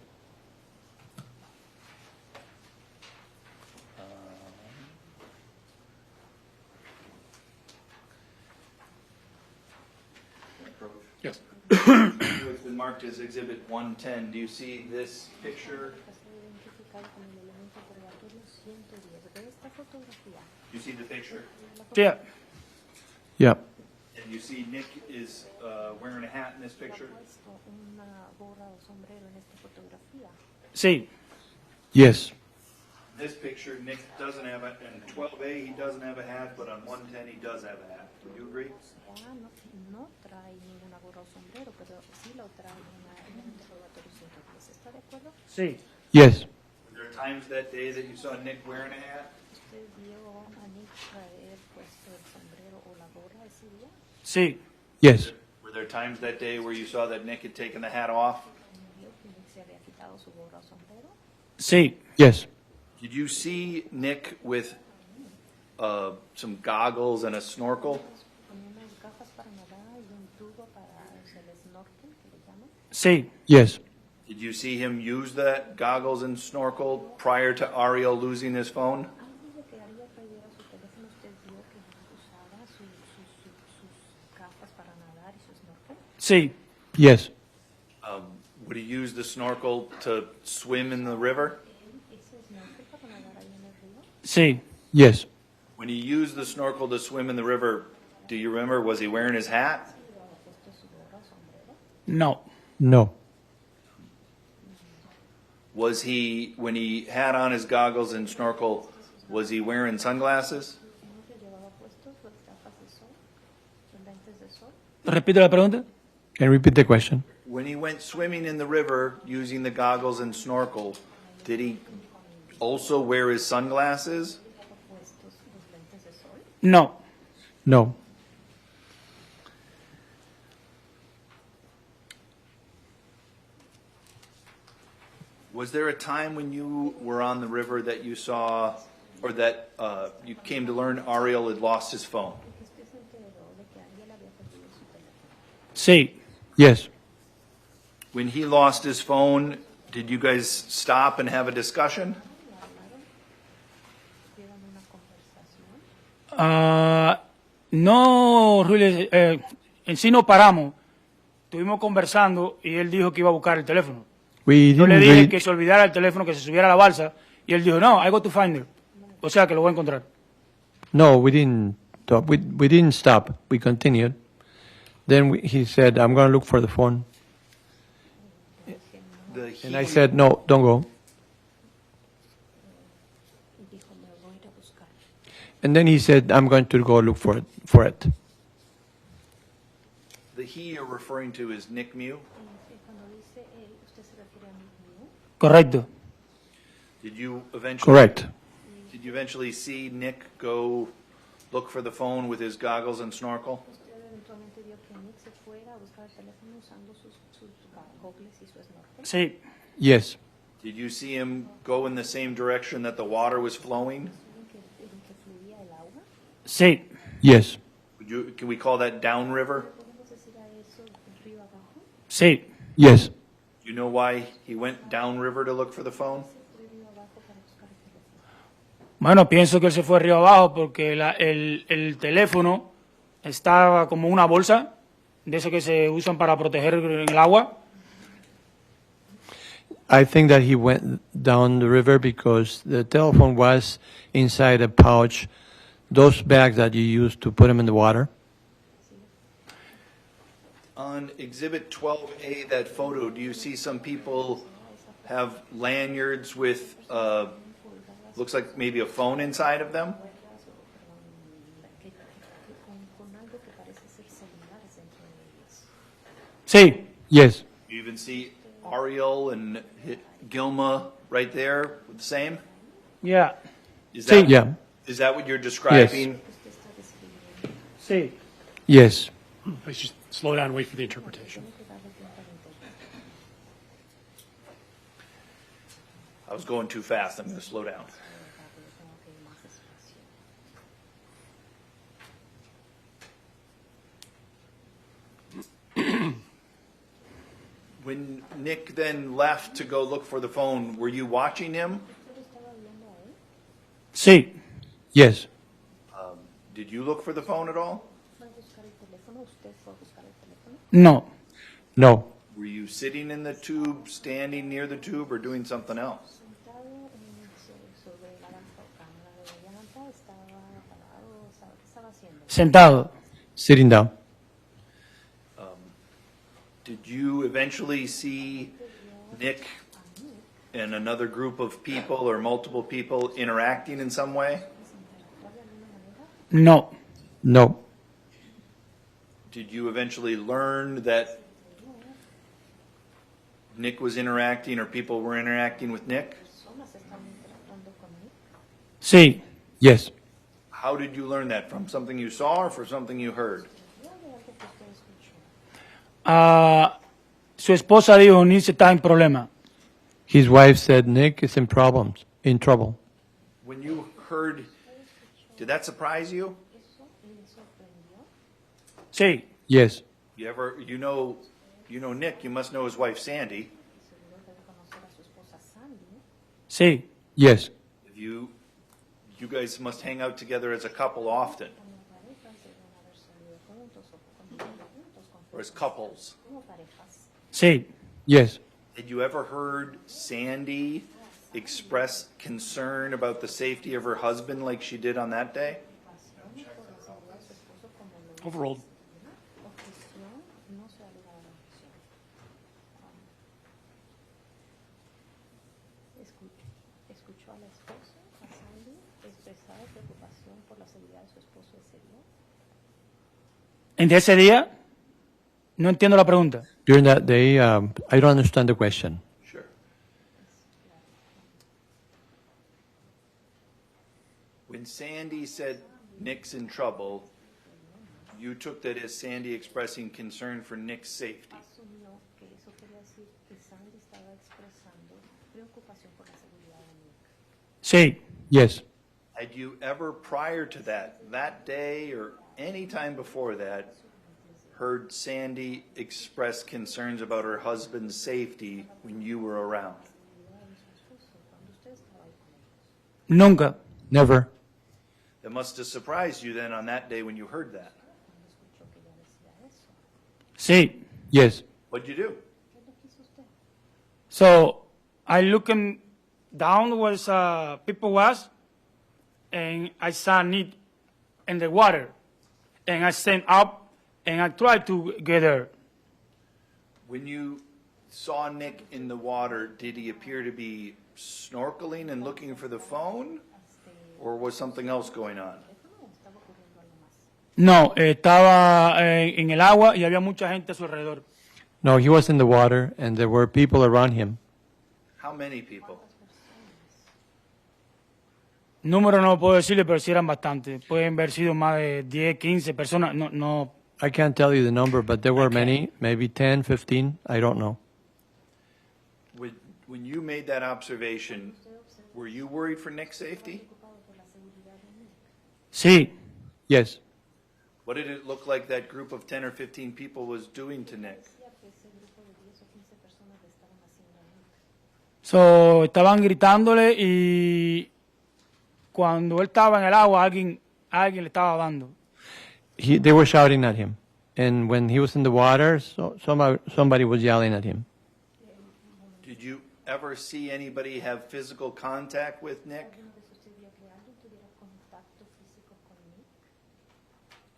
Yes. It's been marked as Exhibit 110. Do you see this picture? You see the picture? Yeah. Yeah. And you see Nick is wearing a hat in this picture? Sí. Yes. This picture, Nick doesn't have a, in 12A he doesn't have a hat, but on 110 he does have a hat. Would you agree? Sí. Yes. Were there times that day that you saw Nick wearing a hat? Sí. Yes. Were there times that day where you saw that Nick had taken the hat off? Sí. Yes. Did you see Nick with some goggles and a snorkel? Sí. Yes. Did you see him use that goggles and snorkel prior to Ariel losing his phone? Sí. Yes. Would he use the snorkel to swim in the river? Sí. Yes. When he used the snorkel to swim in the river, do you remember, was he wearing his hat? No. No. Was he, when he had on his goggles and snorkel, was he wearing sunglasses? Repite la pregunta. Can you repeat the question? When he went swimming in the river using the goggles and snorkel, did he also wear his sunglasses? No. No. Was there a time when you were on the river that you saw, or that you came to learn Ariel had lost his phone? Sí. Yes. When he lost his phone, did you guys stop and have a discussion? No, really, en sí no paramos. Estuvimos conversando y él dijo que iba a buscar el teléfono. Yo le dije que se olvidara el teléfono, que se subiera a la balsa, y él dijo, no, I go to find it. O sea, que lo voy a encontrar. No, we didn't stop. We didn't stop. We continued. Then he said, I'm going to look for the phone. And I said, no, don't go. And then he said, I'm going to go look for it. The he you're referring to is Nick Mew? Correcto. Did you eventually? Correct. Did you eventually see Nick go look for the phone with his goggles and snorkel? Sí. Yes. Did you see him go in the same direction that the water was flowing? Sí. Yes. Can we call that downriver? Sí. Yes. Do you know why he went downriver to look for the phone? Bueno, pienso que él se fue río abajo porque el teléfono estaba como una bolsa de esas que se usan para proteger en el agua. I think that he went down the river because the telephone was inside a pouch, those bags that you use to put them in the water. On Exhibit 12A, that photo, do you see some people have lanyards with, looks like maybe a phone inside of them? Sí. Yes. You even see Ariel and Gilma right there, the same? Yeah. Is that, Yeah. Is that what you're describing? Sí. Yes. Let's just slow down and wait for the interpretation. I was going too fast. I'm going to slow down. When Nick then left to go look for the phone, were you watching him? Sí. Yes. Did you look for the phone at all? No. No. Were you sitting in the tube, standing near the tube, or doing something else? Sentado. Sitting down. Did you eventually see Nick and another group of people or multiple people interacting in some way? No. No. Did you eventually learn that Nick was interacting or people were interacting with Nick? Sí. Yes. How did you learn that? From something you saw or from something you heard? Su esposa dijo, Nick está en problema. His wife said Nick is in trouble. When you heard, did that surprise you? Sí, You ever, you know Nick, you must know his wife Sandy. sí, Yes. If you guys must hang out together as a couple often. Or as couples. sí. Yes. Had you ever heard Sandy express concern about the safety of her husband like she did on that day? Overall. ¿Escuchó a la esposa, a Sandy, expresar preocupación por la seguridad de su esposo ese día? En ese día, no entiendo la pregunta. During that day, I don't understand the question. Sure. When Sandy said Nick's in trouble, you took that as Sandy expressing concern for Nick's safety. Asumió que eso quería decir que Sandy estaba expresando preocupación por la seguridad de Nick. Sí. Yes. Had you ever prior to that day or any time before that, heard Sandy express concerns about her husband's safety when you were around? Nunca. Never. That must have surprised you then on that day when you heard that. Sí. Yes. What'd you do? So I looking down where people was, and I saw Nick in the water, and I stand up and I tried to get her. When you saw Nick in the water, did he appear to be snorkeling and looking for the phone, or was something else going on? No, estaba en el agua y había mucha gente a su alrededor. No, he was in the water and there were people around him. How many people? Número no puedo decirle, pero sí eran bastantes. Pueden haber sido más de 10, 15 personas. No. I can't tell you the number, but there were many, maybe 10, 15, I don't know. When you made that observation, were you worried for Nick's safety? Sí. Yes. What did it look like that group of 10 or 15 people was doing to Nick? So, estaban gritándole y cuando él estaba en el agua, alguien le estaba dando. They were shouting at him. And when he was in the water, somebody was yelling at him. Did you ever see anybody have physical contact with Nick?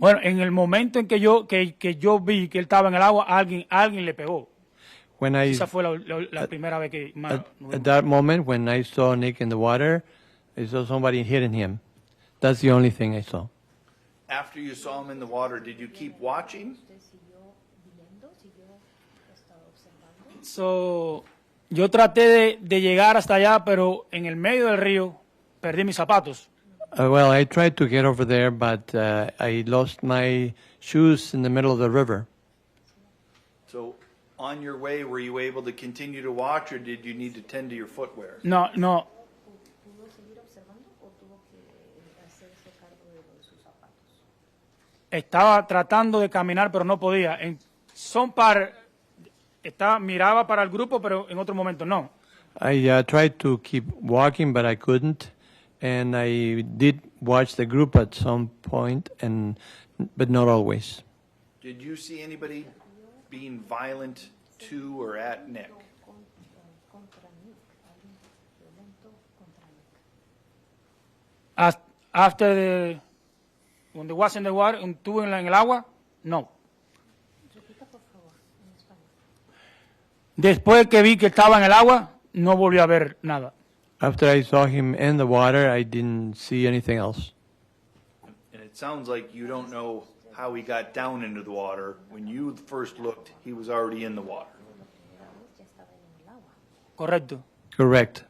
Bueno, en el momento en que yo vi que él estaba en el agua, alguien le pegó. Esa fue la primera vez que... At that moment, when I saw Nick in the water, I saw somebody hitting him. That's the only thing I saw. After you saw him in the water, did you keep watching? So, yo traté de llegar hasta allá, pero en el medio del río perdí mis zapatos. Well, I tried to get over there, but I lost my shoes in the middle of the river. So, on your way, were you able to continue to watch, or did you need to tend to your footwear? No. Estaba tratando de caminar, pero no podía. Miraba para el grupo, pero en otro momento no. I tried to keep walking, but I couldn't. And I did watch the group at some point, but not always. Did you see anybody being violent to or at Nick? After when they was in the water, estuvo en el agua, no. Después que vi que estaba en el agua, no volví a ver nada. After I saw him in the water, I didn't see anything else. And it sounds like you don't know how he got down into the water. When you first looked, he was already in the water. Correcto. Correct.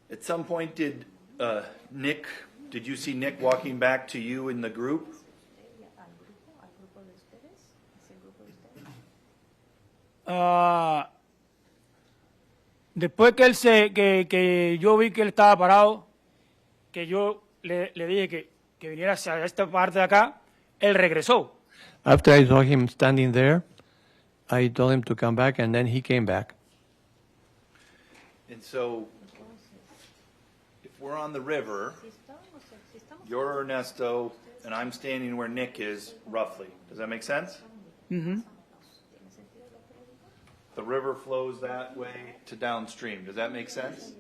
At some point, did you see Nick walking back to you in the group? Después que yo vi que él estaba parado, que yo le dije que viniera hacia esta parte de acá, él regresó. After I saw him standing there, I told him to come back, and then he came back. And so, if we're on the river, you're Ernesto, and I'm standing where Nick is, roughly. Does that make sense? Ujú. The river flows that way to downstream. Does that make sense?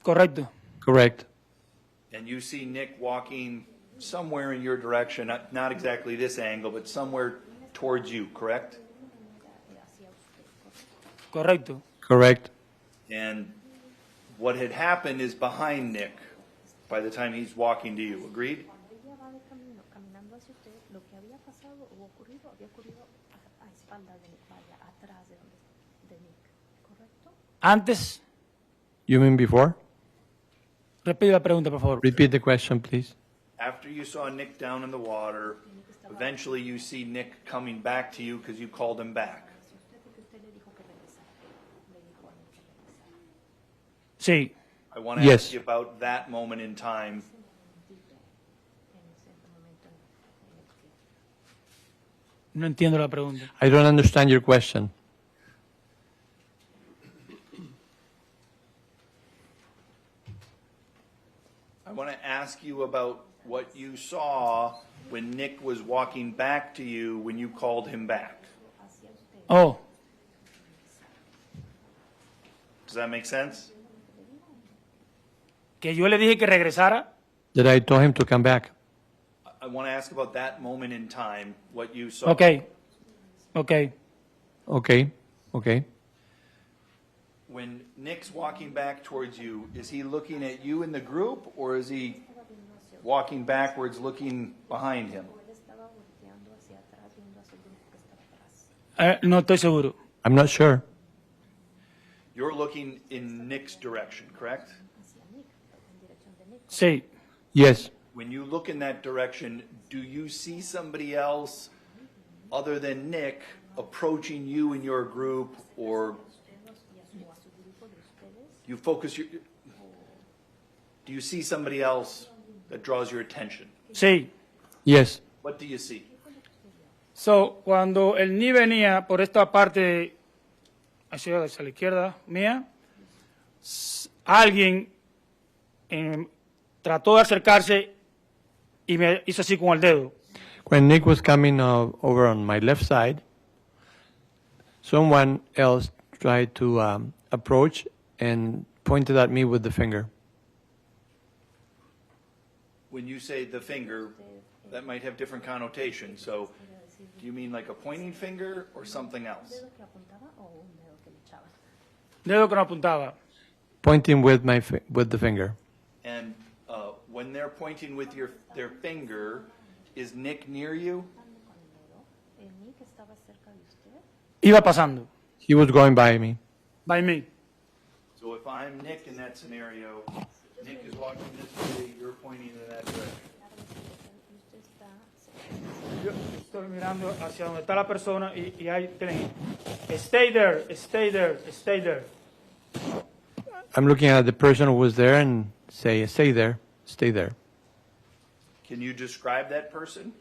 Correcto. Correct. And you see Nick walking somewhere in your direction, not exactly this angle, but somewhere towards you, correct? Correcto. Correct. And what had happened is behind Nick by the time he's walking to you. Agreed? Antes, You mean before? repite la pregunta, por favor. Repeat the question, please. After you saw Nick down in the water, eventually you see Nick coming back to you because you called him back. Sí. I want to Yes. ask you about that moment in time. No entiendo la pregunta. I don't understand your question. I want to ask you about what you saw when Nick was walking back to you when you called him back. Oh, Does that make sense? que yo le dije que regresara. That I told him to come back. I want to ask about that moment in time, what you saw. Okay. Okay. Okay. Okay. When Nick's walking back towards you, is he looking at you in the group, or is he walking backwards looking behind him? No estoy seguro. I'm not sure. You're looking in Nick's direction, correct? Sí. Yes. When you look in that direction, do you see somebody else other than Nick approaching you in your group, or you focus your... Do you see somebody else that draws your attention? Sí. Yes. What do you see? So, cuando el Ni venía por esta parte hacia la izquierda mía, alguien trató de acercarse y me hizo así con el dedo. When Nick was coming over on my left side, someone else tried to approach and pointed at me with the finger. When you say the finger, that might have different connotations. So, do you mean like a pointing finger or something else? Dedo que no apuntaba. Pointing with with the finger. And when they're pointing with their finger, is Nick near you? Iba pasando. He was going by me. By me. So if I'm Nick in that scenario, Nick is walking this way, you're pointing in that direction. Yo estoy mirando hacia donde está la persona y ahí tienen. Stay there, stay there, stay there. I'm looking at the person who was there and say, stay there, stay there. Can you describe that person?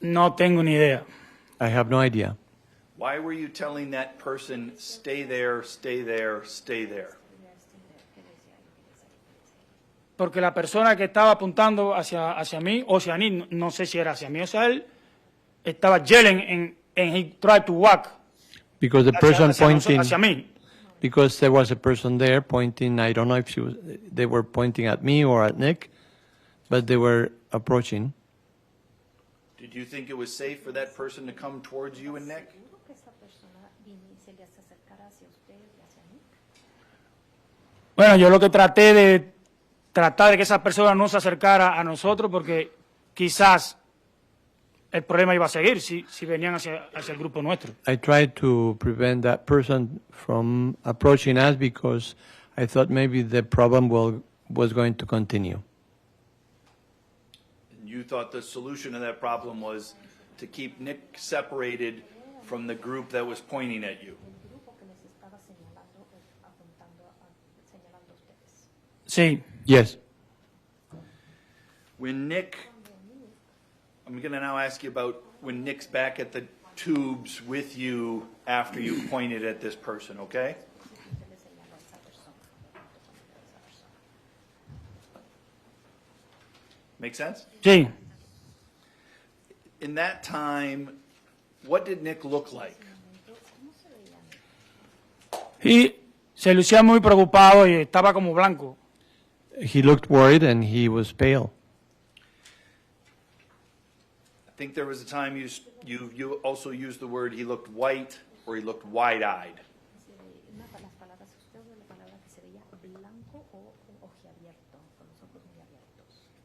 No tengo ni idea. I have no idea. Why were you telling that person, stay there, stay there, stay there? Porque la persona que estaba apuntando hacia mí o hacia mí, no sé si era hacia mí o hacia él, estaba yelling and he tried to walk. Because the person pointing, hacia mí. because there was a person there pointing, I don't know if they were pointing at me or at Nick, but they were approaching. Did you think it was safe for that person to come towards you and Nick? Bueno, yo lo que traté de tratar de que esa persona no se acercara a nosotros porque quizás el problema iba a seguir si venían hacia el grupo nuestro. I tried to prevent that person from approaching us because I thought maybe the problem was going to continue. And you thought the solution to that problem was to keep Nick separated from the group that was pointing at you? Sí. Yes. When Nick, I'm going to now ask you about when Nick's back at the tubes with you after you pointed at this person, okay? Make sense? Sí. In that time, what did Nick look like? Y se lucía muy preocupado y estaba como blanco. He looked worried and he was pale. I think there was a time you also used the word he looked white or he looked wide-eyed.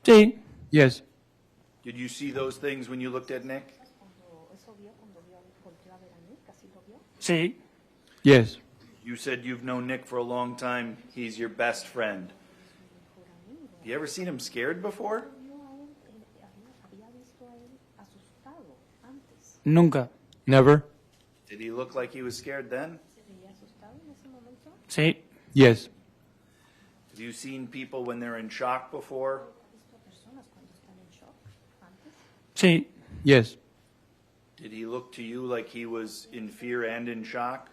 Sí. Yes. Did you see those things when you looked at Nick? Sí. Yes. You said you've known Nick for a long time. He's your best friend. You ever seen him scared before? Nunca. Never. Did he look like he was scared then? Sí. Yes. Have you seen people when they're in shock before? Sí. Yes. Did he look to you like he was in fear and in shock?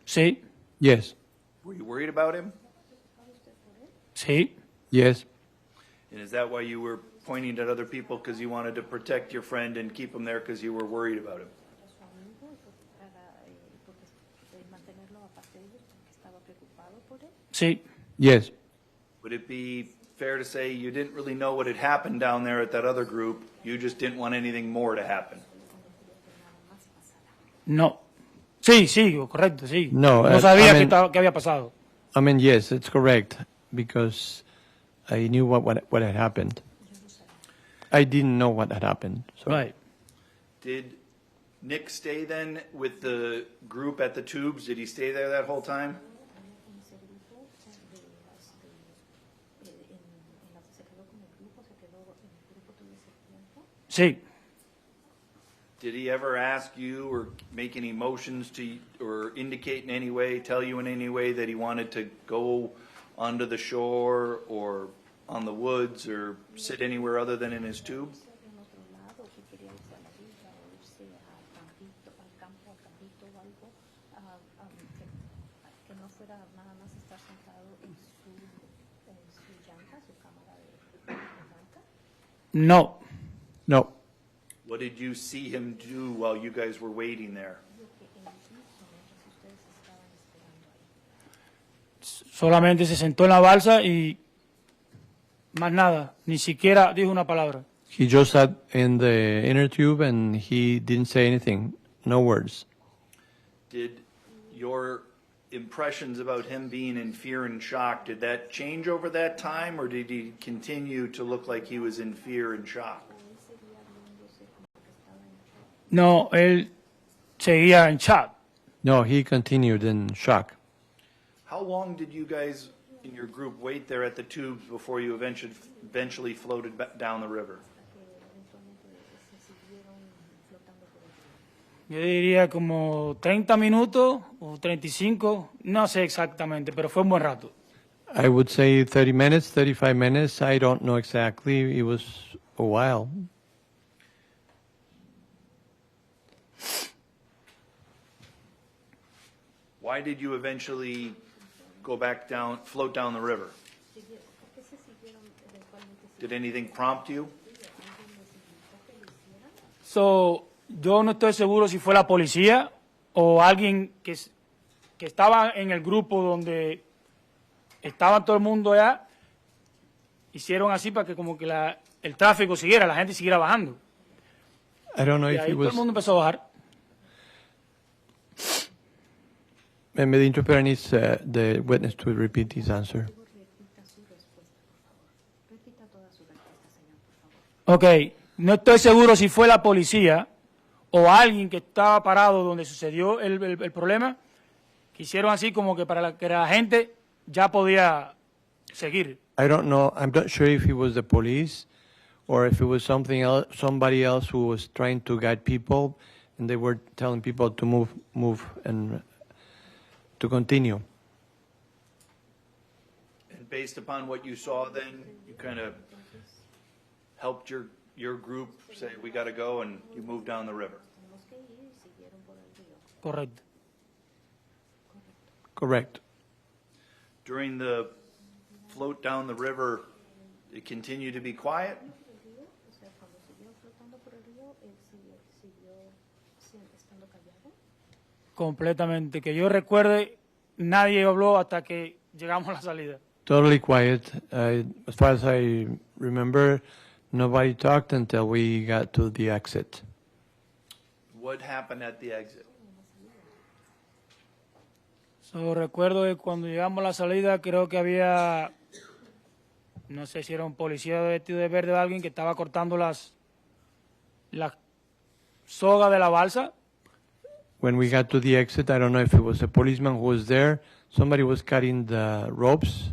Sí. Yes. Were you worried about him? Sí. Yes. And is that why you were pointing at other people, because you wanted to protect your friend and keep him there because you were worried about him? Sí. Yes. Would it be fair to say you didn't really know what had happened down there at that other group, you just didn't want anything more to happen? No. Sí, sí, correcto, sí. No, No I sabía mean- qué había pasado. I mean, yes, it's correct because I knew what had happened. I didn't know what had happened. So. Right. Did Nick stay then with the group at the tubes? Did he stay there that whole time? Sí. Did he ever ask you or make any motions to, or indicate in any way, tell you in any way that he wanted to go onto the shore or on the woods or sit anywhere other than in his tube? No. No. What did you see him do while you guys were waiting there? Solamente se sentó en la balsa y más nada, ni siquiera dijo una palabra. He just sat in the inner tube and he didn't say anything. No words. Did your impressions about him being in fear and shock, did that change over that time, or did he continue to look like he was in fear and shock? No, él seguía en shock. No, he continued in shock. How long did you guys in your group wait there at the tubes before you eventually floated back down the river? Yo diría como 30 minutos o 35, no sé exactamente, pero fue un buen rato. I would say 30 minutes, 35 minutes. I don't know exactly. It was a while. Why did you eventually go back down, float down the river? Did anything prompt you? So, yo no estoy seguro si fue la policía o alguien que estaba en el grupo donde estaba todo el mundo allá, hicieron así para que como que el tráfico siguiera, la gente siguiera bajando. I don't know Y if ahí it todo el was. mundo empezó a bajar. Maybe the interpreter needs the witness to repeat his answer. Ok, no estoy seguro si fue la policía o alguien que estaba parado donde sucedió el problema, que hicieron así como que para que la gente ya podía seguir. I don't know. I'm not sure if it was the police or if it was something else, somebody else who was trying to guide people, and they were telling people to move, and to continue. And based upon what you saw then, you kind of helped your group say, we got to go, and you moved down the river. Correcto. Correct. During the float down the river, it continued to be quiet? Completamente. Que yo recuerde, nadie habló hasta que llegamos a la salida. Totally quiet. As far as I remember, nobody talked until we got to the exit. What happened at the exit? So, recuerdo que cuando llegamos a la salida, creo que había, no sé si era un policía vestido de verde o alguien que estaba cortando las sogas de la balsa. When we got to the exit, I don't know if it was a policeman who was there. Somebody was cutting the ropes.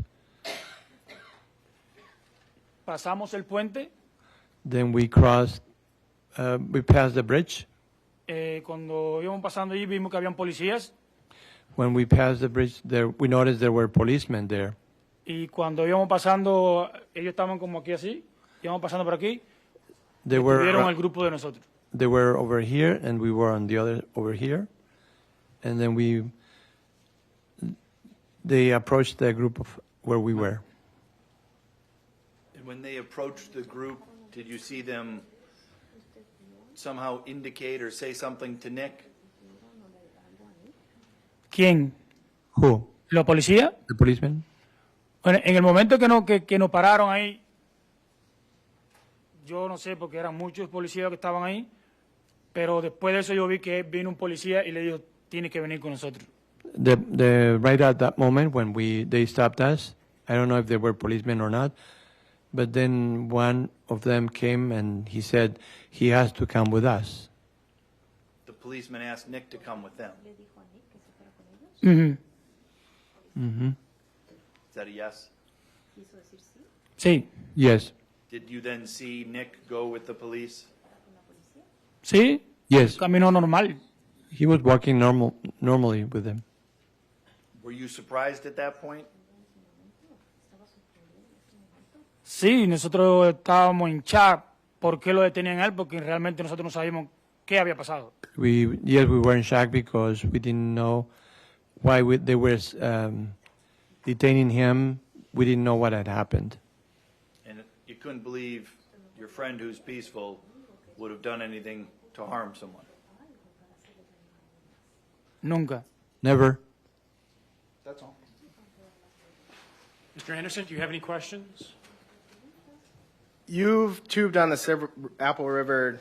Pasamos el puente. Then we crossed, we passed the bridge. Cuando íbamos pasando allí vimos que habían policías. When we passed the bridge, we noticed there were policemen there. Y cuando íbamos pasando, ellos estaban como aquí así, íbamos pasando por aquí, They vieron al grupo de nosotros. They were over here, and we were on the other over here. And then they approached the group of where we were. And when they approached the group, did you see them somehow indicate or say something to Nick? ¿Quién? Who? ¿Los policías? The policemen? Bueno, en el momento que nos pararon ahí, yo no sé porque eran muchos policías que estaban ahí, pero después de eso yo vi que vino un policía y le dijo, tienes que venir con nosotros. Right at that moment when they stopped us, I don't know if they were policemen or not, but then one of them came and he said he has to come with us. The policeman asked Nick to come with them. Mm-hmm. Mm-hmm. Is that a yes? Sí. Yes. Did you then see Nick go with the police? Sí. Yes. Caminó normal. He was walking normally with them. Were you surprised at that point? Sí, nosotros estábamos en shock. ¿Por qué lo detenían a él? Porque realmente nosotros no sabíamos qué había pasado. We were in shock because we didn't know why they were detaining him. We didn't know what had happened. And you couldn't believe your friend who's peaceful would have done anything to harm someone. Nunca. Never. That's all. Mr. Anderson, do you have any questions? You've tubed on the Apple River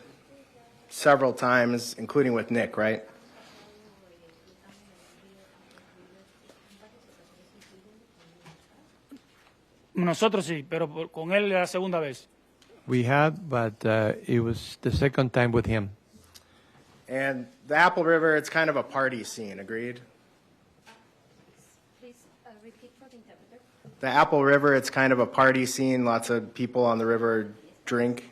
several times, including with Nick, right? Nosotros sí, pero con él la segunda vez. We have, but it was the second time with him. And the Apple River, it's kind of a party scene, agreed? Please repeat for the interpreter. The Apple River, it's kind of a party scene. Lots of people on the river drink.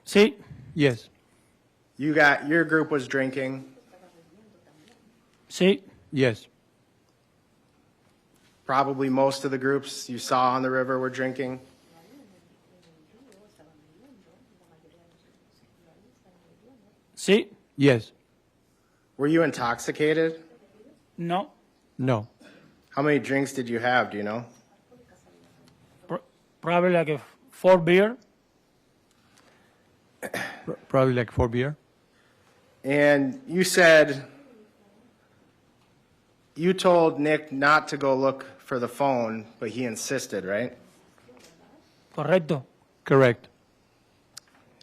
Sí. Yes. Your group was drinking. Sí. Yes. Probably most of the groups you saw on the river were drinking. Sí. Yes. Were you intoxicated? No. No. How many drinks did you have, do you know? Probably like 4 beer. Probably like 4 beer. And you said you told Nick not to go look for the phone, but he insisted, right? Correcto. Correct.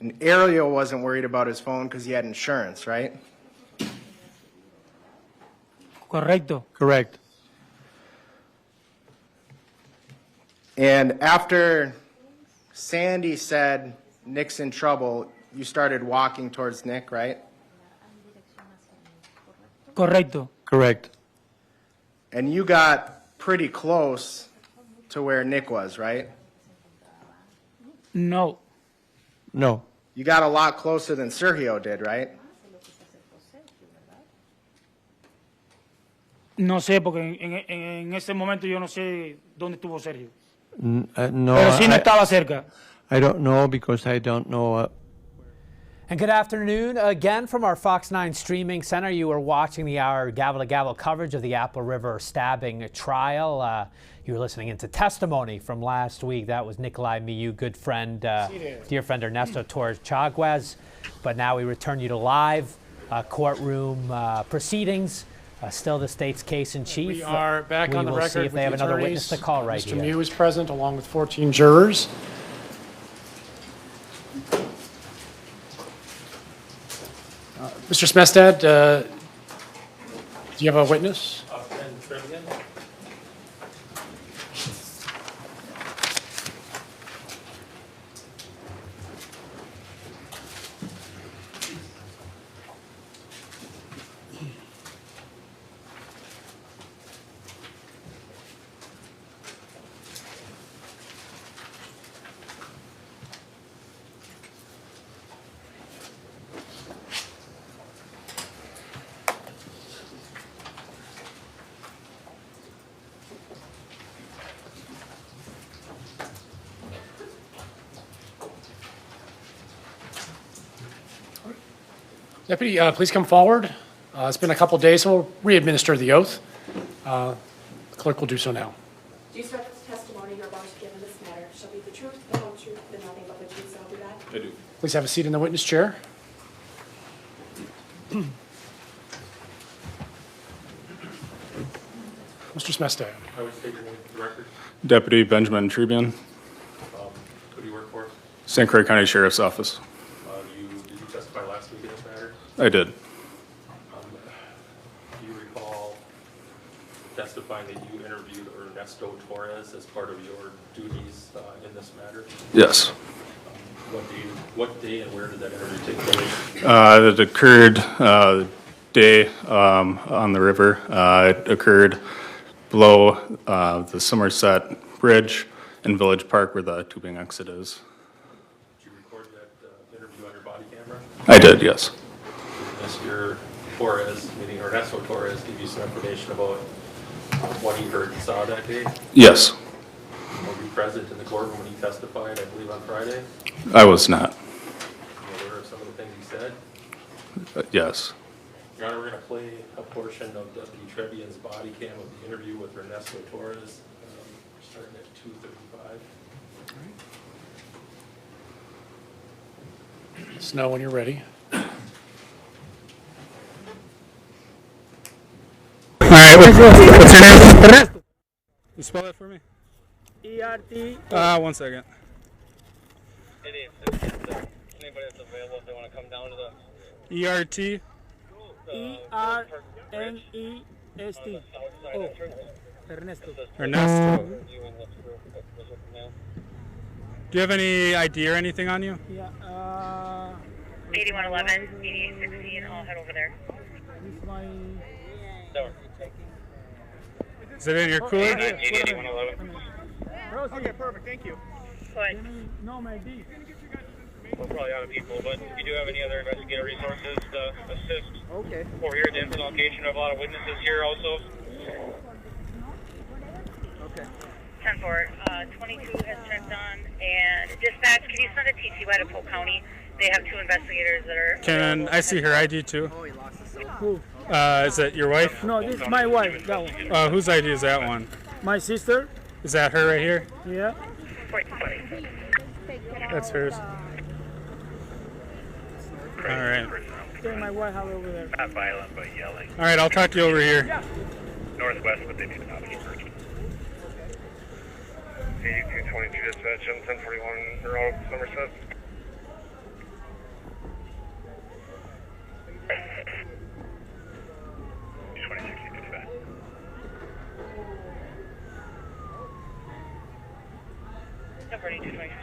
And Ariel wasn't worried about his phone because he had insurance, right? Correcto. Correct. And after Sandy said Nick's in trouble, you started walking towards Nick, right? Correcto. Correct. And you got pretty close to where Nick was, right? No. No. You got a lot closer than Sergio did, right? No sé, porque en ese momento yo no sé dónde estuvo Sergio. No. Pero sí no estaba cerca. I don't know because I don't know. And good afternoon again from our Fox 9 streaming center. You are watching our gavel-to-gavel coverage of the Apple River stabbing trial. You were listening into testimony from last week. That was Nikolai Miu, good friend, dear friend Ernesto Torres Chaguez. But now we return you to live courtroom proceedings. Still the state's case in chief. We are back on the record. We will see if they have another witness to call right Mr. here. Miu is present along with 14 jurors. Mr. Smestad, do you have a witness? Deputy, please come forward. It's been a couple days, so we'll re-administer the oath. The clerk will do so now. Do you swear that the testimony you're about to give in this matter shall be the truth, the whole truth, and nothing but the truth, so help you God? I do. Please have a seat in the witness chair. Mr. Smestad. I would state your name for the record. Deputy Benjamin Trebian, Who do you work for? St. Croix County Sheriff's Office. Did you testify last week in this matter? I did. Do you recall testifying that you interviewed Ernesto Torres as part of your duties in this matter? Yes. What day and where did that interview take place? It occurred day on the river. It occurred below the Somerset Bridge in Village Park where the tubing exit is. Did you record that interview on your body camera? I did, yes. Mr. Torres, meaning Ernesto Torres, give you some information about what he heard and saw that day? Yes. Were you present in the courtroom when he testified, I believe, on Friday? I was not. Are you aware of some of the things he said? Yes. Your Honor, we're going to play a portion of Deputy Trebian's body cam of the interview with Ernesto Torres, starting at 2:35. Let us know when you're ready. All right, what's your name? You spell that for me? ERT. One second. Anybody that's available, if they want to come down to the ERT? ERNEST. Oh, Ernesto. Ernesto. Do you have any ID or anything on you? Yeah. 8111, 8816, I'll head over there. This is my. Is it in your cooler? 8111. Okay, perfect. Thank you. No, my ID. We're probably out of people, but if you do have any other investigative resources to assist, okay. Over here at the incident location, we have a lot of witnesses here also. Okay. 10-4, 22 has checked on, and dispatch, can you send a TCY to Polk County? They have 2 investigators that are... Can I see her ID too? Who? Is it your wife? No, this is my wife, that one. Whose ID is that one? My sister? Is that her right here? Yeah. That's hers. All right. Okay, my wife have over there. Not violent, but yelling. All right, I'll talk to you over here. Northwest, but they need to not be hurt. 8222 dispatch on 1041 Road, Somerset. Number 8222.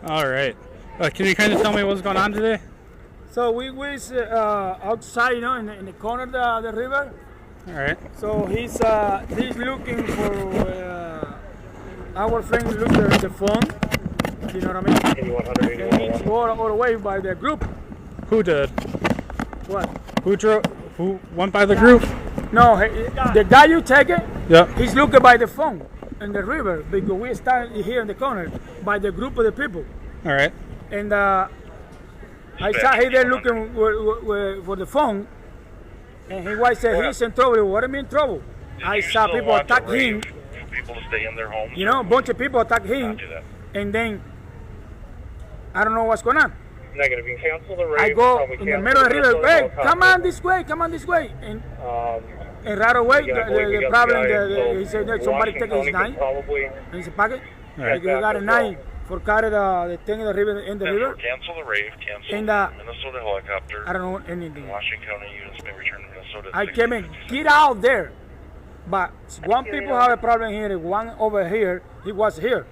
All right. Can you kind of tell me what's going on today? So we was outside, you know, in the corner of the river. All right. So he's looking for our friend look at the phone. You know what I mean? And he's all away by the group. Who did? What? Who went by the group? No, the guy you take it. Yep. He's looking by the phone in the river because we stand here in the corner by the group of the people. All right. And I saw he there looking for the phone, and he was said he's in trouble. What do you mean trouble? I saw people attack him. People stay in their homes. You know, a bunch of people attack him, and then I don't know what's going on. Negative. You can cancel the rave. I go in the middle of the river. Hey, come on this way, and right away the problem. He said that somebody take his knife in his pocket. Like he got a knife for carry the thing in the river Cancel the rave. Cancel and Minnesota helicopter. I don't know anything. Washington County units may return to Minnesota. I came in, get out there. But one people have a problem here, one over here, he was here.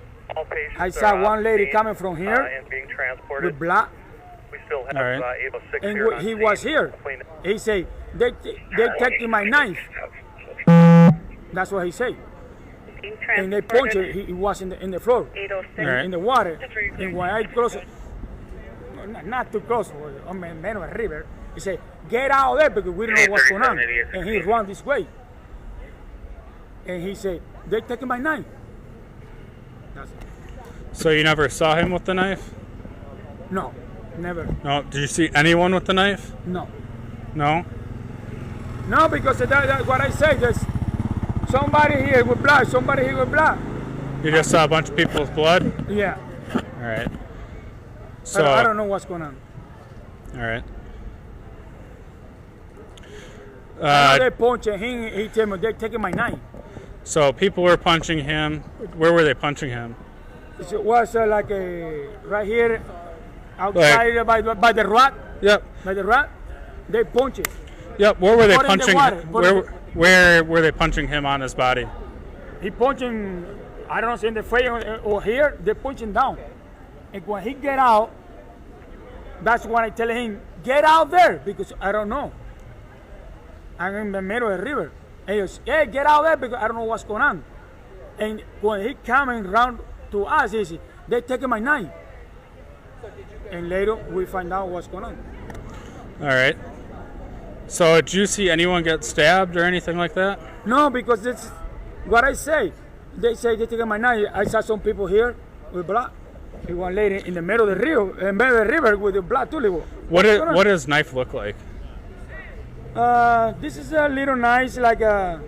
I saw one lady coming from here and being transported with blood. We still have able 6 and here he was here. He said, they taking my knife. That's what he said. And they punched it, he was in the floor, in the water. And when I crossed, not too close, on the middle of the river, he said, get out of there because we don't know what's going on. And he ran this way. And he said, they're taking my knife. That's it. So you never saw him with the knife? No, never. No. Did you see anyone with the knife? No. No? No, because that's what I say. There's somebody here with blood, somebody here with blood. You just saw a bunch of people with blood? Yeah. All right. So I don't know what's going on. All right. They punching him. He told me they're taking my knife. So people were punching him. Where were they punching him? It was like right here, outside by the rod. Yep. By the rod, they punch it. Yep. Where were they Put in the punching? water. Where were they punching him on his body? He punching, I don't know, in the face or here. They punching down. And when he get out, that's when I tell him, get out there, because I don't know. I'm in the middle of the river. And he goes, hey, get out there because I don't know what's going on. And when he coming around to us, he said, they're taking my knife. And later we find out what's going on. All right. So did you see anyone get stabbed or anything like that? No, because that's what I say. They say they're taking my knife. I saw some people here with blood. One lady in the middle of the river with the blood too. What does knife look like? This is a little knife, like a.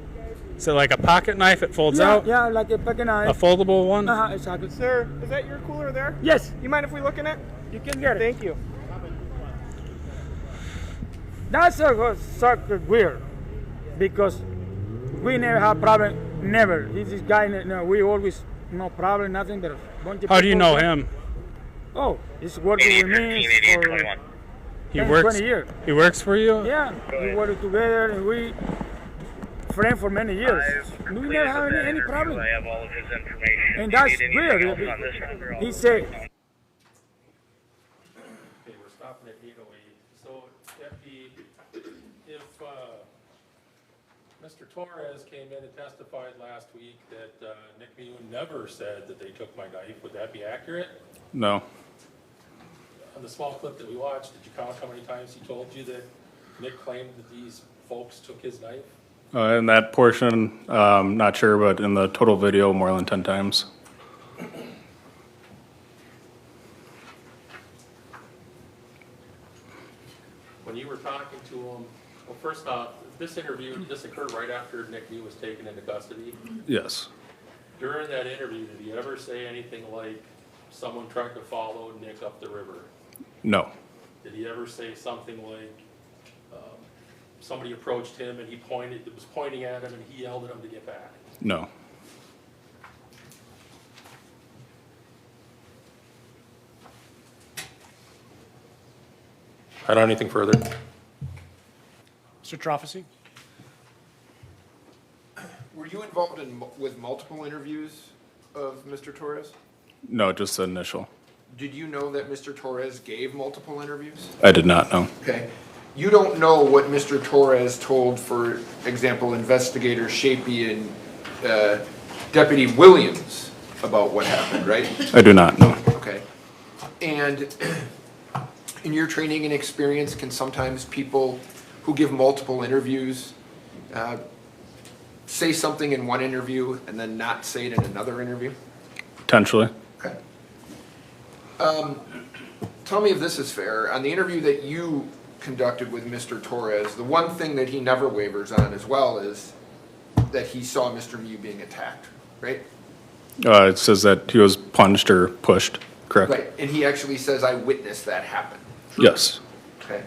Is it like a pocket knife? It folds out. Yeah, like a pocket knife. A foldable one. Exactly. Sir, is that your cooler there? Yes. You mind if we look in it? You can get it. Thank you. That's so weird, because we never have problem. Never. This guy, no, we always no problem, nothing. But a bunch of How do you know people, him? Oh, he's working with me for He works. 20 years. He works for you? Yeah, we work together and we friends for many years. We never have any problem. I have all of his information. And that's weird. He said. Okay, we're stopping at 8:08. So, Deputy, if Mr. Torres came in and testified last week that Nick Mew never said that they took my knife, would that be accurate? No. On the small clip that we watched, did you count how many times he told you that Nick claimed that these folks took his knife? In that portion, not sure, but in the total video, more than 10 times. When you were talking to him, well, first off, this interview, did this occur right after Nick Mew was taken into custody? Yes. During that interview, did he ever say anything like, someone tried to follow Nick up the river? No. Did he ever say something like, somebody approached him and he was pointing at him and he yelled at him to get back? No. I don't have anything further. Mr. Trophacy? Were you involved with multiple interviews of Mr. Torres? No, just the initial. did you know that Mr. Torres gave multiple interviews? I did not know. Okay. You don't know what Mr. Torres told, for example, investigator Shapey and Deputy Williams about what happened, right? I do not know. Okay. And in your training and experience, can sometimes people who give multiple interviews say something in one interview and then not say it in another interview? Potentially. Okay. Tell me if this is fair. On the interview that you conducted with Mr. Torres, the one thing that he never wavers on as well is that he saw Mr. Mew being attacked, right? It says that he was punched or pushed, correct? Right, and he actually says, I witnessed that happen. Yes. Okay.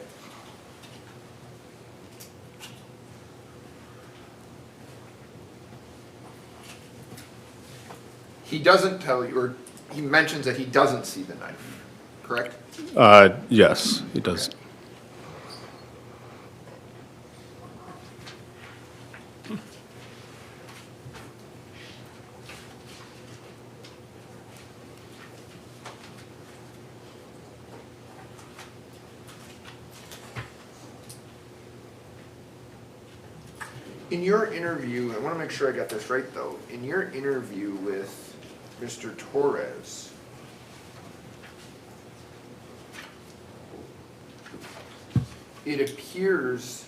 He doesn't tell you, or he mentions that he doesn't see the knife, correct? Yes, he does. In your interview, I want to make sure I got this right though. In your interview with Mr. Torres, it appears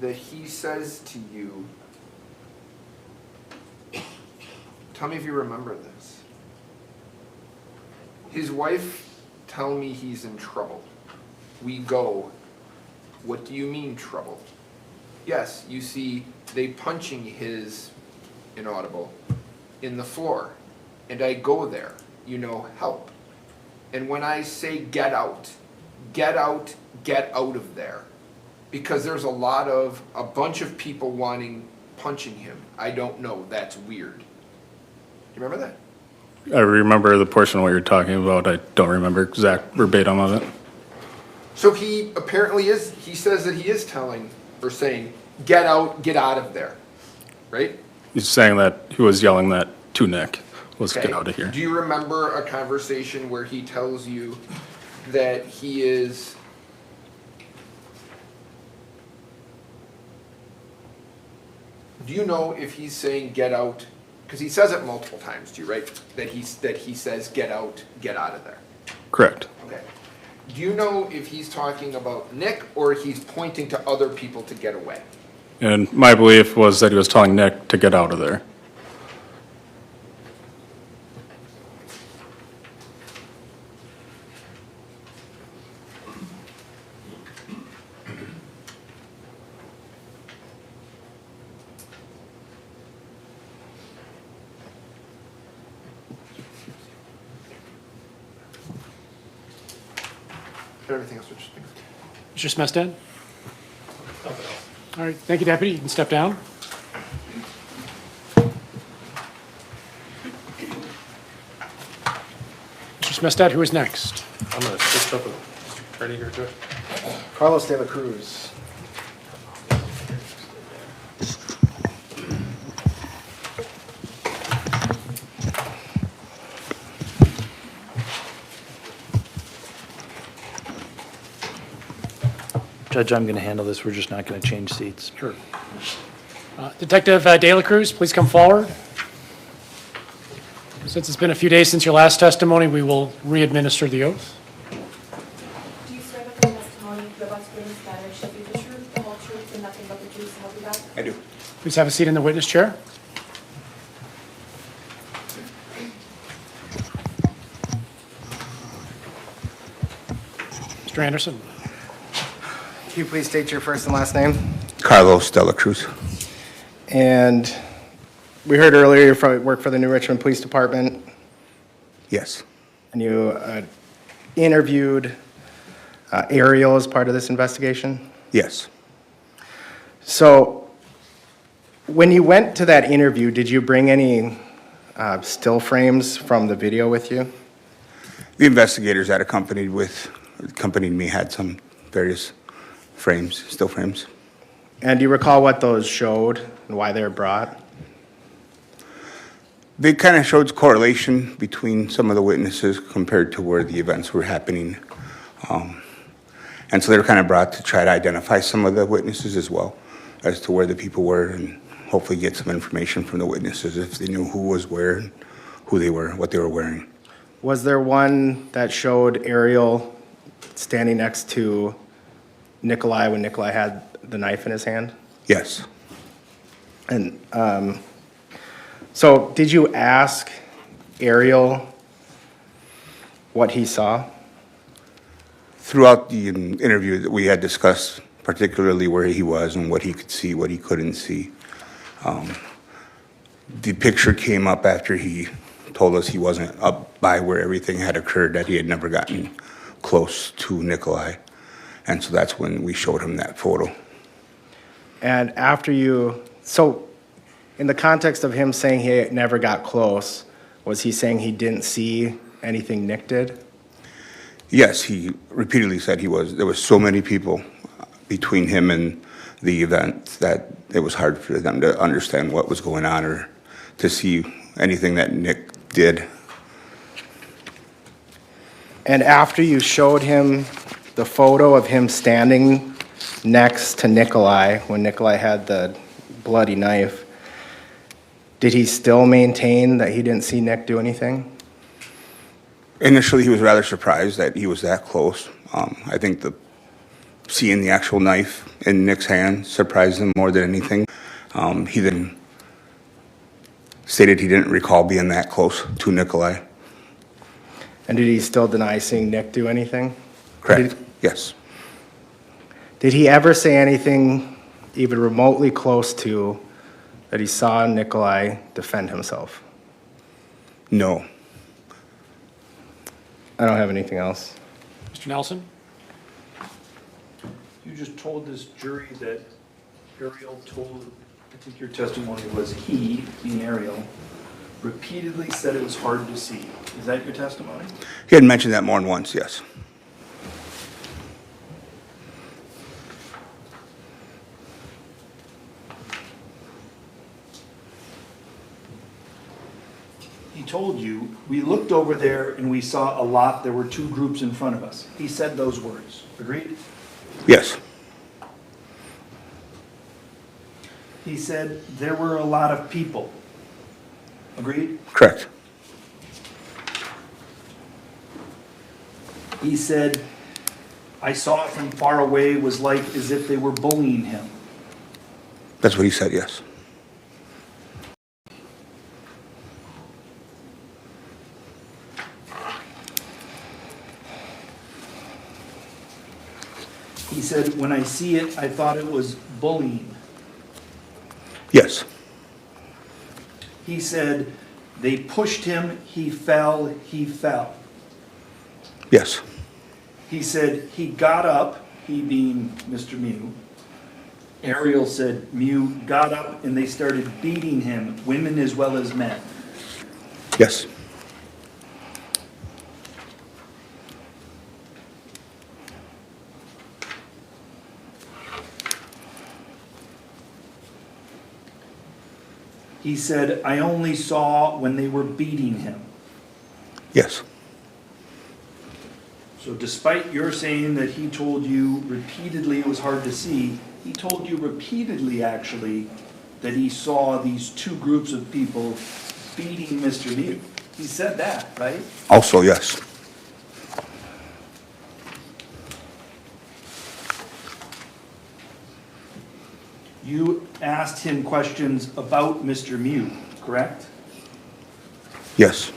that he says to you, tell me if you remember this. His wife tell me he's in trouble. We go, what do you mean trouble? Yes, you see they punching his inaudible in the floor. And I go there, you know, help. And when I say get out, get out, get out of there. Because there's a bunch of people wanting punching him. I don't know, that's weird. Do you remember that? I remember the portion of what you're talking about. I don't remember exact verbatim of it. So he apparently he says that he is telling or saying, get out of there, right? He's saying that he was yelling that to Nick, was Okay. get out of here. Do you remember a conversation where he tells you that he is do you know if he's saying get out? Because he says it multiple times to you, right? That he says get out of there. Correct. Okay. Do you know if he's talking about Nick or he's pointing to other people to get away? And my belief was that he was telling Nick to get out of there. Everything else, which Mr. Smestad? All right, thank you, Deputy. You can step down. Mr. Smestad, who is next? I'm going to switch up with Mr. Attorney here, too. Carlos de la Cruz. Judge, I'm going to handle this. We're just not going to change seats. Sure. Detective De La Cruz, please come forward. Since it's been a few days since your last testimony, we will re-administer the oath. Do you swear that the testimony you're about to give in this matter shall be the truth, the whole truth, and nothing but the truth, so help you God? I do. Please have a seat in the witness chair. Mr. Anderson. Can you please state your first and last name? Carlos de la Cruz. And we heard earlier you work for the New Richmond Police Department. Yes. And you interviewed Ariel as part of this investigation? Yes. So when you went to that interview, did you bring any still frames from the video with you? The investigators that accompanied me had some various frames, still frames. And do you recall what those showed and why they were brought? They kind of showed correlation between some of the witnesses compared to where the events were happening. And so they were kind of brought to try to identify some of the witnesses as well as to where the people were and hopefully get some information from the witnesses if they knew who was where, and who they were, what they were wearing. Was there one that showed Ariel standing next to Nikolai when Nikolai had the knife in his hand? Yes. And so did you ask Ariel what he saw? Throughout the interview that we had discussed, particularly where he was and what he could see, what he couldn't see. The picture came up after he told us he wasn't up by where everything had occurred, that he had never gotten close to Nikolai. And so that's when we showed him that photo. And after so in the context of him saying he never got close, was he saying he didn't see anything Nick did? Yes, he repeatedly said there was so many people between him and the event that it was hard for them to understand what was going on or to see anything that Nick did. And after you showed him the photo of him standing next to Nikolai when Nikolai had the bloody knife, did he still maintain that he didn't see Nick do anything? Initially, he was rather surprised that he was that close. I think seeing the actual knife in Nick's hand surprised him more than anything. He then stated he didn't recall being that close to Nikolai. And did he still deny seeing Nick do anything? Correct, yes. Did he ever say anything even remotely close to that he saw Nikolai defend himself? No. I don't have anything else. Mr. Nelson? You just told this jury that Ariel told, I think your testimony was he, being Ariel, repeatedly said it was hard to see. Is that your testimony? He had mentioned that more than once, yes. He told you, we looked over there and we saw a lot, there were two groups in front of us. He said those words. Agreed? Yes. He said there were a lot of people. Agreed? Correct. He said, I saw it from far away, was like as if they were bullying him. That's what he said, yes. He said, when I see it, I thought it was bullying. Yes. He said, they pushed him, he fell, he fell. Yes. He said, he got up, he being Mr. Mew. Ariel said, Mew got up and they started beating him, women as well as men. Yes. He said, I only saw when they were beating him. Yes. So despite your saying that he told you repeatedly it was hard to see, he told you repeatedly, actually, that he saw these two groups of people beating Mr. Mew. He said that, right? Also, yes. You asked him questions about Mr. Mew, correct? Yes.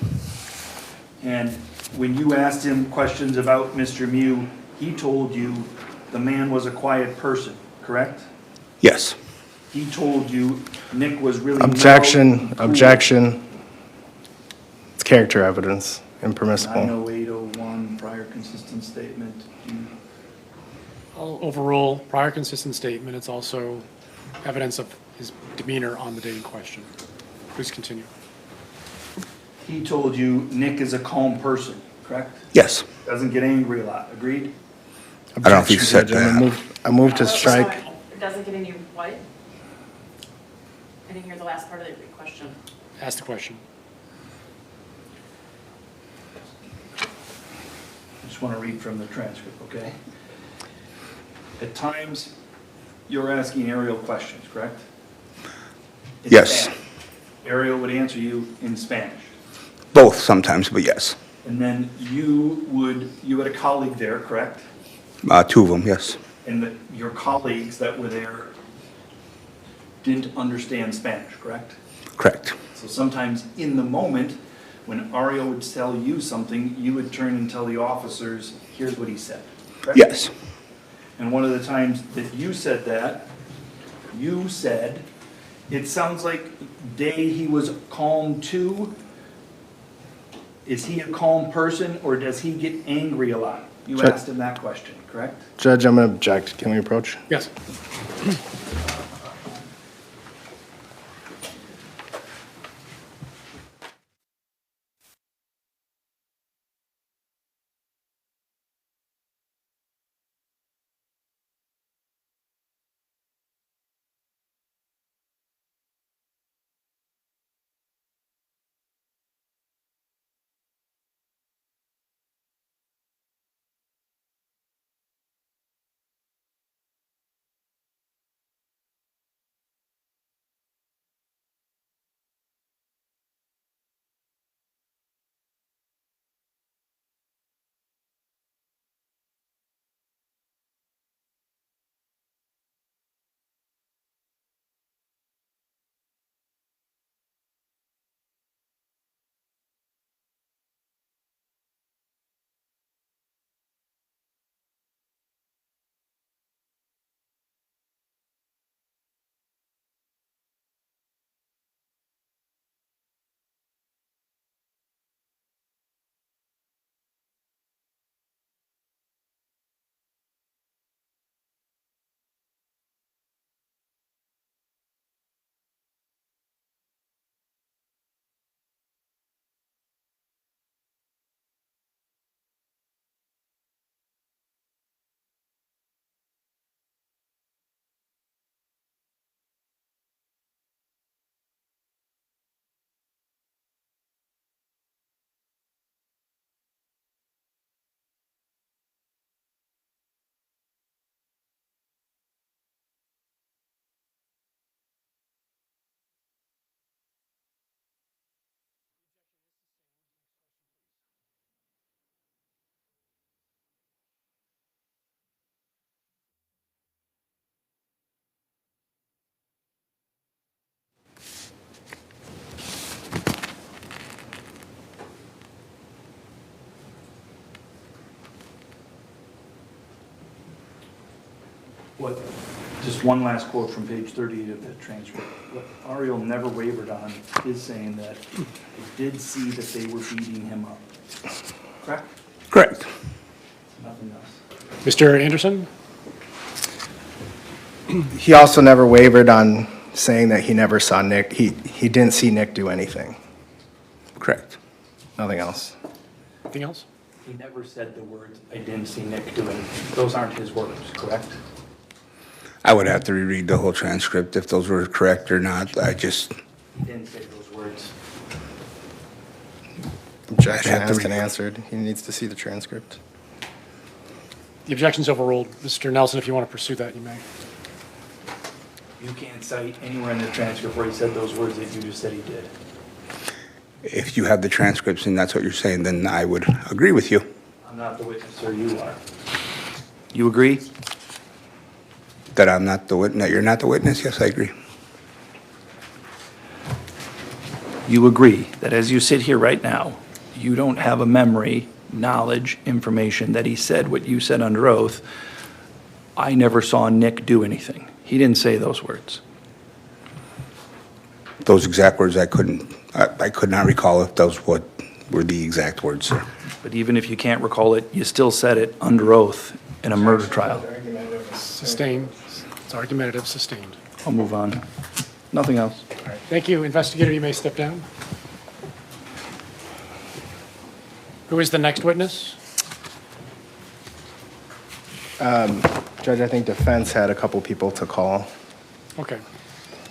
And when you asked him questions about Mr. Mew, he told you the man was a quiet person, correct? Yes. He told you Nick was really Objection, mellow, cool. objection. It's character evidence, impermissible. 90801, prior consistent statement. I'll overrule prior consistent statement. It's also evidence of his demeanor on the day in question. Please continue. He told you Nick is a calm person, correct? Yes. Doesn't get angry a lot, agreed? I don't know if he said that. I moved to strike. It doesn't get any what? I didn't hear the last part of the question. Ask the question. just want to read from the transcript, okay? At times, you're asking Ariel questions, correct? In Yes. Spanish. Ariel would answer you in Spanish. Both sometimes, but yes. And then you had a colleague there, correct? Two of them, yes. And your colleagues that were there didn't understand Spanish, correct? Correct. So sometimes in the moment, when Ariel would tell you something, you would turn and tell the officers, here's what he said, correct? Yes. And one of the times that you said that, you said, it sounds like Day, he was calm too. Is he a calm person, or does he get angry a lot? You Judge- asked him that question, correct? Judge, I'm going to object. Can we approach? Yes. What, just one last quote from page 38 of the transcript. What Ariel never wavered on is saying that he did see that they were beating him up. Correct? Correct. Nothing else. Mr. Anderson? He also never wavered on saying that he never saw Nick. He didn't see Nick do anything. Correct. Nothing else. Anything else? He never said the words, I didn't see Nick do anything. Those aren't his words, correct? I would have to reread the whole transcript if those were correct or not. He didn't say those words. Objection I'd have to asked and read it. answered. He needs to see the transcript. The objection's overruled. Mr. Nelson, if you want to pursue that, you may. You can't cite anywhere in the transcript where he said those words that you just said he did. If you have the transcripts and that's what you're saying, then I would agree with you. I'm not the witness, sir, you are. You agree? That I'm not the witness, you're not the witness? Yes, I agree. You agree that as you sit here right now, you don't have a memory, knowledge, information that he said what you said under oath, I never saw Nick do anything. He didn't say those words. Those exact words I could not recall if those what were the exact words, sir. But even if you can't recall it, you still said it under oath in a murder trial. Sustained. It's argumentative, sustained. I'll move on. Nothing else. All right. Thank you. Investigator, you may step down. Who is the next witness? Judge, I think defense had a couple people to call. Okay.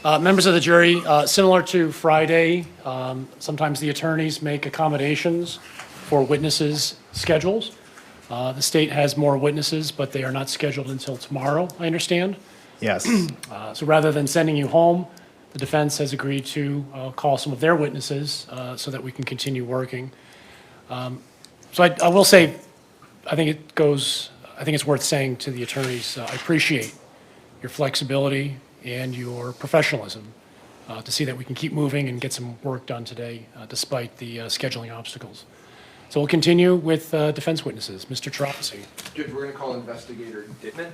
Members of the jury, similar to Friday, sometimes the attorneys make accommodations for witnesses' schedules. The state has more witnesses, but they are not scheduled until tomorrow, I understand. Yes. So rather than sending you home, the defense has agreed to call some of their witnesses so that we can continue working. So I will say, I think it's worth saying to the attorneys, I appreciate your flexibility and your professionalism to see that we can keep moving and get some work done today despite the scheduling obstacles. So we'll continue with defense witnesses. Mr. Trofsky. Judge, we're going to call Investigator Dittman.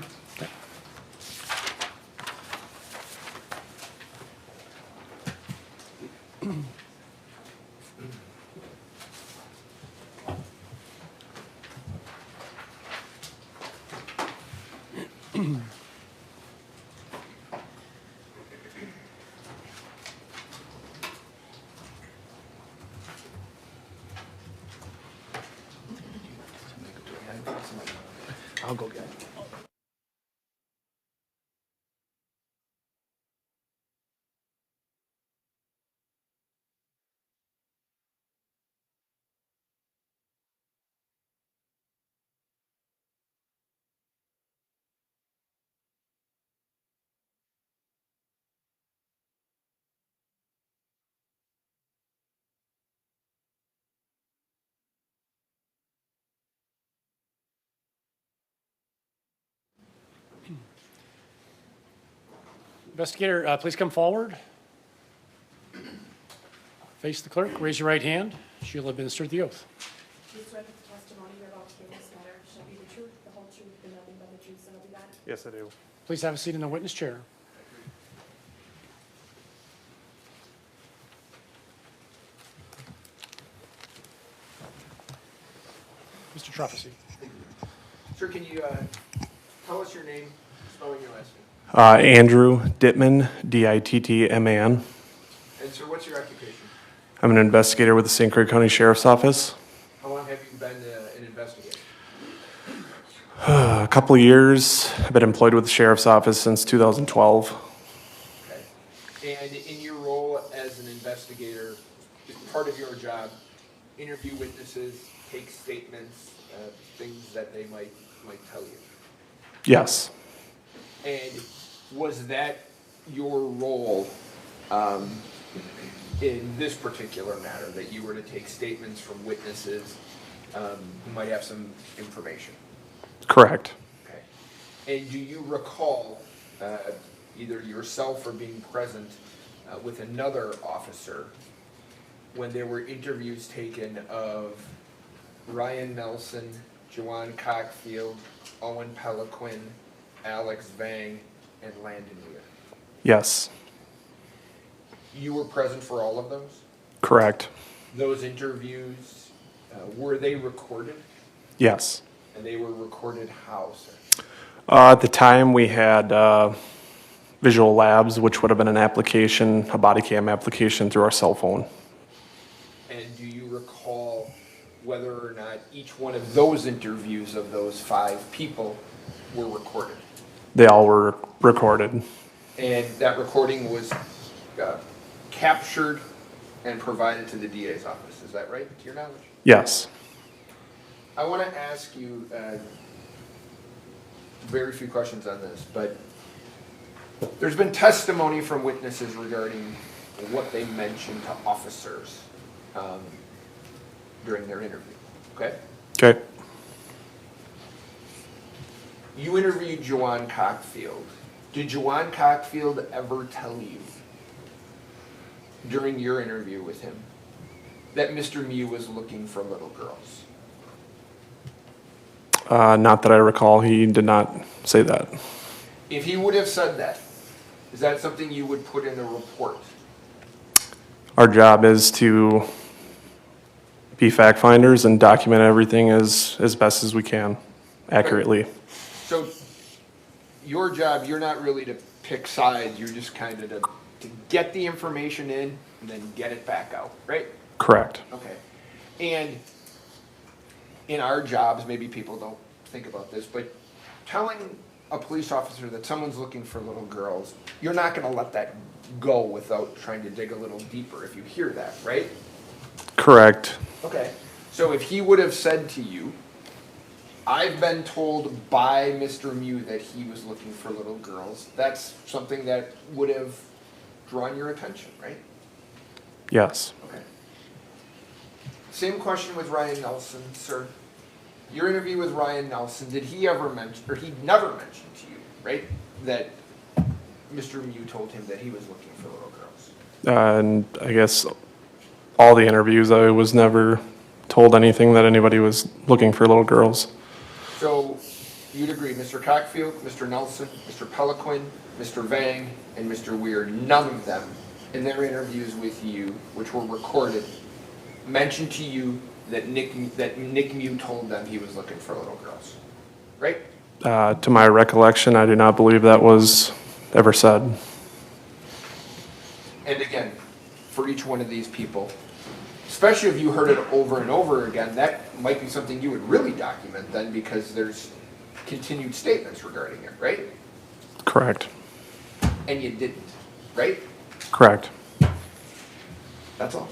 I'll go get it. Investigator, please come forward. Face the clerk, raise your right hand. She'll administer the oath. Do you swear that the testimony you're about to give in this matter shall be the truth, the whole truth, and nothing but the truth, so help you God? Yes, I do. Please have a seat in the witness chair. Mr. Trofsky. Sir, can you tell us your name, spelling your last name? Andrew Dittman, Dittman. And sir, what's your occupation? I'm an investigator with the St. Croix County Sheriff's Office. How long have you been an investigator? A couple of years. I've been employed with the Sheriff's Office since 2012. Okay. And in your role as an investigator, is part of your job, interview witnesses, take statements, things that they might tell you? Yes. And was that your role in this particular matter, that you were to take statements from witnesses who might have some information? Correct. Okay. And do you recall either yourself or being present with another officer when there were interviews taken of Ryan Nelson, Juwan Cockfield, Owen Peliquin, Alex Vang, and Landon Weir? Yes. You were present for all of those? Correct. Those interviews, were they recorded? Yes. And they were recorded how, sir? At the time, we had visual labs, which would have been an application, a body cam application through our cell phone. And do you recall whether or not each one of those interviews of those 5 people were recorded? They all were recorded. And that recording was captured and provided to the DA's office, is that right, to your knowledge? Yes. I want to ask you very few questions on this, but there's been testimony from witnesses regarding what they mentioned to officers during their interview, okay? Okay. You interviewed Juwan Cockfield. Did Juwan Cockfield ever tell you during your interview with him that Mr. Mew was looking for little girls? Not that I recall. He did not say that. If he would have said that, is that something you would put in the report? Our job is to be fact finders and document everything as best as we can, accurately. So your job, you're not really to pick sides, you're just kind of to get the information in and then get it back out, right? Correct. Okay. And in our jobs, maybe people don't think about this, but telling a police officer that someone's looking for little girls, you're not going to let that go without trying to dig a little deeper if you hear that, right? Correct. Okay. So if he would have said to you, I've been told by Mr. Mew that he was looking for little girls. That's something that would have drawn your attention, right? Yes. Okay. Same question with Ryan Nelson, sir. Your interview with Ryan Nelson, did he ever mention, or he never mentioned to you, right, that Mr. Mew told him that he was looking for little girls? And I guess all the interviews, I was never told anything that anybody was looking for little girls. So you'd agree, Mr. Cockfield, Mr. Nelson, Mr. Peliquin, Mr. Vang, and Mr. Weir, none of them in their interviews with you, which were recorded, mentioned to you that Nick Mew told them he was looking for little girls, right? To my recollection, I do not believe that was ever said. And again, for each one of these people, especially if you heard it over and over again, that might be something you would really document then, because there's continued statements regarding it, right? Correct. And you didn't, right? Correct. That's all.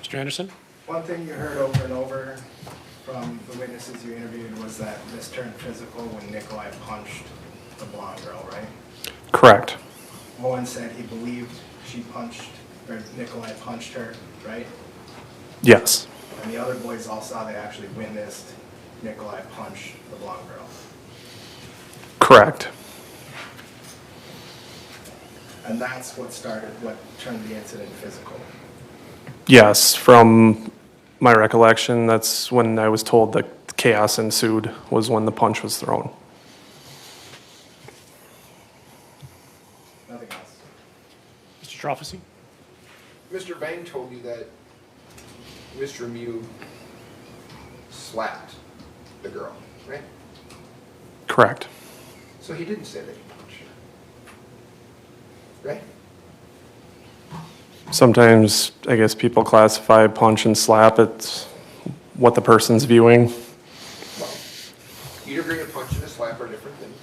Mr. Anderson? One thing you heard over and over from the witnesses you interviewed was that this turned physical when Nikolai punched the blonde girl, right? Correct. Owen said he believed Nikolai punched her, right? Yes. And the other boys all saw they actually witnessed Nikolai punch the blonde girl. Correct. And that's what turned the incident physical. Yes, from my recollection, that's when I was told that chaos ensued, was when the punch was thrown. Nothing else. Mr. Trophy? Mr. Vang told you that Mr. Mew slapped the girl, right? Correct. So he didn't say that he punched her, right? Sometimes, I guess people classify punch and slap. It's what the person's viewing. Well, you'd agree a punch and a slap are different things.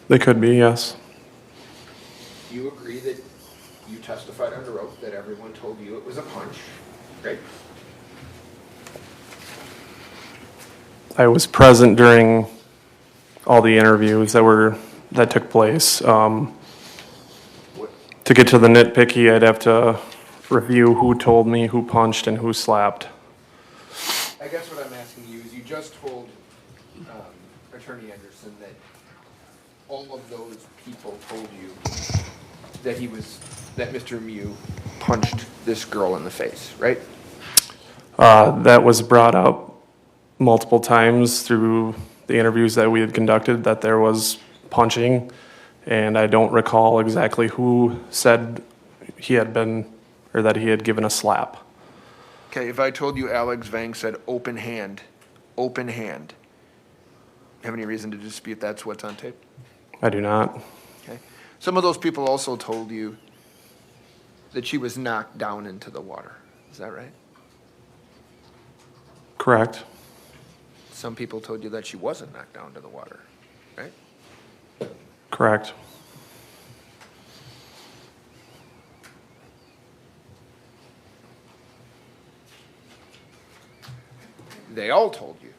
They could be, yes. You agree that you testified under oath that everyone told you it was a punch, right? I was present during all the interviews that took place. To get to the nitpicky, I'd have to review who told me who punched and who slapped. I guess what I'm asking you is, you just told Attorney Anderson that all of those people told you that Mr. Mew punched this girl in the face, right? That was brought up multiple times through the interviews that we had conducted, that there was punching, and I don't recall exactly who said he had been, or that he had given a slap. Okay, if I told you Alex Vang said open hand, have any reason to dispute that's what's on tape? I do not. Okay. Some of those people also told you that she was knocked down into the water. Is that right? Correct. Some people told you that she wasn't knocked down to the water, right? Correct. They all told you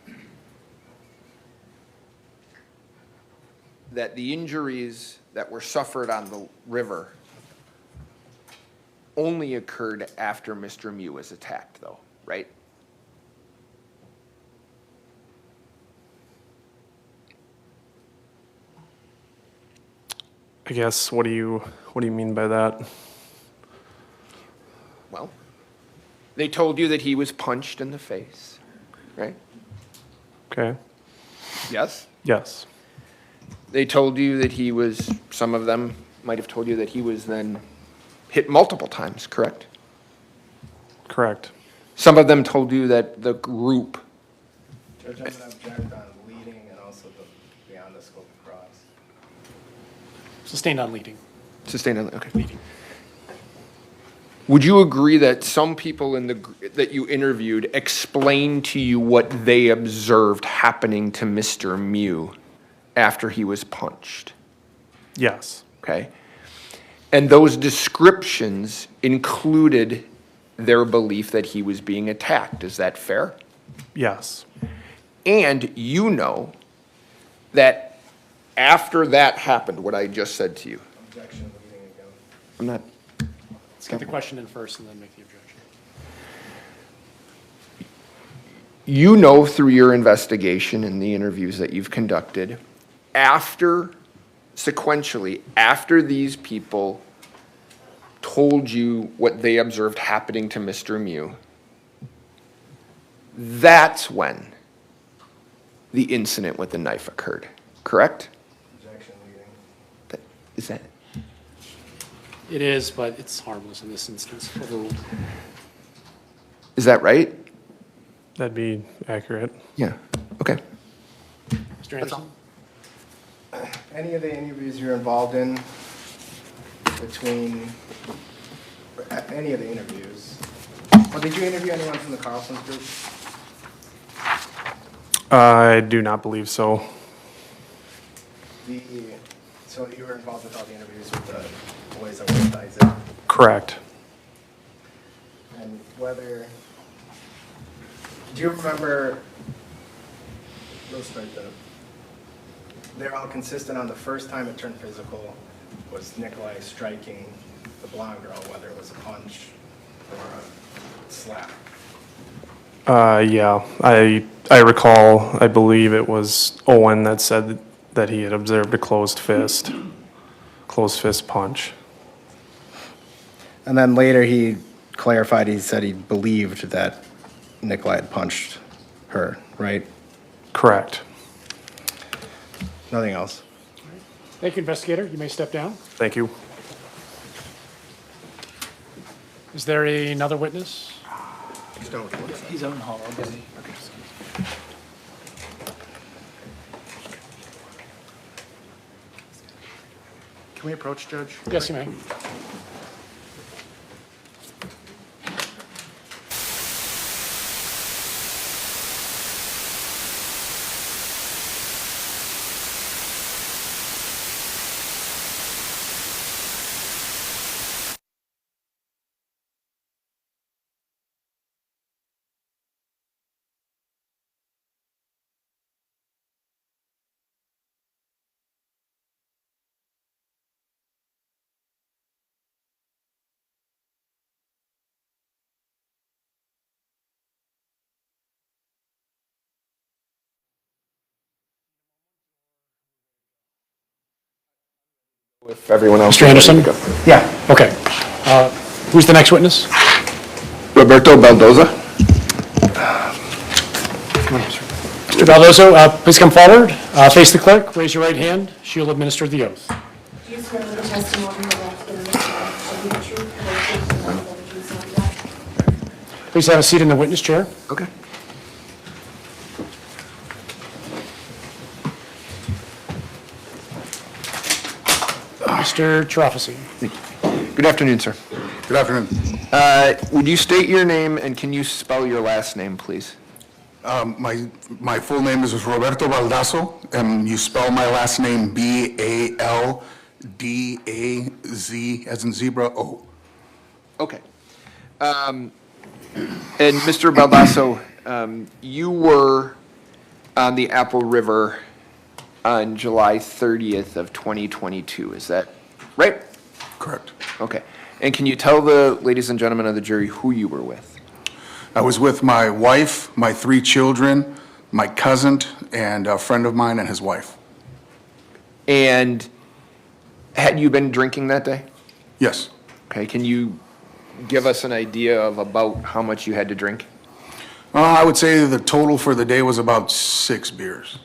that the injuries that were suffered on the river only occurred after Mr. Mew was attacked, though, right? I guess, what do you mean by that? Well, they told you that he was punched in the face, right? Okay. Yes? Yes. They told you that some of them might have told you that he was then hit multiple times, correct? Correct. Some of them told you that the group. Judge, I'm going to object on leading and also the beyond the scope of cross. Sustained on leading. Sustained on, okay. Leading. Would you agree that some people that you interviewed explained to you what they observed happening to Mr. Mew after he was punched? Yes. Okay. And those descriptions included their belief that he was being attacked. Is that fair? Yes. And you know that after that happened, what I just said to you. Objection leading again. I'm not. Let's get the question in first and then make the objection. You know through your investigation and the interviews that you've conducted, sequentially, after these people told you what they observed happening to Mr. Mew, that's when the incident with the knife occurred, correct? Objection leading. Is that? It is, but it's harmless in this instance. Overruled. Is that right? That'd be accurate. Yeah. Okay. Mr. Anderson? Any of the interviews you're involved in between any of the interviews? Well, did you interview anyone from the Carlson's group? I do not believe so. So you were involved with all the interviews with the boys that were with Isaac? Correct. And whether, do you remember, we'll start they're all consistent on the first time it turned physical was Nikolai striking the blonde girl, whether it was a punch or a slap. Yeah, I recall, I believe it was Owen that said that he had observed a closed fist punch. And then later he clarified, he said he believed that Nikolai had punched her, right? Correct. Nothing else. Thank you, investigator. You may step down. Thank you. Is there another witness? He's out in hall. Okay. Can we approach, Judge? Yes, you may. If everyone else. Mr. Anderson? Yeah. Okay. Who's the next witness? Roberto Baldoza. Mr. Baldozo, please come forward. Face the clerk. Raise your right hand. She'll administer the oath. Do you swear that the testimony you're about to give in this trial shall be the truth, the whole truth, and nothing but the truth, so help you God? Please have a seat in the witness chair. Okay. Mr. Trofasi. Good afternoon, sir. Good afternoon. Would you state your name and can you spell your last name, please? My full name is Roberto Baldazo, and you spell my last name B-A-L-D-A-Z as in zebra O. Okay. And Mr. Baldasso, you were on the Apple River on July 30th of 2022, is that right? Correct. Okay. And can you tell the ladies and gentlemen of the jury who you were with? I was with my wife, my 3 children, my cousin, and a friend of mine and his wife. And had you been drinking that day? Yes. Okay, can you give us an idea of about how much you had to drink? I would say the total for the day was about 6 beers.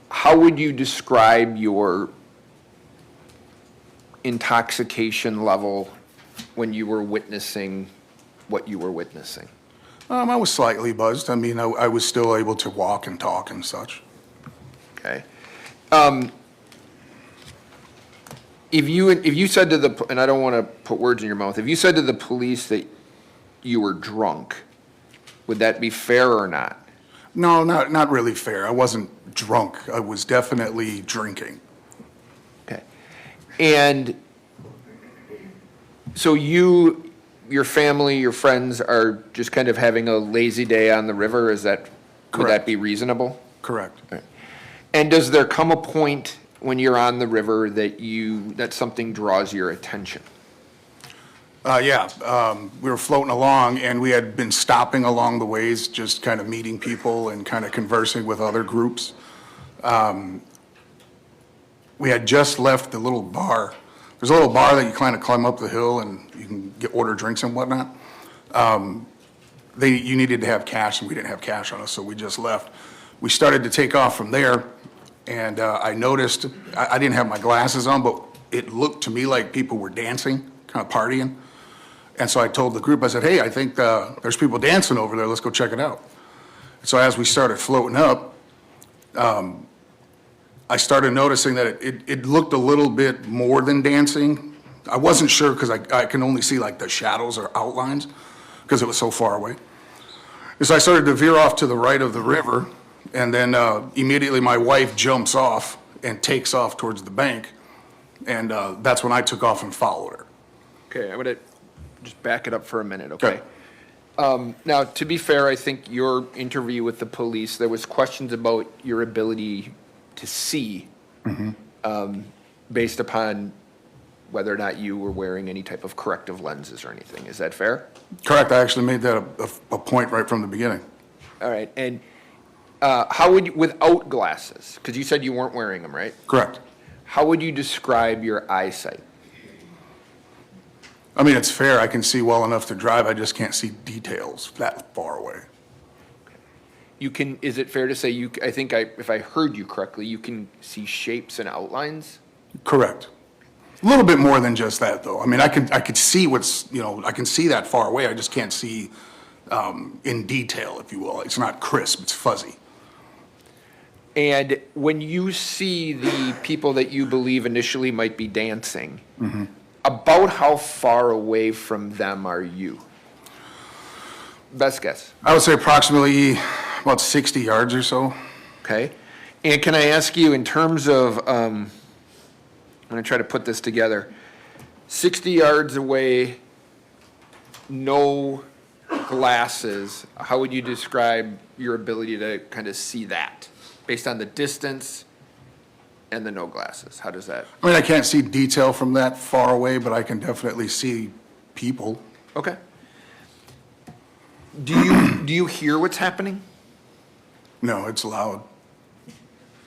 How would you describe your intoxication level when you were witnessing what you were witnessing? I was slightly buzzed. I mean, I was still able to walk and talk and such. Okay. If you said to the, and I don't want to put words in your mouth, if you said to the police that you were drunk, would that be fair or not? No, not really fair. I wasn't drunk. I was definitely drinking. Okay. And so you, your family, your friends are just kind of having a lazy day on the river, is that Would that be reasonable? Correct. And does there come a point when you're on the river that something draws your attention? We were floating along, and we had been stopping along the ways, just kind of meeting people and kind of conversing with other groups. We had just left the little bar. There's a little bar that you kind of climb up the hill, and you can order drinks and whatnot. You needed to have cash, and we didn't have cash on us, so we just left. We started to take off from there, and I noticed, I didn't have my glasses on, but it looked to me like people were dancing, kind of partying. And so I told the group, I said, hey, I think there's people dancing over there. Let's go check it out. So as we started floating up, I started noticing that it looked a little bit more than dancing. I wasn't sure because I can only see like the shadows or outlines because it was so far away. And so I started to veer off to the right of the river, and then immediately my wife jumps off and takes off towards the bank, and that's when I took off and followed her. Okay, I'm going to just back it up for a minute, okay? Now, to be fair, I think your interview with the police, there was questions about your ability to see based upon whether or not you were wearing any type of corrective lenses or anything. Is that fair? Correct. I actually made that a point right from the beginning. All right. And how would you, without glasses, because you said you weren't wearing them, right? Correct. How would you describe your eyesight? I mean, it's fair. I can see well enough to drive. I just can't see details that far away. You can, is it fair to say I think if I heard you correctly, you can see shapes and outlines? Correct. A little bit more than just that, though. I mean, I could see I can see that far away. I just can't see in detail, if you will. It's not crisp, it's fuzzy. And when you see the people that you believe initially might be dancing, about how far away from them are you? Best guess. I would say approximately about 60 yards or so. Okay. And can I ask you, in terms of, I'm going to try to put this together, 60 yards away, no glasses, how would you describe your ability to kind of see that based on the distance and the no glasses? How does that? I mean, I can't see detail from that far away, but I can definitely see people. Okay. Do you hear what's happening? No, it's loud.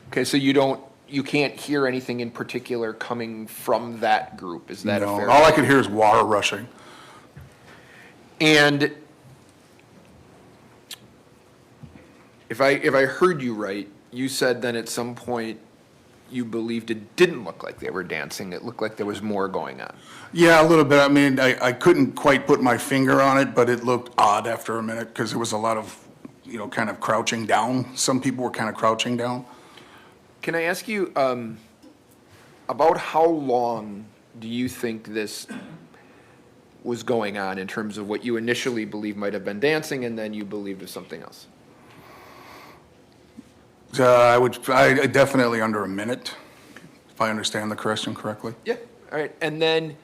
Okay, so you can't hear anything in particular coming from that group. Is that a fair? All I could hear is water rushing. And if I heard you right, you said then at some point you believed it didn't look like they were dancing. It looked like there was more going on. Yeah, a little bit. I mean, I couldn't quite put my finger on it, but it looked odd after a minute because there was a lot of, kind of crouching down. Some people were kind of crouching down. Can I ask you about how long do you think this was going on in terms of what you initially believed might have been dancing and then you believed was something else? I definitely under a minute, if I understand the question correctly. Yeah. All right. And then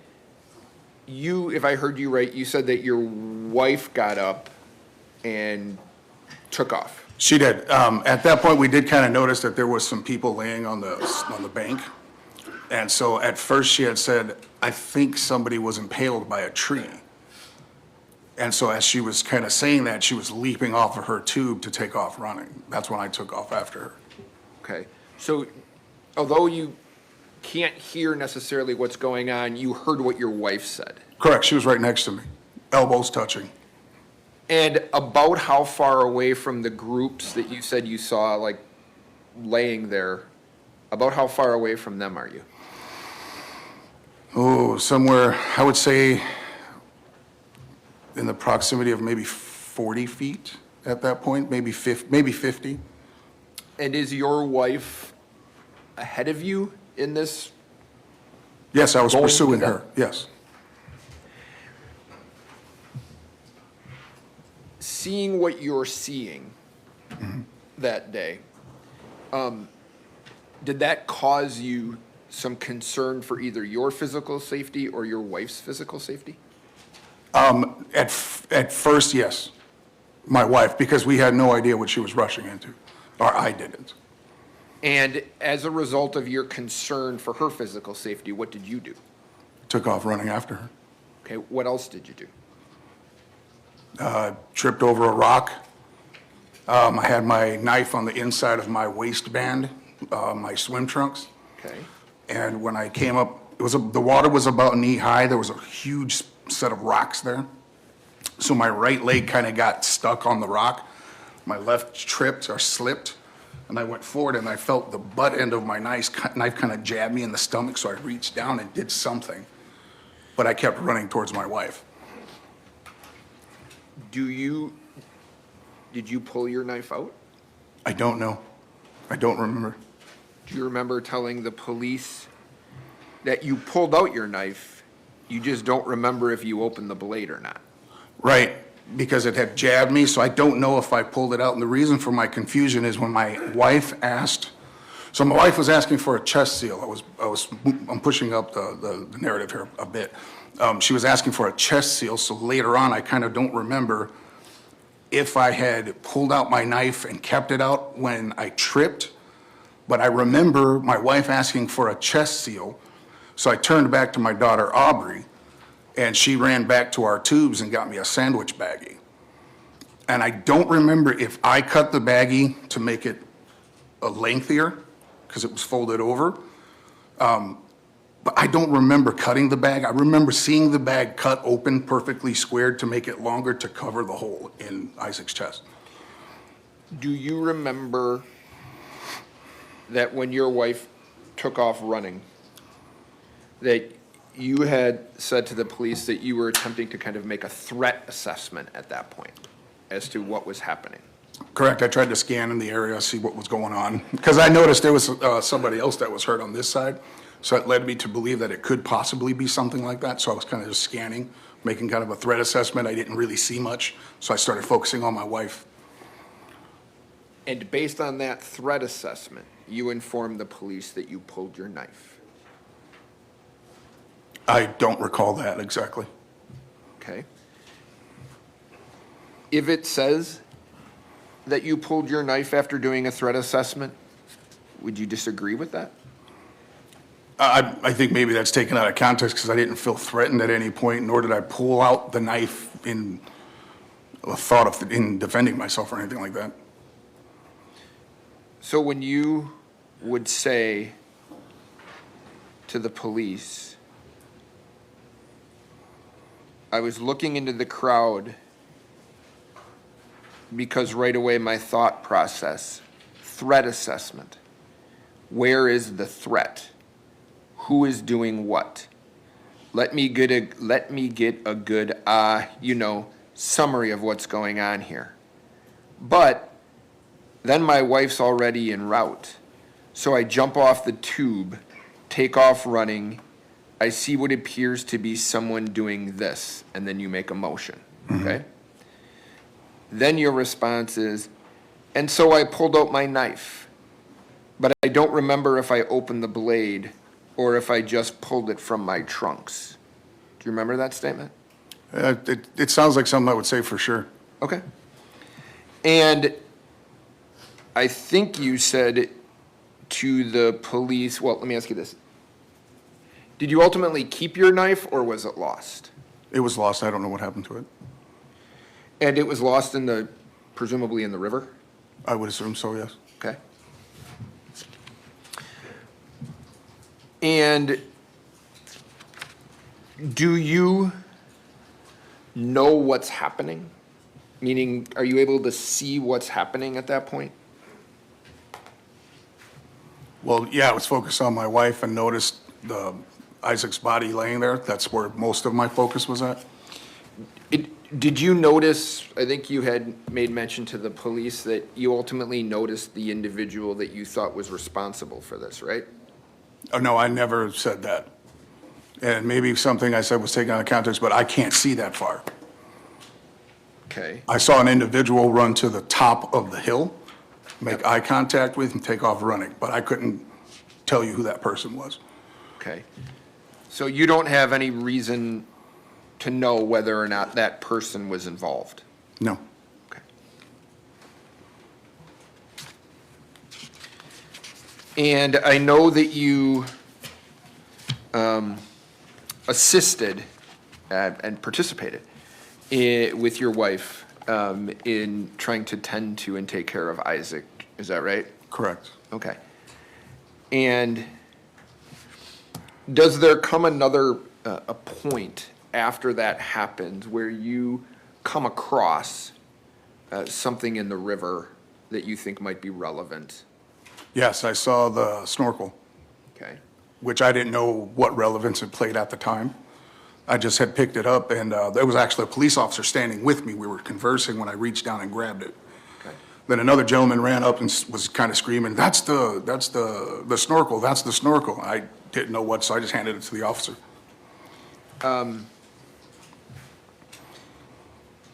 if I heard you right, you said that your wife got up and took off. She did. At that point, we did kind of notice that there was some people laying on the bank. And so at first she had said, I think somebody was impaled by a tree. And so as she was kind of saying that, she was leaping off of her tube to take off running. That's when I took off after her. Okay. So although you can't hear necessarily what's going on, you heard what your wife said. Correct. She was right next to me, elbows touching. And about how far away from the groups that you said you saw, like, laying there, about how far away from them are you? Oh, somewhere, I would say in the proximity of maybe 40 feet at that point, maybe 50. And is your wife ahead of you in this? Yes, I was pursuing her, yes. Seeing what you're seeing that day, did that cause you some concern for either your physical safety or your wife's physical safety? At first, yes. My wife, because we had no idea what she was rushing into, or I didn't. And as a result of your concern for her physical safety, what did you do? Took off running after her. Okay, what else did you do? Tripped over a rock. I had my knife on the inside of my waistband, my swim trunks. Okay. And when I came up, the water was about knee high. There was a huge set of rocks there. So my right leg kind of got stuck on the rock. My left tripped or slipped, and I went forward, and I felt the butt end of my knife kind of jab me in the stomach, so I reached down and did something. But I kept running towards my wife. Did you pull your knife out? I don't know. I don't remember. Do you remember telling the police that you pulled out your knife, you just don't remember if you opened the blade or not? Right, because it had jabbed me, so I don't know if I pulled it out. And the reason for my confusion is when my wife asked, so my wife was asking for a chest seal. I'm pushing up the narrative here a bit. She was asking for a chest seal, so later on I kind of don't remember if I had pulled out my knife and kept it out when I tripped, but I remember my wife asking for a chest seal, so I turned back to my daughter Aubrey, and she ran back to our tubes and got me a sandwich baggie. And I don't remember if I cut the baggie to make it lengthier, because it was folded over, but I don't remember cutting the bag. I remember seeing the bag cut open, perfectly squared to make it longer to cover the hole in Isaac's chest. Do you remember that when your wife took off running, that you had said to the police that you were attempting to kind of make a threat assessment at that point as to what was happening? Correct. I tried to scan in the area, see what was going on, because I noticed there was somebody else that was hurt on this side. So it led me to believe that it could possibly be something like that. So I was kind of just scanning, making kind of a threat assessment. I didn't really see much, so I started focusing on my wife. And based on that threat assessment, you informed the police that you pulled your knife? I don't recall that exactly. Okay. If it says that you pulled your knife after doing a threat assessment, would you disagree with that? I think maybe that's taken out of context because I didn't feel threatened at any point, nor did I pull out the knife in the thought of in defending myself or anything like that. So when you would say to the police, I was looking into the crowd because right away my thought process, threat assessment, where is the threat? Who is doing what? Let me get a good, summary of what's going on here. But then my wife's already en route. So I jump off the tube, take off running. I see what appears to be someone doing this, and then you make a motion, okay? Then your response is, and so I pulled out my knife, but I don't remember if I opened the blade or if I just pulled it from my trunks. Do you remember that statement? It sounds like something I would say for sure. Okay. And I think you said to the police, well, let me ask you this. Did you ultimately keep your knife or was it lost? It was lost. I don't know what happened to it. And it was lost presumably in the river? I would assume so, yes. Okay. And do you know what's happening? Meaning, are you able to see what's happening at that point? Well, yeah, I was focused on my wife and noticed Isaac's body laying there. That's where most of my focus was at. Did you notice, I think you had made mention to the police that you ultimately noticed the individual that you thought was responsible for this, right? Oh, no, I never said that. And maybe something I said was taken out of context, but I can't see that far. Okay. I saw an individual run to the top of the hill, make eye contact with, and take off running, but I couldn't tell you who that person was. Okay. So you don't have any reason to know whether or not that person was involved? No. Okay. And I know that you assisted and participated with your wife in trying to tend to and take care of Isaac. Is that right? Correct. Okay. And does there come another a point after that happens where you come across something in the river that you think might be relevant? Yes, I saw the snorkel. Okay. Which I didn't know what relevance it played at the time. I just had picked it up, and there was actually a police officer standing with me. We were conversing when I reached down and grabbed it. Okay. Then another gentleman ran up and was kind of screaming, that's the snorkel, that's the snorkel. I didn't know what, so I just handed it to the officer.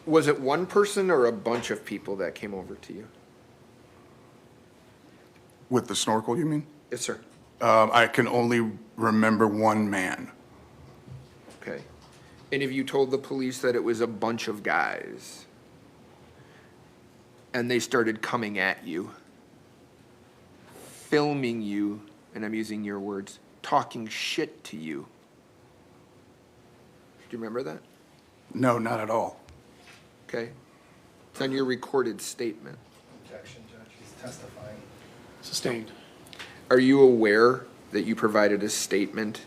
Was it one person or a bunch of people that came over to you? With the snorkel, you mean? Yes, sir. I can only remember one man. Okay. And if you told the police that it was a bunch of guys and they started coming at you, filming you, and I'm using your words, talking shit to you, do you remember that? No, not at all. Okay. It's on your recorded statement. Objection, Judge. He's testifying. Sustained. Are you aware that you provided a statement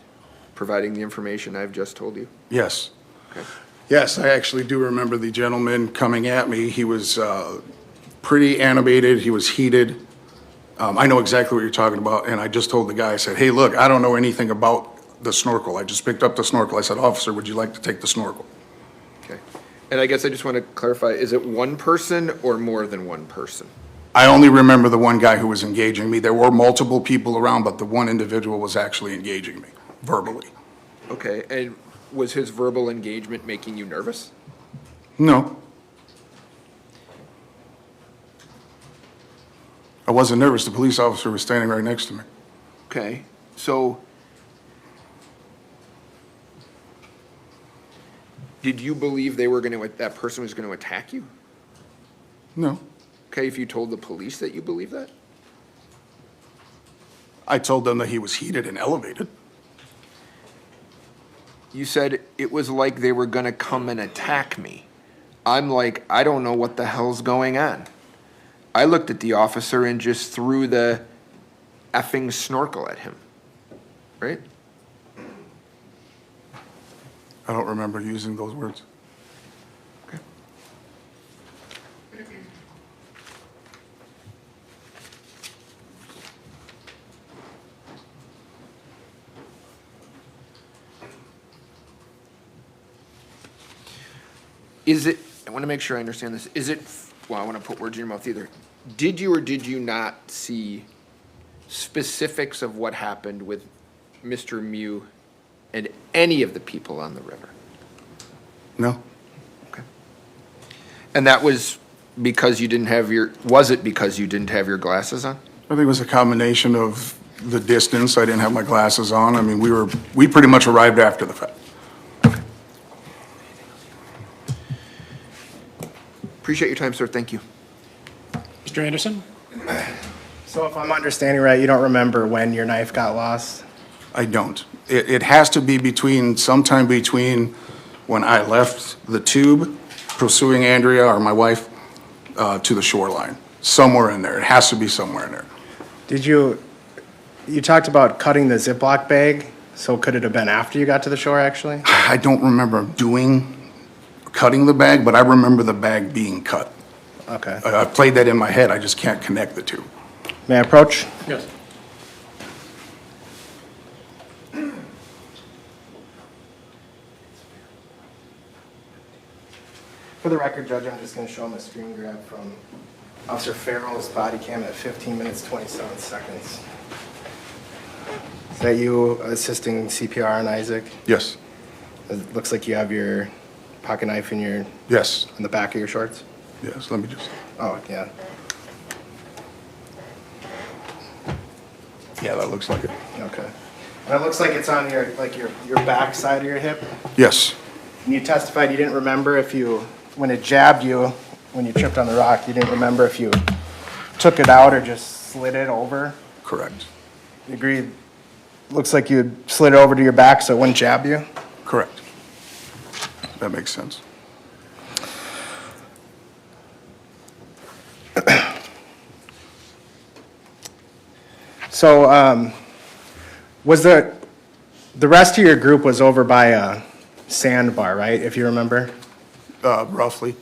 providing the information I've just told you? Yes. Okay. Yes, I actually do remember the gentleman coming at me. He was pretty animated. He was heated. I know exactly what you're talking about, and I just told the guy, I said, hey, look, I don't know anything about the snorkel. I just picked up the snorkel. I said, officer, would you like to take the snorkel? Okay. And I guess I just want to clarify, is it one person or more than one person? I only remember the one guy who was engaging me. There were multiple people around, but the one individual was actually engaging me verbally. Okay. And was his verbal engagement making you nervous? No. I wasn't nervous. The police officer was standing right next to me. Okay. So did you believe that person was going to attack you? No. Okay, if you told the police that you believe that? I told them that he was heated and elevated. You said it was like they were going to come and attack me. I'm like, I don't know what the hell's going on. I looked at the officer and just threw the effing snorkel at him. Right? I don't remember using those words. Okay. Is it, I want to make sure I understand this, is it, well, I want to put words in your mouth either. Did you or did you not see specifics of what happened with Mr. Mew and any of the people on the river? No. Okay. And that was because you didn't have was it because you didn't have your glasses on? I think it was a combination of the distance. I didn't have my glasses on. I mean, we pretty much arrived after the fact. Appreciate your time, sir. Thank you. Mr. Anderson? So if I'm understanding right, you don't remember when your knife got lost? I don't. It has to be sometime between when I left the tube pursuing Andrea or my wife to the shoreline. Somewhere in there. It has to be somewhere in there. Did you talked about cutting the Ziploc bag, so could it have been after you got to the shore, actually? I don't remember cutting the bag, but I remember the bag being cut. Okay. I played that in my head. I just can't connect the two. May I approach? Yes. For the record, Judge, I'm just going to show him a screen grab from Officer Farrell's body cam at 15 minutes, 27 seconds. Is that you assisting CPR on Isaac? Yes. It looks like you have your pocket knife in in the back of your shorts? Yes, let me just. Oh, yeah. Yeah, that looks like it. Okay. And it looks like it's on your back side of your hip? Yes. And you testified you didn't remember when it jabbed you, when you tripped on the rock, you didn't remember if you took it out or just slid it over? Correct. Agreed. Looks like you had slid it over to your back so it wouldn't jab you. Correct. That makes sense. So, was the rest of your group was over by a sandbar, right? If you remember. Roughly.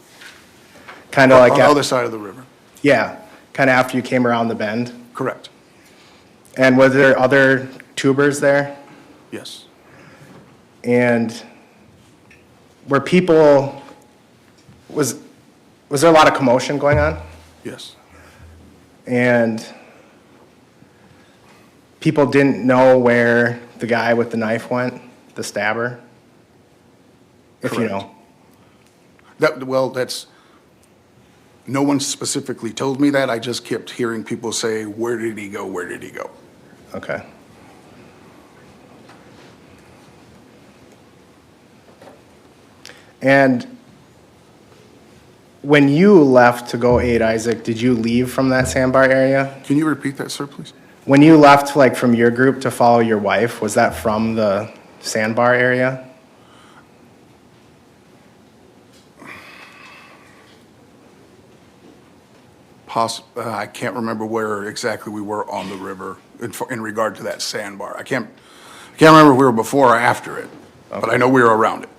Kind of like on the other side of the river. Yeah, kind of after you came around the bend. Correct. And were there other tubers there? Yes. And were people, was there a lot of commotion going on? Yes. And people didn't know where the guy with the knife went, the stabber? If you know. That's, no one specifically told me that. I just kept hearing people say, where did he go? Where did he go? Okay. And when you left to go aid Isaac, did you leave from that sandbar area? Can you repeat that, sir, please? When you left, like, from your group to follow your wife, was that from the sandbar area? I can't remember where exactly we were on the river in regard to that sandbar. I can't remember if we were before or after it, but I know we were around it.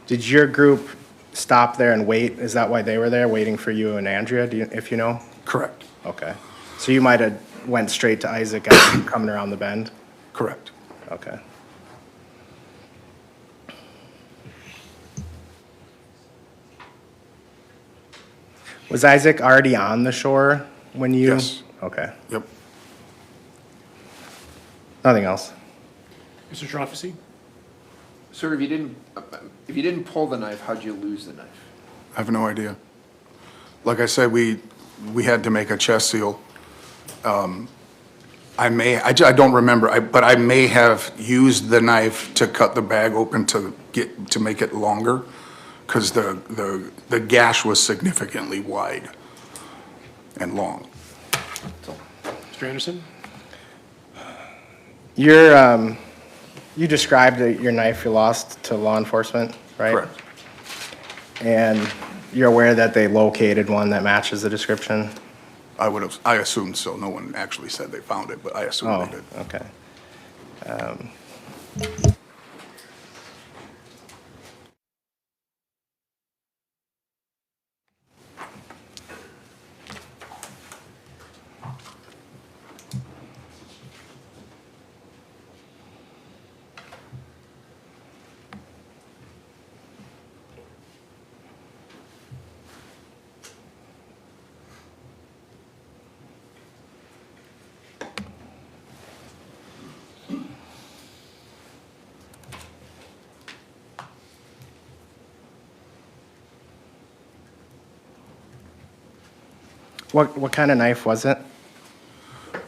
Did your group stop there and wait? Is that why they were there, waiting for you and Andrea, if you know? Correct. Okay. So you might have went straight to Isaac after you coming around the bend? Correct. Okay. Was Isaac already on the shore when you? Yes. Okay. Yep. Nothing else. Mr. Trofsky? Sir, if you didn't pull the knife, how'd you lose the knife? I have no idea. Like I said, we had to make a chest seal. I don't remember, but I may have used the knife to cut the bag open to make it longer, because the gash was significantly wide and long. Mr. Anderson? You described your knife you lost to law enforcement, right? Correct. And you're aware that they located one that matches the description? I assumed so. No one actually said they found it, but I assumed they did. Okay. What kind of knife was it?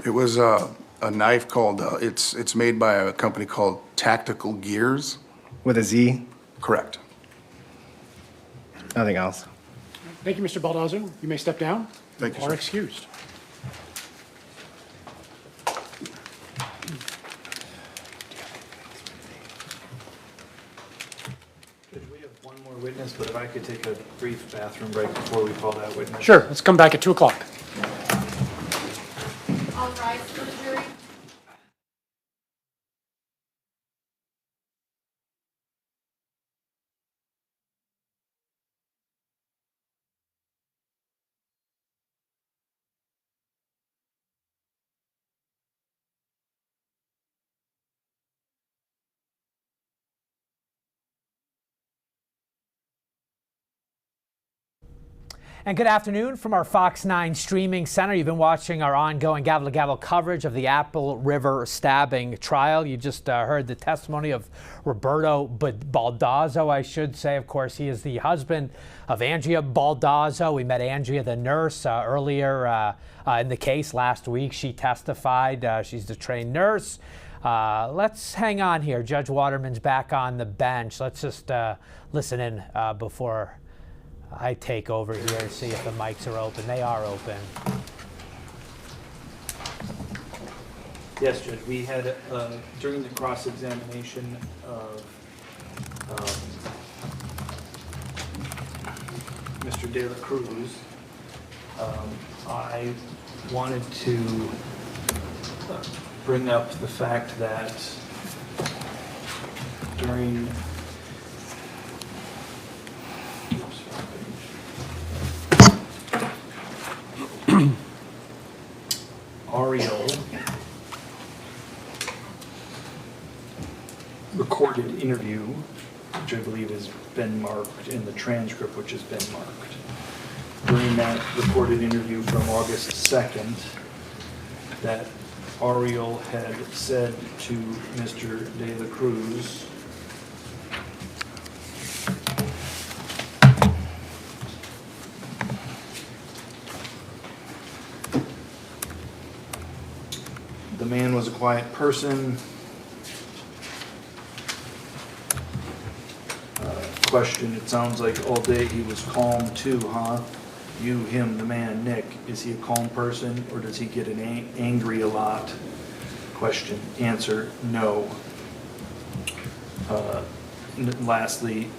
It was a knife called, it's made by a company called Tactical Gears. With a Z? Correct. Nothing else. Thank you, Mr. Baldazzo. You may step down. Thank you, You are sir. excused. We have one more witness, but if I could take a brief bathroom break before we call that witness. Sure, let's come back at 2 o'clock. All rise for the jury. And good afternoon from our Fox 9 streaming center. You've been watching our ongoing gavel-to-gavel coverage of the Apple River stabbing trial. You just heard the testimony of Roberto Baldazzo, I should say. Of course, he is the husband of Andrea Baldazzo. We met Andrea, the nurse, earlier in the case last week. She testified. She's the trained nurse. Let's hang on here. Judge Waterman's back on the bench. Let's just listen in before I take over here and see if the mics are open. They are open. Yes, Judge, we had, during the cross-examination of Mr. De La Cruz, I wanted to bring up the fact that during Ariel recorded interview, which I believe has been marked in the transcript, which has been marked. During that recorded interview from August 2nd, that Ariel had said to Mr. De La Cruz, the man was a quiet person. Question, it sounds like all day he was calm too, huh? You, him, the man, Nick, is he a calm person or does he get angry a lot? Question, answer, no. Lastly,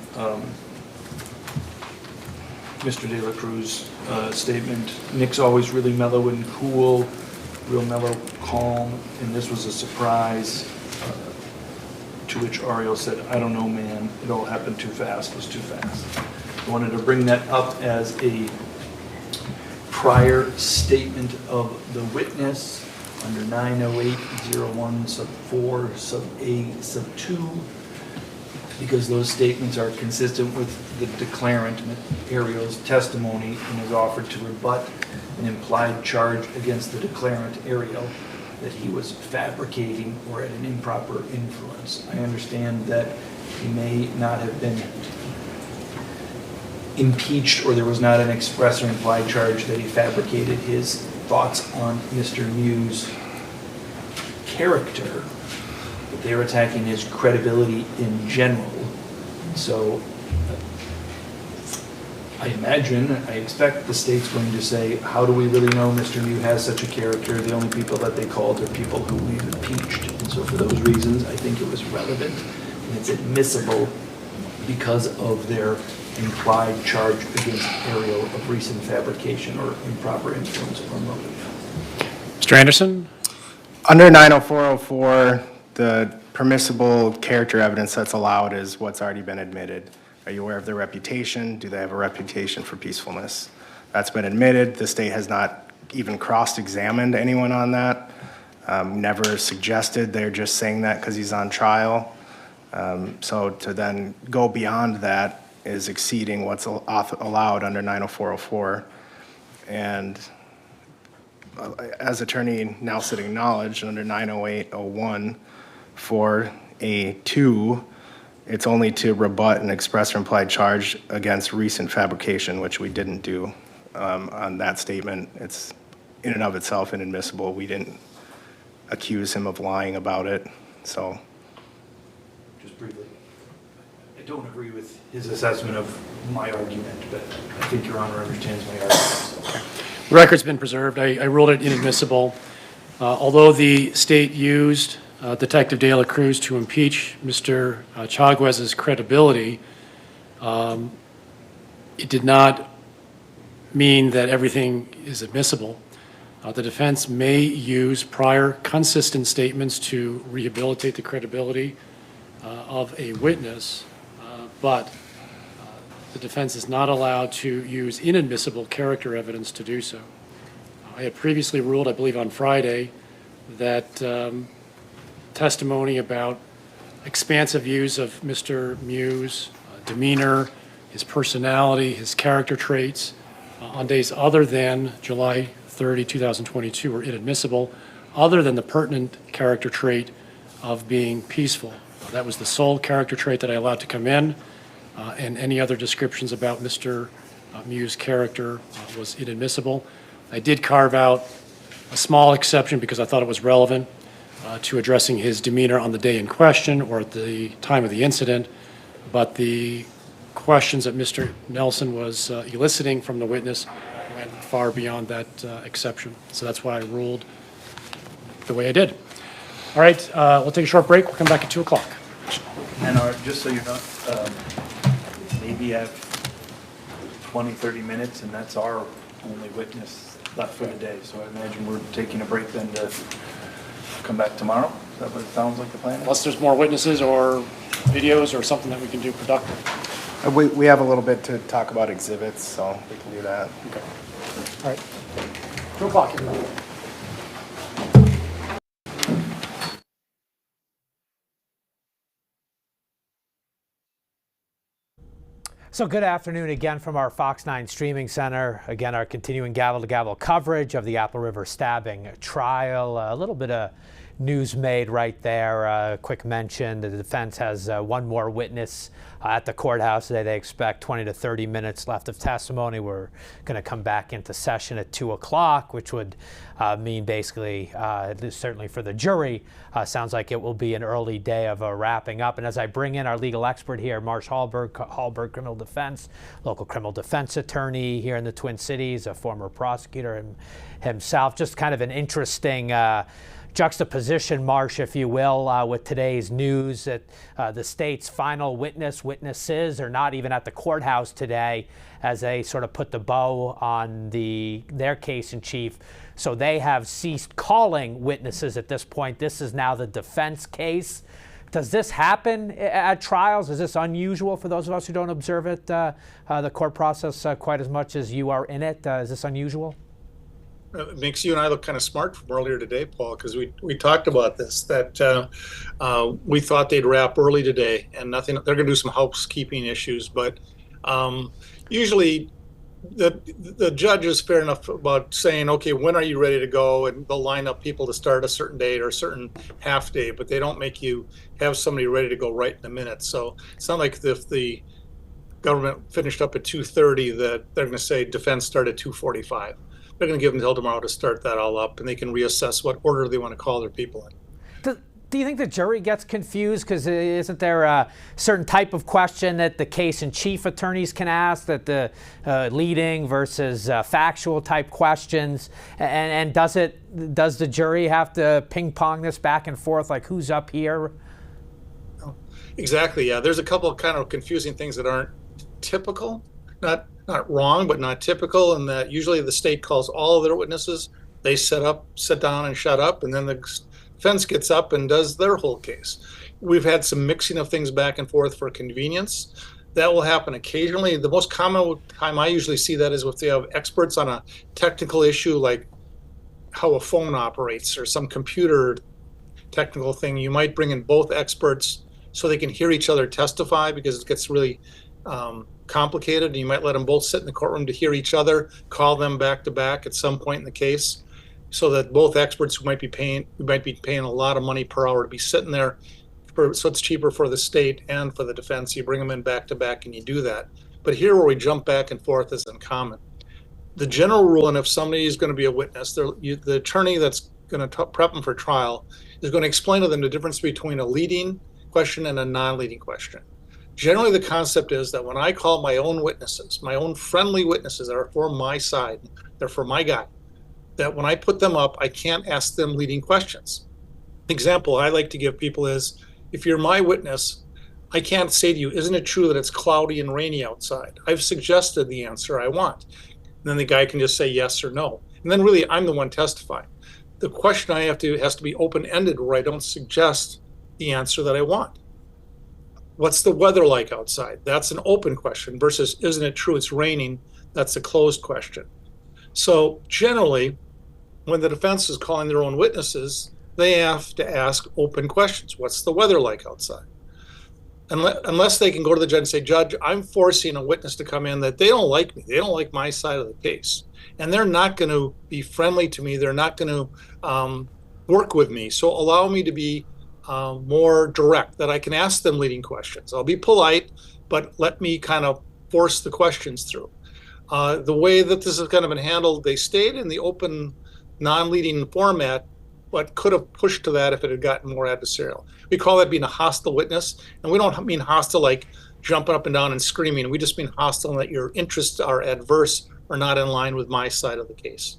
Mr. De La Cruz statement, Nick's always really mellow and cool, real mellow, calm, and this was a surprise. To which Ariel said, I don't know, man, it all happened too fast, it was too fast. I wanted to bring that up as a prior statement of the witness under 90801 sub 4 sub A sub 2, because those statements are consistent with the declarant, Ariel's testimony, and is offered to rebut an implied charge against the declarant, Ariel, that he was fabricating or at an improper influence. I understand that he may not have been impeached or there was not an express or implied charge that he fabricated his thoughts on Mr. Mew's character, but they were attacking his credibility in general. So I expect the state's going to say, how do we really know Mr. Mew has such a character? The only people that they called are people who we've impeached. And so for those reasons, I think it was relevant and it's admissible because of their implied charge against Ariel of recent fabrication or improper influence or motive. Mr. Anderson? Under 90404, the permissible character evidence that's allowed is what's already been admitted. Are you aware of their reputation? Do they have a reputation for peacefulness? That's been admitted. The state has not even cross-examined anyone on that. Never suggested they're just saying that because he's on trial. So to then go beyond that is exceeding what's allowed under 90404. And as attorney now sitting knowledge under 90801 for A2, it's only to rebut an express or implied charge against recent fabrication, which we didn't do on that statement. It's in and of itself inadmissible. We didn't accuse him of lying about it. So, just briefly, I don't agree with his assessment of my argument, but I think Your Honor understands my argument. So. The record's been preserved. I ruled it inadmissible. Although the state used Detective De La Cruz to impeach Mr. Chaguez's credibility, it did not mean that everything is admissible. The defense may use prior consistent statements to rehabilitate the credibility of a witness, but the defense is not allowed to use inadmissible character evidence to do so. I had previously ruled, I believe on Friday, that testimony about expansive views of Mr. Mew's demeanor, his personality, his character traits on days other than July 30, 2022 were inadmissible, other than the pertinent character trait of being peaceful. That was the sole character trait that I allowed to come in, and any other descriptions about Mr. Mew's character was inadmissible. I did carve out a small exception because I thought it was relevant to addressing his demeanor on the day in question or at the time of the incident, but the questions that Mr. Nelson was eliciting from the witness went far beyond that exception. So that's why I ruled the way I did. All right, we'll take a short break. We'll come back at 2 o'clock. And just so you know, maybe have 20, 30 minutes, and that's our only witness left for the day. So I imagine we're taking a break then to come back tomorrow. Is that what it sounds like the plan is? Unless there's more witnesses or videos or something that we can do productive. We have a little bit to talk about exhibits, so we can do that. Okay. All right. 2 o'clock, everybody. So good afternoon again from our Fox 9 streaming center. Again, our continuing gavel-to-gavel coverage of the Apple River stabbing trial. A little bit of news made right there. Quick mention, the defense has one more witness at the courthouse today. They expect 20 to 30 minutes left of testimony. We're going to come back into session at 2 o'clock, which would mean basically, certainly for the jury, sounds like it will be an early day of wrapping up. And as I bring in our legal expert here, Marsh Hallberg Criminal Defense, local criminal defense attorney here in the Twin Cities, a former prosecutor himself, just kind of an interesting juxtaposition, Marsh, if you will, with today's news that the state's final witnesses are not even at the courthouse today as they sort of put the bow on their case in chief. So they have ceased calling witnesses at this point. This is now the defense case. Does this happen at trials? Is this unusual for those of us who don't observe it, the court process quite as much as you are in it? Is this unusual? It makes you and I look kind of smart from earlier today, Paul, because we talked about this, that we thought they'd wrap early today and nothing. They're going to do some housekeeping issues, but usually the judge is fair enough about saying, okay, when are you ready to go? And they'll line up people to start a certain date or a certain half day, but they don't make you have somebody ready to go right in a minute. So it's not like if the government finished up at 2:30 that they're going to say defense start at 2:45. They're going to give them until tomorrow to start that all up, and they can reassess what order they want to call their people in. Do you think the jury gets confused? Because isn't there a certain type of question that the case in chief attorneys can ask, that the leading versus factual type questions? And does the jury have to ping pong this back and forth, like who's up here? Exactly, yeah. There's a couple of kind of confusing things that aren't typical, not wrong, but not typical, in that usually the state calls all of their witnesses, they sit down and shut up, and then the defense gets up and does their whole case. We've had some mixing of things back and forth for convenience. That will happen occasionally. The most common time I usually see that is if they have experts on a technical issue like how a phone operates or some computer technical thing. You might bring in both experts so they can hear each other testify, because it gets really complicated, and you might let them both sit in the courtroom to hear each other, call them back to back at some point in the case, so that both experts who might be paying a lot of money per hour to be sitting there, so it's cheaper for the state and for the defense. You bring them in back to back and you do that. But here where we jump back and forth is uncommon. The general rule, and if somebody is going to be a witness, the attorney that's going to prep them for trial is going to explain to them the difference between a leading question and a non-leading question. Generally, the concept is that when I call my own witnesses, my own friendly witnesses that are for my side, they're for my guy, that when I put them up, I can't ask them leading questions. Example I like to give people is, if you're my witness, I can't say to you, isn't it true that it's cloudy and rainy outside? I've suggested the answer I want. And then the guy can just say yes or no. And then really, I'm the one testifying. The question has to be open-ended, where I don't suggest the answer that I want. What's the weather like outside? That's an open question versus, isn't it true it's raining? That's a closed question. So generally, when the defense is calling their own witnesses, they have to ask open questions. What's the weather like outside? Unless they can go to the judge and say, Judge, I'm forcing a witness to come in that they don't like me. They don't like my side of the case. And they're not going to be friendly to me. They're not going to work with me. So allow me to be more direct, that I can ask them leading questions. I'll be polite, but let me kind of force the questions through. The way that this has kind of been handled, they stayed in the open, non-leading format, but could have pushed to that if it had gotten more adversarial. We call that being a hostile witness, and we don't mean hostile like jumping up and down and screaming. We just mean hostile in that your interests are adverse or not in line with my side of the case.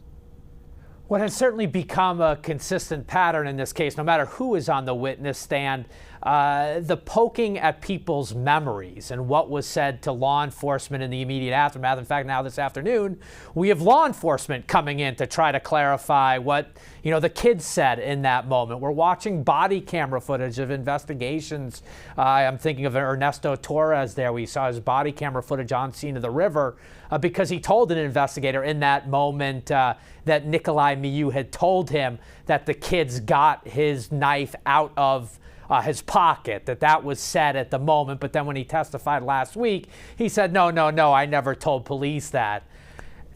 What has certainly become a consistent pattern in this case, no matter who is on the witness stand, the poking at people's memories and what was said to law enforcement in the immediate aftermath. In fact, now this afternoon, we have law enforcement coming in to try to clarify what, the kids said in that moment. We're watching body camera footage of investigations. I'm thinking of Ernesto Torres there. We saw his body camera footage on scene of the river because he told an investigator in that moment that Nikolai Miu had told him that the kids got his knife out of his pocket, that was said at the moment. But then when he testified last week, he said, no, I never told police that.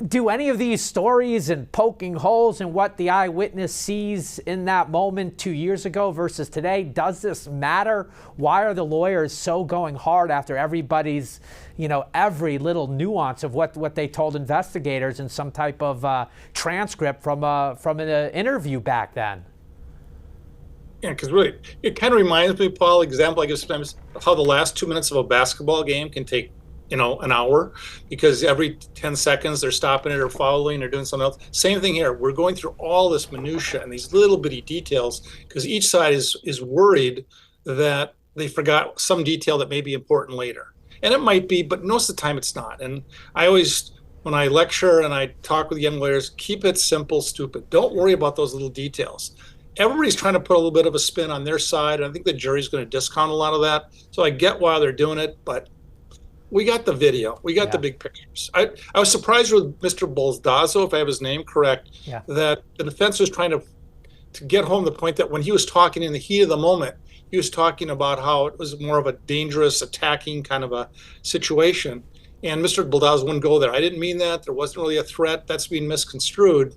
Do any of these stories and poking holes in what the eyewitness sees in that moment 2 years ago versus today, does this matter? Why are the lawyers so going hard after everybody's, every little nuance of what they told investigators in some type of transcript from an interview back then? Yeah, because really, it kind of reminds me, Paul, example I give sometimes of how the last 2 minutes of a basketball game can take, an hour, because every 10 seconds they're stopping it or fouling or doing something else. Same thing here. We're going through all this minutia and these little bitty details because each side is worried that they forgot some detail that may be important later. And it might be, but most of the time it's not. And I always, when I lecture and I talk with young lawyers, keep it simple, stupid. Don't worry about those little details. Everybody's trying to put a little bit of a spin on their side. And I think the jury's going to discount a lot of that. So I get why they're doing it, but we got the video. We got the big pictures. I was surprised with Mr. Boldazo, if I have his name correct, that the defense was trying to get home the point that when he was talking in the heat of the moment, he was talking about how it was more of a dangerous, attacking kind of a situation. And Mr. Boldazo wouldn't go there. I didn't mean that. There wasn't really a threat. That's being misconstrued.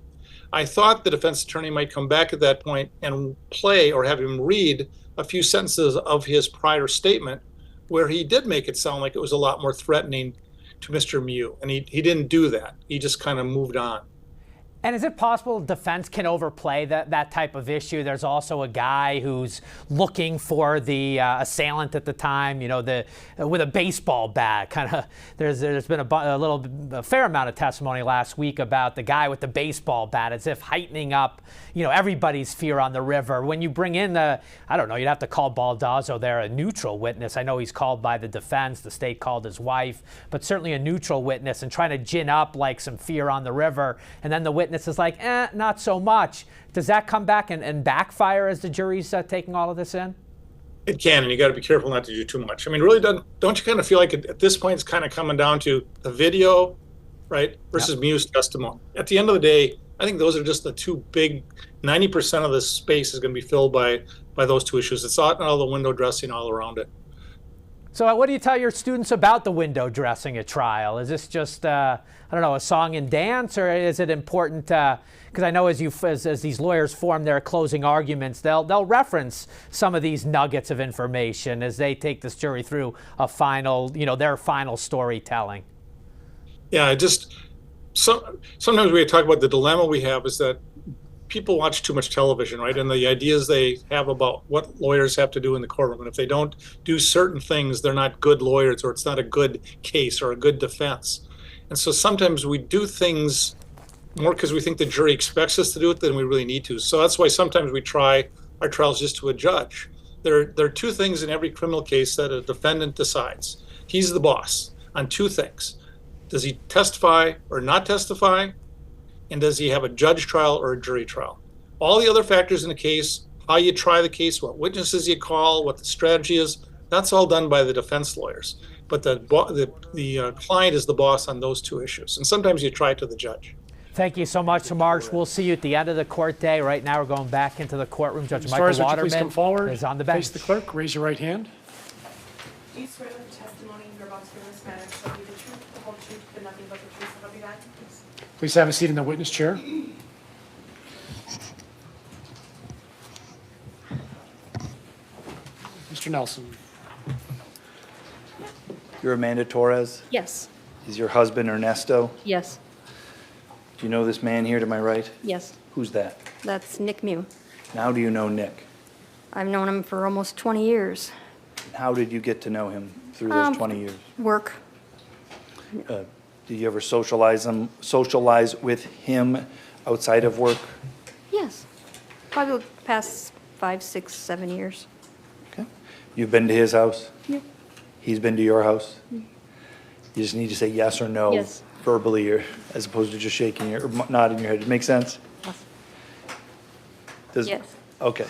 I thought the defense attorney might come back at that point and play or have him read a few sentences of his prior statement where he did make it sound like it was a lot more threatening to Mr. Miu. And he didn't do that. He just kind of moved on. And is it possible defense can overplay that type of issue? There's also a guy who's looking for the assailant at the time, with a baseball bat. Kind of, there's been a fair amount of testimony last week about the guy with the baseball bat, as if heightening up, everybody's fear on the river. When you bring in you'd have to call Baldazo there a neutral witness. I know he's called by the defense. The state called his wife, but certainly a neutral witness, and trying to gin up like some fear on the river, and then the witness is like, not so much. Does that come back and backfire as the jury's taking all of this in? It can, and you got to be careful not to do too much. I mean, really, don't you kind of feel like at this point it's kind of coming down to the video, right, versus Miu's testimony? At the end of the day, I think those are just the two big. 90% of the space is going to be filled by those two issues. It's not all the window dressing all around it. So what do you tell your students about the window dressing at trial? Is this just, a song and dance, or is it important? Because I know as these lawyers form their closing arguments, they'll reference some of these nuggets of information as they take this jury through a final, their final storytelling. Yeah, sometimes we talk about the dilemma we have is that people watch too much television, right? And the ideas they have about what lawyers have to do in the courtroom. And if they don't do certain things, they're not good lawyers, or it's not a good case or a good defense. And so sometimes we do things more because we think the jury expects us to do it than we really need to. So that's why sometimes we try our trials just to a judge. There are two things in every criminal case that a defendant decides. He's the boss on two things. Does he testify or not testify? And does he have a judge trial or a jury trial? All the other factors in the case, how you try the case, what witnesses you call, what the strategy is, that's all done by the defense lawyers. But the client is the boss on those two issues. And sometimes you try it to the judge. Thank you so much, Marsh. We'll see you at the end of the court day. Right now, we're going back into the courtroom. Judge Michael Waterman please come forward, is on the bench. face the clerk, raise your right hand. Do you swear that the testimony you're about to give in this matter shall be the truth, the whole truth, but nothing but the truth, so help you God? Please have a seat in the witness chair. Mr. Nelson. You're Amanda Torres? Yes. Is your husband Ernesto? Yes. Do you know this man here to my right? Yes. Who's that? That's Nick Miu. How do you know Nick? I've known him for almost 20 years. How did you get to know him through those 20 years? Work. Did you ever socialize with him outside of work? Yes. Probably the past 5, 6, 7 years. You've been to his house? Yeah. He's been to your house? You just need to say yes or no Yes. verbally, or as opposed to just shaking your, or nodding your head. Does it make sense? Does- Yes. Okay.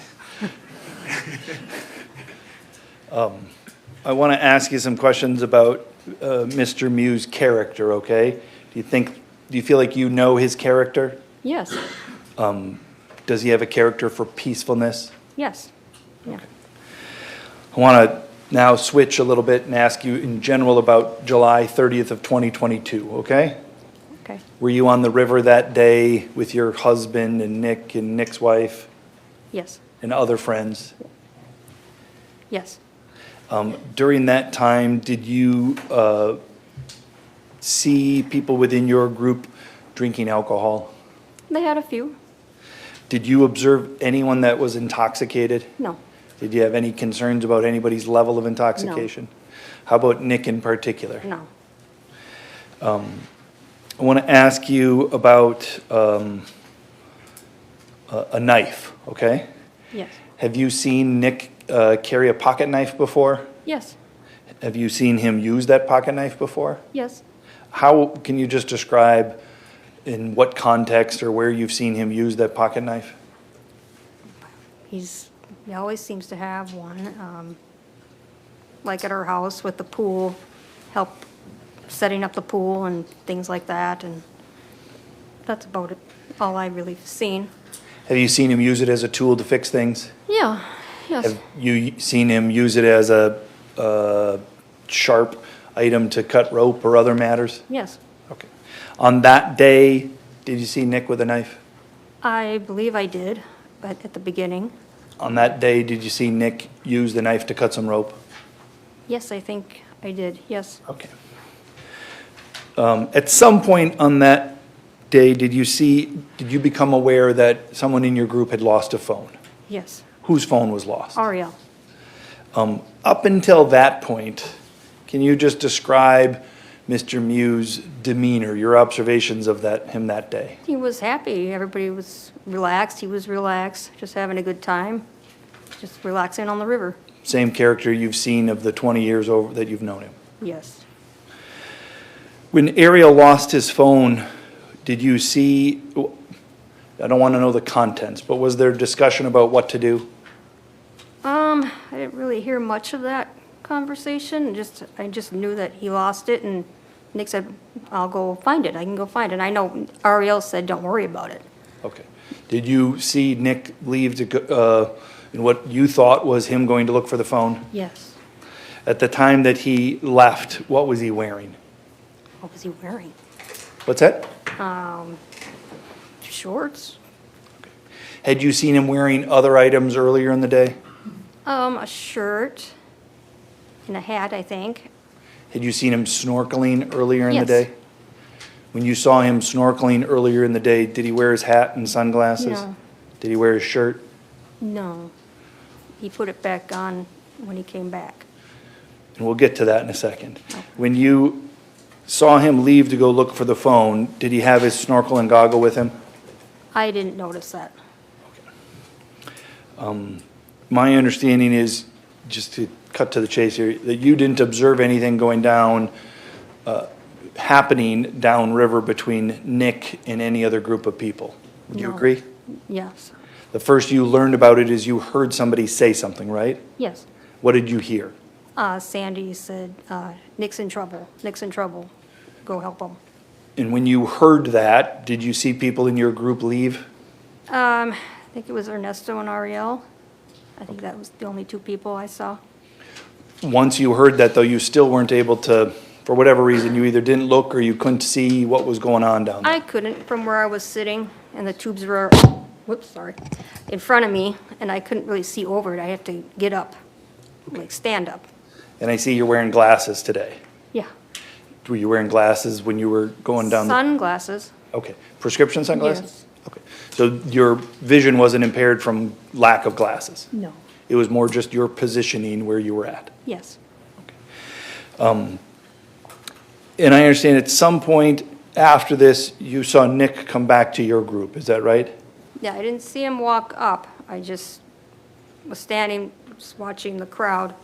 I want to ask you some questions about Mr. Mew's character, okay? Do you feel like you know his character? Yes. Does he have a character for peacefulness? Yes. Yeah. I want to now switch a little bit and ask you in general about July 30th of 2022, okay? Okay. Were you on the river that day with your husband and Nick's wife Yes. and other friends? Yes. During that time, did you see people within your group drinking alcohol? They had a few. Did you observe anyone that was intoxicated? No. Did you have any concerns about anybody's level of intoxication? How about Nick in particular? No. I want to ask you about a knife, okay? Yes. Have you seen Nick carry a pocket knife before? Yes. Have you seen him use that pocket knife before? Yes. How can you just describe in what context or where you've seen him use that pocket knife? He always seems to have one, like at our house with the pool, help setting up the pool and things like that, and that's about it, all I've really seen. Have you seen him use it as a tool to fix things? Yeah, yes. Have you seen him use it as a sharp item to cut rope or other matters? Yes. Okay. On that day, did you see Nick with a knife? I believe I did, but at the beginning. On that day, did you see Nick use the knife to cut some rope? Yes, I think I did, yes. Okay. At some point on that day, did you become aware that someone in your group had lost a phone? Yes. Whose phone was lost? Ariel. Up until that point, can you just describe Mr. Mew's demeanor, your observations of him that day? He was happy. Everybody was relaxed. He was relaxed, just having a good time, just relaxing on the river. Same character you've seen of the 20 years over that you've known him? Yes. When Ariel lost his phone, did you see, I don't want to know the contents, but was there discussion about what to do? I didn't really hear much of that conversation. I just knew that he lost it, and Nick said, I'll go find it. I can go find it. And I know Ariel said, don't worry about it. Okay. Did you see Nick leave to go, in what you thought was him going to look for the phone? Yes. At the time that he left, what was he wearing? What was he wearing? What's that? Shorts. Had you seen him wearing other items earlier in the day? A shirt and a hat, I think. Had you seen him snorkeling earlier in the Yes. day? When you saw him snorkeling earlier in the day, did he wear his hat and sunglasses? No. Did he wear his shirt? No. He put it back on when he came back. And we'll get to that in a second. When you saw him leave to go look for the phone, did he have his snorkel and goggle with him? I didn't notice that. My understanding is, just to cut to the chase here, that you didn't observe anything going down, happening downriver between Nick and any other group of people. Would you No. agree? Yes. The first you learned about it is you heard somebody say something, right? Yes. What did you hear? Sandy said, Nick's in trouble. Nick's in trouble. Go help him. And when you heard that, did you see people in your group leave? I think it was Ernesto and Ariel. I think that was the only two people I saw. Once you heard that, though, you still weren't able to, for whatever reason, you either didn't look or you couldn't see what was going on down there. I couldn't from where I was sitting, and the tubes were, whoops, sorry, in front of me, and I couldn't really see over it. I have to get up, like stand up. And I see you're wearing glasses today. Yeah. Were you wearing glasses when you were going down the... Sunglasses. Okay. Prescription sunglasses? Yes. Okay. So your vision wasn't impaired from lack of glasses? No. It was more just your positioning where you were at? Yes. And I understand at some point after this, you saw Nick come back to your group, is that right? Yeah, I didn't see him walk up. I just was standing, just watching the crowd,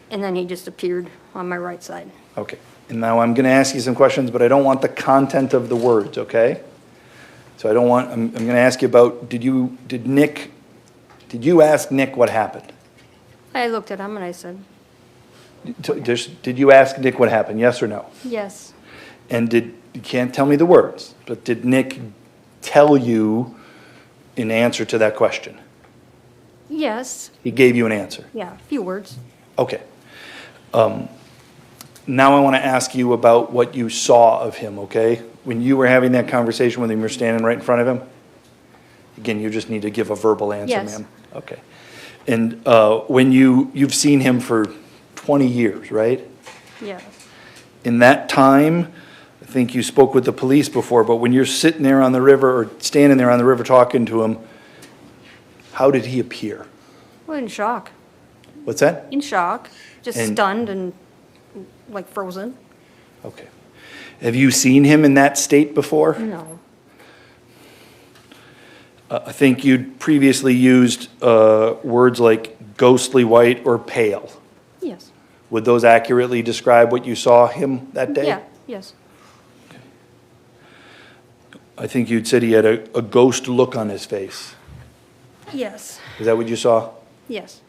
and then he just appeared on my right side. Okay. And now I'm going to ask you some questions, but I don't want the content of the words, okay? So I'm going to ask you about, did you ask Nick what happened? I looked at him and I said, Did you ask Nick what happened, yes or no? yes. And you can't tell me the words, but did Nick tell you an answer to that question? Yes. He gave you an answer? Yeah, a few words. Okay. Now I want to ask you about what you saw of him, okay? When you were having that conversation with him, you're standing right in front of him? Again, you just need to give a verbal answer, Yes. ma'am. Okay. And when you've seen him for 20 years, right? Yeah. In that time, I think you spoke with the police before, but when you're sitting there on the river or standing there on the river talking to him, how did he appear? Well, in shock. What's that? In shock. Just And- stunned and like frozen. Okay. Have you seen him in that state before? No. I think you'd previously used words like ghostly white or pale. Yes. Would those accurately describe what you saw him that day? Yeah, yes. I think you'd said he had a ghost look on his face. Yes. Is that what you saw? Yes.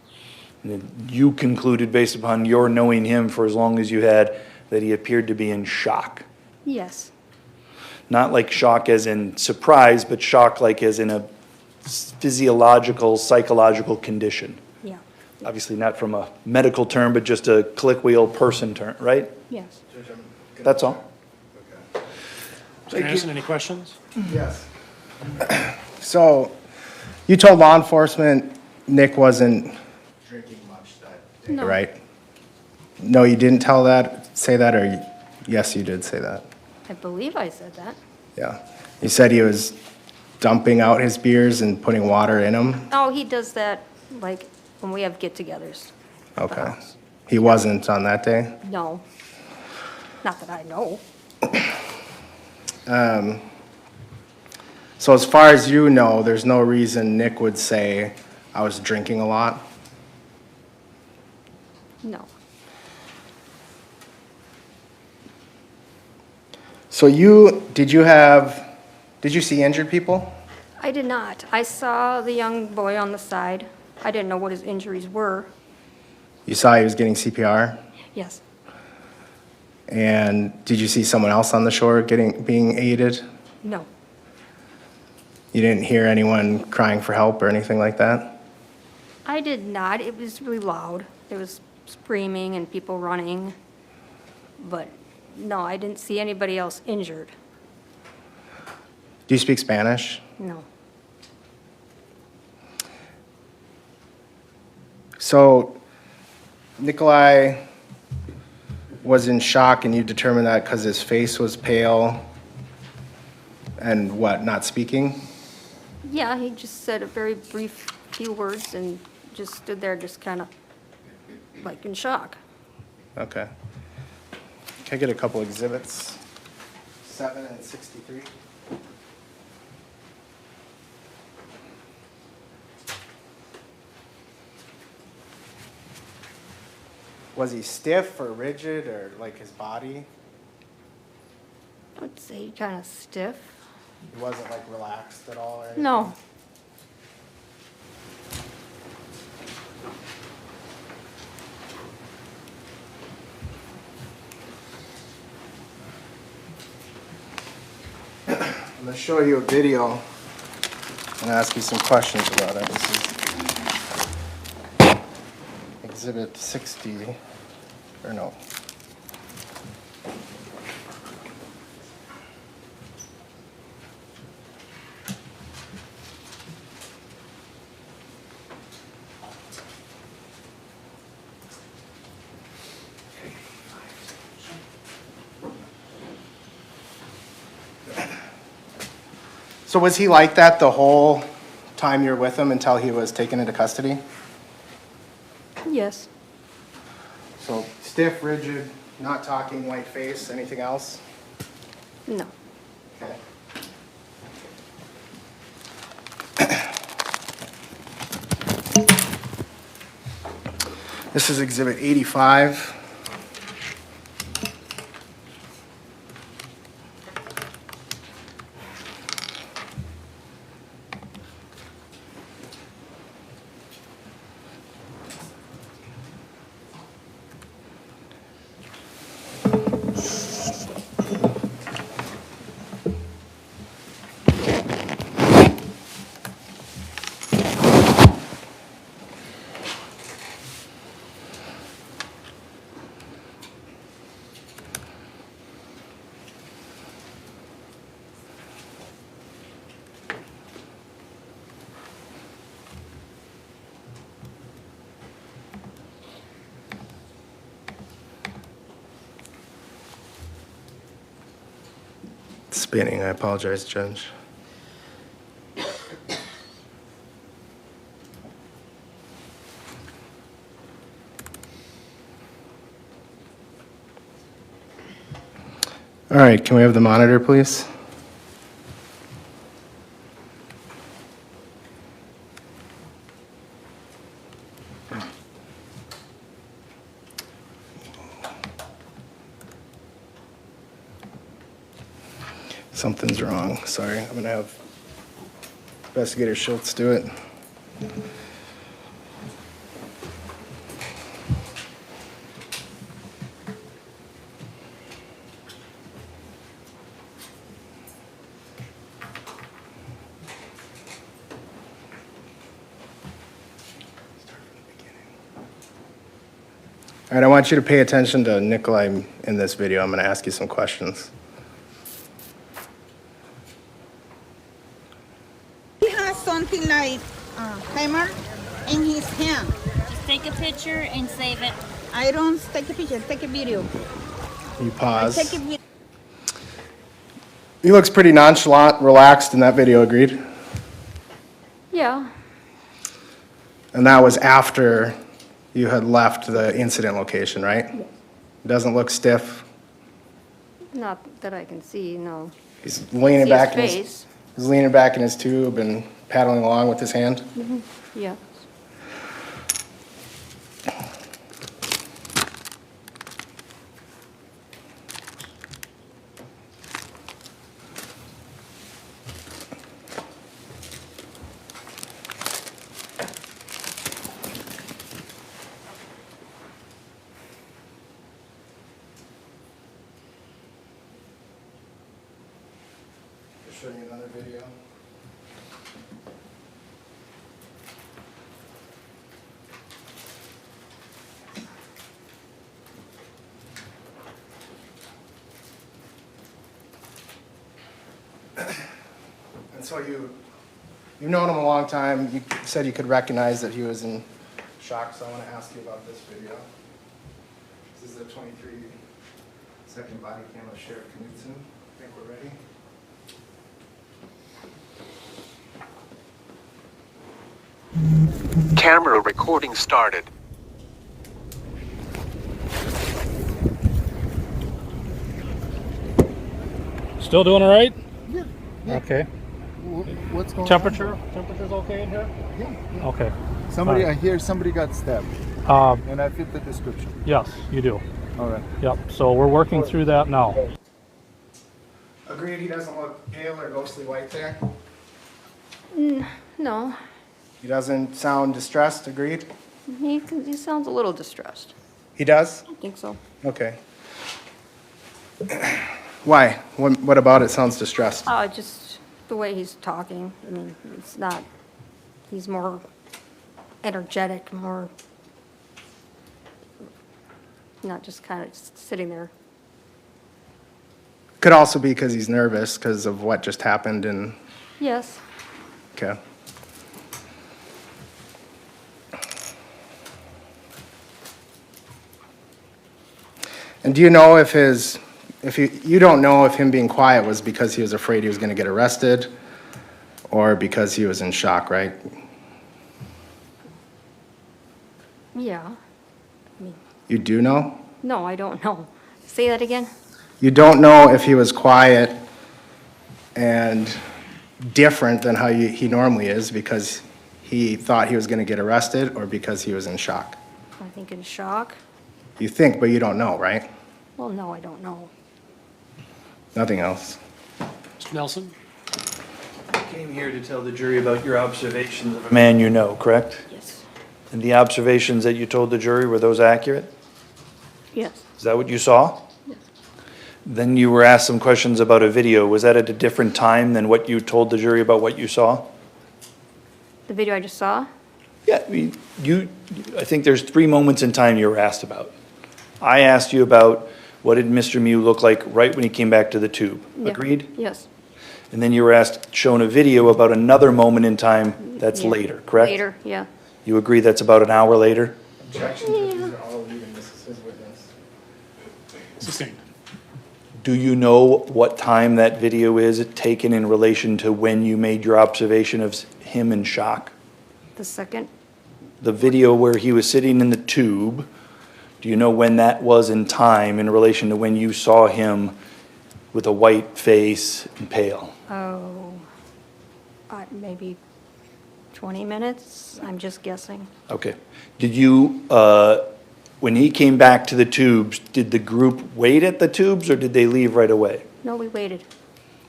And then you concluded, based upon your knowing him for as long as you had, that he appeared to be in shock. Yes. Not like shock as in surprise, but shock like as in a physiological, psychological condition. Yeah. Obviously not from a medical term, but just a click wheel person term, right? Yes. That's all. Mr. Anderson, any questions? Yes. So, you told law enforcement Nick wasn't drinking much that day, No. right? No, you didn't say that, or yes, you did say that? I believe I said that. Yeah. You said he was dumping out his beers and putting water in them? Oh, he does that like when we have get-togethers. Okay. He wasn't on that day? No. Not that I know. So as far as you know, there's no reason Nick would say, I was drinking a lot? No. So did you see injured people? I did not. I saw the young boy on the side. I didn't know what his injuries were. You saw he was getting CPR? Yes. And did you see someone else on the shore being aided? No. You didn't hear anyone crying for help or anything like that? I did not. It was really loud. There was screaming and people running. But no, I didn't see anybody else injured. Do you speak Spanish? No. So Nikolai was in shock, and you determined that because his face was pale and what, not speaking? Yeah, he just said a very brief few words and just stood there just kind of like in shock. Okay. Can I get a couple exhibits? 7 and 63. Was he stiff or rigid or like his body? I would say kind of stiff. He wasn't like relaxed at all or anything? No. I'm going to show you a video and ask you some questions about it. This is Exhibit 60, or no. So was he like that the whole time you're with him until he was taken into custody? Yes. So stiff, rigid, not talking, white face, anything else? No. This is Exhibit 85. Spinning, I apologize, Judge. All right, can we have the monitor, please? Something's wrong. Sorry, I'm gonna have Investigator Schultz do it. All right, I want you to pay attention to Nikolai in this video. I'm gonna ask you some questions. He has something like a hammer in his hand. Just take a picture and save it. I don't take a picture, take a video. You pause. I take a video. He looks pretty nonchalant, relaxed in that video, agreed? Yeah. And that was after you had left the incident location, right? Yes. Doesn't look stiff. Not that I can see, no. He's leaning See back his in his, face. he's leaning back in his tube and paddling along with his hand. Mhm. Yeah. Show you another video. And so you've known him a long time. You said you could recognize that he was in shock, so I want to ask you about this video. This is the 23-second body cam of Sheriff Knudsen. I think we're ready. Camera recording started. Still doing all right? Yeah. Yeah. Okay. What's going Temperature? on? Temperature's okay in here? Yeah. Okay. Somebody, All right. I hear somebody got stabbed. Um, And I fit the description. Yes, you do. All right. Yep. So we're working through that now. Agreed, he doesn't look pale or ghostly white there. No, He doesn't sound distressed, agreed? he sounds a little distressed. He does? I think so. Okay. Why? What about it sounds distressed? Just the way he's talking. I mean, it's not, he's more energetic, more, not just kind of sitting there. Could also be because he's nervous because of what just happened and, Yes. okay. And do you know if you don't know if him being quiet was because he was afraid he was going to get arrested or because he was in shock, right? Yeah. I mean, You do know? no, I don't know. Say that again? You don't know if he was quiet and different than how he normally is because he thought he was going to get arrested or because he was in shock? I think in shock. You think, but you don't know, right? Well, no, I don't know. Nothing else. Mr. Nelson? You came here to tell the jury about your observations of a man you know, correct? Yes. And the observations that you told the jury, were those accurate? Yes. Is that what you saw? Yes. Then you were asked some questions about a video. Was that at a different time than what you told the jury about what you saw? The video I just saw? Yeah, I think there's 3 moments in time you were asked about. I asked you about what did Mr. Mew look like right when he came back to the tube. Yeah. Agreed? Yes. And then you were shown a video about another moment in time that's Yeah. later, correct? Later, yeah. You agree that's about an hour later? Objection. These are all leading. This is his witness. Sustained. Do you know what time that video is taken in relation to when you made your observation of him in shock? The second? The video where he was sitting in the tube, do you know when that was in time in relation to when you saw him with a white face and pale? Oh, maybe 20 minutes? I'm just guessing. Okay. Did you, when he came back to the tubes, did the group wait at the tubes or did they leave right away? No, we waited.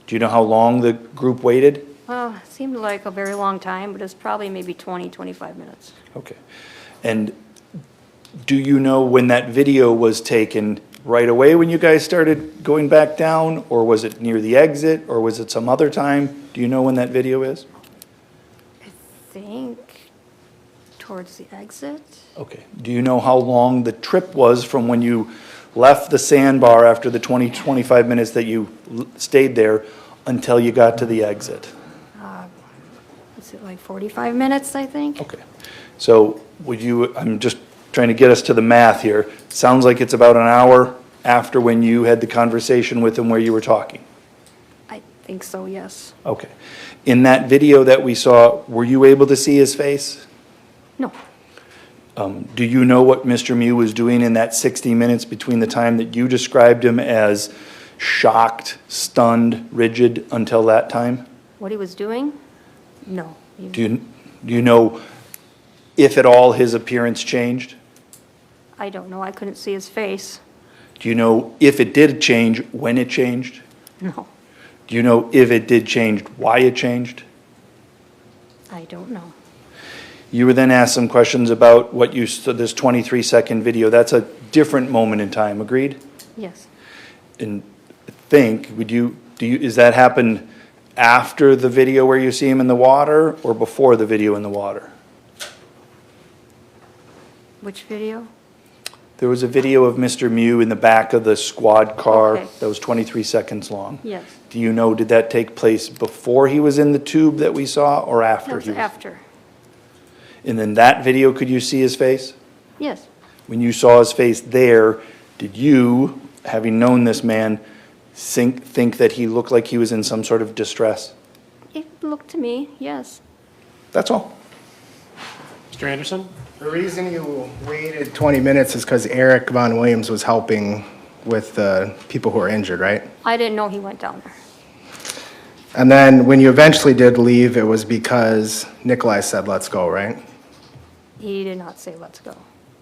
Do you know how long the group waited? Oh, it seemed like a very long time, but it's probably maybe 20, 25 minutes. Okay. And do you know when that video was taken right away when you guys started going back down? Or was it near the exit? Or was it some other time? Do you know when that video is? I think towards the exit. Okay. Do you know how long the trip was from when you left the sandbar after the 20, 25 minutes that you stayed there until you got to the exit? Is it like 45 minutes, I think? Okay. So I'm just trying to get us to the math here. Sounds like it's about an hour after when you had the conversation with him where you were talking. I think so, yes. Okay. In that video that we saw, were you able to see his face? No. Do you know what Mr. Mew was doing in that 60 minutes between the time that you described him as shocked, stunned, rigid until that time? What he was doing? No. Do you know if at all his appearance changed? I don't know. I couldn't see his face. Do you know if it did change, when it changed? No. Do you know if it did change, why it changed? I don't know. You were then asked some questions about what you saw, this 23-second video. That's a different moment in time, agreed? Yes. And is that happen after the video where you see him in the water or before the video in the water? Which video? There was a video of Mr. Mew in the back of the squad car Okay. that was 23 seconds long. Yes. Do you know, did that take place before he was in the tube that we saw or after That was he was? after. And then that video, could you see his face? Yes. When you saw his face there, did you, having known this man, think that he looked like he was in some sort of distress? It looked to me, yes. That's all. Mr. Anderson? The reason you waited 20 minutes is because Eric Von Williams was helping with the people who were injured, right? I didn't know he went down there. And then when you eventually did leave, it was because Nikolai said, let's go, right? He did not say, let's go.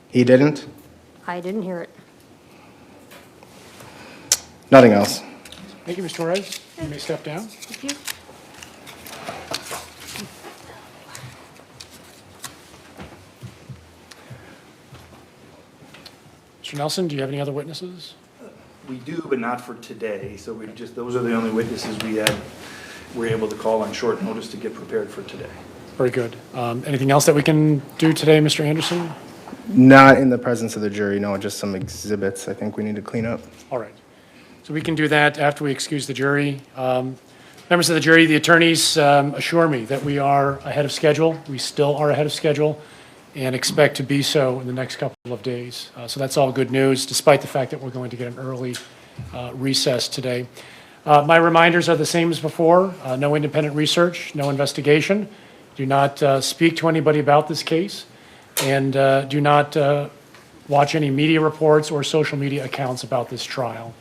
He didn't? I didn't hear it. Nothing else. Thank you, Ms. Torres. You may step down. Thank you. Mr. Nelson, do you have any other witnesses? We do, but not for today. So those are the only witnesses we're able to call on short notice to get prepared for today. Very good. Anything else that we can do today, Mr. Anderson? Not in the presence of the jury, no, just some exhibits I think we need to clean up. All right. So we can do that after we excuse the jury. Members of the jury, the attorneys assure me that we are ahead of schedule. We still are ahead of schedule and expect to be so in the next couple of days. So that's all good news, despite the fact that we're going to get an early recess today. My reminders are the same as before. No independent research, no investigation. Do not speak to anybody about this case, and do not watch any media reports or social media accounts about this trial.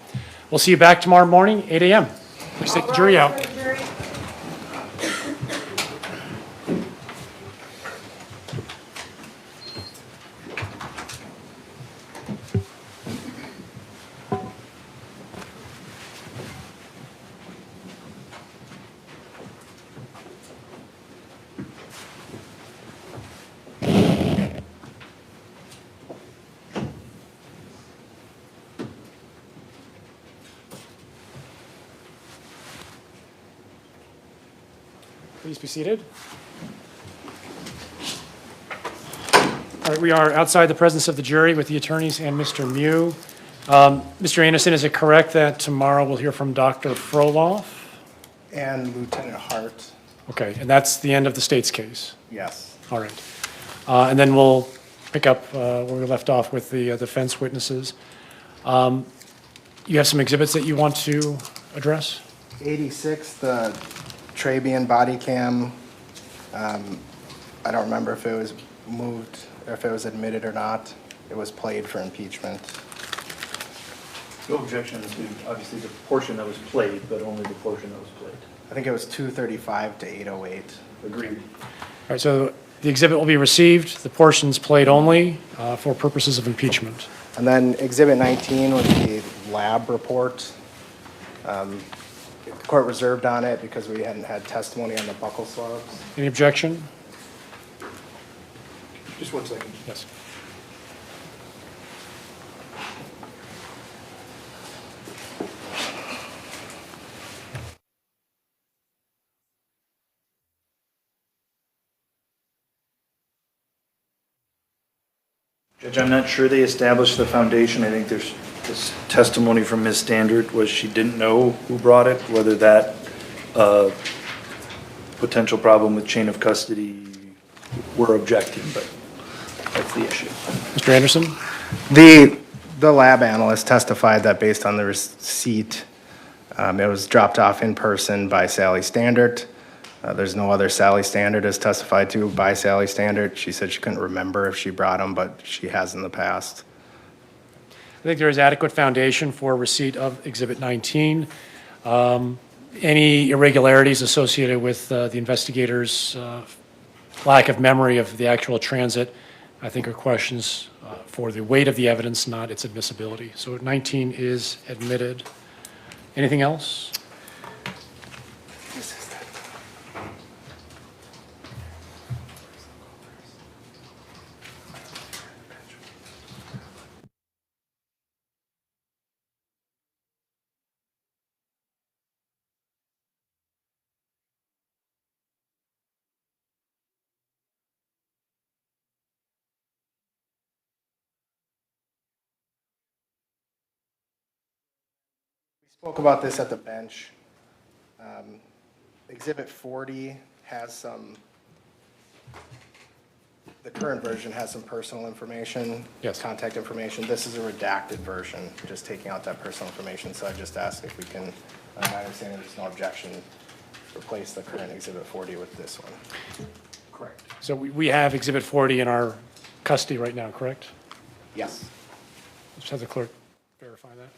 We'll see you back tomorrow morning, 8 a.m. Please take the jury out. Please be seated. All right, we are outside the presence of the jury with the attorneys and Mr. Mew. Mr. Anderson, is it correct that tomorrow we'll hear from Dr. Froloff? And Lieutenant Hart. Okay, and that's the end of the state's case? Yes. All right. And then we'll pick up where we left off with the defense witnesses. You have some exhibits that you want to address? 86, the Trabian body cam. I don't remember if it was moved or if it was admitted or not. It was played for impeachment. No objection to, obviously, the portion that was played, but only the portion that was played. I think it was 235 to 808. Agreed. All right, so the exhibit will be received, the portions played only for purposes of impeachment. And then Exhibit 19 was the lab report. The court reserved on it because we hadn't had testimony on the buccal swabs. Any objection? Just 1 second. Yes. Judge, I'm not sure they established the foundation. I think there's this testimony from Ms. Standard was she didn't know who brought it, whether that potential problem with chain of custody we're objecting, but that's the issue. Mr. Anderson? The lab analyst testified that based on the receipt, it was dropped off in person by Sally Standard. There's no other Sally Standard as testified to by Sally Standard. She said she couldn't remember if she brought them, but she has in the past. I think there is adequate foundation for receipt of Exhibit 19. Any irregularities associated with the investigators' lack of memory of the actual transit, I think are questions for the weight of the evidence, not its admissibility. So 19 is admitted. Anything else? Spoke about this at the bench. Exhibit 40 has some, the current version has some personal information, yes, contact information. This is a redacted version, just taking out that personal information. So I just asked if we can, my understanding there's no objection, replace the current Exhibit 40 with this one. Correct. So we have Exhibit 40 in our custody right now, correct? Yes. Just have the clerk verify that.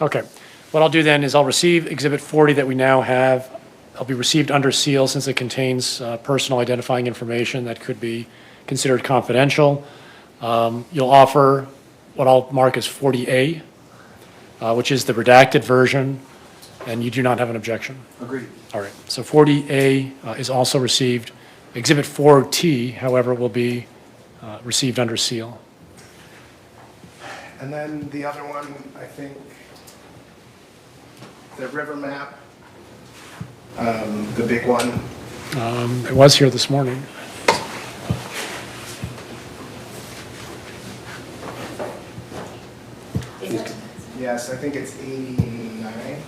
Okay. What I'll do then is I'll receive Exhibit 40 that we now have. It'll be received under seal since it contains personal identifying information that could be considered confidential. You'll offer what I'll mark as 40A, which is the redacted version, and you do not have an objection? Agreed. All right. So 40A is also received. Exhibit 4T, however, will be received under seal. And then the other one, I think, the river map, the big one. It was here this morning. Yes, I think it's 89.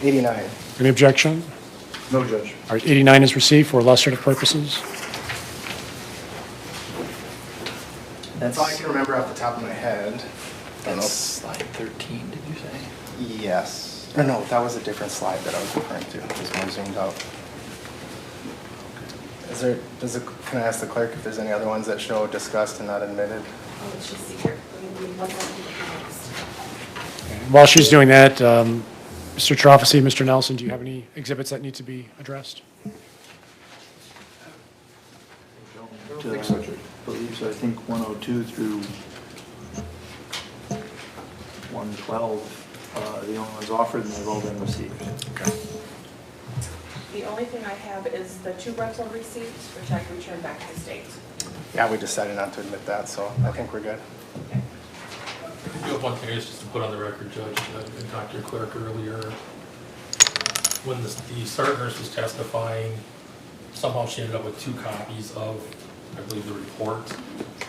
89. Any objection? No, Judge. All right, 89 is received for illustrative purposes. That's all I can remember off the top of my head. That's slide 13, did you say? Yes. Or no, that was a different slide that I was referring to. It was more zoomed out. Is there, can I ask the clerk if there's any other ones that show discussed and not admitted? Oh, let's just see here. While she's doing that, Mr. Trofasi, Mr. Nelson, do you have any exhibits that need to be addressed? I believe so. I think 102 through 112, the only ones offered, and they've all been received. Okay. The only thing I have is the 2 rental receipts, which I returned back to the state. Yeah, we decided not to admit that, so I think we're good. I do have one thing, just to put on the record, Judge, and talked to your clerk earlier. When the sergeant nurse was testifying, somehow she ended up with 2 copies of, I believe, the report.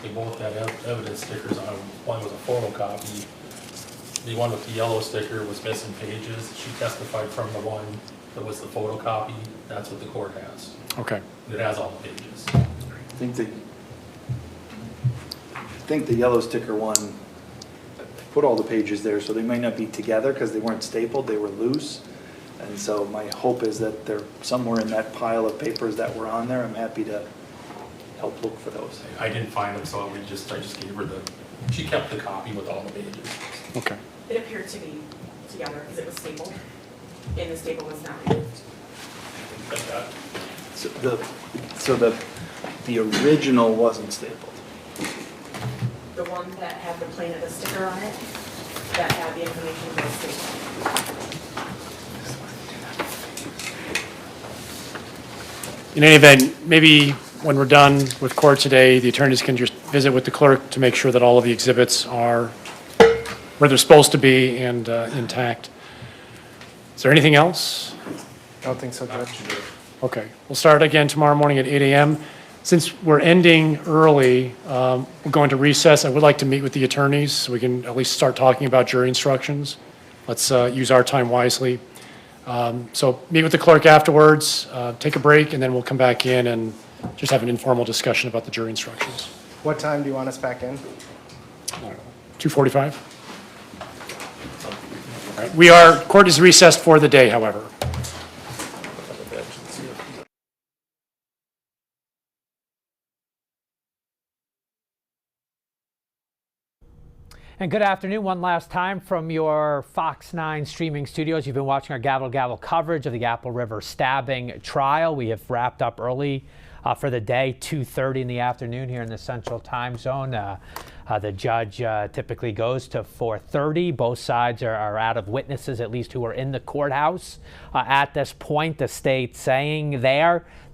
They both had evidence stickers on them. One was a photocopy. The one with the yellow sticker was missing pages. She testified from the one that was the photocopy. That's what the court has. Okay. It has all the pages. I think the yellow sticker one put all the pages there, so they might not be together because they weren't stapled, they were loose. And so my hope is that they're somewhere in that pile of papers that were on there. I'm happy to help look for those. I didn't find them, so I just gave her she kept the copy with all the pages. Okay. It appeared to be together because it was stapled, and the staple was not removed. Like that. So the original wasn't stapled. The one that had the plain of the sticker on it, that had the information was stapled. In any event, maybe when we're done with court today, the attorneys can just visit with the clerk to make sure that all of the exhibits are where they're supposed to be and intact. Is there anything else? I don't think so, Judge. Okay, we'll start again tomorrow morning at 8 a.m. Since we're ending early, we're going to recess. I would like to meet with the attorneys so we can at least start talking about jury instructions. Let's use our time wisely. So meet with the clerk afterwards, take a break, and then we'll come back in and just have an informal discussion about the jury instructions. What time do you want us back in? 2:45? Court is recessed for the day, however. And good afternoon one last time from your Fox 9 streaming studios. You've been watching our Gavel Gavel coverage of the Apple River stabbing trial. We have wrapped up early for the day, 2:30 in the afternoon here in the Central Time Zone. The judge typically goes to 4:30. Both sides are out of witnesses, at least who are in the courthouse at this point. The state saying they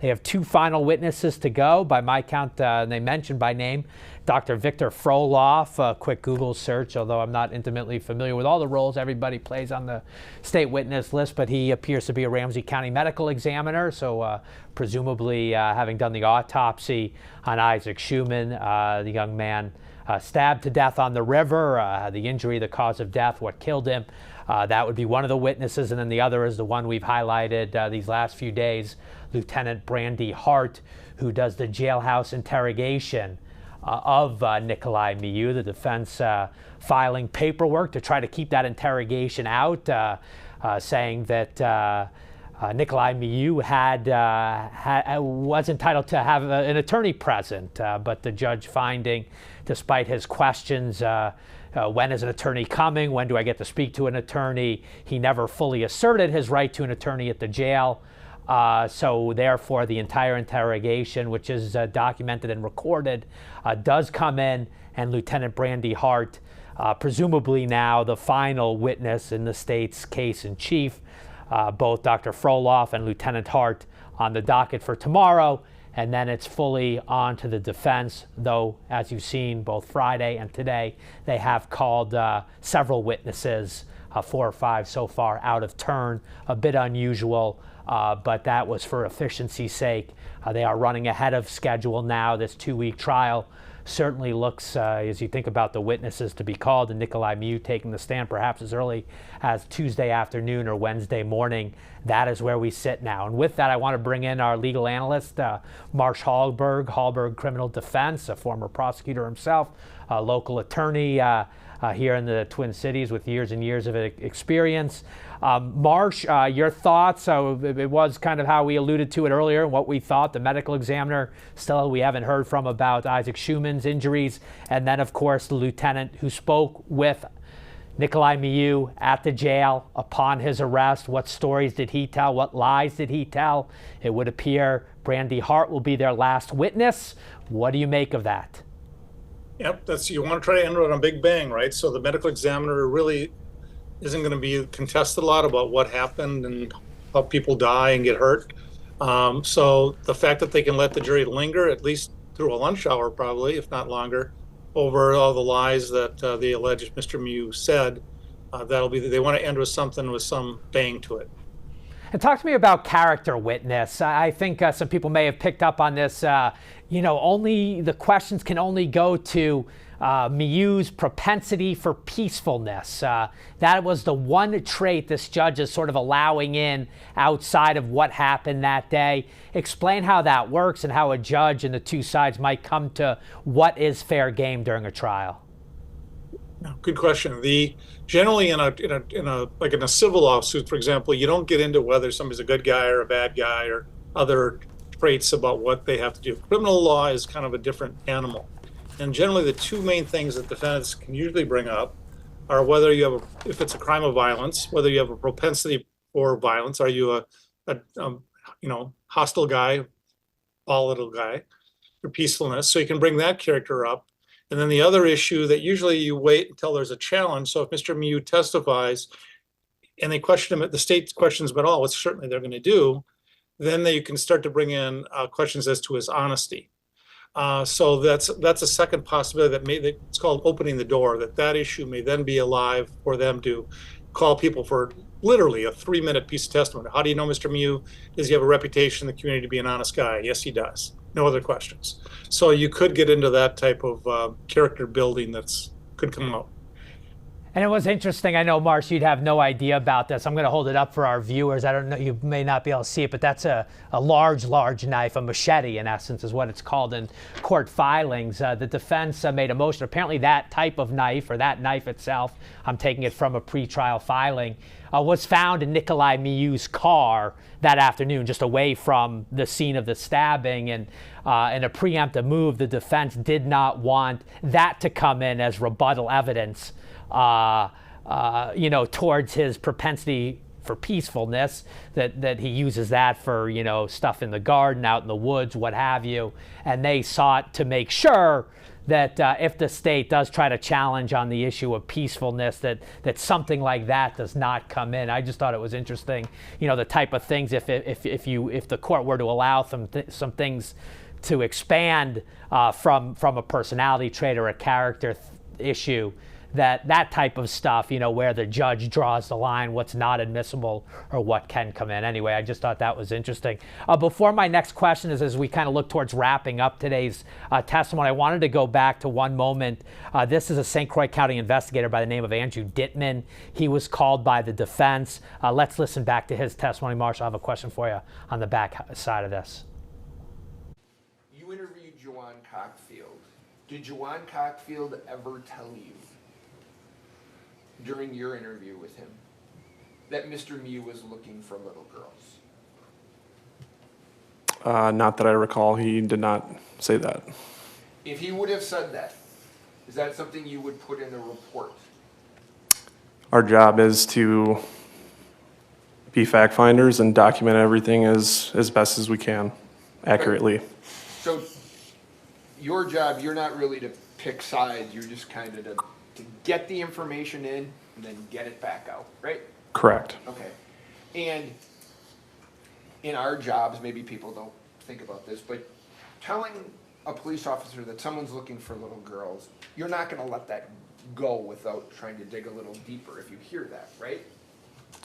have 2 final witnesses to go. By my count, they mentioned by name Dr. Victor Froloff. A quick Google search, although I'm not intimately familiar with all the roles everybody plays on the state witness list, but he appears to be a Ramsey County medical examiner, so presumably having done the autopsy on Isaac Schumann, the young man stabbed to death on the river, the injury, the cause of death, what killed him. That would be one of the witnesses, and then the other is the one we've highlighted these last few days, Lieutenant Brandy Hart, who does the jailhouse interrogation of Nikolai Miu. The defense filing paperwork to try to keep that interrogation out, saying that Nikolai Miu was entitled to have an attorney present, but the judge finding, despite his questions, when is an attorney coming? When do I get to speak to an attorney? He never fully asserted his right to an attorney at the jail. So therefore, the entire interrogation, which is documented and recorded, does come in, and Lieutenant Brandy Hart, presumably now the final witness in the state's case in chief, both Dr. Froloff and Lieutenant Hart on the docket for tomorrow, and then it's fully on to the defense, though, as you've seen, both Friday and today, they have called several witnesses, 4 or 5 so far, out of turn, a bit unusual. But that was for efficiency's sake. They are running ahead of schedule now. This 2-week trial certainly looks, as you think about the witnesses to be called, and Nikolai Miu taking the stand perhaps as early as Tuesday afternoon or Wednesday morning. That is where we sit now. And with that, I want to bring in our legal analyst, Marsh Hallberg Criminal Defense, a former prosecutor himself, a local attorney here in the Twin Cities with years and years of experience. Marsh, your thoughts? It was kind of how we alluded to it earlier, what we thought. The medical examiner, still we haven't heard from about Isaac Schumann's injuries. And then, of course, the lieutenant who spoke with Nikolai Miu at the jail upon his arrest. What stories did he tell? What lies did he tell? It would appear Brandy Hart will be their last witness. What do you make of that? Yep, you want to try to end it on a big bang, right? So the medical examiner really isn't going to be contested a lot about what happened and how people die and get hurt. So the fact that they can let the jury linger, at least through a lunch hour probably, if not longer, over all the lies that the alleged Mr. Mew said. They want to end with something with some bang to it. And talk to me about character witness. I think some people may have picked up on this. Only the questions can only go to Mew's propensity for peacefulness. That was the one trait this judge is sort of allowing in outside of what happened that day. Explain how that works and how a judge and the two sides might come to what is fair game during a trial. Good question. Generally in a civil lawsuit, for example, you don't get into whether somebody's a good guy or a bad guy or other traits about what they have to do. Criminal law is kind of a different animal. And generally the two main things that defendants can usually bring up are whether you have if it's a crime of violence, whether you have a propensity for violence, are you a hostile guy, volatile guy, or peacefulness. So you can bring that character up. And then the other issue that usually you wait until there's a challenge. So if Mr. Mew testifies and they question him, the state questions him at all, which certainly they're going to do, then you can start to bring in questions as to his honesty. So that's a second possibility it's called opening the door, that issue may then be alive for them to call people for literally a 3-minute piece of testimony. How do you know Mr. Mew? Does he have a reputation in the community to be an honest guy? Yes, he does. No other questions. So you could get into that type of character building could come out. And it was interesting. I know, Marsh, you'd have no idea about this. I'm going to hold it up for our viewers. I don't know, you may not be able to see it, but that's a large knife, a machete in essence is what it's called in court filings. The defense made a motion. Apparently that type of knife, or that knife itself, I'm taking it from a pretrial filing, was found in Nikolai Mew's car that afternoon, just away from the scene of the stabbing. And in a preemptive move, the defense did not want that to come in as rebuttal evidence towards his propensity for peacefulness, that he uses that for, stuff in the garden, out in the woods, what have you. And they sought to make sure that if the state does try to challenge on the issue of peacefulness, that something like that does not come in. I just thought it was interesting, the type of things, if the court were to allow some things to expand from a personality trait or a character issue, that type of stuff, where the judge draws the line, what's not admissible or what can come in. Anyway, I just thought that was interesting. Before my next question is, as we kind of look towards wrapping up today's testimony, I wanted to go back to one moment. This is a St. Croix County investigator by the name of Andrew Dittman. He was called by the defense. Let's listen back to his testimony. Marshall, I have a question for you on the back side of this. You interviewed Juwan Cockfield. Did Juwan Cockfield ever tell you during your interview with him that Mr. Mew was looking for little girls? Not that I recall. He did not say that. If he would have said that, is that something you would put in a report? Our job is to be fact finders and document everything as best as we can, accurately. So your job, you're not really to pick sides, you're just kind of to get the information in and then get it back out, right? Correct. Okay. And in our jobs, maybe people don't think about this, but telling a police officer that someone's looking for little girls, you're not going to let that go without trying to dig a little deeper if you hear that, right?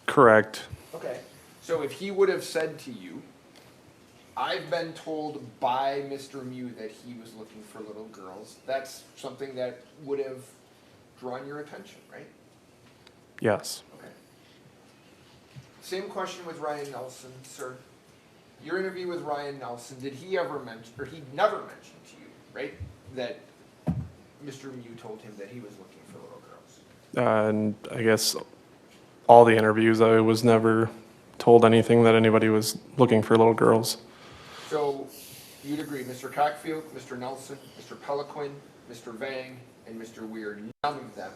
Correct. Okay. So if he would have said to you, I've been told by Mr. Mew that he was looking for little girls, that's something that would have drawn your attention, right? Yes. Okay. Same question with Ryan Nelson, sir. Your interview with Ryan Nelson, did he ever mention, or he never mentioned to you, right, that Mr. Mew told him that he was looking for little girls? And I guess all the interviews, I was never told anything that anybody was looking for little girls. So you'd agree, Mr. Cockfield, Mr. Nelson, Mr. Peliquin, Mr. Vang, and Mr. Weir, none of them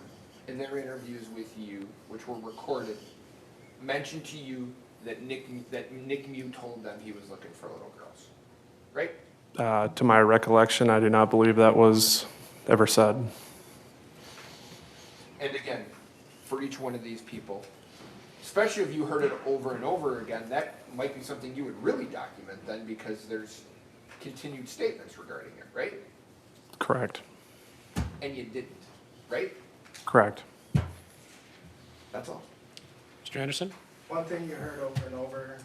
in their interviews with you, which were recorded, mentioned to you that Nick Mew told them he was looking for little girls, right? To my recollection, I do not believe that was ever said. And again, for each one of these people, especially if you heard it over and over again, that might be something you would really document then, because there's continued statements regarding it, right? Correct. And you didn't, right? Correct. That's all. Mr. Anderson? One thing you heard over and over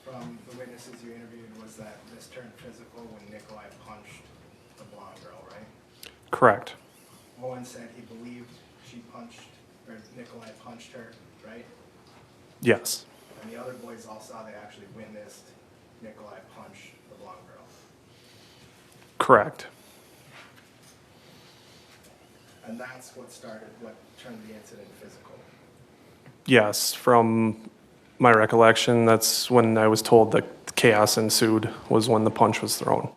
from the witnesses you interviewed was that this turned physical when Nikolai punched the blonde girl, right? Correct. Owen said he believed Nikolai punched her, right? Yes. And the other boys all saw they actually witnessed Nikolai punch the blonde girl. Correct. And that's what turned the incident physical. Yes, from my recollection, that's when I was told that chaos ensued, was when the punch was thrown.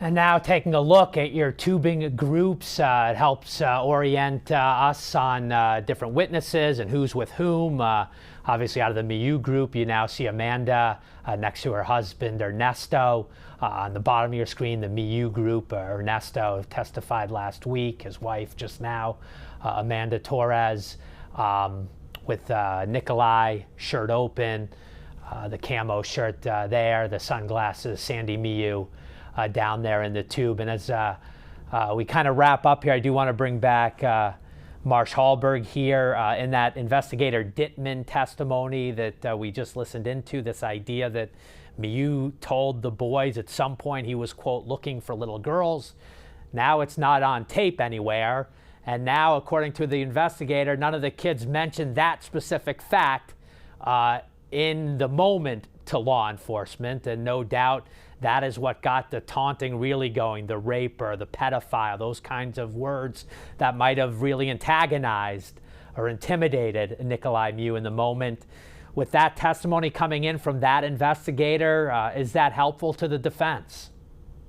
And now taking a look at your tubing groups, it helps orient us on different witnesses and who's with whom. Obviously out of the MIU group, you now see Amanda next to her husband, Ernesto. On the bottom of your screen, the MIU group, Ernesto testified last week, his wife just now, Amanda Torres, with Nikolai, shirt open, the camo shirt there, the sunglasses, Sandy MIU. Down there in the tube. And as we kind of wrap up here, I do want to bring back Marsh Hallberg here in that investigator Dittman testimony that we just listened into, this idea that MIU told the boys at some point he was, quote, looking for little girls. Now it's not on tape anywhere. And now, according to the investigator, none of the kids mentioned that specific fact in the moment to law enforcement. And no doubt that is what got the taunting really going, the raper, the pedophile, those kinds of words that might have really antagonized or intimidated Nikolai MIU in the moment. With that testimony coming in from that investigator, is that helpful to the defense?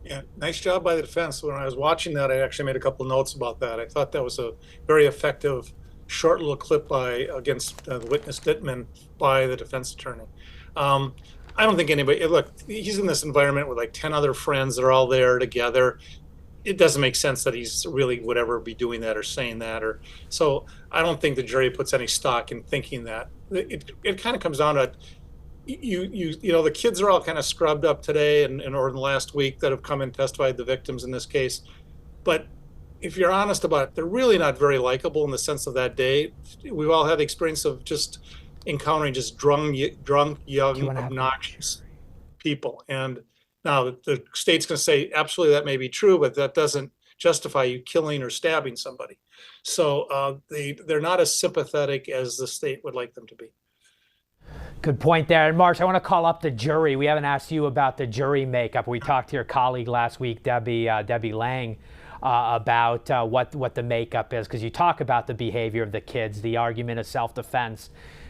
Yeah, nice job by the defense. When I was watching that, I actually made a couple of notes about that. I thought that was a very effective, short little clip against the witness Dittman by the defense attorney. I don't think anybody, look, he's in this environment with like 10 other friends that are all there together. It doesn't make sense that he's really would ever be doing that or saying that. So I don't think the jury puts any stock in thinking that. It kind of comes down to, you know, the kids are all kind of scrubbed up today or in the last week that have come and testified, the victims in this case. But if you're honest about it, they're really not very likable in the sense of that day. We've all had the experience of just encountering just drunk, young, obnoxious people. And now the state's going to say, absolutely, that may be true, but that doesn't justify you killing or stabbing somebody. So they're not as sympathetic as the state would like them to be. Good point there. And Marsh, I want to call up the jury. We haven't asked you about the jury makeup. We talked to your colleague last week, Debbie Lang, about what the makeup is, because you talk about the behavior of the kids, the argument of self-defense.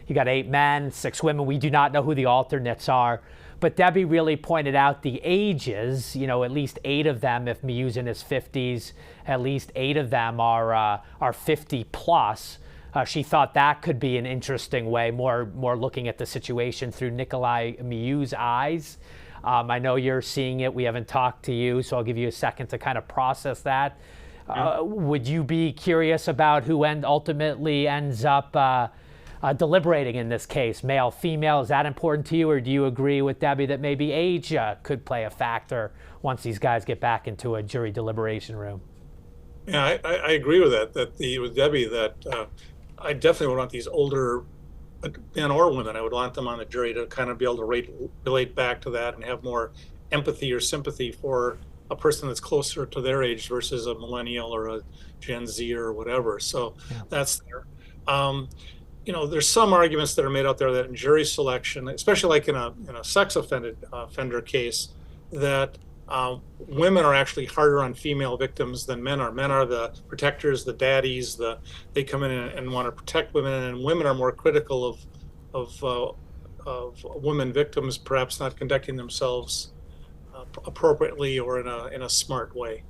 You got 8 men, 6 women. We do not know who the alternates are. But Debbie really pointed out the ages, you know, at least 8 of them, if MIU's in his 50s, at least 8 of them are 50 plus. She thought that could be an interesting way, more looking at the situation through Nikolai MIU's eyes. I know you're seeing it. We haven't talked to you, so I'll give you a second to kind of process that. Would you be curious about who ultimately ends up deliberating in this case, male, female? Is that important to you, or do you agree with Debbie that maybe age could play a factor once these guys get back into a jury deliberation room? Yeah, I agree with that. With Debbie, that I definitely would want these older men or women. I would want them on the jury to kind of be able to relate back to that and have more empathy or sympathy for a person that's closer to their age versus a millennial or a Gen Z or whatever. So that's there. You know, there's some arguments that are made out there that in jury selection, especially like in a sex offender case, that women are actually harder on female victims than men are. Men are the protectors, the daddies. They come in and want to protect women, and women are more critical of women victims perhaps not conducting themselves appropriately or in a smart way.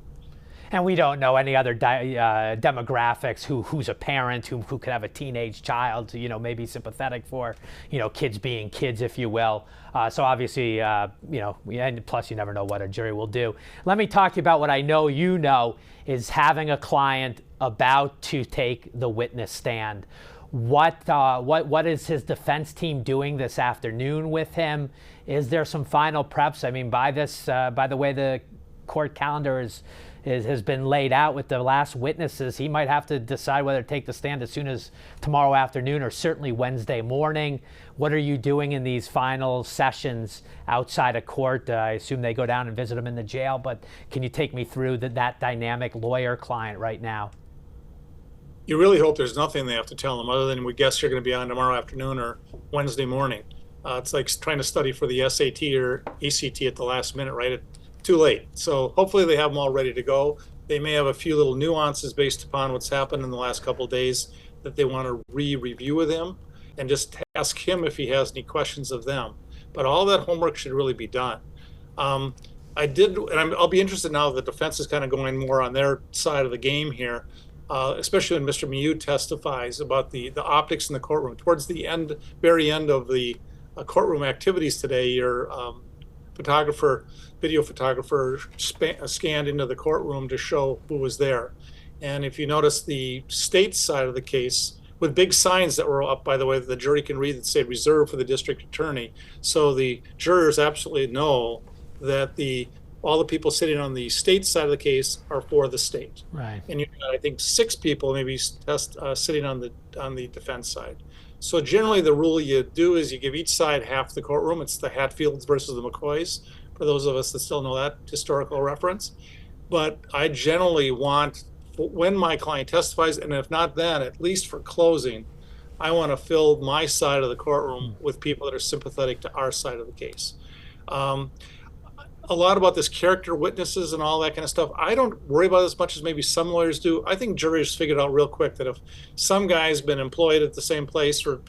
And we don't know any other demographics, who's a parent, who could have a teenage child, maybe sympathetic for, kids being kids, if you will. So obviously, and plus you never know what a jury will do. Let me talk to you about what I know you know is having a client about to take the witness stand. What is his defense team doing this afternoon with him? Is there some final preps? I mean, by the way the court calendar has been laid out with the last witnesses, he might have to decide whether to take the stand as soon as tomorrow afternoon or certainly Wednesday morning. What are you doing in these final sessions outside of court? I assume they go down and visit him in the jail, but can you take me through that dynamic lawyer-client right now? You really hope there's nothing they have to tell them other than we guess you're going to be on tomorrow afternoon or Wednesday morning. It's like trying to study for the SAT or ACT at the last minute, right? Too late. So hopefully they have them all ready to go. They may have a few little nuances based upon what's happened in the last couple of days that they want to review with him and just ask him if he has any questions of them. But all that homework should really be done. I'll be interested now that the defense is kind of going more on their side of the game here. Especially when Mr. Miu testifies about the optics in the courtroom. Towards the very end of the courtroom activities today, your video photographer scanned into the courtroom to show who was there. And if you notice the state side of the case, with big signs that were up, by the way, that the jury can read that say reserved for the district attorney. So the jurors absolutely know that all the people sitting on the state side of the case are for the state. Right. And you've got, I think, 6 people maybe sitting on the defense side. So generally the rule you do is you give each side half the courtroom. It's the Hatfields versus the McCoys, for those of us that still know that historical reference. But I generally want, when my client testifies, and if not then, at least for closing, I want to fill my side of the courtroom with people that are sympathetic to our side of the case. A lot about this character witnesses and all that kind of stuff, I don't worry about as much as maybe some lawyers do. I think juries figured out real quick that if some guy's been employed at the same place for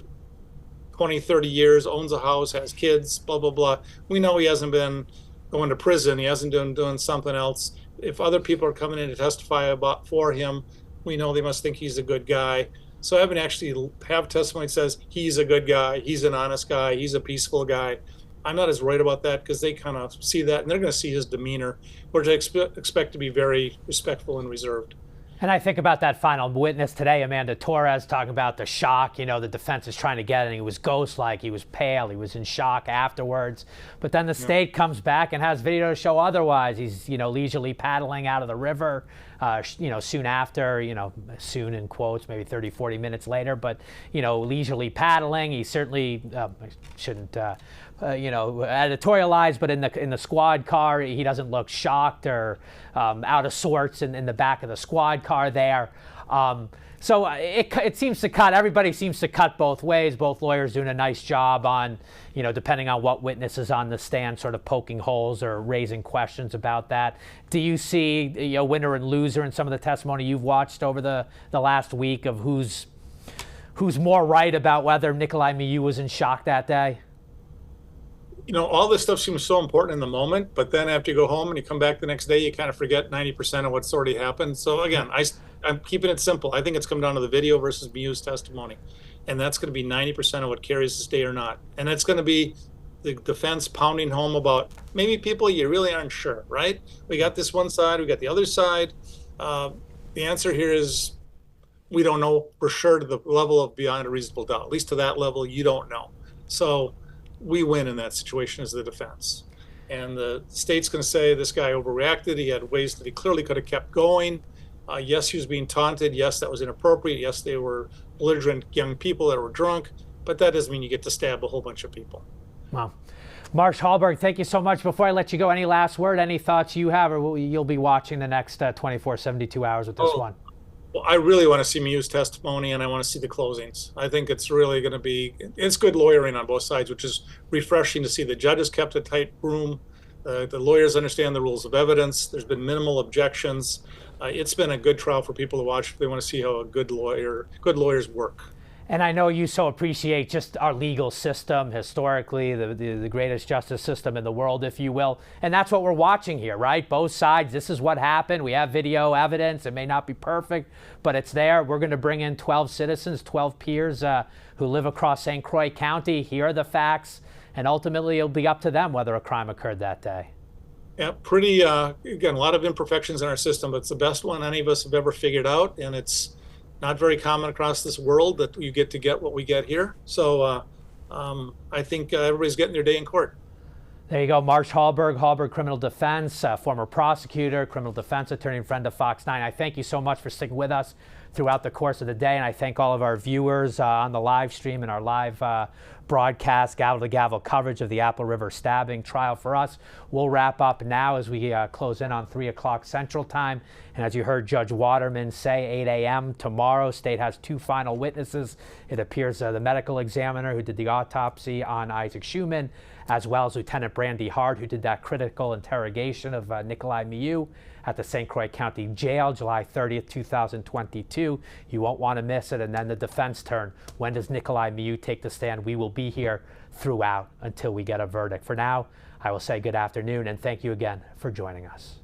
20, 30 years, owns a house, has kids, blah, blah, blah, we know he hasn't been going to prison. He hasn't been doing something else. If other people are coming in to testify for him, we know they must think he's a good guy. So I haven't actually have testimony that says he's a good guy, he's an honest guy, he's a peaceful guy. I'm not as worried about that because they kind of see that and they're going to see his demeanor, which I expect to be very respectful and reserved. And I think about that final witness today, Amanda Torres, talking about the shock, the defense is trying to get, and he was ghost-like, he was pale, he was in shock afterwards. But then the state comes back and has video to show otherwise. He's, leisurely paddling out of the river, soon after, soon in quotes, maybe 30, 40 minutes later, but, leisurely paddling. He certainly shouldn't, editorialize, but in the squad car, he doesn't look shocked or out of sorts in the back of the squad car there. So it seems to cut, everybody seems to cut both ways. Both lawyers doing a nice job on, depending on what witness is on the stand, sort of poking holes or raising questions about that. Do you see, winner and loser in some of the testimony you've watched over the last week of who's more right about whether Nikolai Miu was in shock that day? All this stuff seems so important in the moment, but then after you go home and you come back the next day, you kind of forget 90% of what's already happened. So again, I'm keeping it simple. I think it's come down to the video versus Miu's testimony. And that's going to be 90% of what carries this day or not. And it's going to be the defense pounding home about maybe people you really aren't sure, right? We got this one side, we got the other side. The answer here is we don't know for sure to the level of beyond a reasonable doubt. At least to that level, you don't know. So we win in that situation as the defense. And the state's going to say this guy overreacted. He had ways that he clearly could have kept going. Yes, he was being taunted. Yes, that was inappropriate. Yes, they were belligerent young people that were drunk. But that doesn't mean you get to stab a whole bunch of people. Wow. Marsh Hallberg, thank you so much. Before I let you go, any last word, any thoughts you have, or you'll be watching the next 24, 72 hours with this one? Well, I really want to see Miu's testimony, and I want to see the closings. I think it's really going to be, it's good lawyering on both sides, which is refreshing to see. The judges kept a tight room. The lawyers understand the rules of evidence. There's been minimal objections. It's been a good trial for people to watch if they want to see how good lawyers work. And I know you so appreciate just our legal system, historically, the greatest justice system in the world, if you will. And that's what we're watching here, right? Both sides, this is what happened. We have video evidence. It may not be perfect, but it's there. We're going to bring in 12 citizens, 12 peers who live across St. Croix County. Here are the facts. And ultimately, it'll be up to them whether a crime occurred that day. Yeah, pretty, again, a lot of imperfections in our system, but it's the best one any of us have ever figured out. And it's not very common across this world that you get to get what we get here. So I think everybody's getting their day in court. There you go. Marsh Hallberg Criminal Defense, former prosecutor, criminal defense attorney, and friend of Fox 9. I thank you so much for sticking with us throughout the course of the day. And I thank all of our viewers on the live stream and our live broadcast, gavel-to-gavel coverage of the Apple River stabbing trial. For us, we'll wrap up now as we close in on 3 o'clock Central Time. And as you heard Judge Waterman say, 8 a.m. tomorrow, state has 2 final witnesses. It appears the medical examiner who did the autopsy on Isaac Schumann, as well as Lieutenant Brandy Hart, who did that critical interrogation of Nikolai Miu at the St. Croix County Jail, July 30th, 2022. You won't want to miss it. And then the defense turn. When does Nikolai Miu take the stand? We will be here throughout until we get a verdict. For now, I will say good afternoon and thank you again for joining us.